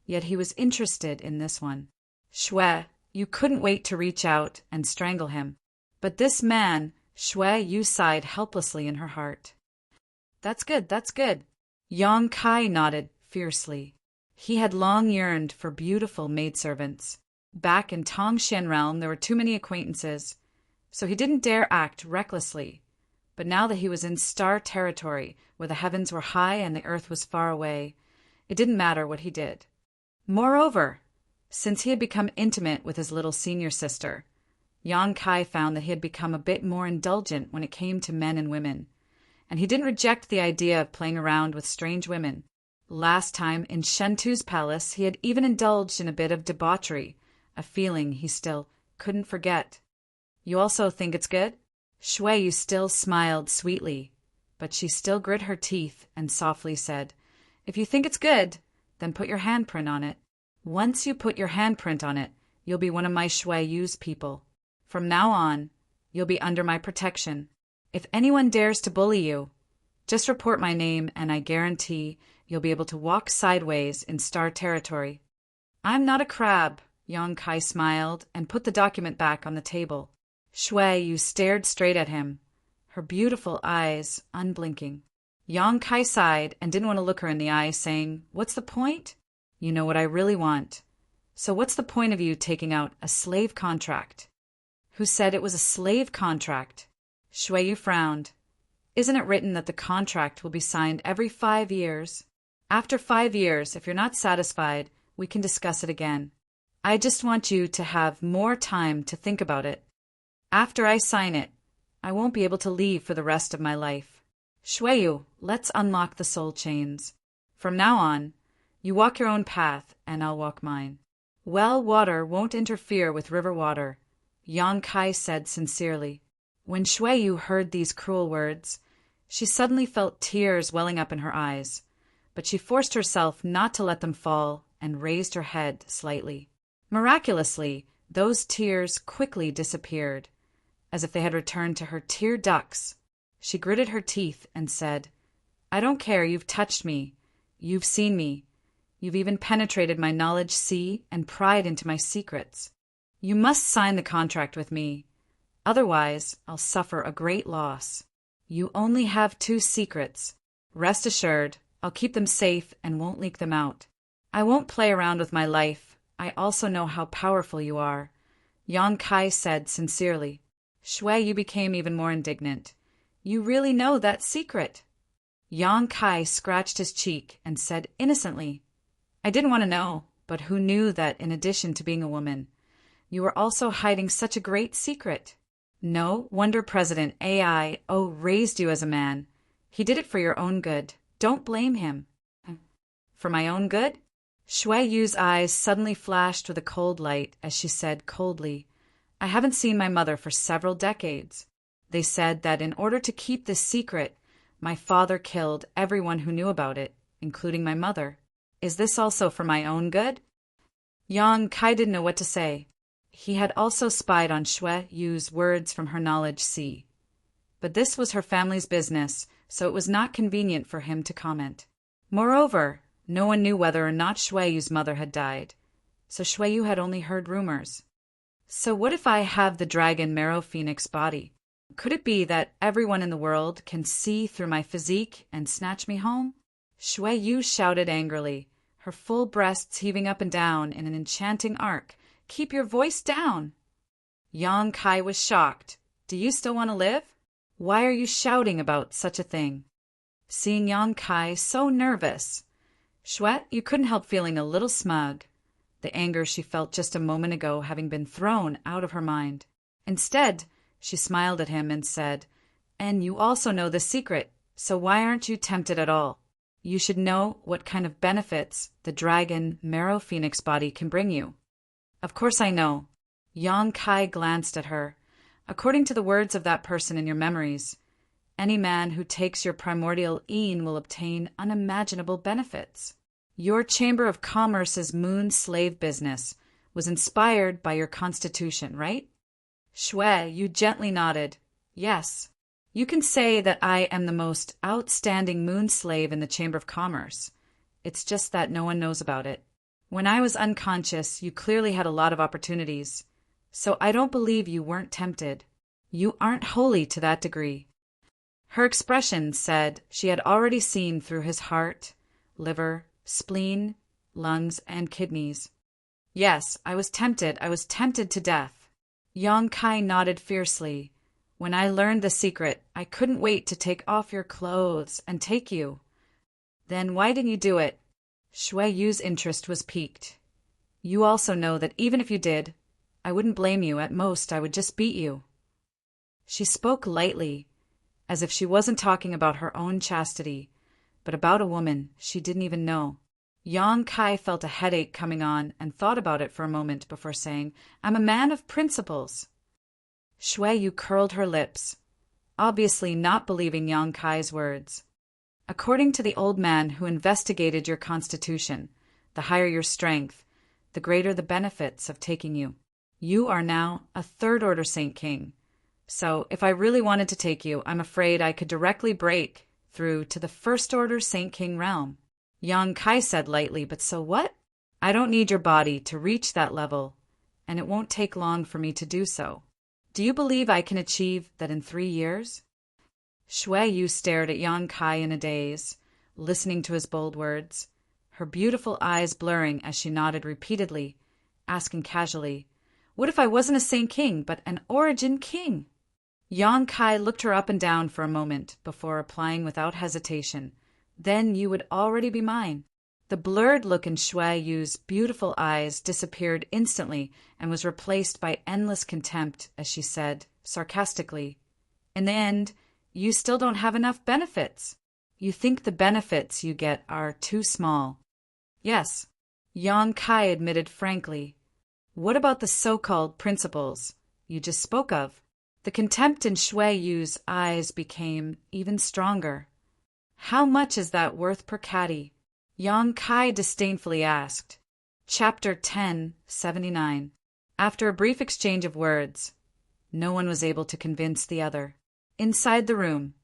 yet he was interested in this one. Shui, you couldn't wait to reach out and strangle him. But this man, Shui Yu sighed helplessly in her heart. That's good, that's good. Yang Kai nodded fiercely. He had long yearned for beautiful maidservants. Back in Tongshan realm there were too many acquaintances, so he didn't dare act recklessly. But now that he was in star territory, where the heavens were high and the earth was far away, it didn't matter what he did. Moreover, since he had become intimate with his little senior sister, Yang Kai found that he had become a bit more indulgent when it came to men and women, and he didn't reject the idea of playing around with strange women. Last time in Shentu's palace, he had even indulged in a bit of debauchery, a feeling he still couldn't forget. You also think it's good? Shui Yu still smiled sweetly, but she still grit her teeth and softly said, If you think it's good, then put your handprint on it. Once you put your handprint on it, you'll be one of my Shui Yu's people. From now on, you'll be under my protection. If anyone dares to bully you, just report my name and I guarantee you'll be able to walk sideways in star territory. I'm not a crab, Yang Kai smiled and put the document back on the table. Shui Yu stared straight at him, her beautiful eyes unblinking. Yang Kai sighed and didn't want to look her in the eye, saying, What's the point? You know what I really want. So what's the point of you taking out a slave contract? Who said it was a slave contract? Shui Yu frowned. Isn't it written that the contract will be signed every 5 years? After 5 years, if you're not satisfied, we can discuss it again. I just want you to have more time to think about it. After I sign it, I won't be able to leave for the rest of my life. Shui Yu, let's unlock the soul chains. From now on, you walk your own path and I'll walk mine. Well water won't interfere with river water, Yang Kai said sincerely. When Shui Yu heard these cruel words, she suddenly felt tears welling up in her eyes, but she forced herself not to let them fall and raised her head slightly. Miraculously, those tears quickly disappeared, as if they had returned to her tear ducts. She gritted her teeth and said, I don't care, you've touched me. You've seen me. You've even penetrated my knowledge sea and pried into my secrets. You must sign the contract with me. Otherwise, I'll suffer a great loss. You only have 2 secrets. Rest assured, I'll keep them safe and won't leak them out. I won't play around with my life. I also know how powerful you are, Yang Kai said sincerely. Shui Yu became even more indignant. You really know that secret? Yang Kai scratched his cheek and said innocently, I didn't want to know, but who knew that in addition to being a woman, you were also hiding such a great secret? No wonder President AIO raised you as a man. He did it for your own good. Don't blame him. For my own good? Shui Yu's eyes suddenly flashed with a cold light as she said coldly, I haven't seen my mother for several decades. They said that in order to keep this secret, my father killed everyone who knew about it, including my mother. Is this also for my own good? Yang Kai didn't know what to say. He had also spied on Shui Yu's words from her knowledge sea. But this was her family's business, so it was not convenient for him to comment. Moreover, no one knew whether or not Shui Yu's mother had died, so Shui Yu had only heard rumors. So what if I have the dragon marrow phoenix body? Could it be that everyone in the world can see through my physique and snatch me home? Shui Yu shouted angrily, her full breasts heaving up and down in an enchanting arc. Keep your voice down. Yang Kai was shocked. Do you still want to live? Why are you shouting about such a thing? Seeing Yang Kai so nervous, Shui Yu couldn't help feeling a little smug, the anger she felt just a moment ago having been thrown out of her mind. Instead, she smiled at him and said, And you also know the secret, so why aren't you tempted at all? You should know what kind of benefits the dragon marrow phoenix body can bring you. Of course I know. Yang Kai glanced at her. According to the words of that person in your memories, any man who takes your primordial Een will obtain unimaginable benefits. Your Chamber of Commerce's moon slave business was inspired by your constitution, right? Shui Yu gently nodded. Yes. You can say that I am the most outstanding moon slave in the Chamber of Commerce. It's just that no one knows about it. When I was unconscious, you clearly had a lot of opportunities. So I don't believe you weren't tempted. You aren't holy to that degree. Her expression said she had already seen through his heart, liver, spleen, lungs, and kidneys. Yes, I was tempted to death. Yang Kai nodded fiercely. When I learned the secret, I couldn't wait to take off your clothes and take you. Then why didn't you do it? Shui Yu's interest was piqued. You also know that even if you did, I wouldn't blame you. At most, I would just beat you. She spoke lightly, as if she wasn't talking about her own chastity, but about a woman she didn't even know. Yang Kai felt a headache coming on and thought about it for a moment before saying, I'm a man of principles. Shui Yu curled her lips, obviously not believing Yang Kai's words. According to the old man who investigated your constitution, the higher your strength, the greater the benefits of taking you. You are now a third-order Saint King. So if I really wanted to take you, I'm afraid I could directly break through to the first-order Saint King realm. Yang Kai said lightly, but so what? I don't need your body to reach that level, and it won't take long for me to do so. Do you believe I can achieve that in 3 years? Shui Yu stared at Yang Kai in a daze, listening to his bold words, her beautiful eyes blurring as she nodded repeatedly, asking casually, What if I wasn't a Saint King, but an Origin King? Yang Kai looked her up and down for a moment before replying without hesitation, Then you would already be mine. The blurred look in Shui Yu's beautiful eyes disappeared instantly and was replaced by endless contempt as she said, sarcastically, In the end, you still don't have enough benefits. You think the benefits you get are too small. Yes, Yang Kai admitted frankly. What about the so-called principles you just spoke of? The contempt in Shui Yu's eyes became even stronger. How much is that worth per caddy? Yang Kai disdainfully asked. Chapter 1079. After a brief exchange of words, no one was able to convince the other. Inside the room,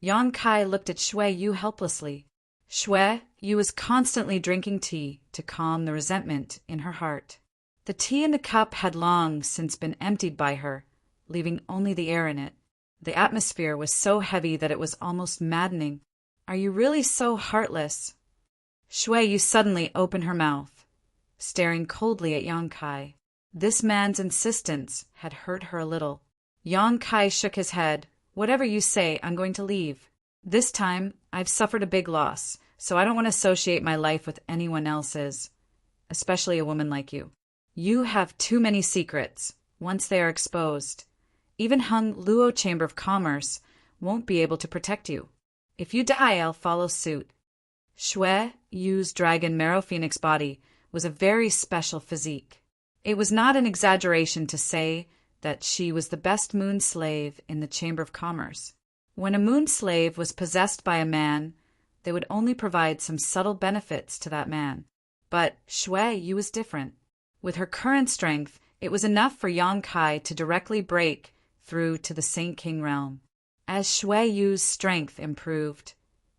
Yang Kai looked at Shui Yu helplessly. Shui Yu was constantly drinking tea to calm the resentment in her heart. The tea in the cup had long since been emptied by her, leaving only the air in it. The atmosphere was so heavy that it was almost maddening. Are you really so heartless? Shui Yu suddenly opened her mouth, staring coldly at Yang Kai. This man's insistence had hurt her a little. Yang Kai shook his head. Whatever you say, I'm going to leave. This time, I've suffered a big loss, so I don't want to associate my life with anyone else's, especially a woman like you. You have too many secrets. Once they are exposed, even Hung Luo Chamber of Commerce won't be able to protect you. If you die, I'll follow suit. Shui Yu's dragon marrow phoenix body was a very special physique. It was not an exaggeration to say that she was the best moon slave in the Chamber of Commerce. When a moon slave was possessed by a man, they would only provide some subtle benefits to that man. But Shui Yu was different. With her current strength, it was enough for Yang Kai to directly break through to the Saint King realm. As Shui Yu's strength improved,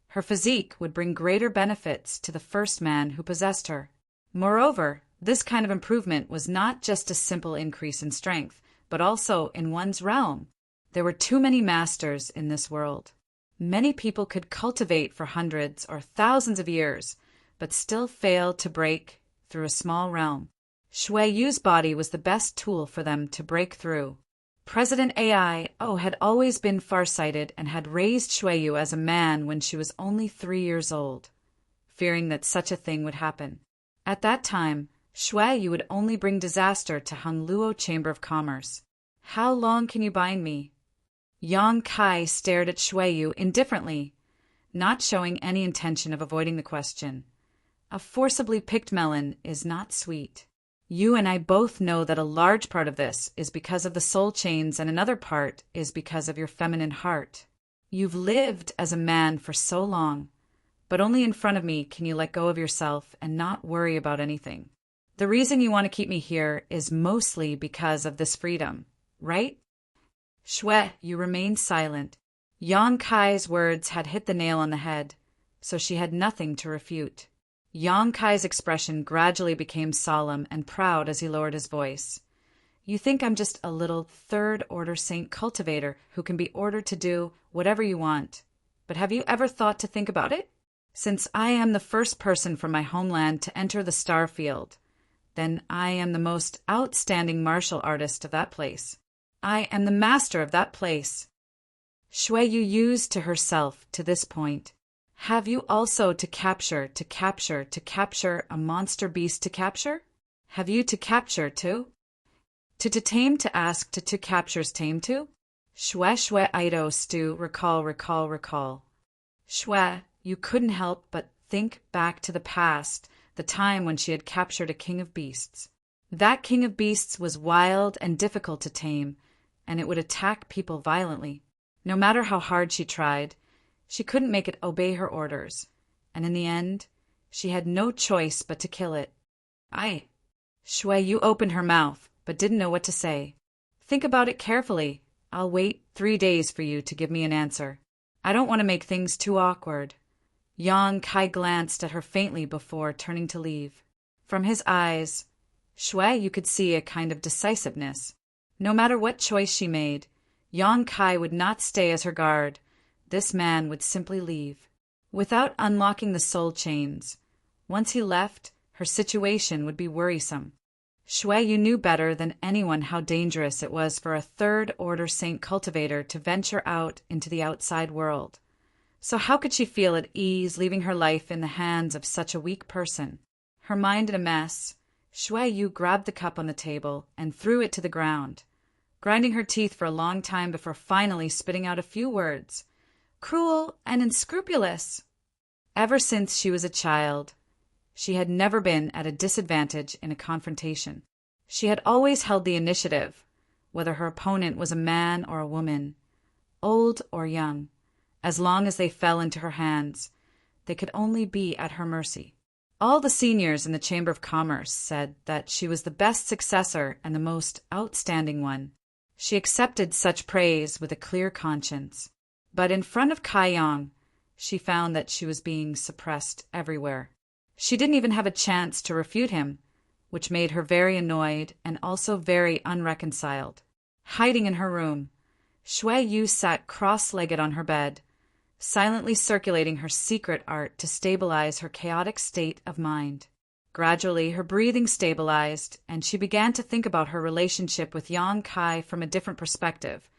her physique would bring greater benefits to the first man who possessed her. Moreover, this kind of improvement was not just a simple increase in strength, but also in one's realm. There were too many masters in this world. Many people could cultivate for hundreds or thousands of years, but still fail to break through a small realm. Shui Yu's body was the best tool for them to break through. President Ai had always been farsighted and had raised Shui Yu as a man when she was only 3 years old, fearing that such a thing would happen. At that time, Shui Yu would only bring disaster to Hung Luo Chamber of Commerce. How long can you bind me? Yang Kai stared at Shui Yu indifferently, not showing any intention of avoiding the question. A forcibly picked melon is not sweet. You and I both know that a large part of this is because of the soul chains and another part is because of your feminine heart. You've lived as a man for so long, but only in front of me can you let go of yourself and not worry about anything. The reason you want to keep me here is mostly because of this freedom, right? Shui Yu remained silent. Yang Kai's words had hit the nail on the head, so she had nothing to refute. Yang Kai's expression gradually became solemn and proud as he lowered his voice. You think I'm just a little third-order saint cultivator who can be ordered to do whatever you want. But have you ever thought to think about it? Since I am the first person from my homeland to enter the star field, then I am the most outstanding martial artist of that place. I am the master of that place. Shui Yu used to herself to this point. Have you also to capture a monster beast to capture? Have you to capture too? To tame to ask to captures tame too? Shui Ido stew recall. Shui, you couldn't help but think back to the past, the time when she had captured a king of beasts. That king of beasts was wild and difficult to tame, and it would attack people violently. No matter how hard she tried, she couldn't make it obey her orders, and in the end, she had no choice but to kill it. Shui Yu opened her mouth, but didn't know what to say. Think about it carefully. I'll wait 3 days for you to give me an answer. I don't want to make things too awkward. Yang Kai glanced at her faintly before turning to leave. From his eyes, Shui Yu could see a kind of decisiveness. No matter what choice she made, Yang Kai would not stay as her guard. This man would simply leave, without unlocking the soul chains. Once he left, her situation would be worrisome. Shui Yu knew better than anyone how dangerous it was for a third-order saint cultivator to venture out into the outside world. So how could she feel at ease leaving her life in the hands of such a weak person? Her mind in a mess, Shui Yu grabbed the cup on the table and threw it to the ground, grinding her teeth for a long time before finally spitting out a few words. Cruel and unscrupulous. Ever since she was a child, she had never been at a disadvantage in a confrontation. She had always held the initiative, whether her opponent was a man or a woman, old or young. As long as they fell into her hands, they could only be at her mercy. All the seniors in the Chamber of Commerce said that she was the best successor and the most outstanding one. She accepted such praise with a clear conscience. But in front of Kai Yang, she found that she was being suppressed everywhere. She didn't even have a chance to refute him, which made her very annoyed and also very unreconciled. Hiding in her room, Shui Yu sat cross-legged on her bed, silently circulating her secret art to stabilize her chaotic state of mind. Gradually, her breathing stabilized, and she began to think about her relationship with Yang Kai from a different perspective,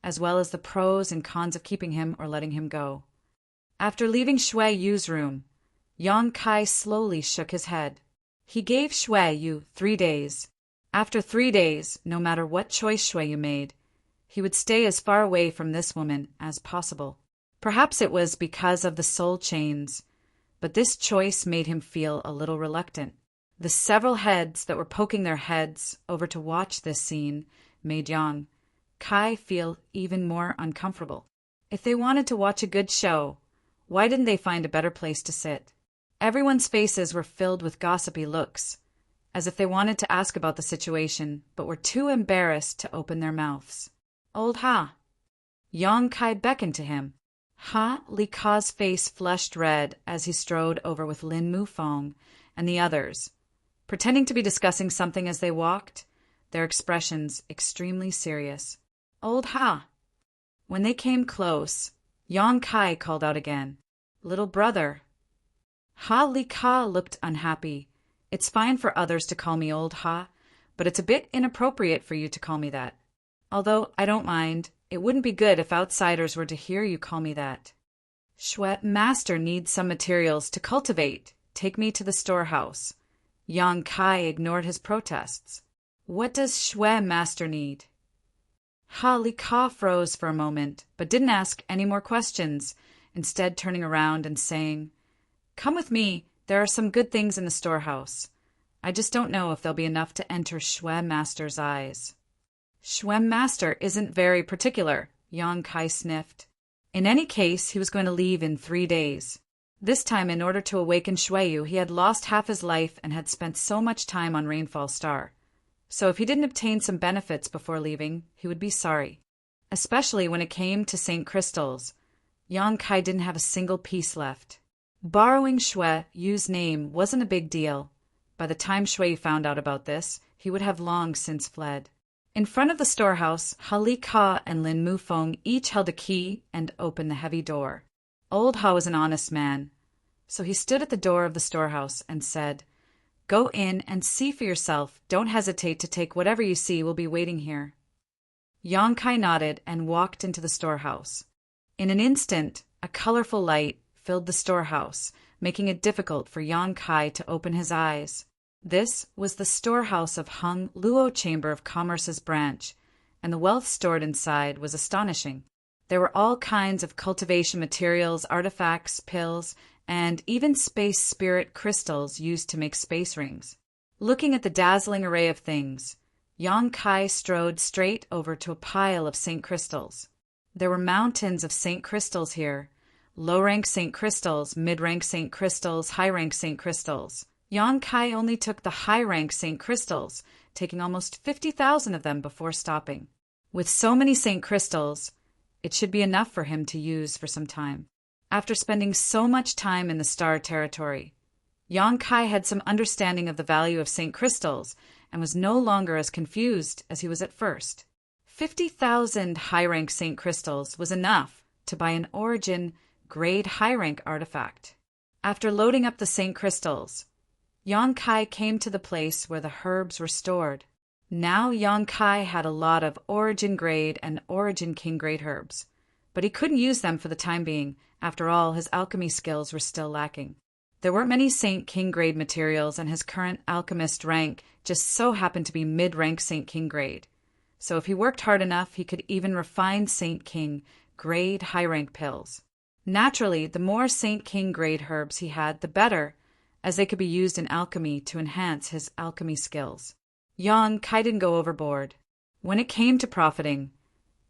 as well as the pros and cons of keeping him or letting him go. After leaving Shui Yu's room, Yang Kai slowly shook his head. He gave Shui Yu 3 days. After 3 days, no matter what choice Shui Yu made, he would stay as far away from this woman as possible. Perhaps it was because of the soul chains, but this choice made him feel a little reluctant. The several heads that were poking their heads over to watch this scene made Yang Kai feel even more uncomfortable. If they wanted to watch a good show, why didn't they find a better place to sit? Everyone's faces were filled with gossipy looks, as if they wanted to ask about the situation, but were too embarrassed to open their mouths. Old Ha! Yang Kai beckoned to him. Ha Li Ka's face flushed red as he strode over with Lin Mufong and the others, pretending to be discussing something as they walked, their expressions extremely serious. Old Ha! When they came close, Yang Kai called out again, "Little brother." Ha Li Ka looked unhappy. "It's fine for others to call me Old Ha, but it's a bit inappropriate for you to call me that. Although I don't mind, it wouldn't be good if outsiders were to hear you call me that. Shui Master needs some materials to cultivate. Take me to the storehouse." Yang Kai ignored his protests. "What does Shui Master need?" Ha Li Ka froze for a moment, but didn't ask any more questions, instead turning around and saying, "Come with me, there are some good things in the storehouse. I just don't know if there'll be enough to enter Shui Master's eyes." "Shui Master isn't very particular," Yang Kai sniffed. In any case, he was going to leave in 3 days. This time, in order to awaken Shui Yu, he had lost half his life and had spent so much time on Rainfall Star. So if he didn't obtain some benefits before leaving, he would be sorry. Especially when it came to St. Crystals, Yang Kai didn't have a single piece left. Borrowing Shui Yu's name wasn't a big deal. By the time Shui Yu found out about this, he would have long since fled. In front of the storehouse, Ha Li Ka and Lin Mufong each held a key and opened the heavy door. Old Ha was an honest man, so he stood at the door of the storehouse and said, "Go in and see for yourself. Don't hesitate to take whatever you see. We'll be waiting here." Yang Kai nodded and walked into the storehouse. In an instant, a colorful light filled the storehouse, making it difficult for Yang Kai to open his eyes. This was the storehouse of Hung Luo Chamber of Commerce's branch, and the wealth stored inside was astonishing. There were all kinds of cultivation materials, artifacts, pills, and even space spirit crystals used to make space rings. Looking at the dazzling array of things, Yang Kai strode straight over to a pile of Saint Crystals. There were mountains of Saint Crystals here, low-rank Saint Crystals, mid-rank Saint Crystals, high-rank Saint Crystals. Yang Kai only took the high-rank Saint Crystals, taking almost 50,000 of them before stopping. With so many Saint Crystals, it should be enough for him to use for some time. After spending so much time in the Star Territory, Yang Kai had some understanding of the value of Saint Crystals and was no longer as confused as he was at first. 50,000 high-rank Saint Crystals was enough to buy an Origin grade high-rank artifact. After loading up the Saint Crystals, Yang Kai came to the place where the herbs were stored. Now Yang Kai had a lot of Origin grade and Origin King grade herbs, but he couldn't use them for the time being. After all, his alchemy skills were still lacking. There weren't many Saint King grade materials, and his current alchemist rank just so happened to be mid-rank Saint King grade. So if he worked hard enough, he could even refine Saint King grade high-rank pills. Naturally, the more Saint King grade herbs he had, the better, as they could be used in alchemy to enhance his alchemy skills. Yang Kai didn't go overboard. When it came to profiting,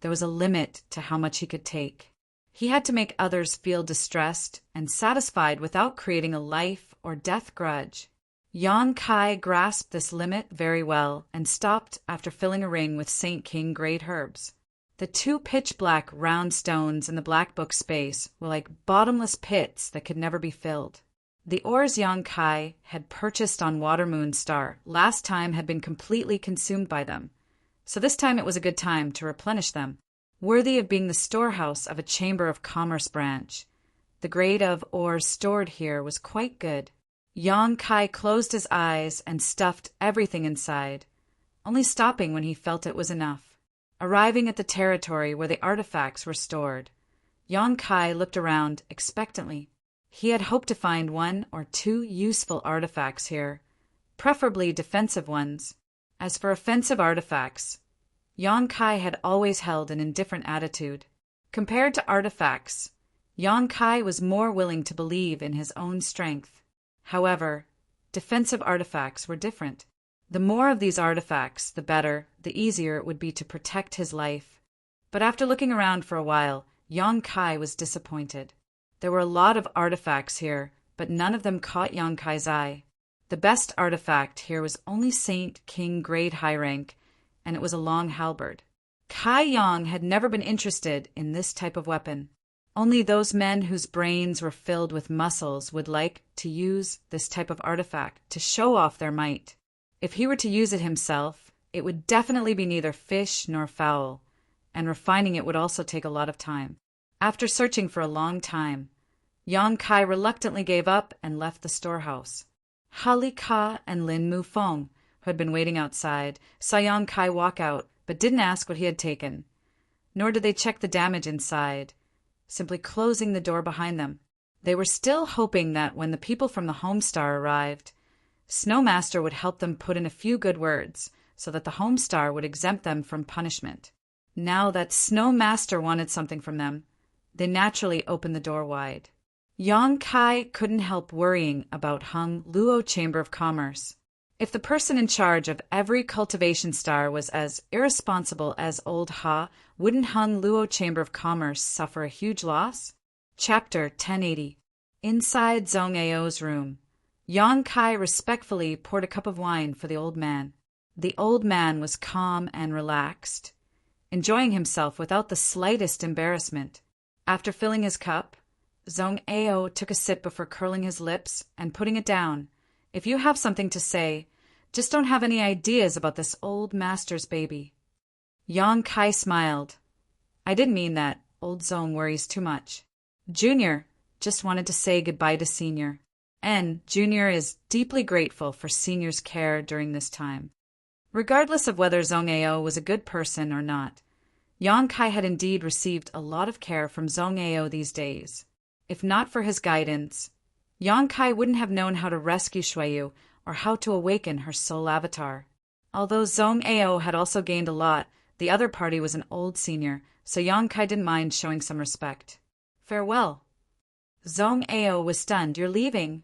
there was a limit to how much he could take. He had to make others feel distressed and satisfied without creating a life or death grudge. Yang Kai grasped this limit very well and stopped after filling a ring with Saint King grade herbs. The two pitch-black round stones in the black book space were like bottomless pits that could never be filled. The ores Yang Kai had purchased on Watermoon Star last time had been completely consumed by them, so this time it was a good time to replenish them, worthy of being the storehouse of a Chamber of Commerce branch. The grade of ores stored here was quite good. Yang Kai closed his eyes and stuffed everything inside, only stopping when he felt it was enough. Arriving at the territory where the artifacts were stored, Yang Kai looked around expectantly. He had hoped to find one or two useful artifacts here, preferably defensive ones. As for offensive artifacts, Yang Kai had always held an indifferent attitude. Compared to artifacts, Yang Kai was more willing to believe in his own strength. However, defensive artifacts were different. The more of these artifacts, the better, the easier it would be to protect his life. But after looking around for a while, Yang Kai was disappointed. There were a lot of artifacts here, but none of them caught Yang Kai's eye. The best artifact here was only Saint King grade high rank, and it was a long halberd. Kai Yang had never been interested in this type of weapon. Only those men whose brains were filled with muscles would like to use this type of artifact to show off their might. If he were to use it himself, it would definitely be neither fish nor fowl, and refining it would also take a lot of time. After searching for a long time, Yang Kai reluctantly gave up and left the storehouse. Hali Ka and Lin Mufeng, who had been waiting outside, saw Yang Kai walk out, but didn't ask what he had taken. Nor did they check the damage inside, simply closing the door behind them. They were still hoping that when the people from the Homestar arrived, Snowmaster would help them put in a few good words so that the Homestar would exempt them from punishment. Now that Snowmaster wanted something from them, they naturally opened the door wide. Yang Kai couldn't help worrying about Hung Luo Chamber of Commerce. If the person in charge of every cultivation star was as irresponsible as Old Ha, wouldn't Hung Luo Chamber of Commerce suffer a huge loss? Chapter 1080. Inside Zhong Ao's room, Yang Kai respectfully poured a cup of wine for the old man. The old man was calm and relaxed, enjoying himself without the slightest embarrassment. After filling his cup, Zhong Ao took a sip before curling his lips and putting it down. If you have something to say, just don't have any ideas about this old master's baby. Yang Kai smiled. I didn't mean that. Old Zhong worries too much. Junior just wanted to say goodbye to Senior. And Junior is deeply grateful for Senior's care during this time. Regardless of whether Zhong Ao was a good person or not, Yang Kai had indeed received a lot of care from Zhong Ao these days. If not for his guidance, Yang Kai wouldn't have known how to rescue Shuiyu or how to awaken her soul avatar. Although Zhong Ao had also gained a lot, the other party was an old senior, so Yang Kai didn't mind showing some respect. Farewell. Zhong Ao was stunned. You're leaving?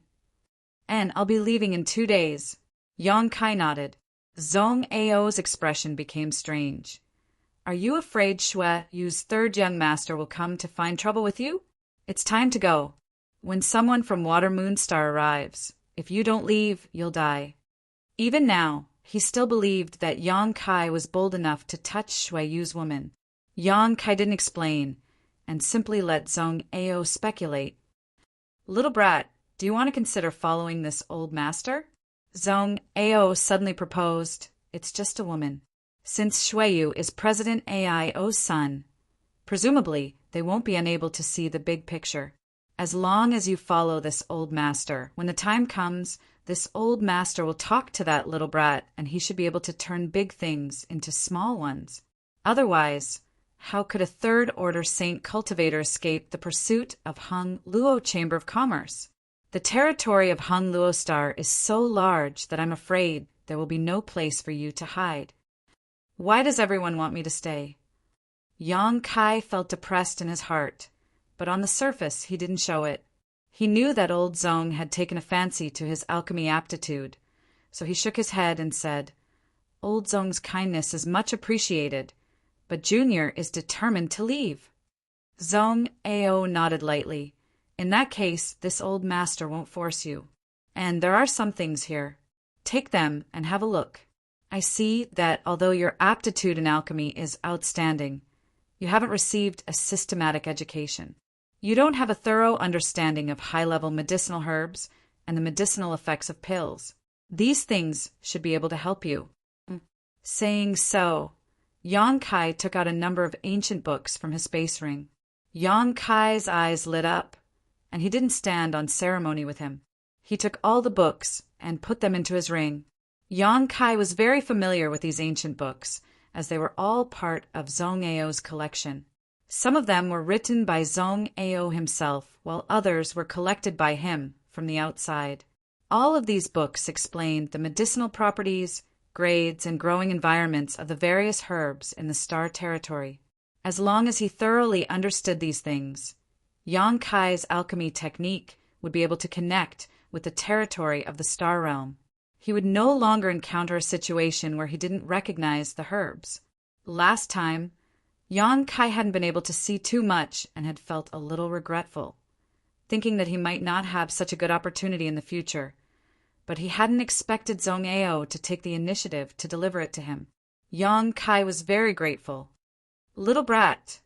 And I'll be leaving in 2 days. Yang Kai nodded. Zhong Ao's expression became strange. Are you afraid Shuiyu's third young master will come to find trouble with you? It's time to go. When someone from Watermoon Star arrives, if you don't leave, you'll die. Even now, he still believed that Yang Kai was bold enough to touch Shuiyu's woman. Yang Kai didn't explain, and simply let Zhong Ao speculate. Little brat, do you want to consider following this old master? Zhong Ao suddenly proposed. It's just a woman. Since Shuiyu is President Aio's son, presumably they won't be unable to see the big picture. As long as you follow this old master, when the time comes, this old master will talk to that little brat and he should be able to turn big things into small ones. Otherwise, how could a third-order saint cultivator escape the pursuit of Hung Luo Chamber of Commerce? The territory of Hung Luo Star is so large that I'm afraid there will be no place for you to hide. Why does everyone want me to stay? Yang Kai felt depressed in his heart, but on the surface he didn't show it. He knew that old Zhong had taken a fancy to his alchemy aptitude, so he shook his head and said, Old Zhong's kindness is much appreciated, but Junior is determined to leave. Zhong Ao nodded lightly. In that case, this old master won't force you. And there are some things here. Take them and have a look. I see that although your aptitude in alchemy is outstanding, You haven't received a systematic education. You don't have a thorough understanding of high-level medicinal herbs and the medicinal effects of pills. These things should be able to help you. Saying so, Yang Kai took out a number of ancient books from his space ring. Yang Kai's eyes lit up, and he didn't stand on ceremony with him. He took all the books and put them into his ring. Yang Kai was very familiar with these ancient books, as they were all part of Zhong Ao's collection. Some of them were written by Zhong Ao himself, while others were collected by him from the outside. All of these books explained the medicinal properties, grades, and growing environments of the various herbs in the star territory. As long as he thoroughly understood these things, Yang Kai's alchemy technique would be able to connect with the territory of the star realm. He would no longer encounter a situation where he didn't recognize the herbs. Last time, Yang Kai hadn't been able to see too much and had felt a little regretful, thinking that he might not have such a good opportunity in the future. But he hadn't expected Zhong Ao to take the initiative to deliver it to him. Yang Kai was very grateful. "Little brat,"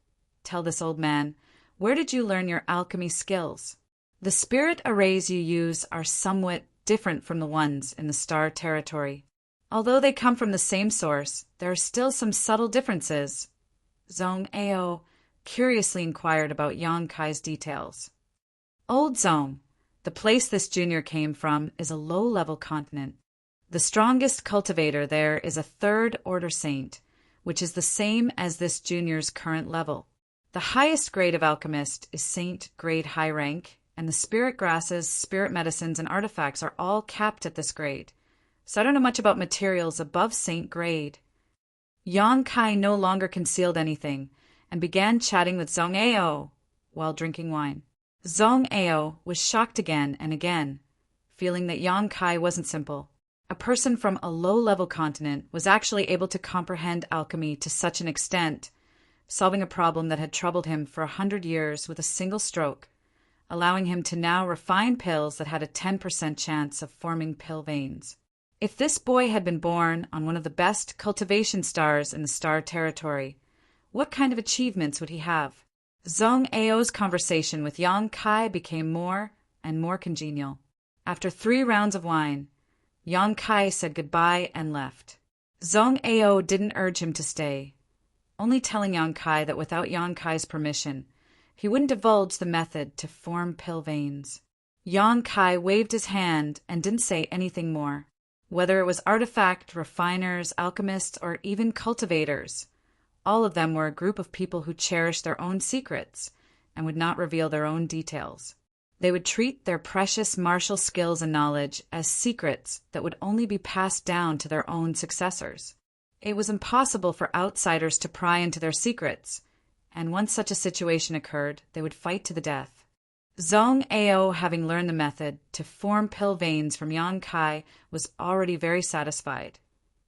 tell this old man, "where did you learn your alchemy skills? The spirit arrays you use are somewhat different from the ones in the star territory. Although they come from the same source, there are still some subtle differences." Zhong Ao curiously inquired about Yang Kai's details. "Old Zhong, the place this junior came from is a low-level continent. The strongest cultivator there is a third-order saint, which is the same as this junior's current level. The highest grade of alchemist is saint grade high rank, and the spirit grasses, spirit medicines, and artifacts are all capped at this grade. So I don't know much about materials above saint grade." Yang Kai no longer concealed anything and began chatting with Zhong Ao while drinking wine. Zhong Ao was shocked again and again, feeling that Yang Kai wasn't simple. A person from a low-level continent was actually able to comprehend alchemy to such an extent, solving a problem that had troubled him for 100 years with a single stroke, allowing him to now refine pills that had a 10% chance of forming pill veins. If this boy had been born on one of the best cultivation stars in the star territory, what kind of achievements would he have? Zhong Ao's conversation with Yang Kai became more and more congenial. After 3 rounds of wine, Yang Kai said goodbye and left. Zhong Ao didn't urge him to stay, only telling Yang Kai that without Yang Kai's permission, he wouldn't divulge the method to form pill veins. Yang Kai waved his hand and didn't say anything more. Whether it was artifact, refiners, alchemists, or even cultivators, all of them were a group of people who cherished their own secrets and would not reveal their own details. They would treat their precious martial skills and knowledge as secrets that would only be passed down to their own successors. It was impossible for outsiders to pry into their secrets, and once such a situation occurred, they would fight to the death. Zhong Ao, having learned the method to form pill veins from Yang Kai, was already very satisfied,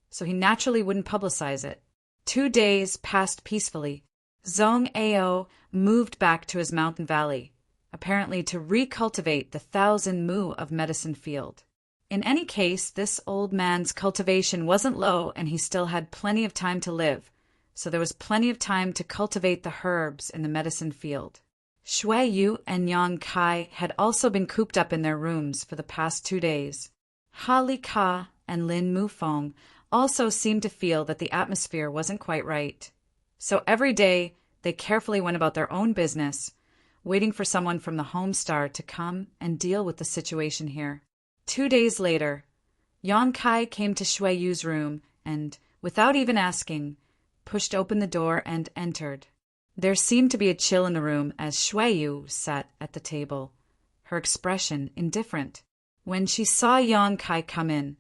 so he naturally wouldn't publicize it. 2 days passed peacefully. Zhong Ao moved back to his mountain valley, apparently to recultivate the 1,000 mu of medicine field. In any case, this old man's cultivation wasn't low and he still had plenty of time to live, so there was plenty of time to cultivate the herbs in the medicine field. Shui Yu and Yang Kai had also been cooped up in their rooms for the past 2 days. Ha Li Ka and Lin Mufeng also seemed to feel that the atmosphere wasn't quite right. So every day, they carefully went about their own business, waiting for someone from the home star to come and deal with the situation here. 2 days later, Yang Kai came to Shui Yu's room and, without even asking, pushed open the door and entered. There seemed to be a chill in the room as Shui Yu sat at the table, her expression indifferent. When she saw Yang Kai come in,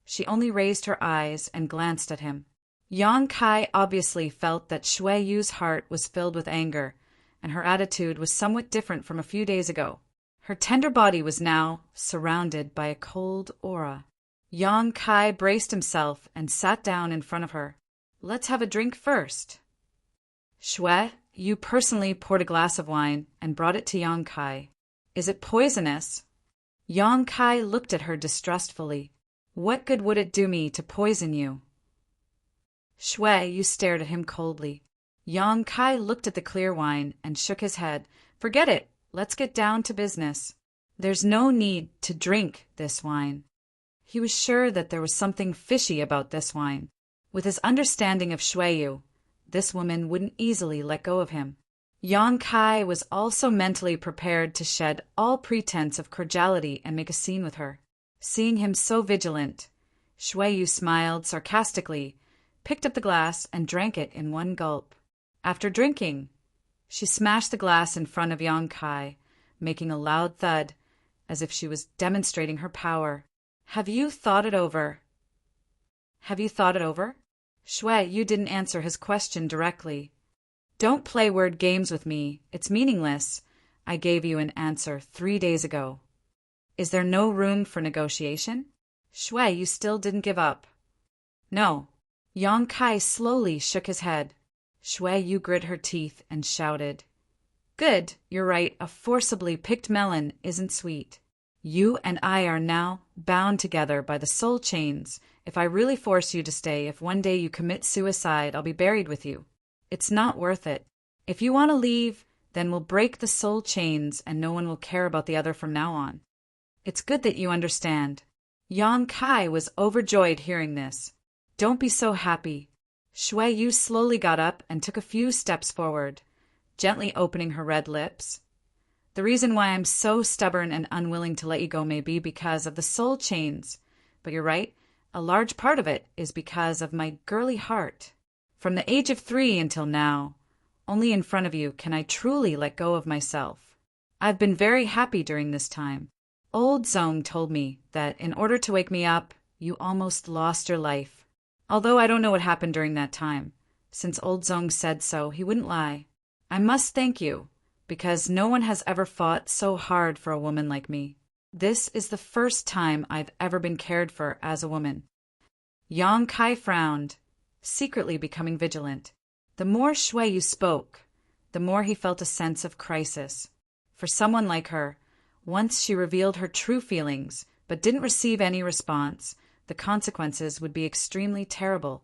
she only raised her eyes and glanced at him. Yang Kai obviously felt that Shui Yu's heart was filled with anger, and her attitude was somewhat different from a few days ago. Her tender body was now surrounded by a cold aura. Yang Kai braced himself and sat down in front of her. "Let's have a drink first." Shui Yu personally poured a glass of wine and brought it to Yang Kai. "Is it poisonous?" Yang Kai looked at her distrustfully. "What good would it do me to poison you?" Shui Yu stared at him coldly. Yang Kai looked at the clear wine and shook his head. Forget it. Let's get down to business. There's no need to drink this wine. He was sure that there was something fishy about this wine. With his understanding of Shuiyu, this woman wouldn't easily let go of him. Yang Kai was also mentally prepared to shed all pretense of cordiality and make a scene with her. Seeing him so vigilant, Shuiyu smiled sarcastically, picked up the glass, and drank it in one gulp. After drinking, she smashed the glass in front of Yang Kai, making a loud thud, as if she was demonstrating her power. Have you thought it over? Shuiyu didn't answer his question directly. Don't play word games with me. It's meaningless. I gave you an answer 3 days ago. Is there no room for negotiation? Shuiyu still didn't give up. No. Yang Kai slowly shook his head. Shuiyu grit her teeth and shouted, Good, you're right, a forcibly picked melon isn't sweet. You and I are now bound together by the soul chains. If I really force you to stay, if one day you commit suicide, I'll be buried with you. It's not worth it. If you want to leave, then we'll break the soul chains and no one will care about the other from now on. It's good that you understand. Yang Kai was overjoyed hearing this. Don't be so happy. Shuiyu slowly got up and took a few steps forward, gently opening her red lips. The reason why I'm so stubborn and unwilling to let you go may be because of the soul chains. But you're right, a large part of it is because of my girly heart. From the age of 3 until now, only in front of you can I truly let go of myself. I've been very happy during this time. Old Zong told me that in order to wake me up, you almost lost your life. Although I don't know what happened during that time. Since Old Zong said so, he wouldn't lie. I must thank you, because no one has ever fought so hard for a woman like me. This is the first time I've ever been cared for as a woman. Yang Kai frowned, secretly becoming vigilant. The more Shuiyu spoke, the more he felt a sense of crisis. For someone like her, once she revealed her true feelings, but didn't receive any response, the consequences would be extremely terrible.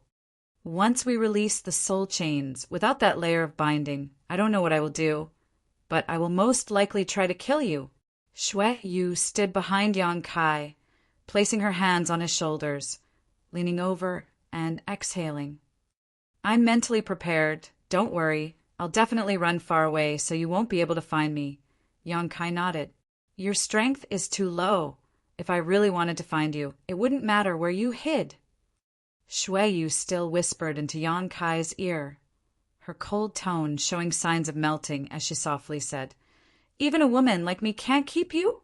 Once we release the soul chains, without that layer of binding, I don't know what I will do, but I will most likely try to kill you. Shuiyu stood behind Yang Kai, placing her hands on his shoulders, leaning over and exhaling. I'm mentally prepared. Don't worry. I'll definitely run far away so you won't be able to find me. Yang Kai nodded. Your strength is too low. If I really wanted to find you, it wouldn't matter where you hid. Shuiyu still whispered into Yang Kai's ear, her cold tone showing signs of melting as she softly said, Even a woman like me can't keep you?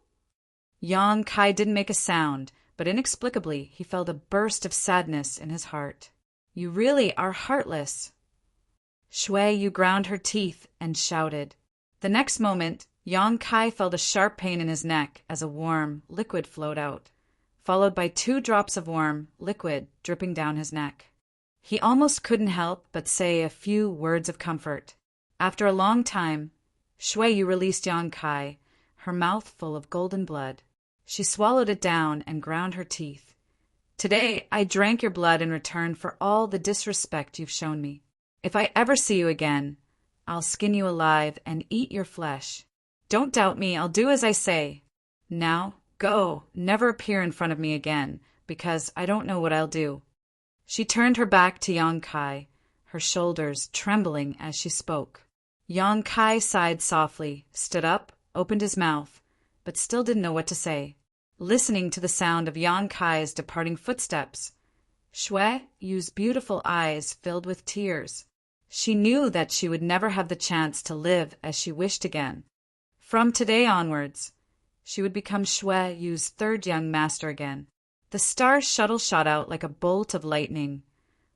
Yang Kai didn't make a sound, but inexplicably he felt a burst of sadness in his heart. You really are heartless. Shuiyu ground her teeth and shouted. The next moment, Yang Kai felt a sharp pain in his neck as a warm liquid flowed out, followed by 2 drops of warm liquid dripping down his neck. He almost couldn't help but say a few words of comfort. After a long time, Shuiyu released Yang Kai, her mouth full of golden blood. She swallowed it down and ground her teeth. Today, I drank your blood in return for all the disrespect you've shown me. If I ever see you again, I'll skin you alive and eat your flesh. Don't doubt me, I'll do as I say. Now, go, never appear in front of me again, because I don't know what I'll do. She turned her back to Yang Kai, her shoulders trembling as she spoke. Yang Kai sighed softly, stood up, opened his mouth, but still didn't know what to say. Listening to the sound of Yang Kai's departing footsteps, Shuiyu's beautiful eyes filled with tears. She knew that she would never have the chance to live as she wished again. From today onwards, she would become Shuiyu's 3rd young master again. The star shuttle shot out like a bolt of lightning,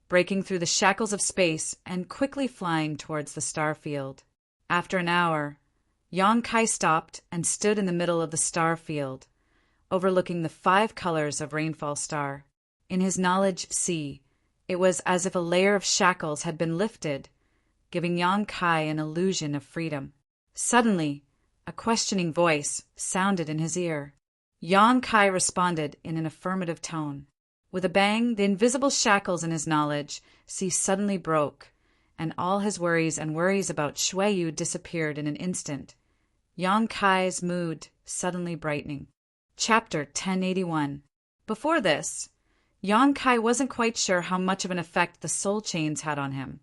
breaking through the shackles of space and quickly flying towards the star field. After an hour, Yang Kai stopped and stood in the middle of the star field, overlooking the 5 colors of Rainfall Star. In his knowledge sea, it was as if a layer of shackles had been lifted, giving Yang Kai an illusion of freedom. Suddenly, a questioning voice sounded in his ear. Yang Kai responded in an affirmative tone. With a bang, the invisible shackles in his knowledge sea suddenly broke, and all his worries and worries about Shuiyu disappeared in an instant, Yang Kai's mood suddenly brightening. Chapter 1081. Before this, Yang Kai wasn't quite sure how much of an effect the soul chains had on him.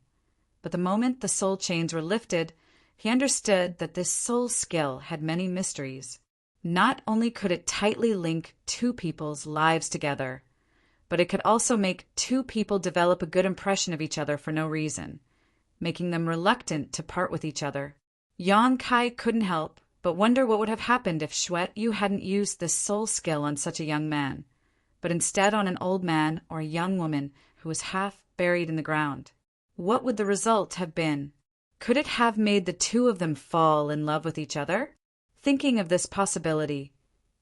But the moment the soul chains were lifted, he understood that this soul skill had many mysteries. Not only could it tightly link two people's lives together, but it could also make two people develop a good impression of each other for no reason, making them reluctant to part with each other. Yang Kai couldn't help but wonder what would have happened if Shuiyu hadn't used this soul skill on such a young man, but instead on an old man or a young woman who was half buried in the ground. What would the result have been? Could it have made the two of them fall in love with each other? Thinking of this possibility,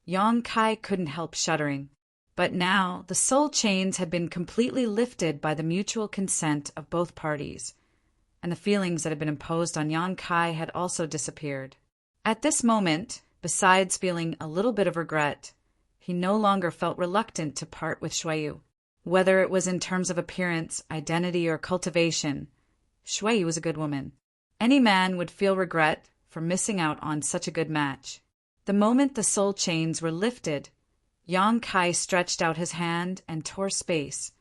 Yang Kai couldn't help shuddering. But now the soul chains had been completely lifted by the mutual consent of both parties, and the feelings that had been imposed on Yang Kai had also disappeared. At this moment, besides feeling a little bit of regret, he no longer felt reluctant to part with Shuiyu. Whether it was in terms of appearance, identity, or cultivation, Shuiyu was a good woman. Any man would feel regret for missing out on such a good match. The moment the soul chains were lifted, Yang Kai stretched out his hand and tore space,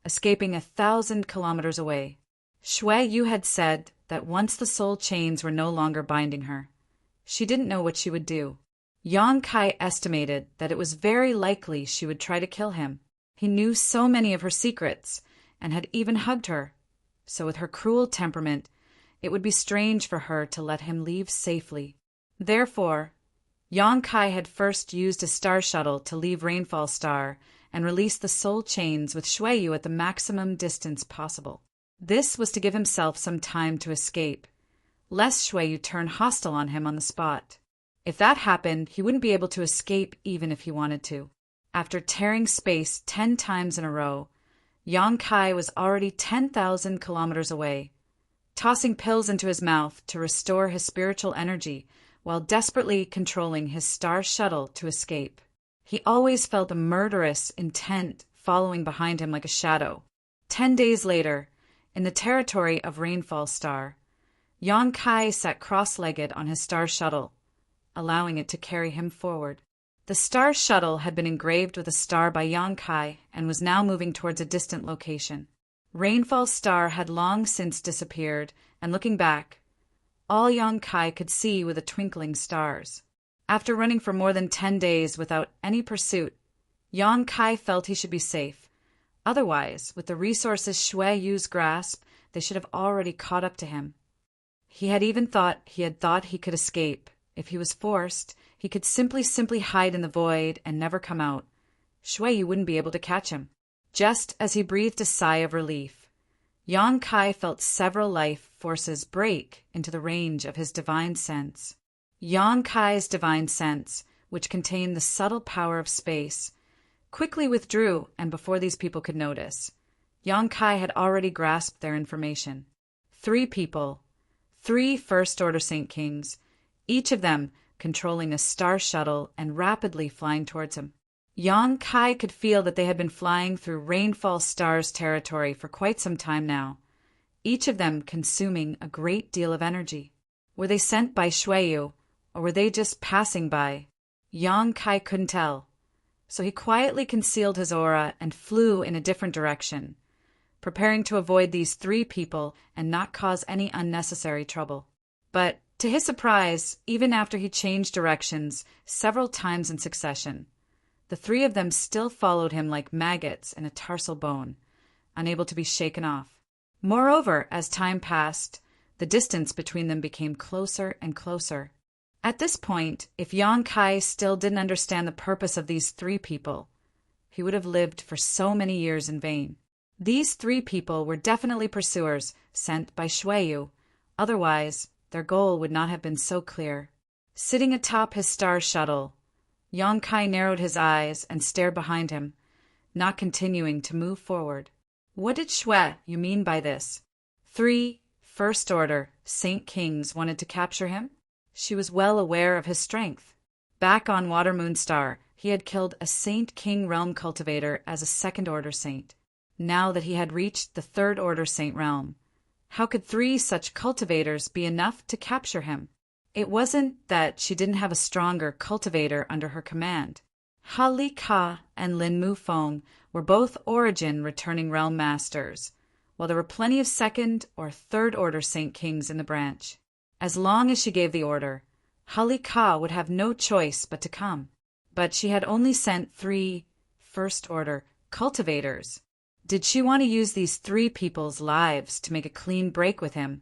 escaping 1,000 kilometers away. Shuiyu had said that once the soul chains were no longer binding her, she didn't know what she would do. Yang Kai estimated that it was very likely she would try to kill him. He knew so many of her secrets and had even hugged her, so with her cruel temperament, it would be strange for her to let him leave safely. Therefore, Yang Kai had first used a star shuttle to leave Rainfall Star and release the soul chains with Shuiyu at the maximum distance possible. This was to give himself some time to escape, lest Shuiyu turn hostile on him on the spot. If that happened, he wouldn't be able to escape even if he wanted to. After tearing space 10 times in a row, Yang Kai was already 10,000 kilometers away, tossing pills into his mouth to restore his spiritual energy while desperately controlling his star shuttle to escape. He always felt a murderous intent following behind him like a shadow. 10 days later, in the territory of Rainfall Star, Yang Kai sat cross-legged on his star shuttle, allowing it to carry him forward. The star shuttle had been engraved with a star by Yang Kai and was now moving towards a distant location. Rainfall Star had long since disappeared, and looking back, all Yang Kai could see were the twinkling stars. After running for more than 10 days without any pursuit, Yang Kai felt he should be safe. Otherwise, with the resources Shuiyu's grasp, they should have already caught up to him. He had even thought he could escape. If he was forced, he could simply hide in the void and never come out. Shuiyu wouldn't be able to catch him. Just as he breathed a sigh of relief, Yang Kai felt several life forces break into the range of his divine sense. Yang Kai's divine sense, which contained the subtle power of space, quickly withdrew, and before these people could notice, Yang Kai had already grasped their information. 3 people, 3 First-Order Saint Kings, each of them controlling a star shuttle and rapidly flying towards him. Yang Kai could feel that they had been flying through Rainfall Star's territory for quite some time now, each of them consuming a great deal of energy. Were they sent by Shuiyu, or were they just passing by? Yang Kai couldn't tell, so he quietly concealed his aura and flew in a different direction, preparing to avoid these 3 people and not cause any unnecessary trouble. But to his surprise, even after he changed directions several times in succession, the 3 of them still followed him like maggots in a tarsal bone, unable to be shaken off. Moreover, as time passed, the distance between them became closer and closer. At this point, if Yang Kai still didn't understand the purpose of these 3 people, he would have lived for so many years in vain. These 3 people were definitely pursuers sent by Shuiyu, otherwise their goal would not have been so clear. Sitting atop his star shuttle, Yang Kai narrowed his eyes and stared behind him, not continuing to move forward. What did Shuiyu mean by this? 3 First Order Saint Kings wanted to capture him? She was well aware of his strength. Back on Water Moon Star, he had killed a Saint King realm cultivator as a Second Order saint. Now that he had reached the Third Order saint realm, How could 3 such cultivators be enough to capture him? It wasn't that she didn't have a stronger cultivator under her command. Ha Li Ka and Lin Mu Feng were both Origin returning realm masters, while there were plenty of second or third order Saint Kings in the branch. As long as she gave the order, Ha Li Ka would have no choice but to come. But she had only sent 3 first order cultivators. Did she want to use these 3 people's lives to make a clean break with him,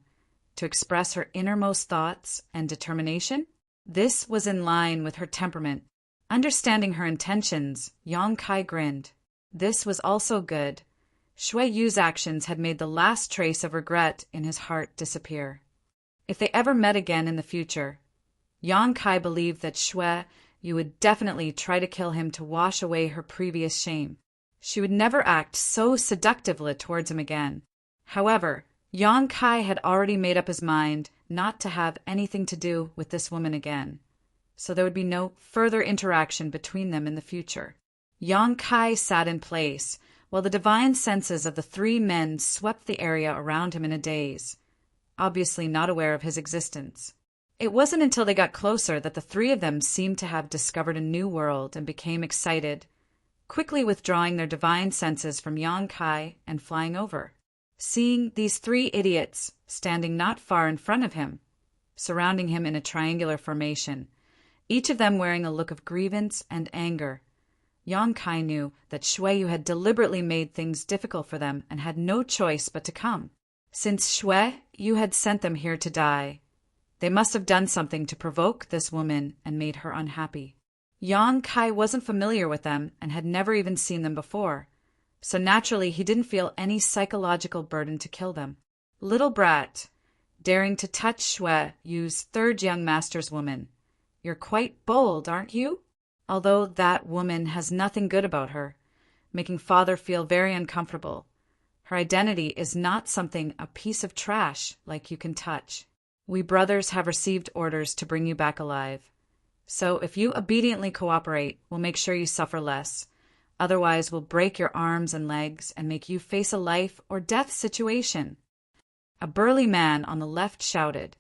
to express her innermost thoughts and determination? This was in line with her temperament. Understanding her intentions, Yang Kai grinned. This was also good. Shui Yu's actions had made the last trace of regret in his heart disappear. If they ever met again in the future, Yang Kai believed that Shui Yu would definitely try to kill him to wash away her previous shame. She would never act so seductively towards him again. However, Yang Kai had already made up his mind not to have anything to do with this woman again, so there would be no further interaction between them in the future. Yang Kai sat in place, while the divine senses of the 3 men swept the area around him in a daze, obviously not aware of his existence. It wasn't until they got closer that the 3 of them seemed to have discovered a new world and became excited, quickly withdrawing their divine senses from Yang Kai and flying over. Seeing these 3 idiots standing not far in front of him, surrounding him in a triangular formation, each of them wearing a look of grievance and anger, Yang Kai knew that Shui Yu had deliberately made things difficult for them and had no choice but to come. Since Shui Yu had sent them here to die, they must have done something to provoke this woman and made her unhappy. Yang Kai wasn't familiar with them and had never even seen them before, so naturally he didn't feel any psychological burden to kill them. Little brat, daring to touch Shui Yu's 3rd young master's woman. You're quite bold, aren't you? Although that woman has nothing good about her, making father feel very uncomfortable. Her identity is not something a piece of trash like you can touch. We brothers have received orders to bring you back alive. So if you obediently cooperate, we'll make sure you suffer less. Otherwise, we'll break your arms and legs and make you face a life or death situation. A burly man on the left shouted,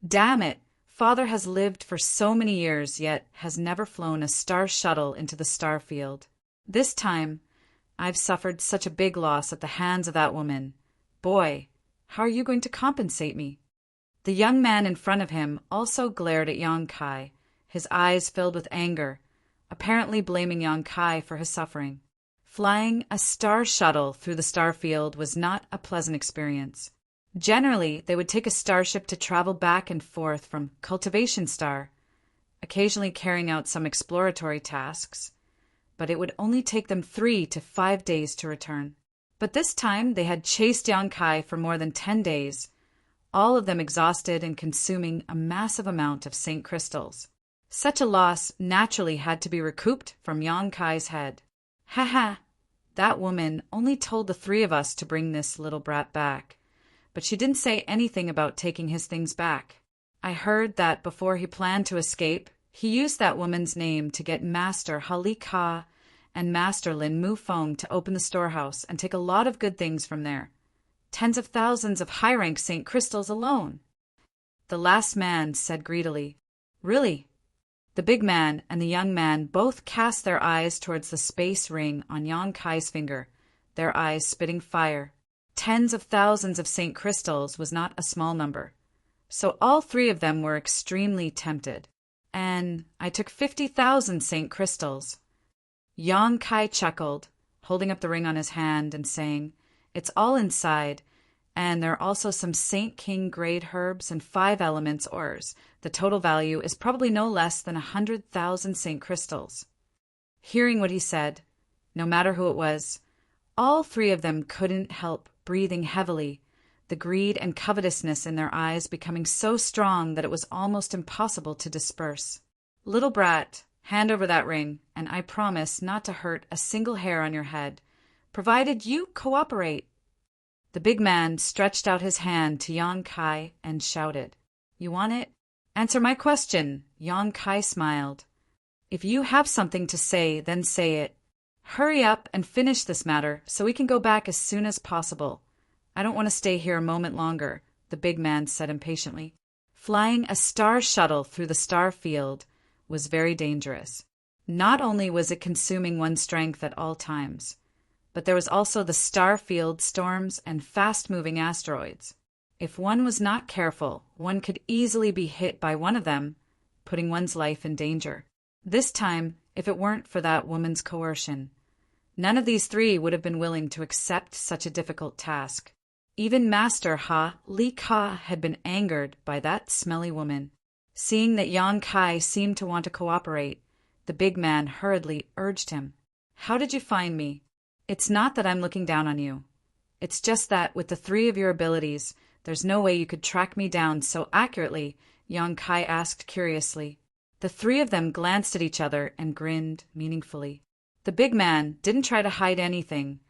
"Damn it! Father has lived for so many years, yet has never flown a star shuttle into the star field. This time, I've suffered such a big loss at the hands of that woman. Boy, how are you going to compensate me?" The young man in front of him also glared at Yang Kai, his eyes filled with anger, apparently blaming Yang Kai for his suffering. Flying a star shuttle through the star field was not a pleasant experience. Generally, they would take a starship to travel back and forth from Cultivation Star, occasionally carrying out some exploratory tasks, but it would only take them 3 to 5 days to return. But this time they had chased Yang Kai for more than 10 days, all of them exhausted and consuming a massive amount of Saint crystals. Such a loss naturally had to be recouped from Yang Kai's head. Ha! That woman only told the 3 of us to bring this little brat back, but she didn't say anything about taking his things back. I heard that before he planned to escape, he used that woman's name to get Master Ha Li Ka and Master Lin Mu Feng to open the storehouse and take a lot of good things from there. Tens of thousands of high-rank Saint crystals alone. The last man said greedily, "Really?" The big man and the young man both cast their eyes towards the space ring on Yang Kai's finger, their eyes spitting fire. Tens of thousands of Saint crystals was not a small number, so all 3 of them were extremely tempted. And I took 50,000 Saint crystals. Yang Kai chuckled, holding up the ring on his hand and saying, "It's all inside, and there are also some Saint King grade herbs and 5 elements ores. The total value is probably no less than 100,000 Saint crystals." Hearing what he said, no matter who it was, all 3 of them couldn't help breathing heavily, the greed and covetousness in their eyes becoming so strong that it was almost impossible to disperse. "Little brat, hand over that ring, and I promise not to hurt a single hair on your head, provided you cooperate." The big man stretched out his hand to Yang Kai and shouted, "You want it? Answer my question." Yang Kai smiled. "If you have something to say, then say it. Hurry up and finish this matter so we can go back as soon as possible. I don't want to stay here a moment longer, the big man said impatiently. Flying a star shuttle through the star field was very dangerous. Not only was it consuming one's strength at all times, but there was also the star field storms and fast-moving asteroids. If one was not careful, one could easily be hit by one of them, putting one's life in danger. This time, if it weren't for that woman's coercion, none of these three would have been willing to accept such a difficult task. Even Master Li Ka had been angered by that smelly woman. Seeing that Yang Kai seemed to want to cooperate, the big man hurriedly urged him. How did you find me? It's not that I'm looking down on you. It's just that with the three of your abilities, there's no way you could track me down so accurately, Yang Kai asked curiously. The three of them glanced at each other and grinned meaningfully. The big man didn't try to hide anything,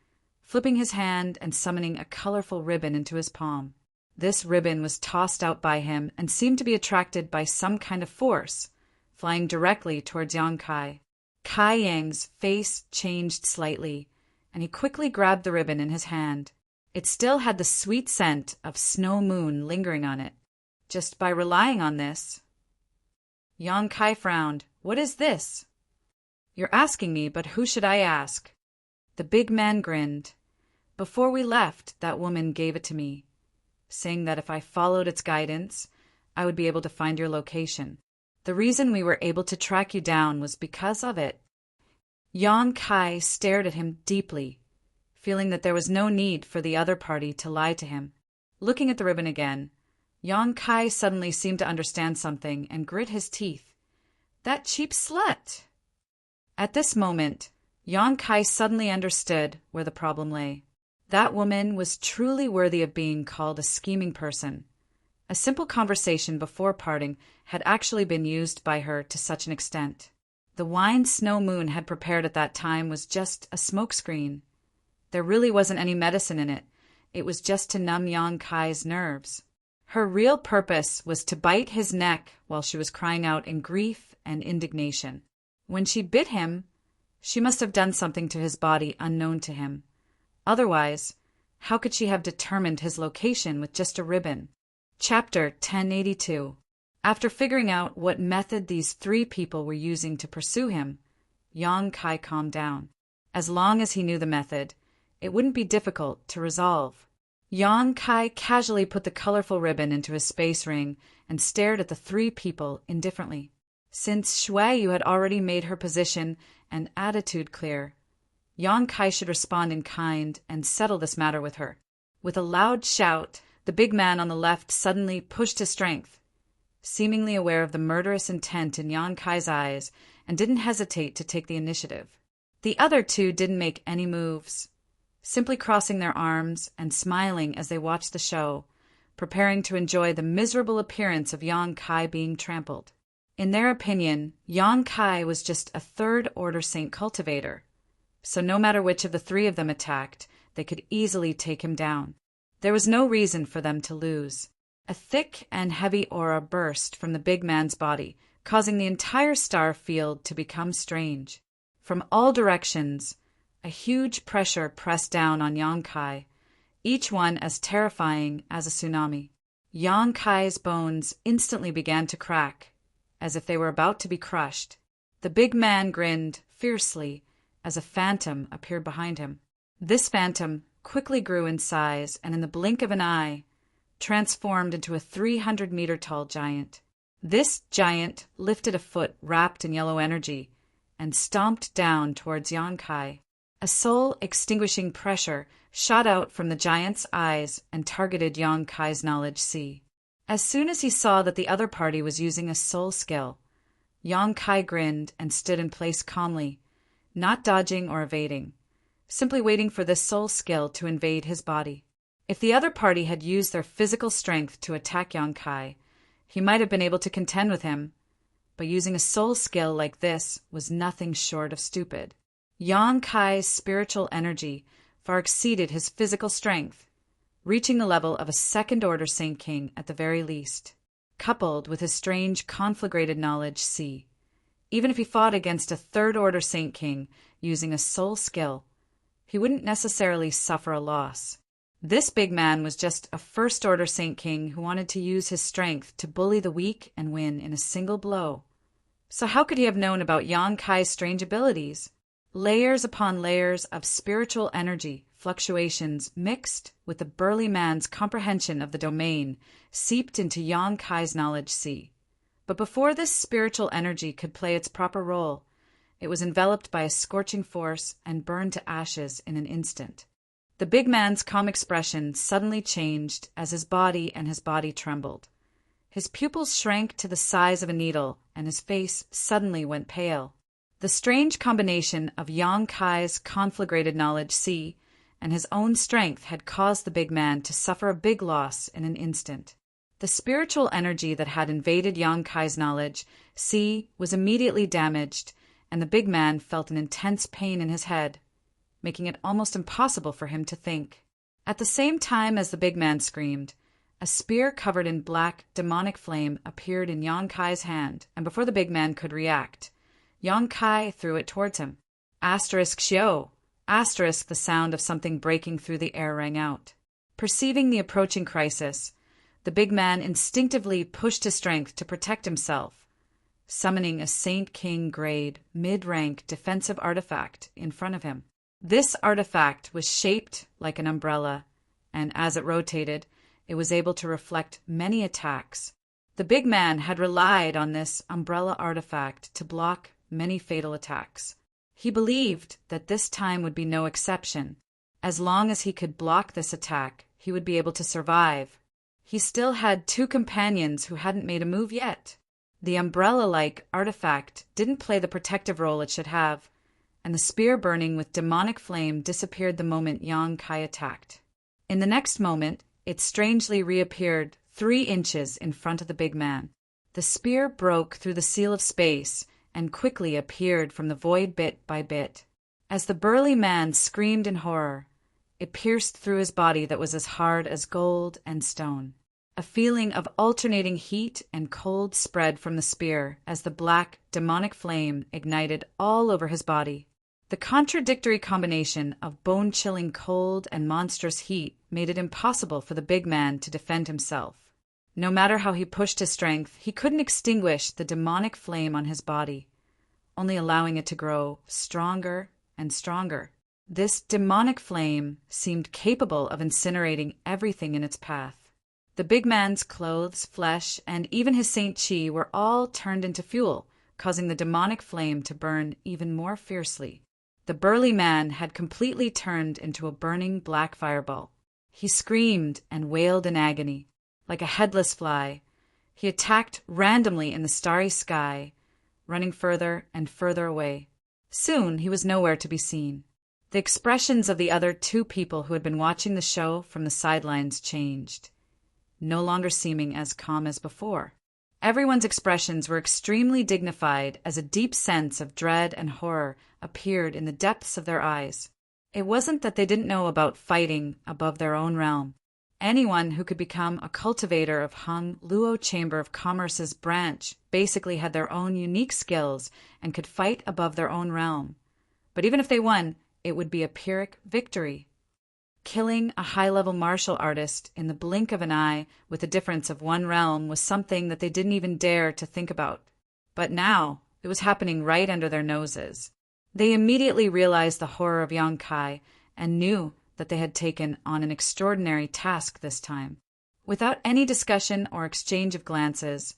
flipping his hand and summoning a colorful ribbon into his palm. This ribbon was tossed out by him and seemed to be attracted by some kind of force, flying directly towards Yang Kai. Kai Yang's face changed slightly, and he quickly grabbed the ribbon in his hand. It still had the sweet scent of snow moon lingering on it. Just by relying on this... Yang Kai frowned. What is this? You're asking me, but who should I ask? The big man grinned. Before we left, that woman gave it to me, saying that if I followed its guidance, I would be able to find your location. The reason we were able to track you down was because of it. Yang Kai stared at him deeply, feeling that there was no need for the other party to lie to him. Looking at the ribbon again, Yang Kai suddenly seemed to understand something and grit his teeth. That cheap slut! At this moment, Yang Kai suddenly understood where the problem lay. That woman was truly worthy of being called a scheming person. A simple conversation before parting had actually been used by her to such an extent. The wine Snow Moon had prepared at that time was just a smokescreen. There really wasn't any medicine in it. It was just to numb Yang Kai's nerves. Her real purpose was to bite his neck while she was crying out in grief and indignation. When she bit him, she must have done something to his body unknown to him. Otherwise, how could she have determined his location with just a ribbon? Chapter 1082. After figuring out what method these three people were using to pursue him, Yang Kai calmed down. As long as he knew the method, it wouldn't be difficult to resolve. Yang Kai casually put the colorful ribbon into his space ring and stared at the three people indifferently. Since Shui Yu had already made her position and attitude clear, Yang Kai should respond in kind and settle this matter with her. With a loud shout, the big man on the left suddenly pushed his strength, seemingly aware of the murderous intent in Yang Kai's eyes, and didn't hesitate to take the initiative. The other two didn't make any moves, simply crossing their arms and smiling as they watched the show, preparing to enjoy the miserable appearance of Yang Kai being trampled. In their opinion, Yang Kai was just a third-order saint cultivator, so no matter which of the three of them attacked, they could easily take him down. There was no reason for them to lose. A thick and heavy aura burst from the big man's body, causing the entire star field to become strange. From all directions, a huge pressure pressed down on Yang Kai, each one as terrifying as a tsunami. Yang Kai's bones instantly began to crack, as if they were about to be crushed. The big man grinned fiercely as a phantom appeared behind him. This phantom quickly grew in size and in the blink of an eye transformed into a 300-meter-tall giant. This giant lifted a foot wrapped in yellow energy and stomped down towards Yang Kai. A soul-extinguishing pressure shot out from the giant's eyes and targeted Yang Kai's knowledge sea. As soon as he saw that the other party was using a soul skill, Yang Kai grinned and stood in place calmly, not dodging or evading, simply waiting for this soul skill to invade his body. If the other party had used their physical strength to attack Yang Kai, he might have been able to contend with him, but using a soul skill like this was nothing short of stupid. Yang Kai's spiritual energy far exceeded his physical strength, reaching the level of a second-order Saint King at the very least. Coupled with his strange conflagrated knowledge see, even if he fought against a third-order Saint King using a soul skill, he wouldn't necessarily suffer a loss. This big man was just a first-order Saint King who wanted to use his strength to bully the weak and win in a single blow. So how could he have known about Yang Kai's strange abilities? Layers upon layers of spiritual energy fluctuations mixed with the burly man's comprehension of the domain seeped into Yang Kai's knowledge sea. But before this spiritual energy could play its proper role, it was enveloped by a scorching force and burned to ashes in an instant. The big man's calm expression suddenly changed as his body trembled. His pupils shrank to the size of a needle, and his face suddenly went pale. The strange combination of Yang Kai's conflagrated knowledge sea and his own strength had caused the big man to suffer a big loss in an instant. The spiritual energy that had invaded Yang Kai's knowledge sea was immediately damaged, and the big man felt an intense pain in his head, making it almost impossible for him to think. At the same time as the big man screamed, a spear covered in black, demonic flame appeared in Yang Kai's hand, and before the big man could react, Yang Kai threw it towards him. Asterisk Xiao! Asterisk, the sound of something breaking through the air rang out. Perceiving the approaching crisis, the big man instinctively pushed his strength to protect himself, summoning a Saint King grade, mid-rank defensive artifact in front of him. This artifact was shaped like an umbrella, and as it rotated, it was able to reflect many attacks. The big man had relied on this umbrella artifact to block many fatal attacks. He believed that this time would be no exception. As long as he could block this attack, he would be able to survive. He still had two companions who hadn't made a move yet. The umbrella-like artifact didn't play the protective role it should have, and the spear burning with demonic flame disappeared the moment Yang Kai attacked. In the next moment, it strangely reappeared 3 inches in front of the big man. The spear broke through the seal of space and quickly appeared from the void bit by bit. As the burly man screamed in horror, it pierced through his body that was as hard as gold and stone. A feeling of alternating heat and cold spread from the spear as the black, demonic flame ignited all over his body. The contradictory combination of bone-chilling cold and monstrous heat made it impossible for the big man to defend himself. No matter how he pushed his strength, he couldn't extinguish the demonic flame on his body, only allowing it to grow stronger and stronger. This demonic flame seemed capable of incinerating everything in its path. The big man's clothes, flesh, and even his Saint Chi were all turned into fuel, causing the demonic flame to burn even more fiercely. The burly man had completely turned into a burning black fireball. He screamed and wailed in agony. Like a headless fly, he attacked randomly in the starry sky, running further and further away. Soon he was nowhere to be seen. The expressions of the other 2 people who had been watching the show from the sidelines changed, no longer seeming as calm as before. Everyone's expressions were extremely dignified as a deep sense of dread and horror appeared in the depths of their eyes. It wasn't that they didn't know about fighting above their own realm. Anyone who could become a cultivator of Hung Luo Chamber of Commerce's branch basically had their own unique skills and could fight above their own realm. But even if they won, it would be a Pyrrhic victory. Killing a high-level martial artist in the blink of an eye with a difference of 1 realm was something that they didn't even dare to think about. But now, it was happening right under their noses. They immediately realized the horror of Yang Kai and knew that they had taken on an extraordinary task this time. Without any discussion or exchange of glances,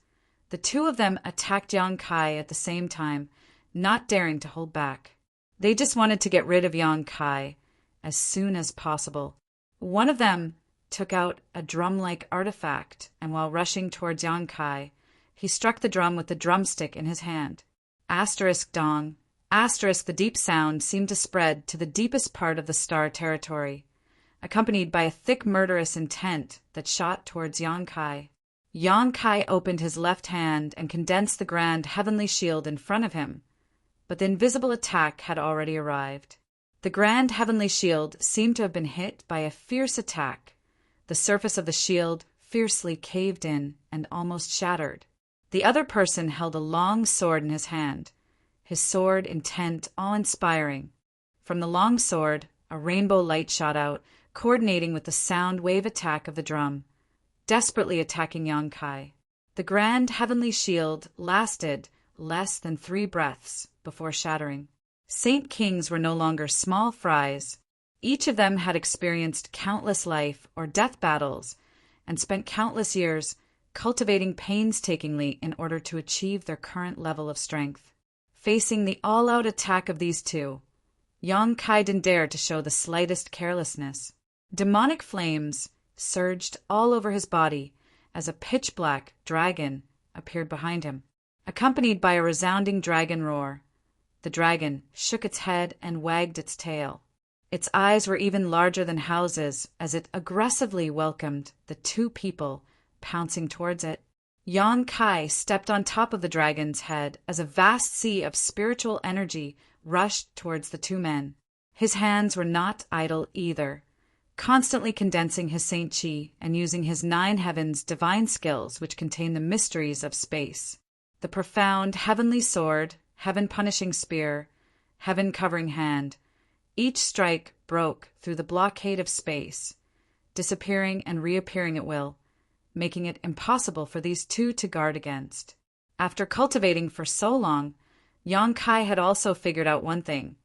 the 2 of them attacked Yang Kai at the same time, not daring to hold back. They just wanted to get rid of Yang Kai as soon as possible. One of them took out a drum-like artifact, and while rushing towards Yang Kai, he struck the drum with the drumstick in his hand. Asterisk dong. Asterisk, the deep sound seemed to spread to the deepest part of the star territory, accompanied by a thick murderous intent that shot towards Yang Kai. Yang Kai opened his left hand and condensed the grand heavenly shield in front of him, but the invisible attack had already arrived. The grand heavenly shield seemed to have been hit by a fierce attack. The surface of the shield fiercely caved in and almost shattered. The other person held a long sword in his hand, his sword intent, awe-inspiring. From the long sword, a rainbow light shot out, coordinating with the sound wave attack of the drum, desperately attacking Yang Kai. The grand heavenly shield lasted less than 3 breaths before shattering. Saint Kings were no longer small fries. Each of them had experienced countless life or death battles and spent countless years cultivating painstakingly in order to achieve their current level of strength. Facing the all-out attack of these two, Yang Kai didn't dare to show the slightest carelessness. Demonic flames surged all over his body as a pitch-black dragon appeared behind him, accompanied by a resounding dragon roar. The dragon shook its head and wagged its tail. Its eyes were even larger than houses as it aggressively welcomed the two people pouncing towards it. Yang Kai stepped on top of the dragon's head as a vast sea of spiritual energy rushed towards the two men. His hands were not idle either, constantly condensing his Saint Chi and using his 9 heavens divine skills which contain the mysteries of space. The profound heavenly sword, heaven-punishing spear, heaven-covering hand, each strike broke through the blockade of space, disappearing and reappearing at will, making it impossible for these two to guard against. After cultivating for so long, Yang Kai had also figured out one thing,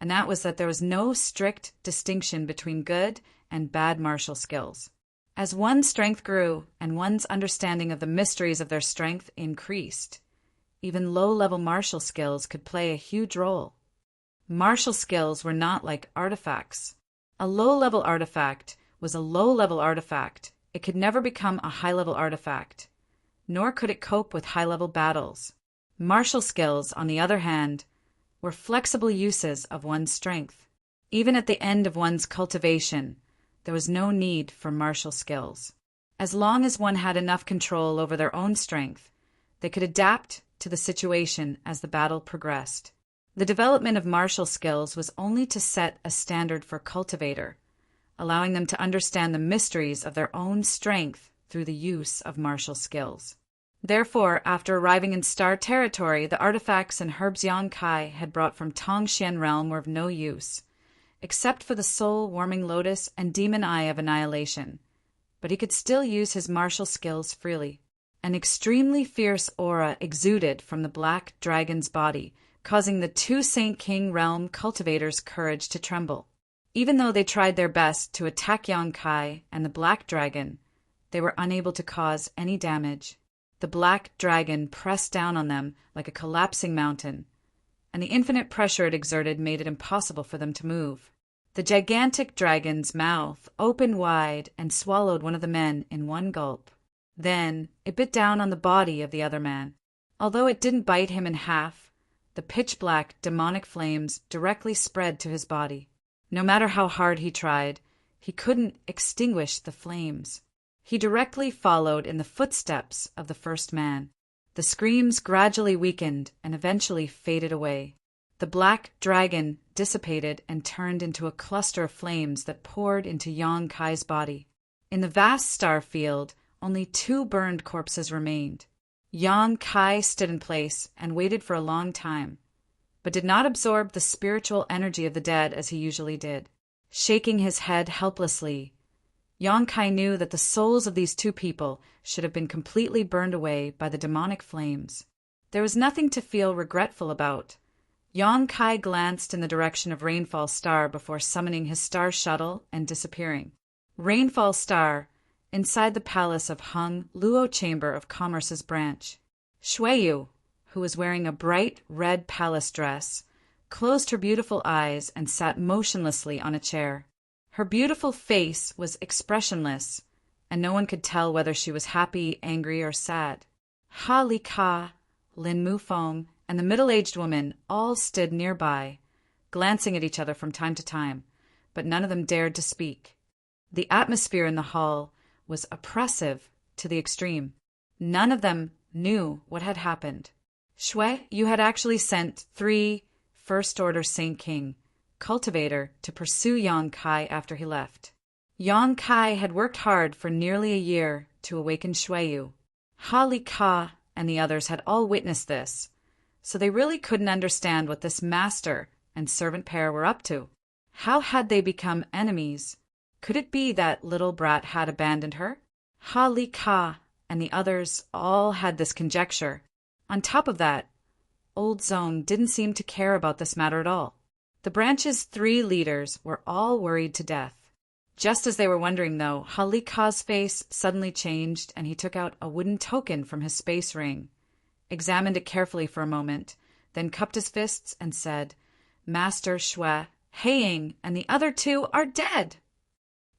and that was that there was no strict distinction between good and bad martial skills. As one's strength grew and one's understanding of the mysteries of their strength increased, even low-level martial skills could play a huge role. Martial skills were not like artifacts. A low-level artifact was a low-level artifact. It could never become a high-level artifact, nor could it cope with high-level battles. Martial skills, on the other hand, were flexible uses of one's strength. Even at the end of one's cultivation, there was no need for martial skills. As long as one had enough control over their own strength, they could adapt to the situation as the battle progressed. The development of martial skills was only to set a standard for cultivator, allowing them to understand the mysteries of their own strength through the use of martial skills. Therefore, after arriving in Star Territory, the artifacts and herbs Yang Kai had brought from Tongxian realm were of no use, except for the soul-warming lotus and demon eye of annihilation, but he could still use his martial skills freely. An extremely fierce aura exuded from the black dragon's body, causing the two Saint King realm cultivators' courage to tremble. Even though they tried their best to attack Yang Kai and the black dragon, they were unable to cause any damage. The black dragon pressed down on them like a collapsing mountain, and the infinite pressure it exerted made it impossible for them to move. The gigantic dragon's mouth opened wide and swallowed one of the men in one gulp. Then it bit down on the body of the other man. Although it didn't bite him in half, the pitch-black demonic flames directly spread to his body. No matter how hard he tried, he couldn't extinguish the flames. He directly followed in the footsteps of the first man. The screams gradually weakened and eventually faded away. The black dragon dissipated and turned into a cluster of flames that poured into Yang Kai's body. In the vast star field, only 2 burned corpses remained. Yang Kai stood in place and waited for a long time, but did not absorb the spiritual energy of the dead as he usually did. Shaking his head helplessly, Yang Kai knew that the souls of these 2 people should have been completely burned away by the demonic flames. There was nothing to feel regretful about. Yang Kai glanced in the direction of Rainfall Star before summoning his star shuttle and disappearing. Rainfall Star, inside the palace of Hung Luo Chamber of Commerce's branch. Shuiyu, who was wearing a bright red palace dress, closed her beautiful eyes and sat motionlessly on a chair. Her beautiful face was expressionless, and no one could tell whether she was happy, angry, or sad. Ha Li Ka, Lin Mufeng, and the middle-aged woman all stood nearby, glancing at each other from time to time, but none of them dared to speak. The atmosphere in the hall was oppressive to the extreme. None of them knew what had happened. Shui, you had actually sent 3 First-Order Saint King cultivator to pursue Yang Kai after he left. Yang Kai had worked hard for nearly a year to awaken Shuiyu. Ha Li Ka and the others had all witnessed this, so they really couldn't understand what this master and servant pair were up to. How had they become enemies? Could it be that little brat had abandoned her? Ha Li Ka and the others all had this conjecture. On top of that, old Zong didn't seem to care about this matter at all. The branch's 3 leaders were all worried to death. Just as they were wondering, though, Ha Li Ka's face suddenly changed and he took out a wooden token from his space ring, examined it carefully for a moment, then cupped his fists and said, "Master Shui, Heiying, and the other 2 are dead!"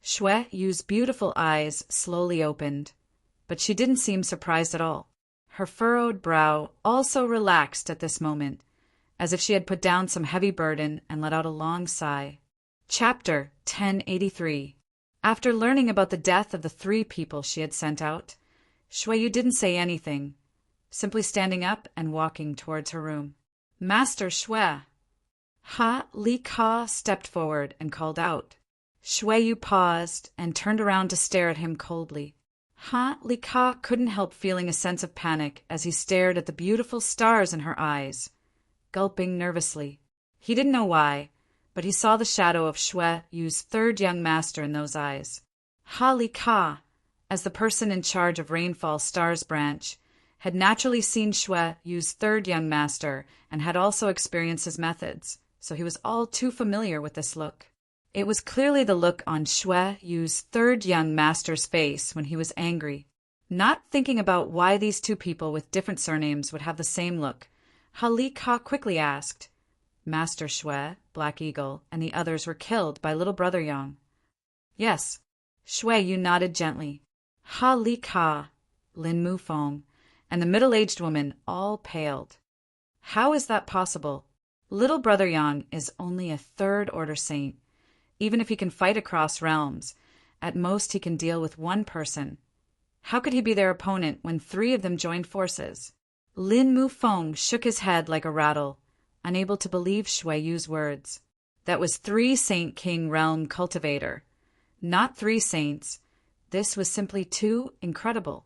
Shui Yu's beautiful eyes slowly opened, but she didn't seem surprised at all. Her furrowed brow also relaxed at this moment, as if she had put down some heavy burden and let out a long sigh. Chapter 1083. After learning about the death of the 3 people she had sent out, Shui Yu didn't say anything, simply standing up and walking towards her room. "Master Shui!" Ha Li Ka stepped forward and called out. Shui Yu paused and turned around to stare at him coldly. Ha Li Ka couldn't help feeling a sense of panic as he stared at the beautiful stars in her eyes, gulping nervously. He didn't know why, but he saw the shadow of Shui Yu's 3rd young master in those eyes. Ha Li Ka, as the person in charge of Rainfall Stars branch, had naturally seen Shui Yu's 3rd young master and had also experienced his methods, so he was all too familiar with this look. It was clearly the look on Shui Yu's 3rd young master's face when he was angry. Not thinking about why these 2 people with different surnames would have the same look, Ha Li Ka quickly asked, "Master Shui, Black Eagle, and the others were killed by little brother Yang?" "Yes." Shui Yu nodded gently. Ha Li Ka, Lin Mu Feng, and the middle-aged woman all paled. "How is that possible? Little brother Yang is only a 3rd-order saint. Even if he can fight across realms, at most he can deal with 1 person. How could he be their opponent when 3 of them joined forces?" Lin Mu Feng shook his head like a rattle, unable to believe Shui Yu's words. That was 3 Saint King Realm Cultivator, not 3 saints. This was simply too incredible.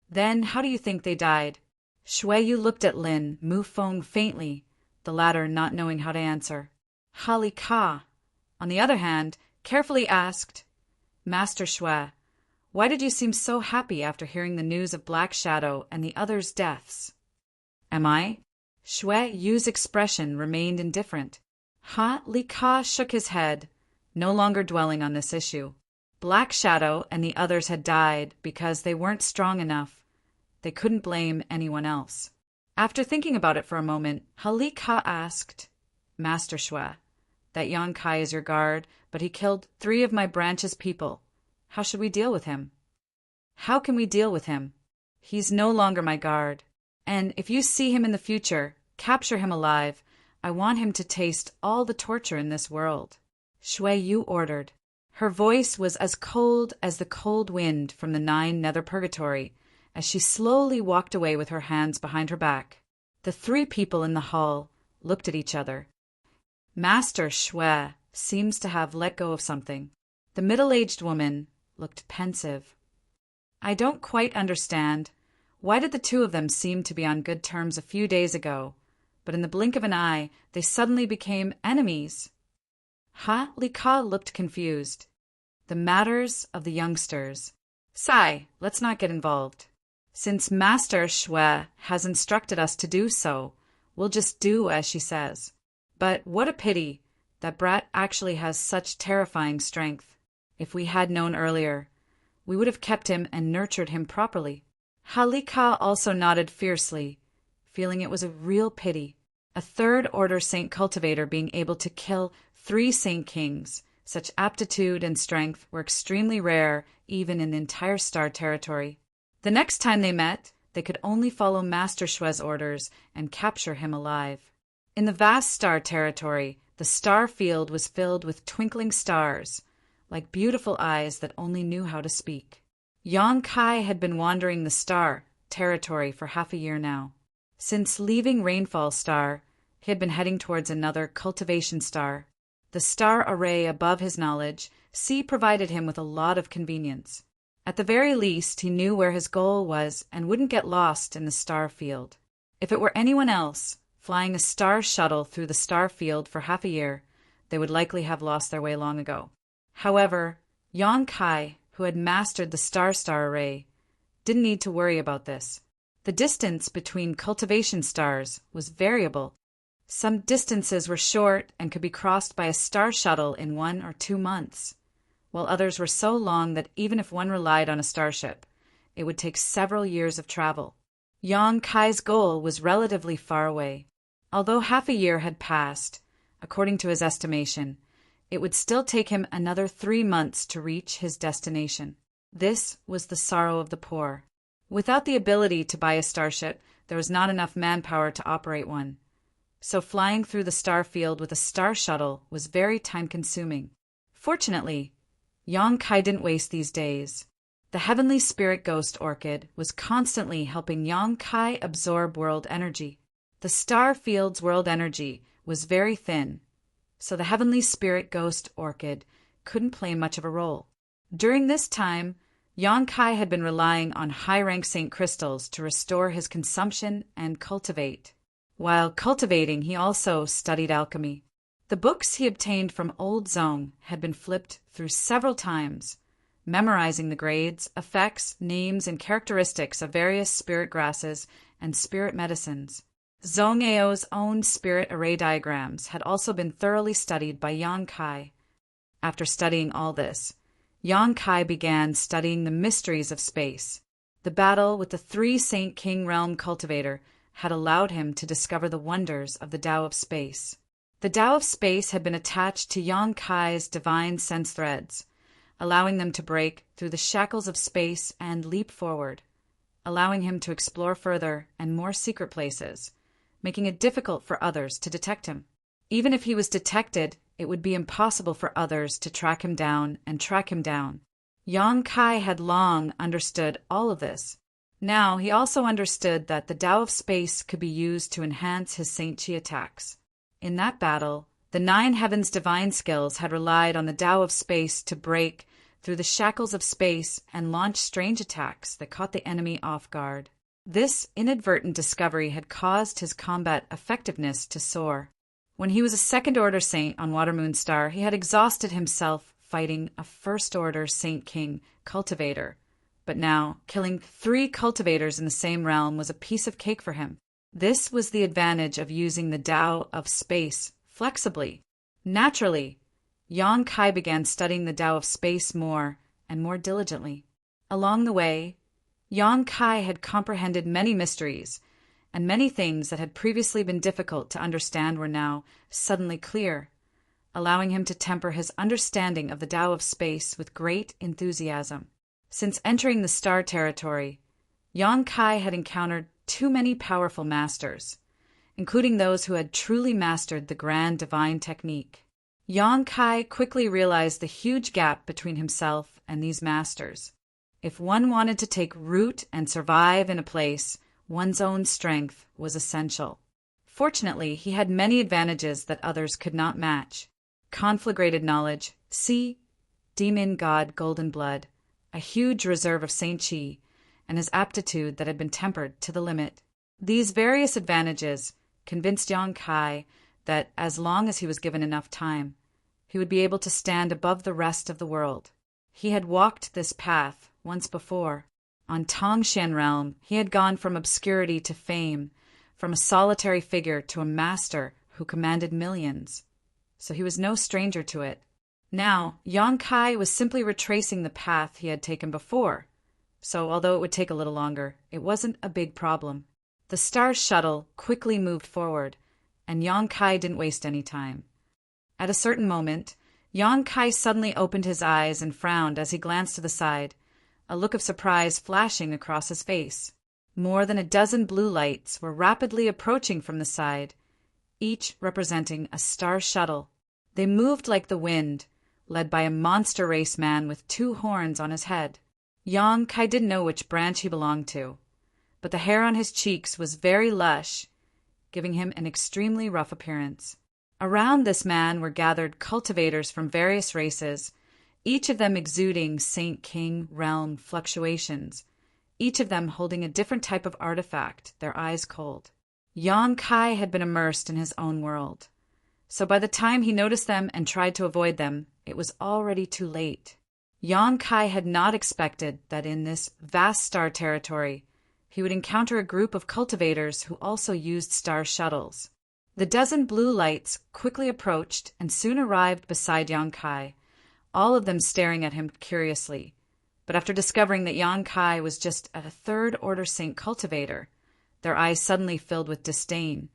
"Then how do you think they died?" Shui Yu looked at Lin Mu Feng faintly, the latter not knowing how to answer. Ha Li Ka, on the other hand, carefully asked, "Master Shui, why did you seem so happy after hearing the news of Black Shadow and the others' deaths?" "Am I?" Shui Yu's expression remained indifferent. Ha Li Ka shook his head, no longer dwelling on this issue. Black Shadow and the others had died because they weren't strong enough. They couldn't blame anyone else. After thinking about it for a moment, Ha Li Ka asked, "Master Shui, that Yang Kai is your guard, but he killed 3 of my branch's people. How should we deal with him?" "How can we deal with him? He's no longer my guard. And if you see him in the future, capture him alive. I want him to taste all the torture in this world," Shui Yu ordered. Her voice was as cold as the cold wind from the 9 nether purgatory as she slowly walked away with her hands behind her back. The 3 people in the hall looked at each other. Master Shui seems to have let go of something. The middle-aged woman looked pensive. "I don't quite understand. Why did the 2 of them seem to be on good terms a few days ago, but in the blink of an eye they suddenly became enemies?" Ha Li Ka looked confused. "The matters of the youngsters. Sai, let's not get involved. Since Master Shui has instructed us to do so, we'll just do as she says. But what a pity that brat actually has such terrifying strength. If we had known earlier, we would have kept him and nurtured him properly." Ha Li Ka also nodded fiercely, feeling it was a real pity. A 3rd-order saint cultivator being able to kill 3 saint kings, such aptitude and strength were extremely rare even in the entire star territory. The next time they met, they could only follow Master Shui's orders and capture him alive. In the vast star territory, the star field was filled with twinkling stars, like beautiful eyes that only knew how to speak. Yang Kai had been wandering the star territory for half a year now. Since leaving Rainfall Star, he had been heading towards another cultivation star. The star array above his knowledge, C provided him with a lot of convenience. At the very least, he knew where his goal was and wouldn't get lost in the star field. If it were anyone else, flying a star shuttle through the star field for half a year, they would likely have lost their way long ago. However, Yang Kai, who had mastered the star-star array, didn't need to worry about this. The distance between cultivation stars was variable. Some distances were short and could be crossed by a star shuttle in 1 or 2 months, while others were so long that even if one relied on a starship, it would take several years of travel. Yang Kai's goal was relatively far away. Although half a year had passed, according to his estimation, it would still take him another 3 months to reach his destination. This was the sorrow of the poor. Without the ability to buy a starship, there was not enough manpower to operate one. So flying through the star field with a star shuttle was very time-consuming. Fortunately, Yang Kai didn't waste these days. The heavenly spirit ghost orchid was constantly helping Yang Kai absorb world energy. The star field's world energy was very thin, so the heavenly spirit ghost orchid couldn't play much of a role. During this time, Yang Kai had been relying on high-rank Saint crystals to restore his consumption and cultivate. While cultivating, he also studied alchemy. The books he obtained from Old Zong had been flipped through several times, memorizing the grades, effects, names, and characteristics of various spirit grasses and spirit medicines. Zong Ao's own spirit array diagrams had also been thoroughly studied by Yang Kai. After studying all this, Yang Kai began studying the mysteries of space. The battle with the 3 Saint King Realm cultivator had allowed him to discover the wonders of the Tao of Space. The Tao of Space had been attached to Yang Kai's divine sense threads, allowing them to break through the shackles of space and leap forward, allowing him to explore further and more secret places, making it difficult for others to detect him. Even if he was detected, it would be impossible for others to track him down and track him down. Yang Kai had long understood all of this. Now he also understood that the Tao of Space could be used to enhance his Saint Chi attacks. In that battle, the 9 Heavens' divine skills had relied on the Tao of Space to break through the shackles of space and launch strange attacks that caught the enemy off guard. This inadvertent discovery had caused his combat effectiveness to soar. When he was a second-order saint on Watermoon Star, he had exhausted himself fighting a first-order Saint King cultivator. But now, killing 3 cultivators in the same realm was a piece of cake for him. This was the advantage of using the Tao of Space flexibly. Naturally, Yang Kai began studying the Tao of Space more and more diligently. Along the way, Yang Kai had comprehended many mysteries, and many things that had previously been difficult to understand were now suddenly clear, allowing him to temper his understanding of the Tao of Space with great enthusiasm. Since entering the star territory, Yang Kai had encountered too many powerful masters, including those who had truly mastered the grand divine technique. Yang Kai quickly realized the huge gap between himself and these masters. If one wanted to take root and survive in a place, one's own strength was essential. Fortunately, he had many advantages that others could not match. Conflagrated knowledge, demon god golden blood, a huge reserve of Saint Chi, and his aptitude that had been tempered to the limit. These various advantages convinced Yang Kai that as long as he was given enough time, he would be able to stand above the rest of the world. He had walked this path once before. On Tongshan Realm, he had gone from obscurity to fame, from a solitary figure to a master who commanded millions. So he was no stranger to it. Now, Yang Kai was simply retracing the path he had taken before. So although it would take a little longer, it wasn't a big problem. The star shuttle quickly moved forward, and Yang Kai didn't waste any time. At a certain moment, Yang Kai suddenly opened his eyes and frowned as he glanced to the side, a look of surprise flashing across his face. More than a dozen blue lights were rapidly approaching from the side, each representing a star shuttle. They moved like the wind, led by a monster race man with 2 horns on his head. Yang Kai didn't know which branch he belonged to, but the hair on his cheeks was very lush, giving him an extremely rough appearance. Around this man were gathered cultivators from various races, each of them exuding Saint King realm fluctuations, each of them holding a different type of artifact, their eyes cold. Yang Kai had been immersed in his own world, so by the time he noticed them and tried to avoid them, it was already too late. Yang Kai had not expected that in this vast star territory, he would encounter a group of cultivators who also used star shuttles. The dozen blue lights quickly approached and soon arrived beside Yang Kai, all of them staring at him curiously. But after discovering that Yang Kai was just a third-order Saint cultivator, their eyes suddenly filled with disdain,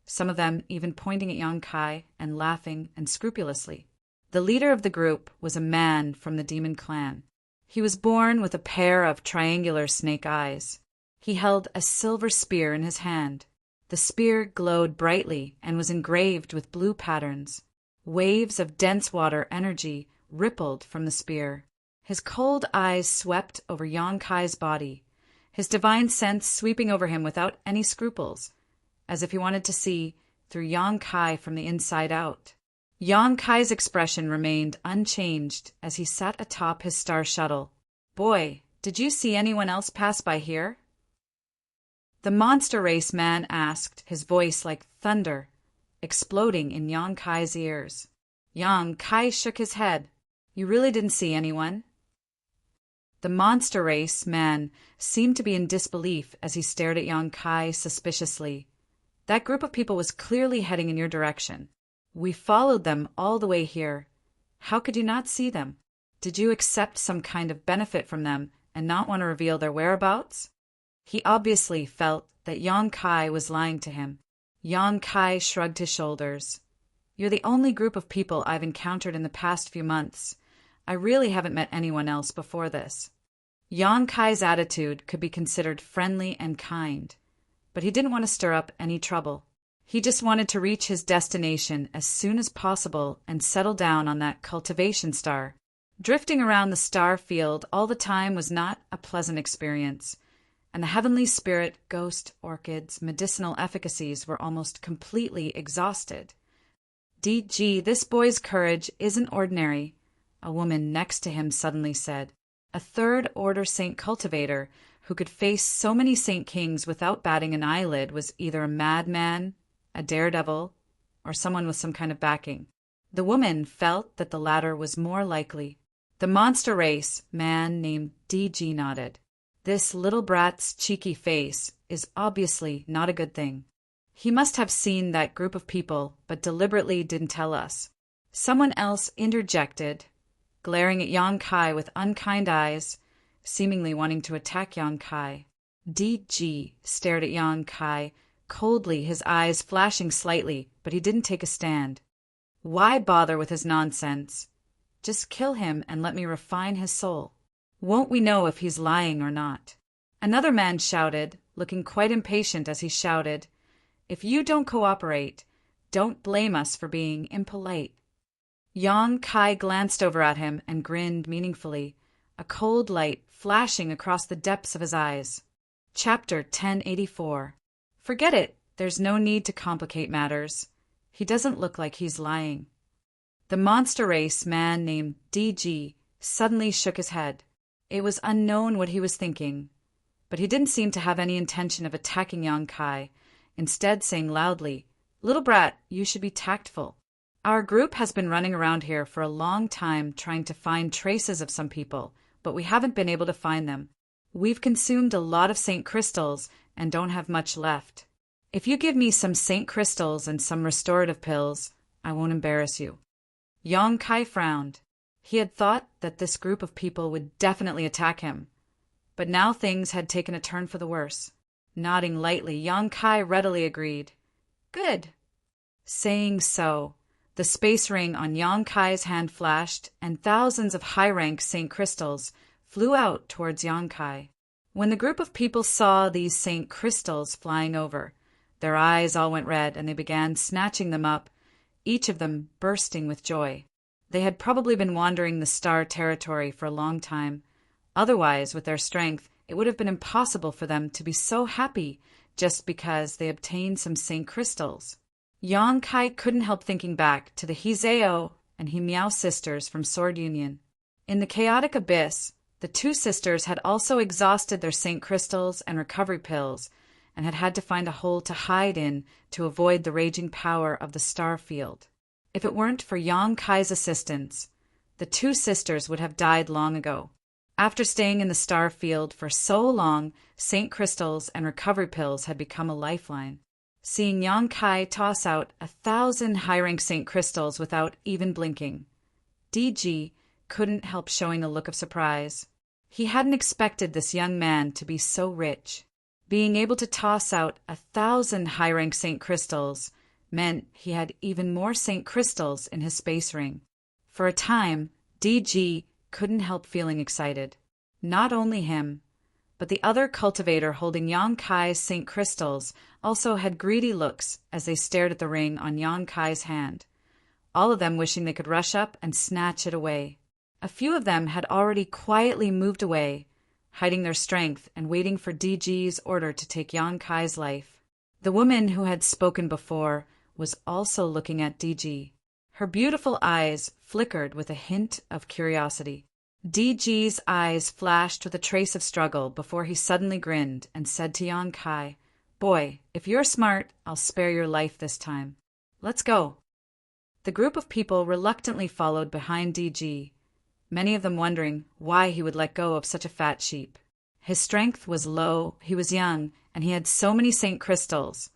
some of them even pointing at Yang Kai and laughing and scrupulously. The leader of the group was a man from the demon clan. He was born with a pair of triangular snake eyes. He held a silver spear in his hand. The spear glowed brightly and was engraved with blue patterns. Waves of dense water energy rippled from the spear. His cold eyes swept over Yang Kai's body, his divine sense sweeping over him without any scruples, as if he wanted to see through Yang Kai from the inside out. Yang Kai's expression remained unchanged as he sat atop his star shuttle. "Boy, did you see anyone else pass by here?" The monster race man asked, his voice like thunder, exploding in Yang Kai's ears. Yang Kai shook his head. "You really didn't see anyone?" The monster race man seemed to be in disbelief as he stared at Yang Kai suspiciously. "That group of people was clearly heading in your direction. We followed them all the way here. How could you not see them? Did you accept some kind of benefit from them and not want to reveal their whereabouts?" He obviously felt that Yang Kai was lying to him. Yang Kai shrugged his shoulders. "You're the only group of people I've encountered in the past few months. I really haven't met anyone else before this." Yang Kai's attitude could be considered friendly and kind, but he didn't want to stir up any trouble. He just wanted to reach his destination as soon as possible and settle down on that cultivation star. Drifting around the star field all the time was not a pleasant experience, and the heavenly spirit, ghost, orchids, medicinal efficacies were almost completely exhausted. "DG, this boy's courage isn't ordinary," a woman next to him suddenly said. A third-order Saint cultivator who could face so many Saint Kings without batting an eyelid was either a madman, a daredevil, or someone with some kind of backing. The woman felt that the latter was more likely. The monster race man named DG nodded. "This little brat's cheeky face is obviously not a good thing. He must have seen that group of people, but deliberately didn't tell us." Someone else interjected, glaring at Yang Kai with unkind eyes, seemingly wanting to attack Yang Kai. DG stared at Yang Kai coldly, his eyes flashing slightly, but he didn't take a stand. "Why bother with his nonsense? Just kill him and let me refine his soul. Won't we know if he's lying or not?" Another man shouted, looking quite impatient as he shouted, "If you don't cooperate, don't blame us for being impolite." Yang Kai glanced over at him and grinned meaningfully, a cold light flashing across the depths of his eyes. Chapter 1084. "Forget it. There's no need to complicate matters. He doesn't look like he's lying." The monster race man named DG suddenly shook his head. It was unknown what he was thinking, but he didn't seem to have any intention of attacking Yang Kai, instead saying loudly, "Little brat, you should be tactful. Our group has been running around here for a long time trying to find traces of some people, but we haven't been able to find them. We've consumed a lot of Saint crystals and don't have much left. If you give me some Saint crystals and some restorative pills, I won't embarrass you." Yang Kai frowned. He had thought that this group of people would definitely attack him, but now things had taken a turn for the worse. Nodding lightly, Yang Kai readily agreed. "Good." Saying so, the space ring on Yang Kai's hand flashed, and thousands of high-rank Saint crystals flew out towards Yang Kai. When the group of people saw these Saint crystals flying over, their eyes all went red and they began snatching them up, each of them bursting with joy. They had probably been wandering the star territory for a long time. Otherwise, with their strength, it would have been impossible for them to be so happy just because they obtained some Saint crystals. Yang Kai couldn't help thinking back to the Hizeo and Himiao sisters from Sword Union. In the chaotic abyss, the two sisters had also exhausted their Saint crystals and recovery pills and had had to find a hole to hide in to avoid the raging power of the star field. If it weren't for Yang Kai's assistance, the two sisters would have died long ago. After staying in the star field for so long, St. Crystals and recovery pills had become a lifeline. Seeing Yang Kai toss out 1,000 high-rank St. Crystals without even blinking, DG couldn't help showing a look of surprise. He hadn't expected this young man to be so rich. Being able to toss out 1,000 high-rank St. Crystals meant he had even more St. Crystals in his space ring. For a time, DG couldn't help feeling excited. Not only him, but the other cultivator holding Yang Kai's St. Crystals also had greedy looks as they stared at the ring on Yang Kai's hand, all of them wishing they could rush up and snatch it away. A few of them had already quietly moved away, hiding their strength and waiting for DG's order to take Yang Kai's life. The woman who had spoken before was also looking at DG. Her beautiful eyes flickered with a hint of curiosity. DG's eyes flashed with a trace of struggle before he suddenly grinned and said to Yang Kai, "Boy, if you're smart, I'll spare your life this time. Let's go." The group of people reluctantly followed behind DG, many of them wondering why he would let go of such a fat sheep. His strength was low, he was young, and he had so many St. Crystals.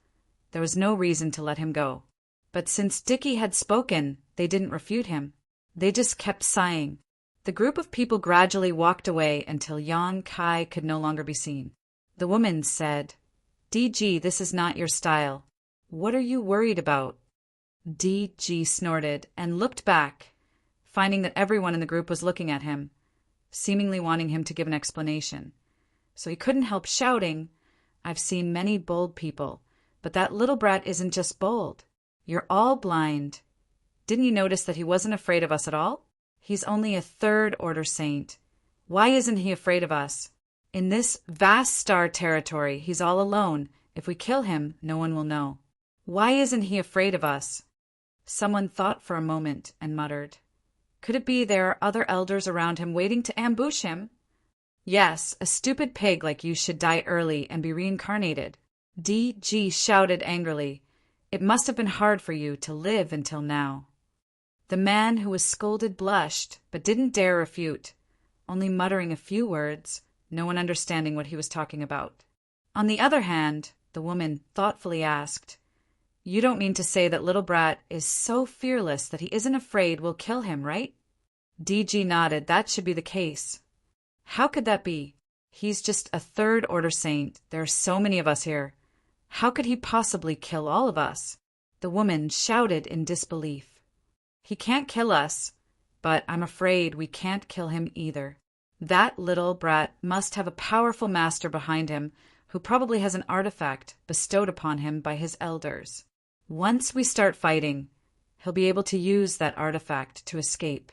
There was no reason to let him go. But since Dicky had spoken, they didn't refute him. They just kept sighing. The group of people gradually walked away until Yang Kai could no longer be seen. The woman said, "DG, this is not your style. What are you worried about?" DG snorted and looked back, finding that everyone in the group was looking at him, seemingly wanting him to give an explanation. So he couldn't help shouting, "I've seen many bold people, but that little brat isn't just bold. You're all blind. Didn't you notice that he wasn't afraid of us at all? He's only a third-order saint. Why isn't he afraid of us? In this vast star territory, he's all alone. If we kill him, no one will know. Why isn't he afraid of us?" Someone thought for a moment and muttered, "Could it be there are other elders around him waiting to ambush him?" "Yes, a stupid pig like you should die early and be reincarnated." DG shouted angrily, "It must have been hard for you to live until now." The man who was scolded blushed, but didn't dare refute, only muttering a few words, no one understanding what he was talking about. On the other hand, the woman thoughtfully asked, "You don't mean to say that little brat is so fearless that he isn't afraid we'll kill him, right?" DG nodded. "That should be the case." "How could that be? He's just a third-order saint. There are so many of us here. How could he possibly kill all of us?" The woman shouted in disbelief. "He can't kill us, but I'm afraid we can't kill him either. That little brat must have a powerful master behind him who probably has an artifact bestowed upon him by his elders. Once we start fighting, he'll be able to use that artifact to escape.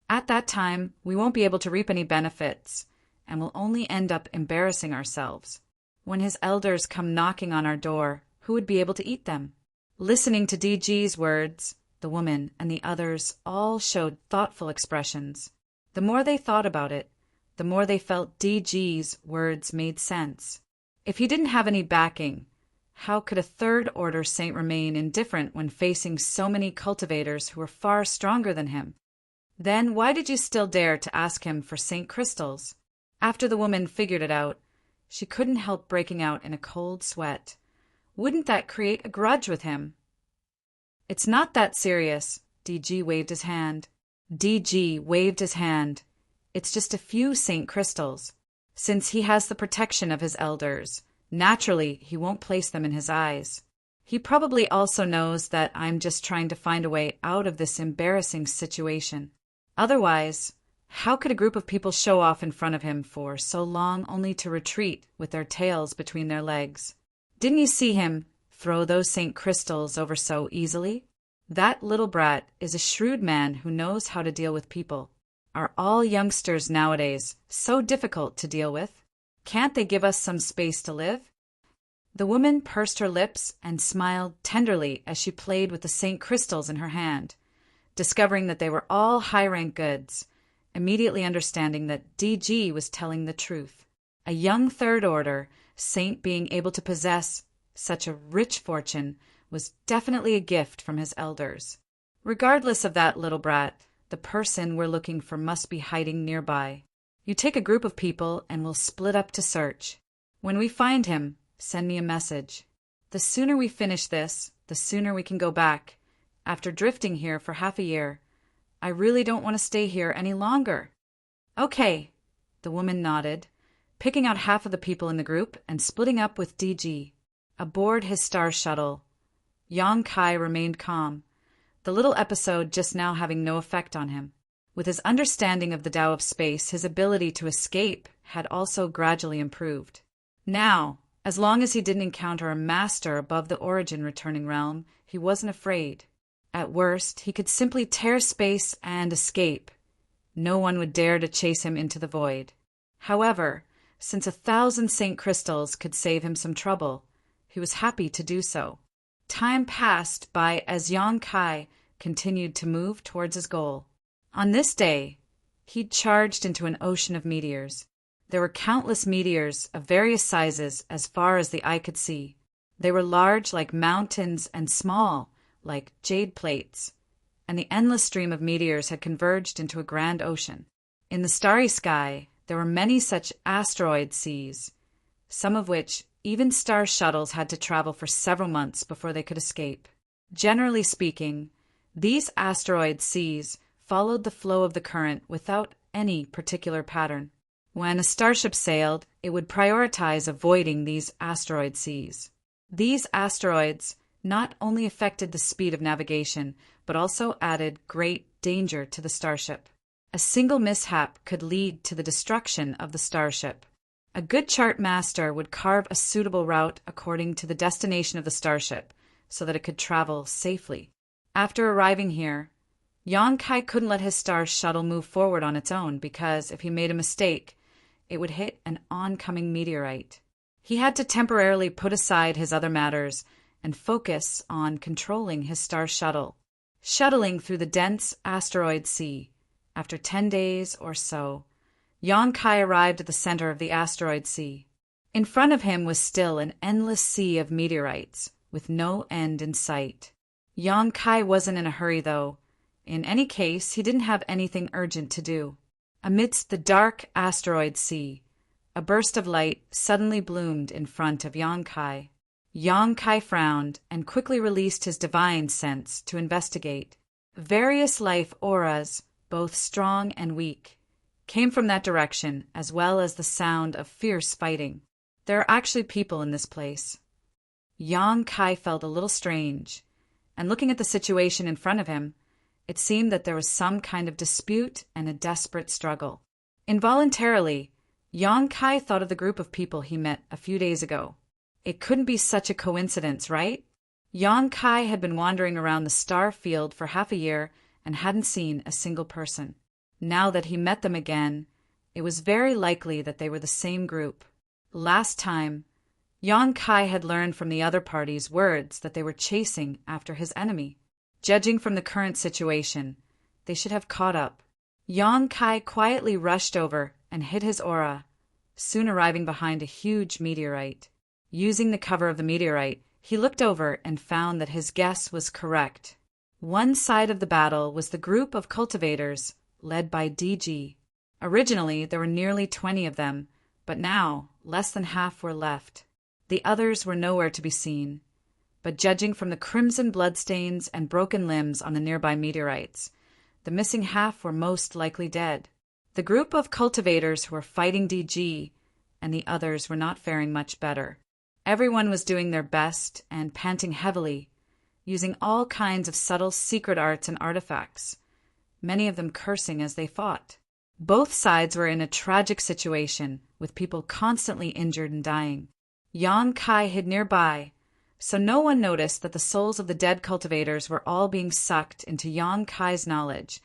At that time, we won't be able to reap any benefits, and we'll only end up embarrassing ourselves. When his elders come knocking on our door, who would be able to eat them?" Listening to DG's words, the woman and the others all showed thoughtful expressions. The more they thought about it, the more they felt DG's words made sense. If he didn't have any backing, how could a third-order saint remain indifferent when facing so many cultivators who were far stronger than him? Then why did you still dare to ask him for St. Crystals? After the woman figured it out, she couldn't help breaking out in a cold sweat. Wouldn't that create a grudge with him? "It's not that serious." DG waved his hand. "It's just a few St. Crystals. Since he has the protection of his elders, naturally he won't place them in his eyes. He probably also knows that I'm just trying to find a way out of this embarrassing situation. Otherwise, how could a group of people show off in front of him for so long only to retreat with their tails between their legs? Didn't you see him throw those St. Crystals over so easily? That little brat is a shrewd man who knows how to deal with people. Are all youngsters nowadays so difficult to deal with? Can't they give us some space to live?" The woman pursed her lips and smiled tenderly as she played with the St. Crystals in her hand, discovering that they were all high-rank goods, immediately understanding that DG was telling the truth. A young third-order saint being able to possess such a rich fortune was definitely a gift from his elders. Regardless of that little brat, The person we're looking for must be hiding nearby. You take a group of people and we'll split up to search. When we find him, send me a message. The sooner we finish this, the sooner we can go back. After drifting here for half a year, I really don't want to stay here any longer." "Okay," the woman nodded, picking out half of the people in the group and splitting up with DG. Aboard his star shuttle, Yang Kai remained calm, the little episode just now having no effect on him. With his understanding of the Tao of space, his ability to escape had also gradually improved. Now, as long as he didn't encounter a master above the origin returning realm, he wasn't afraid. At worst, he could simply tear space and escape. No one would dare to chase him into the void. However, since 1,000 Saint Crystals could save him some trouble, he was happy to do so. Time passed by as Yang Kai continued to move towards his goal. On this day, he'd charged into an ocean of meteors. There were countless meteors of various sizes as far as the eye could see. They were large like mountains and small like jade plates, and the endless stream of meteors had converged into a grand ocean. In the starry sky, there were many such asteroid seas, some of which even star shuttles had to travel for several months before they could escape. Generally speaking, these asteroid seas followed the flow of the current without any particular pattern. When a starship sailed, it would prioritize avoiding these asteroid seas. These asteroids not only affected the speed of navigation, but also added great danger to the starship. A single mishap could lead to the destruction of the starship. A good chart master would carve a suitable route according to the destination of the starship, so that it could travel safely. After arriving here, Yang Kai couldn't let his star shuttle move forward on its own because if he made a mistake, it would hit an oncoming meteorite. He had to temporarily put aside his other matters and focus on controlling his star shuttle. Shuttling through the dense asteroid sea, after 10 days or so, Yang Kai arrived at the center of the asteroid sea. In front of him was still an endless sea of meteorites, with no end in sight. Yang Kai wasn't in a hurry, though. In any case, he didn't have anything urgent to do. Amidst the dark asteroid sea, a burst of light suddenly bloomed in front of Yang Kai. Yang Kai frowned and quickly released his divine sense to investigate. Various life auras, both strong and weak, came from that direction, as well as the sound of fierce fighting. There are actually people in this place. Yang Kai felt a little strange, and looking at the situation in front of him, it seemed that there was some kind of dispute and a desperate struggle. Involuntarily, Yang Kai thought of the group of people he met a few days ago. It couldn't be such a coincidence, right? Yang Kai had been wandering around the star field for half a year and hadn't seen a single person. Now that he met them again, it was very likely that they were the same group. Last time, Yang Kai had learned from the other party's words that they were chasing after his enemy. Judging from the current situation, they should have caught up. Yang Kai quietly rushed over and hid his aura, soon arriving behind a huge meteorite. Using the cover of the meteorite, he looked over and found that his guess was correct. One side of the battle was the group of cultivators led by DG. Originally, there were nearly 20 of them, but now less than half were left. The others were nowhere to be seen, but judging from the crimson bloodstains and broken limbs on the nearby meteorites, the missing half were most likely dead. The group of cultivators who were fighting DG and the others were not faring much better. Everyone was doing their best and panting heavily, using all kinds of subtle secret arts and artifacts, many of them cursing as they fought. Both sides were in a tragic situation, with people constantly injured and dying. Yang Kai hid nearby, so no one noticed that the souls of the dead cultivators were all being sucked into Yang Kai's knowledge,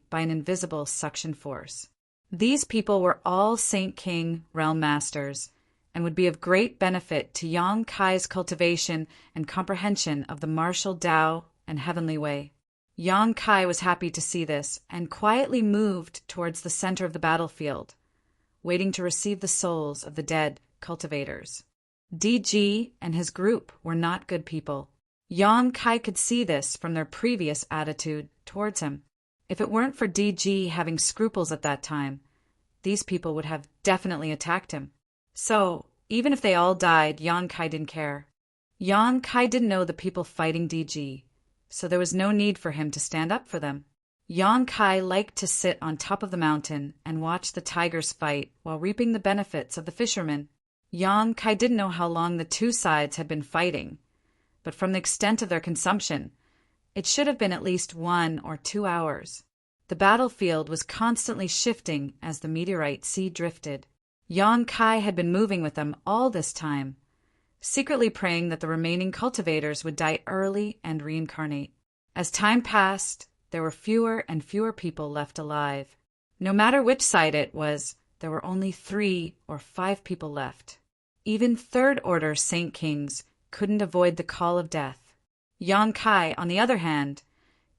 by an invisible suction force. These people were all Saint King realm masters, and would be of great benefit to Yang Kai's cultivation and comprehension of the martial Tao and heavenly way. Yang Kai was happy to see this, and quietly moved towards the center of the battlefield, waiting to receive the souls of the dead cultivators. DG and his group were not good people. Yang Kai could see this from their previous attitude towards him. If it weren't for DG having scruples at that time, these people would have definitely attacked him. So, even if they all died, Yang Kai didn't care. Yang Kai didn't know the people fighting DG, so there was no need for him to stand up for them. Yang Kai liked to sit on top of the mountain and watch the tigers fight while reaping the benefits of the fishermen. Yang Kai didn't know how long the two sides had been fighting, but from the extent of their consumption, it should have been at least 1 or 2 hours. The battlefield was constantly shifting as the meteorite sea drifted. Yang Kai had been moving with them all this time, secretly praying that the remaining cultivators would die early and reincarnate. As time passed, there were fewer and fewer people left alive. No matter which side it was, there were only 3 or 5 people left. Even third-order Saint Kings couldn't avoid the call of death. Yang Kai, on the other hand,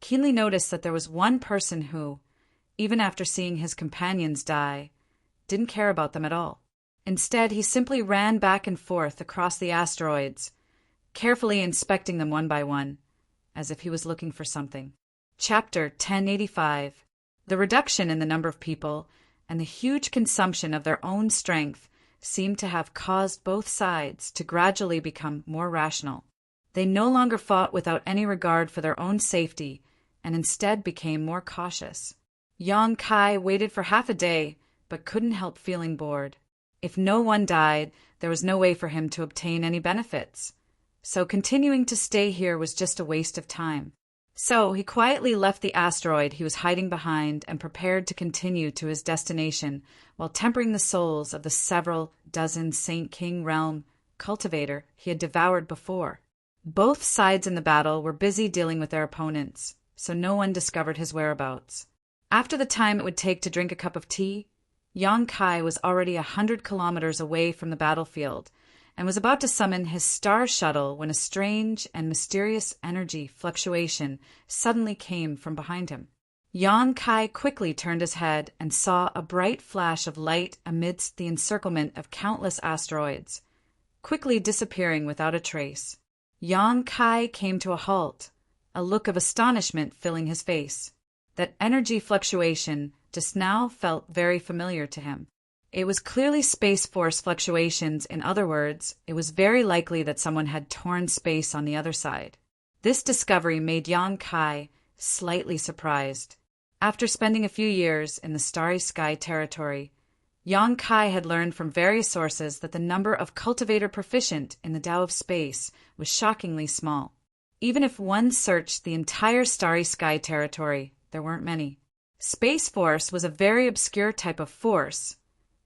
keenly noticed that there was one person who, even after seeing his companions die, didn't care about them at all. Instead, he simply ran back and forth across the asteroids, carefully inspecting them one by one, as if he was looking for something. Chapter 1085. The reduction in the number of people and the huge consumption of their own strength seemed to have caused both sides to gradually become more rational. They no longer fought without any regard for their own safety and instead became more cautious. Yang Kai waited for half a day but couldn't help feeling bored. If no one died, there was no way for him to obtain any benefits, so continuing to stay here was just a waste of time. So he quietly left the asteroid he was hiding behind and prepared to continue to his destination while tempering the souls of the several dozen Saint King realm cultivator he had devoured before. Both sides in the battle were busy dealing with their opponents, so no one discovered his whereabouts. After the time it would take to drink a cup of tea, Yang Kai was already 100 kilometers away from the battlefield and was about to summon his star shuttle when a strange and mysterious energy fluctuation suddenly came from behind him. Yang Kai quickly turned his head and saw a bright flash of light amidst the encirclement of countless asteroids, quickly disappearing without a trace. Yang Kai came to a halt, a look of astonishment filling his face. That energy fluctuation just now felt very familiar to him. It was clearly Space Force fluctuations. In other words, it was very likely that someone had torn space on the other side. This discovery made Yang Kai slightly surprised. After spending a few years in the Starry Sky territory, Yang Kai had learned from various sources that the number of cultivator proficient in the Tao of Space was shockingly small. Even if one searched the entire Starry Sky territory, there weren't many. Space Force was a very obscure type of force,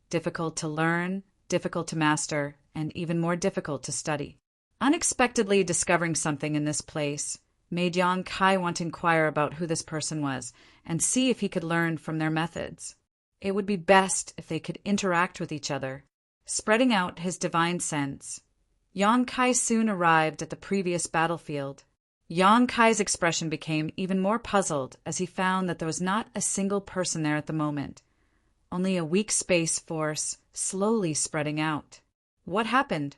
difficult to learn, difficult to master, and even more difficult to study. Unexpectedly discovering something in this place made Yang Kai want to inquire about who this person was and see if he could learn from their methods. It would be best if they could interact with each other. Spreading out his divine sense, Yang Kai soon arrived at the previous battlefield. Yang Kai's expression became even more puzzled as he found that there was not a single person there at the moment, only a weak space force slowly spreading out. What happened?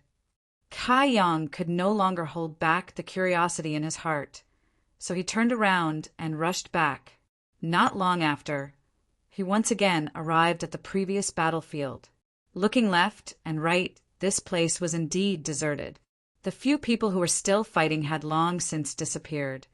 Kai Yang could no longer hold back the curiosity in his heart, so he turned around and rushed back. Not long after, he once again arrived at the previous battlefield. Looking left and right, this place was indeed deserted. The few people who were still fighting had long since disappeared,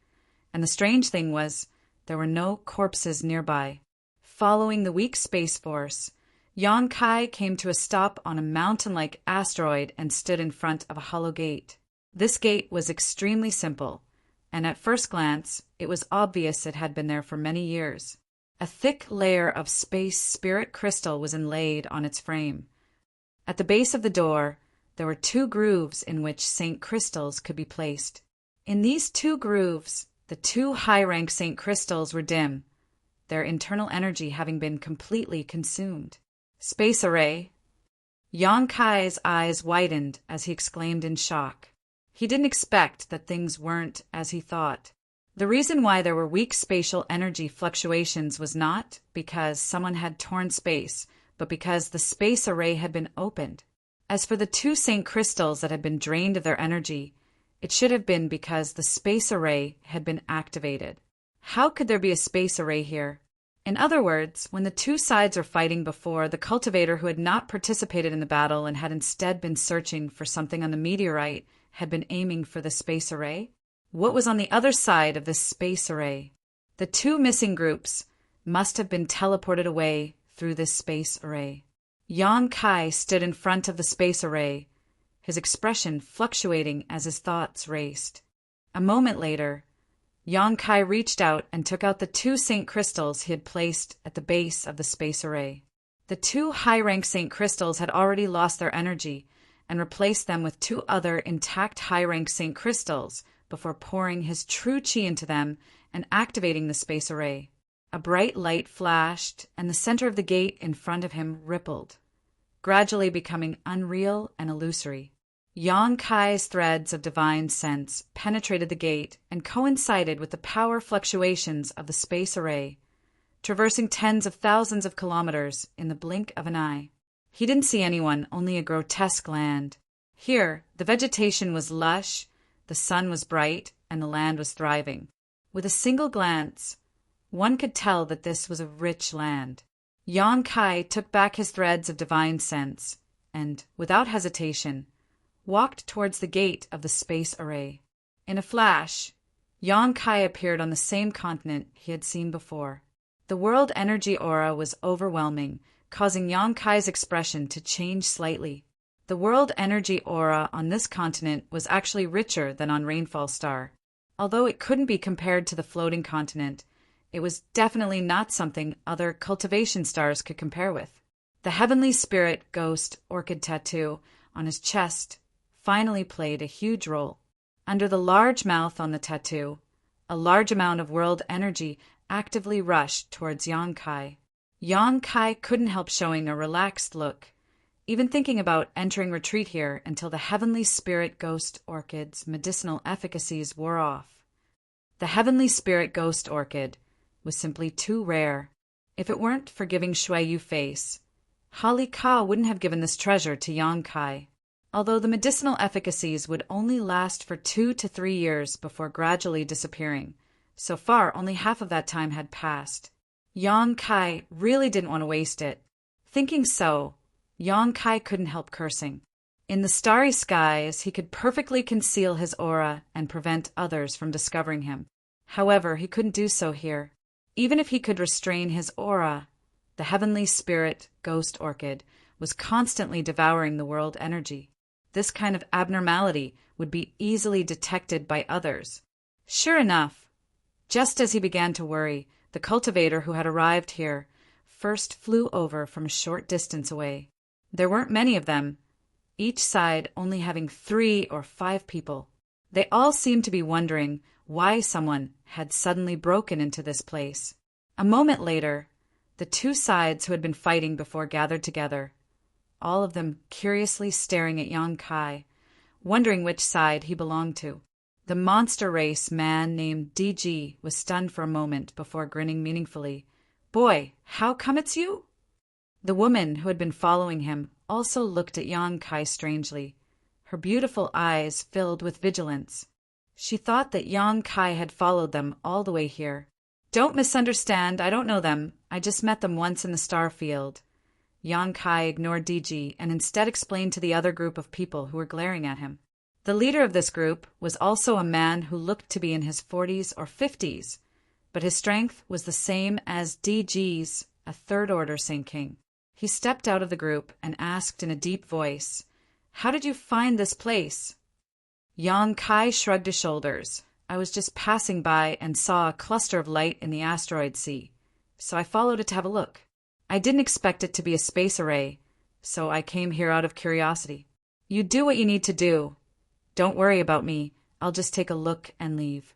and the strange thing was, there were no corpses nearby. Following the weak space force, Yang Kai came to a stop on a mountain-like asteroid and stood in front of a hollow gate. This gate was extremely simple, and at first glance, it was obvious it had been there for many years. A thick layer of space spirit crystal was inlaid on its frame. At the base of the door, there were 2 grooves in which Saint Crystals could be placed. In these 2 grooves, the 2 high-rank Saint Crystals were dim, their internal energy having been completely consumed. Space array. Yang Kai's eyes widened as he exclaimed in shock. He didn't expect that things weren't as he thought. The reason why there were weak spatial energy fluctuations was not because someone had torn space, but because the space array had been opened. As for the 2 Saint Crystals that had been drained of their energy, it should have been because the space array had been activated. How could there be a space array here? In other words, when the two sides were fighting before, the cultivator who had not participated in the battle and had instead been searching for something on the meteorite had been aiming for the space array? What was on the other side of this space array? The two missing groups must have been teleported away through this space array. Yang Kai stood in front of the space array, his expression fluctuating as his thoughts raced. A moment later, Yang Kai reached out and took out the 2 Saint crystals he had placed at the base of the space array. The 2 high-rank Saint crystals had already lost their energy and replaced them with 2 other intact high-rank Saint crystals before pouring his true chi into them and activating the space array. A bright light flashed, and the center of the gate in front of him rippled, gradually becoming unreal and illusory. Yang Kai's threads of divine sense penetrated the gate and coincided with the power fluctuations of the space array, traversing tens of thousands of kilometers in the blink of an eye. He didn't see anyone, only a grotesque land. Here, the vegetation was lush, the sun was bright, and the land was thriving. With a single glance, one could tell that this was a rich land. Yang Kai took back his threads of divine sense and, without hesitation, walked towards the gate of the space array. In a flash, Yang Kai appeared on the same continent he had seen before. The world energy aura was overwhelming, causing Yang Kai's expression to change slightly. The world energy aura on this continent was actually richer than on Rainfall Star. Although it couldn't be compared to the floating continent, it was definitely not something other cultivation stars could compare with. The heavenly spirit ghost orchid tattoo on his chest finally played a huge role. Under the large mouth on the tattoo, a large amount of world energy actively rushed towards Yang Kai. Yang Kai couldn't help showing a relaxed look, even thinking about entering retreat here until the heavenly spirit ghost orchid's medicinal efficacies wore off. The heavenly spirit ghost orchid was simply too rare. If it weren't for giving Shui Yu face, Holly Ka wouldn't have given this treasure to Yang Kai. Although the medicinal efficacies would only last for 2 to 3 years before gradually disappearing, so far only half of that time had passed. Yang Kai really didn't want to waste it. Thinking so, Yang Kai couldn't help cursing. In the starry skies, he could perfectly conceal his aura and prevent others from discovering him. However, he couldn't do so here. Even if he could restrain his aura, the heavenly spirit ghost orchid was constantly devouring the world energy. This kind of abnormality would be easily detected by others. Sure enough, just as he began to worry, the cultivator who had arrived here first flew over from a short distance away. There weren't many of them, each side only having 3 or 5 people. They all seemed to be wondering why someone had suddenly broken into this place. A moment later, the 2 sides who had been fighting before gathered together, all of them curiously staring at Yang Kai, wondering which side he belonged to. The monster race man named DG was stunned for a moment before grinning meaningfully. "Boy, how come it's you?" The woman who had been following him also looked at Yang Kai strangely, her beautiful eyes filled with vigilance. She thought that Yang Kai had followed them all the way here. "Don't misunderstand, I don't know them. I just met them once in the star field." Yang Kai ignored DG and instead explained to the other group of people who were glaring at him. The leader of this group was also a man who looked to be in his 40s or 50s, but his strength was the same as DG's, a third-order Saint King. He stepped out of the group and asked in a deep voice, "How did you find this place?" Yang Kai shrugged his shoulders. "I was just passing by and saw a cluster of light in the asteroid sea, so I followed it to have a look. I didn't expect it to be a space array, so I came here out of curiosity. You do what you need to do. Don't worry about me. I'll just take a look and leave."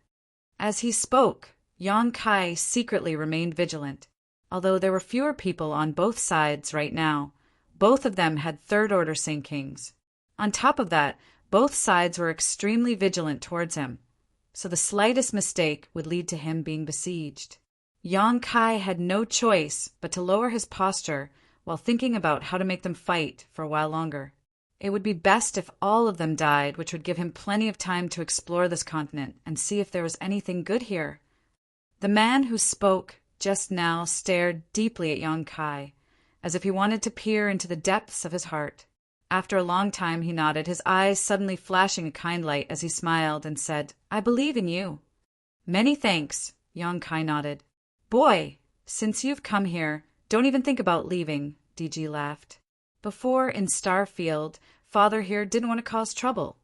As he spoke, Yang Kai secretly remained vigilant. Although there were fewer people on both sides right now, both of them had third-order Saint Kings. On top of that, both sides were extremely vigilant towards him, so the slightest mistake would lead to him being besieged. Yang Kai had no choice but to lower his posture while thinking about how to make them fight for a while longer. It would be best if all of them died, which would give him plenty of time to explore this continent and see if there was anything good here. The man who spoke just now stared deeply at Yang Kai, as if he wanted to peer into the depths of his heart. After a long time he nodded, his eyes suddenly flashing a kind light as he smiled and said, "I believe in you." "Many thanks," Yang Kai nodded. "Boy, since you've come here, don't even think about leaving," DG laughed. "Before, in Starfield, Father here didn't want to cause trouble,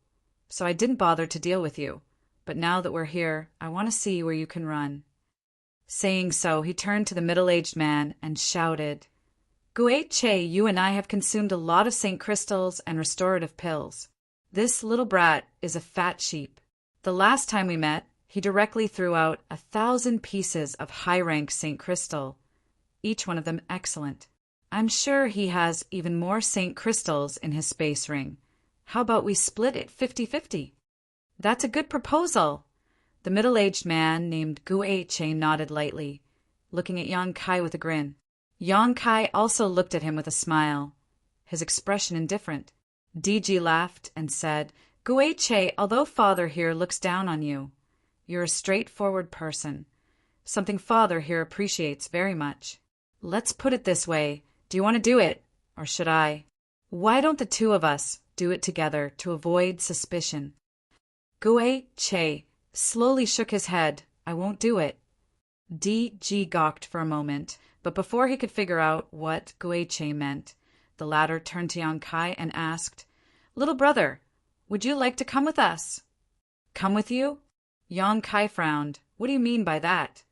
so I didn't bother to deal with you. But now that we're here, I want to see where you can run." Saying so, he turned to the middle-aged man and shouted, "Gui Che, you and I have consumed a lot of St. Crystals and restorative pills. This little brat is a fat sheep. The last time we met, he directly threw out 1,000 pieces of high-rank St. Crystal, each one of them excellent. I'm sure he has even more St. Crystals in his space ring. How about we split it 50-50? "That's a good proposal." The middle-aged man named Gui Che nodded lightly, looking at Yang Kai with a grin. Yang Kai also looked at him with a smile, his expression indifferent. DG laughed and said, "Gui Che, although Father here looks down on you, you're a straightforward person, something Father here appreciates very much. Let's put it this way, do you want to do it, or should I? Why don't the two of us do it together to avoid suspicion?" Gui Che slowly shook his head. "I won't do it." DG gawked for a moment, but before he could figure out what Gui Che meant, the latter turned to Yang Kai and asked, "Little brother, would you like to come with us?" "Come with you?" Yang Kai frowned. "What do you mean by that?"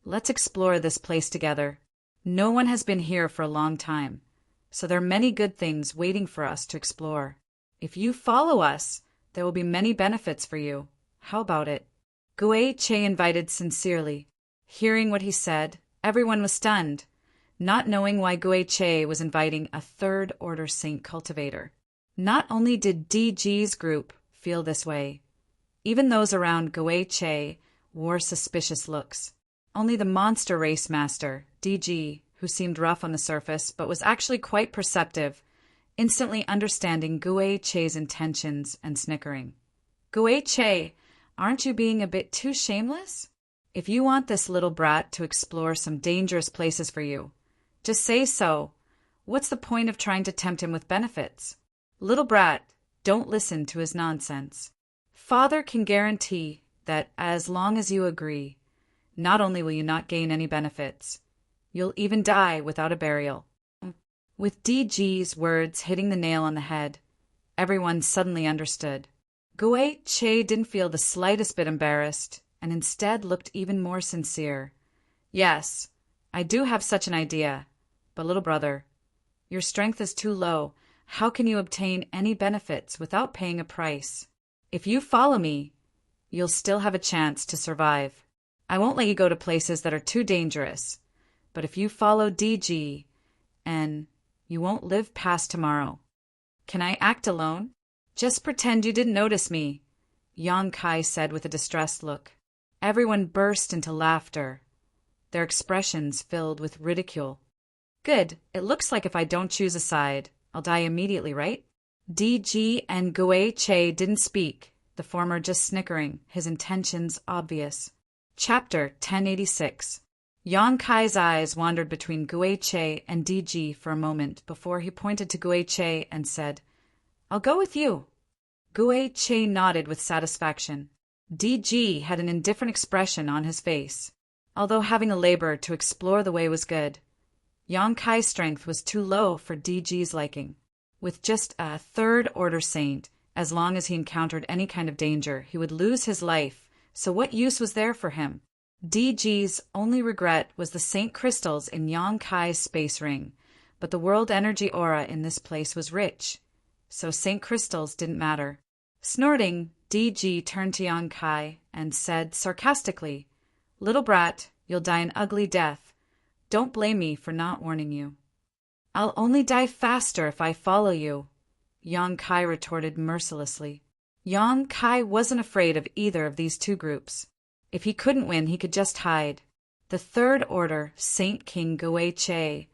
"Let's explore this place together. No one has been here for a long time, so there are many good things waiting for us to explore. If you follow us, there will be many benefits for you. How about it?" Gui Che invited sincerely. Hearing what he said, everyone was stunned, not knowing why Gui Che was inviting a third-order saint cultivator. Not only did DG's group feel this way, even those around Gui Che wore suspicious looks. Only the monster race master, DG, who seemed rough on the surface but was actually quite perceptive, instantly understanding Gui Che's intentions and snickering. "Gui Che, aren't you being a bit too shameless? If you want this little brat to explore some dangerous places for you, just say so. What's the point of trying to tempt him with benefits? Little brat, don't listen to his nonsense. Father can guarantee that as long as you agree, not only will you not gain any benefits, you'll even die without a burial." With DG's words hitting the nail on the head, everyone suddenly understood. Gui Che didn't feel the slightest bit embarrassed, and instead looked even more sincere. "Yes, I do have such an idea, but little brother, your strength is too low. How can you obtain any benefits without paying a price? If you follow me, you'll still have a chance to survive. I won't let you go to places that are too dangerous, but if you follow DG, and you won't live past tomorrow." "Can I act alone? Just pretend you didn't notice me," Yang Kai said with a distressed look. Everyone burst into laughter, their expressions filled with ridicule. "Good, it looks like if I don't choose a side, I'll die immediately, right?" DG and Gui Che didn't speak, the former just snickering, his intentions obvious. Chapter 1086. Yang Kai's eyes wandered between Gui Che and DG for a moment before he pointed to Gui Che and said, "I'll go with you." Gui Che nodded with satisfaction. DG had an indifferent expression on his face. Although having a labor to explore the way was good, Yang Kai's strength was too low for DG's liking. With just a third-order saint, as long as he encountered any kind of danger, he would lose his life, so what use was there for him? DG's only regret was the Saint crystals in Yang Kai's space ring, but the world energy aura in this place was rich, so Saint crystals didn't matter. Snorting, DG turned to Yang Kai and said sarcastically, "Little brat, you'll die an ugly death. Don't blame me for not warning you." "I'll only die faster if I follow you," Yang Kai retorted mercilessly. Yang Kai wasn't afraid of either of these two groups. If he couldn't win, he could just hide. The Third Order Saint King Gui Che,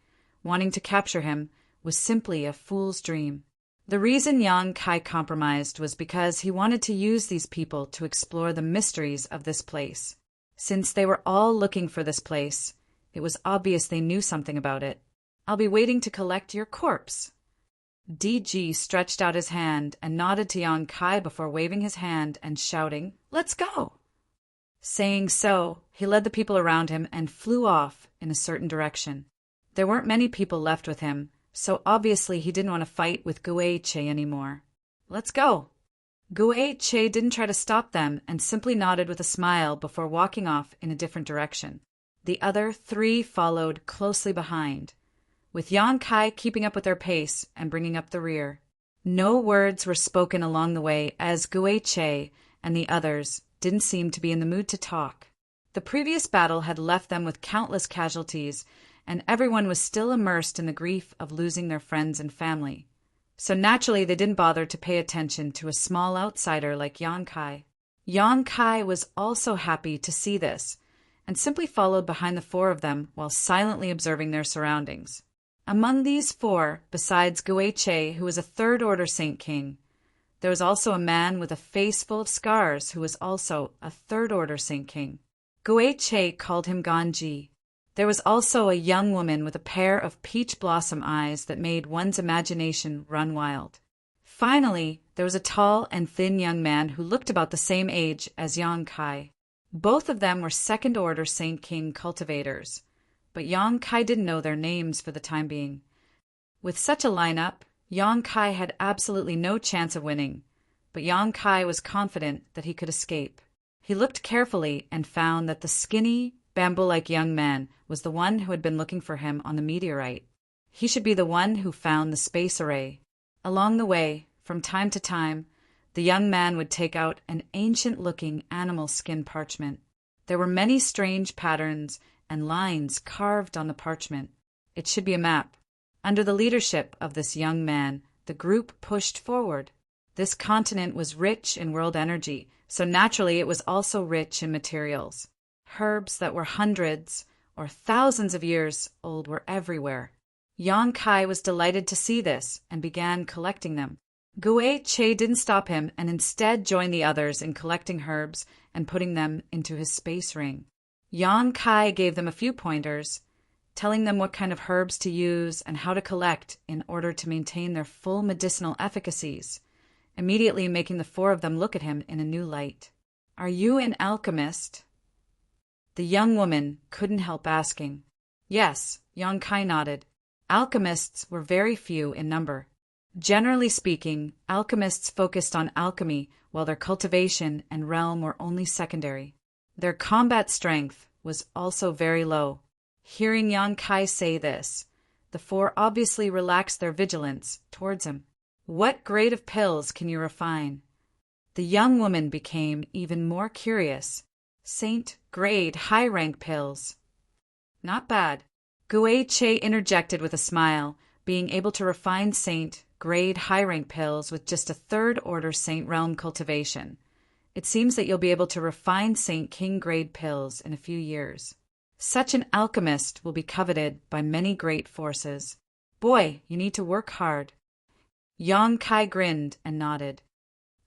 wanting to capture him, was simply a fool's dream. The reason Yang Kai compromised was because he wanted to use these people to explore the mysteries of this place. Since they were all looking for this place, it was obvious they knew something about it. I'll be waiting to collect your corpse. DG stretched out his hand and nodded to Yang Kai before waving his hand and shouting, "Let's go!" Saying so, he led the people around him and flew off in a certain direction. There weren't many people left with him, so obviously he didn't want to fight with Guei-che anymore. "Let's go!" Guei-che didn't try to stop them and simply nodded with a smile before walking off in a different direction. The other three followed closely behind, with Yang Kai keeping up with their pace and bringing up the rear. No words were spoken along the way as Guei-che and the others didn't seem to be in the mood to talk. The previous battle had left them with countless casualties, and everyone was still immersed in the grief of losing their friends and family. So naturally they didn't bother to pay attention to a small outsider like Yang Kai. Yang Kai was also happy to see this, and simply followed behind the four of them while silently observing their surroundings. Among these four, besides Guei-che, who was a third-order Saint King, there was also a man with a face full of scars who was also a third-order Saint King. Guei-che called him Ganji. There was also a young woman with a pair of peach blossom eyes that made one's imagination run wild. Finally, there was a tall and thin young man who looked about the same age as Yang Kai. Both of them were second-order Saint King cultivators, but Yang Kai didn't know their names for the time being. With such a lineup, Yang Kai had absolutely no chance of winning, but Yang Kai was confident that he could escape. He looked carefully and found that the skinny, bamboo-like young man was the one who had been looking for him on the meteorite. He should be the one who found the space array. Along the way, from time to time, the young man would take out an ancient-looking animal skin parchment. There were many strange patterns and lines carved on the parchment. It should be a map. Under the leadership of this young man, the group pushed forward. This continent was rich in world energy, so naturally it was also rich in materials. Herbs that were hundreds or thousands of years old were everywhere. Yang Kai was delighted to see this and began collecting them. Guei-che didn't stop him and instead joined the others in collecting herbs and putting them into his space ring. Yang Kai gave them a few pointers, telling them what kind of herbs to use and how to collect in order to maintain their full medicinal efficacies, immediately making the four of them look at him in a new light. "Are you an alchemist?" The young woman couldn't help asking. Yes, Yang Kai nodded. Alchemists were very few in number. Generally speaking, alchemists focused on alchemy while their cultivation and realm were only secondary. Their combat strength was also very low. Hearing Yang Kai say this, the four obviously relaxed their vigilance towards him. "What grade of pills can you refine?" The young woman became even more curious. "Saint grade high-rank pills." "Not bad." Guei-che interjected with a smile, being able to refine Saint grade high-rank pills with just a third-order Saint realm cultivation. It seems that you'll be able to refine Saint King grade pills in a few years. Such an alchemist will be coveted by many great forces. Boy, you need to work hard. Yang Kai grinned and nodded.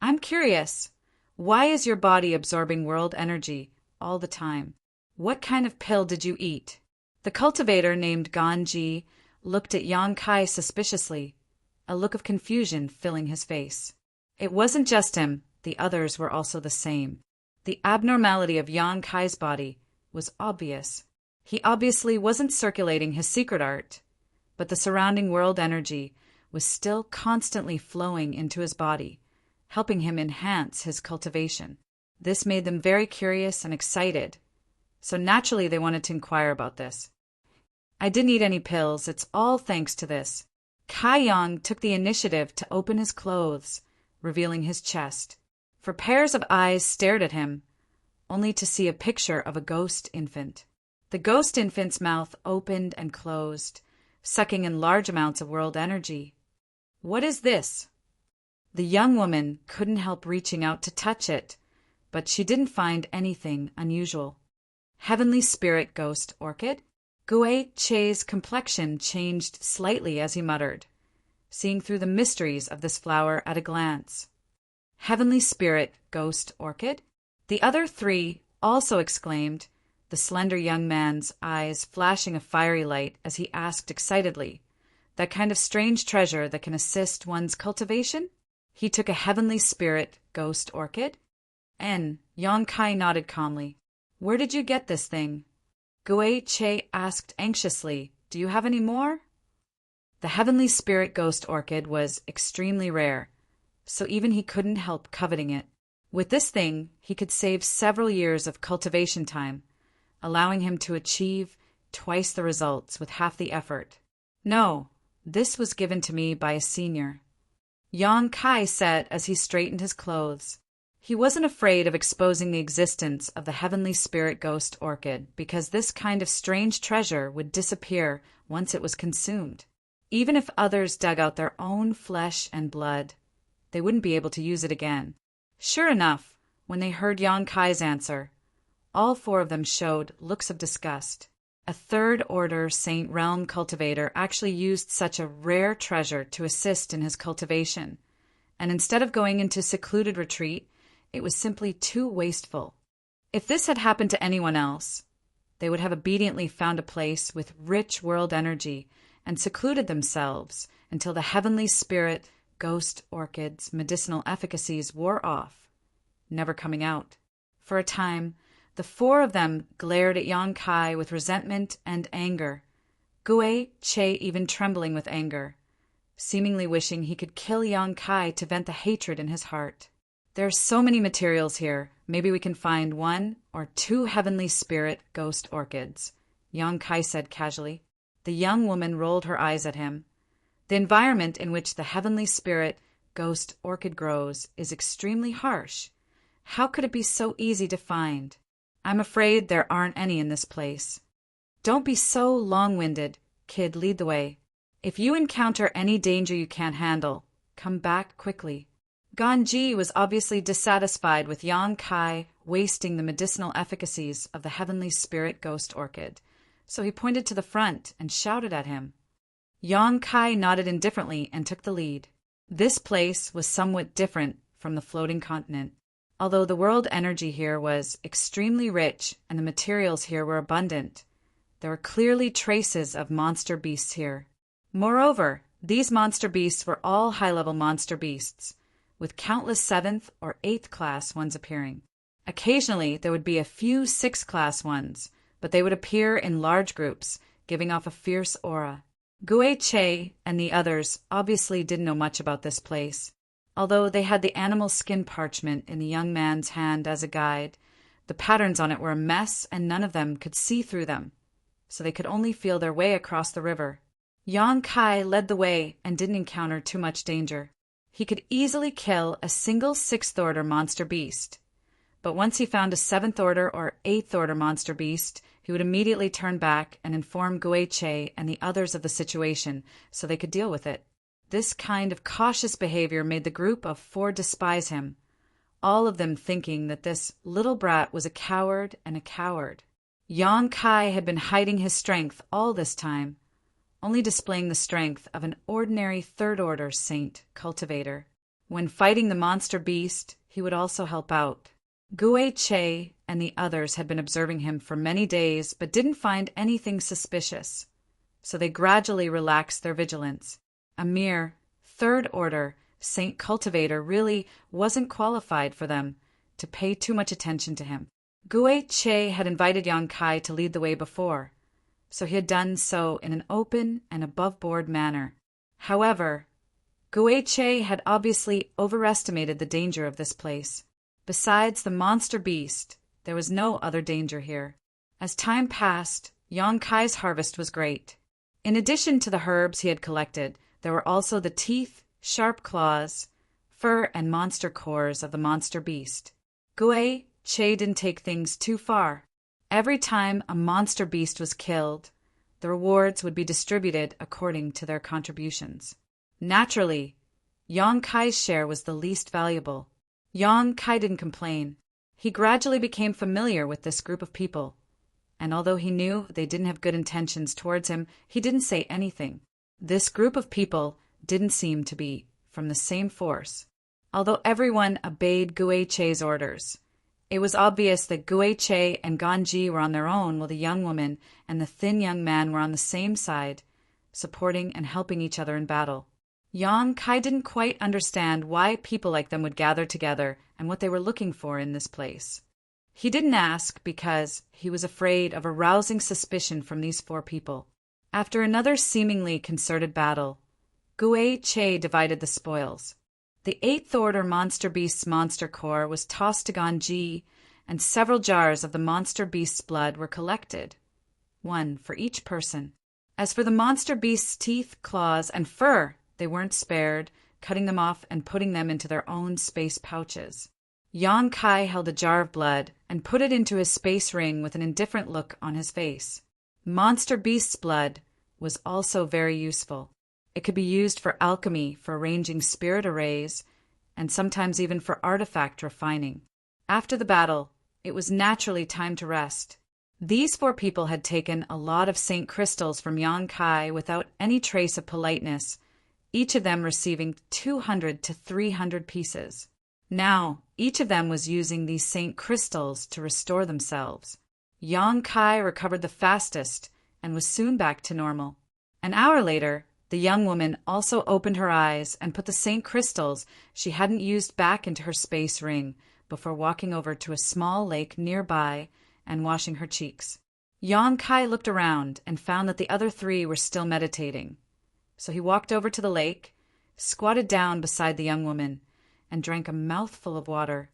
"I'm curious. Why is your body absorbing world energy all the time? What kind of pill did you eat?" The cultivator named Ganji looked at Yang Kai suspiciously, a look of confusion filling his face. It wasn't just him, the others were also the same. The abnormality of Yang Kai's body was obvious. He obviously wasn't circulating his secret art, but the surrounding world energy was still constantly flowing into his body, helping him enhance his cultivation. This made them very curious and excited, so naturally they wanted to inquire about this. "I didn't eat any pills, it's all thanks to this." Kai Yang took the initiative to open his clothes, revealing his chest. For pairs of eyes stared at him, only to see a picture of a ghost infant. The ghost infant's mouth opened and closed, sucking in large amounts of world energy. "What is this?" The young woman couldn't help reaching out to touch it, but she didn't find anything unusual. "Heavenly Spirit Ghost Orchid?" Guei-che's complexion changed slightly as he muttered, seeing through the mysteries of this flower at a glance. "Heavenly Spirit Ghost Orchid?" The other three also exclaimed, the slender young man's eyes flashing a fiery light as he asked excitedly, "That kind of strange treasure that can assist one's cultivation?" He took a heavenly spirit ghost orchid? Yang Kai nodded calmly. "Where did you get this thing?" Gui Che asked anxiously, "Do you have any more?" The heavenly spirit ghost orchid was extremely rare, so even he couldn't help coveting it. With this thing, he could save several years of cultivation time, allowing him to achieve twice the results with half the effort. "No, this was given to me by a senior," Yang Kai said as he straightened his clothes. He wasn't afraid of exposing the existence of the heavenly spirit ghost orchid because this kind of strange treasure would disappear once it was consumed. Even if others dug out their own flesh and blood, they wouldn't be able to use it again. Sure enough, when they heard Yang Kai's answer, all four of them showed looks of disgust. A third-order Saint Realm cultivator actually used such a rare treasure to assist in his cultivation, and instead of going into secluded retreat, it was simply too wasteful. If this had happened to anyone else, they would have obediently found a place with rich world energy and secluded themselves until the heavenly spirit ghost orchid's medicinal efficacies wore off, never coming out. For a time, the four of them glared at Yang Kai with resentment and anger, Gui Che even trembling with anger, seemingly wishing he could kill Yang Kai to vent the hatred in his heart. "There are so many materials here, maybe we can find 1 or 2 heavenly spirit ghost orchids," Yang Kai said casually. The young woman rolled her eyes at him. "The environment in which the heavenly spirit ghost orchid grows is extremely harsh. How could it be so easy to find? I'm afraid there aren't any in this place." "Don't be so long-winded. Kid, lead the way. If you encounter any danger you can't handle, come back quickly." Ganji was obviously dissatisfied with Yang Kai wasting the medicinal efficacies of the heavenly spirit ghost orchid, so he pointed to the front and shouted at him. Yang Kai nodded indifferently and took the lead. This place was somewhat different from the floating continent. Although the world energy here was extremely rich and the materials here were abundant, there were clearly traces of monster beasts here. Moreover, these monster beasts were all high-level monster beasts, with countless 7th or 8th class ones appearing. Occasionally, there would be a few 6th class ones, but they would appear in large groups, giving off a fierce aura. Gui Che and the others obviously didn't know much about this place. Although they had the animal skin parchment in the young man's hand as a guide, the patterns on it were a mess and none of them could see through them, so they could only feel their way across the river. Yang Kai led the way and didn't encounter too much danger. He could easily kill a single 6th-order monster beast, but once he found a 7th-order or 8th-order monster beast, he would immediately turn back and inform Gui Che and the others of the situation so they could deal with it. This kind of cautious behavior made the group of 4 despise him, all of them thinking that this little brat was a coward and a coward. Yang Kai had been hiding his strength all this time, only displaying the strength of an ordinary 3rd-order saint cultivator. When fighting the monster beast, he would also help out. Gui Che and the others had been observing him for many days but didn't find anything suspicious, so they gradually relaxed their vigilance. A mere 3rd-order saint cultivator really wasn't qualified for them to pay too much attention to him. Gui Che had invited Yang Kai to lead the way before, so he had done so in an open and above-board manner. However, Gui Che had obviously overestimated the danger of this place. Besides the monster beast, there was no other danger here. As time passed, Yang Kai's harvest was great. In addition to the herbs he had collected, there were also the teeth, sharp claws, fur, and monster cores of the monster beast. Gui Che didn't take things too far. Every time a monster beast was killed, the rewards would be distributed according to their contributions. Naturally, Yang Kai's share was the least valuable. Yang Kai didn't complain. He gradually became familiar with this group of people, and although he knew they didn't have good intentions towards him, he didn't say anything. This group of people didn't seem to be from the same force. Although everyone obeyed Gui Che's orders, It was obvious that Guiche and Ganji were on their own, while the young woman and the thin young man were on the same side, supporting and helping each other in battle. Yang Kai didn't quite understand why people like them would gather together and what they were looking for in this place. He didn't ask because he was afraid of arousing suspicion from these four people. After another seemingly concerted battle, Guiche divided the spoils. The 8th Order Monster Beast's monster core was tossed to Ganji, and several jars of the monster beast's blood were collected, one for each person. As for the monster beast's teeth, claws, and fur, they weren't spared, cutting them off and putting them into their own space pouches. Yang Kai held a jar of blood and put it into his space ring with an indifferent look on his face. Monster beast's blood was also very useful. It could be used for alchemy, for arranging spirit arrays, and sometimes even for artifact refining. After the battle, it was naturally time to rest. These four people had taken a lot of Saint crystals from Yang Kai without any trace of politeness, each of them receiving 200 to 300 pieces. Now, each of them was using these Saint crystals to restore themselves. Yang Kai recovered the fastest and was soon back to normal. An hour later, the young woman also opened her eyes and put the Saint crystals she hadn't used back into her space ring before walking over to a small lake nearby and washing her cheeks. Yang Kai looked around and found that the other three were still meditating. So he walked over to the lake, squatted down beside the young woman, and drank a mouthful of water.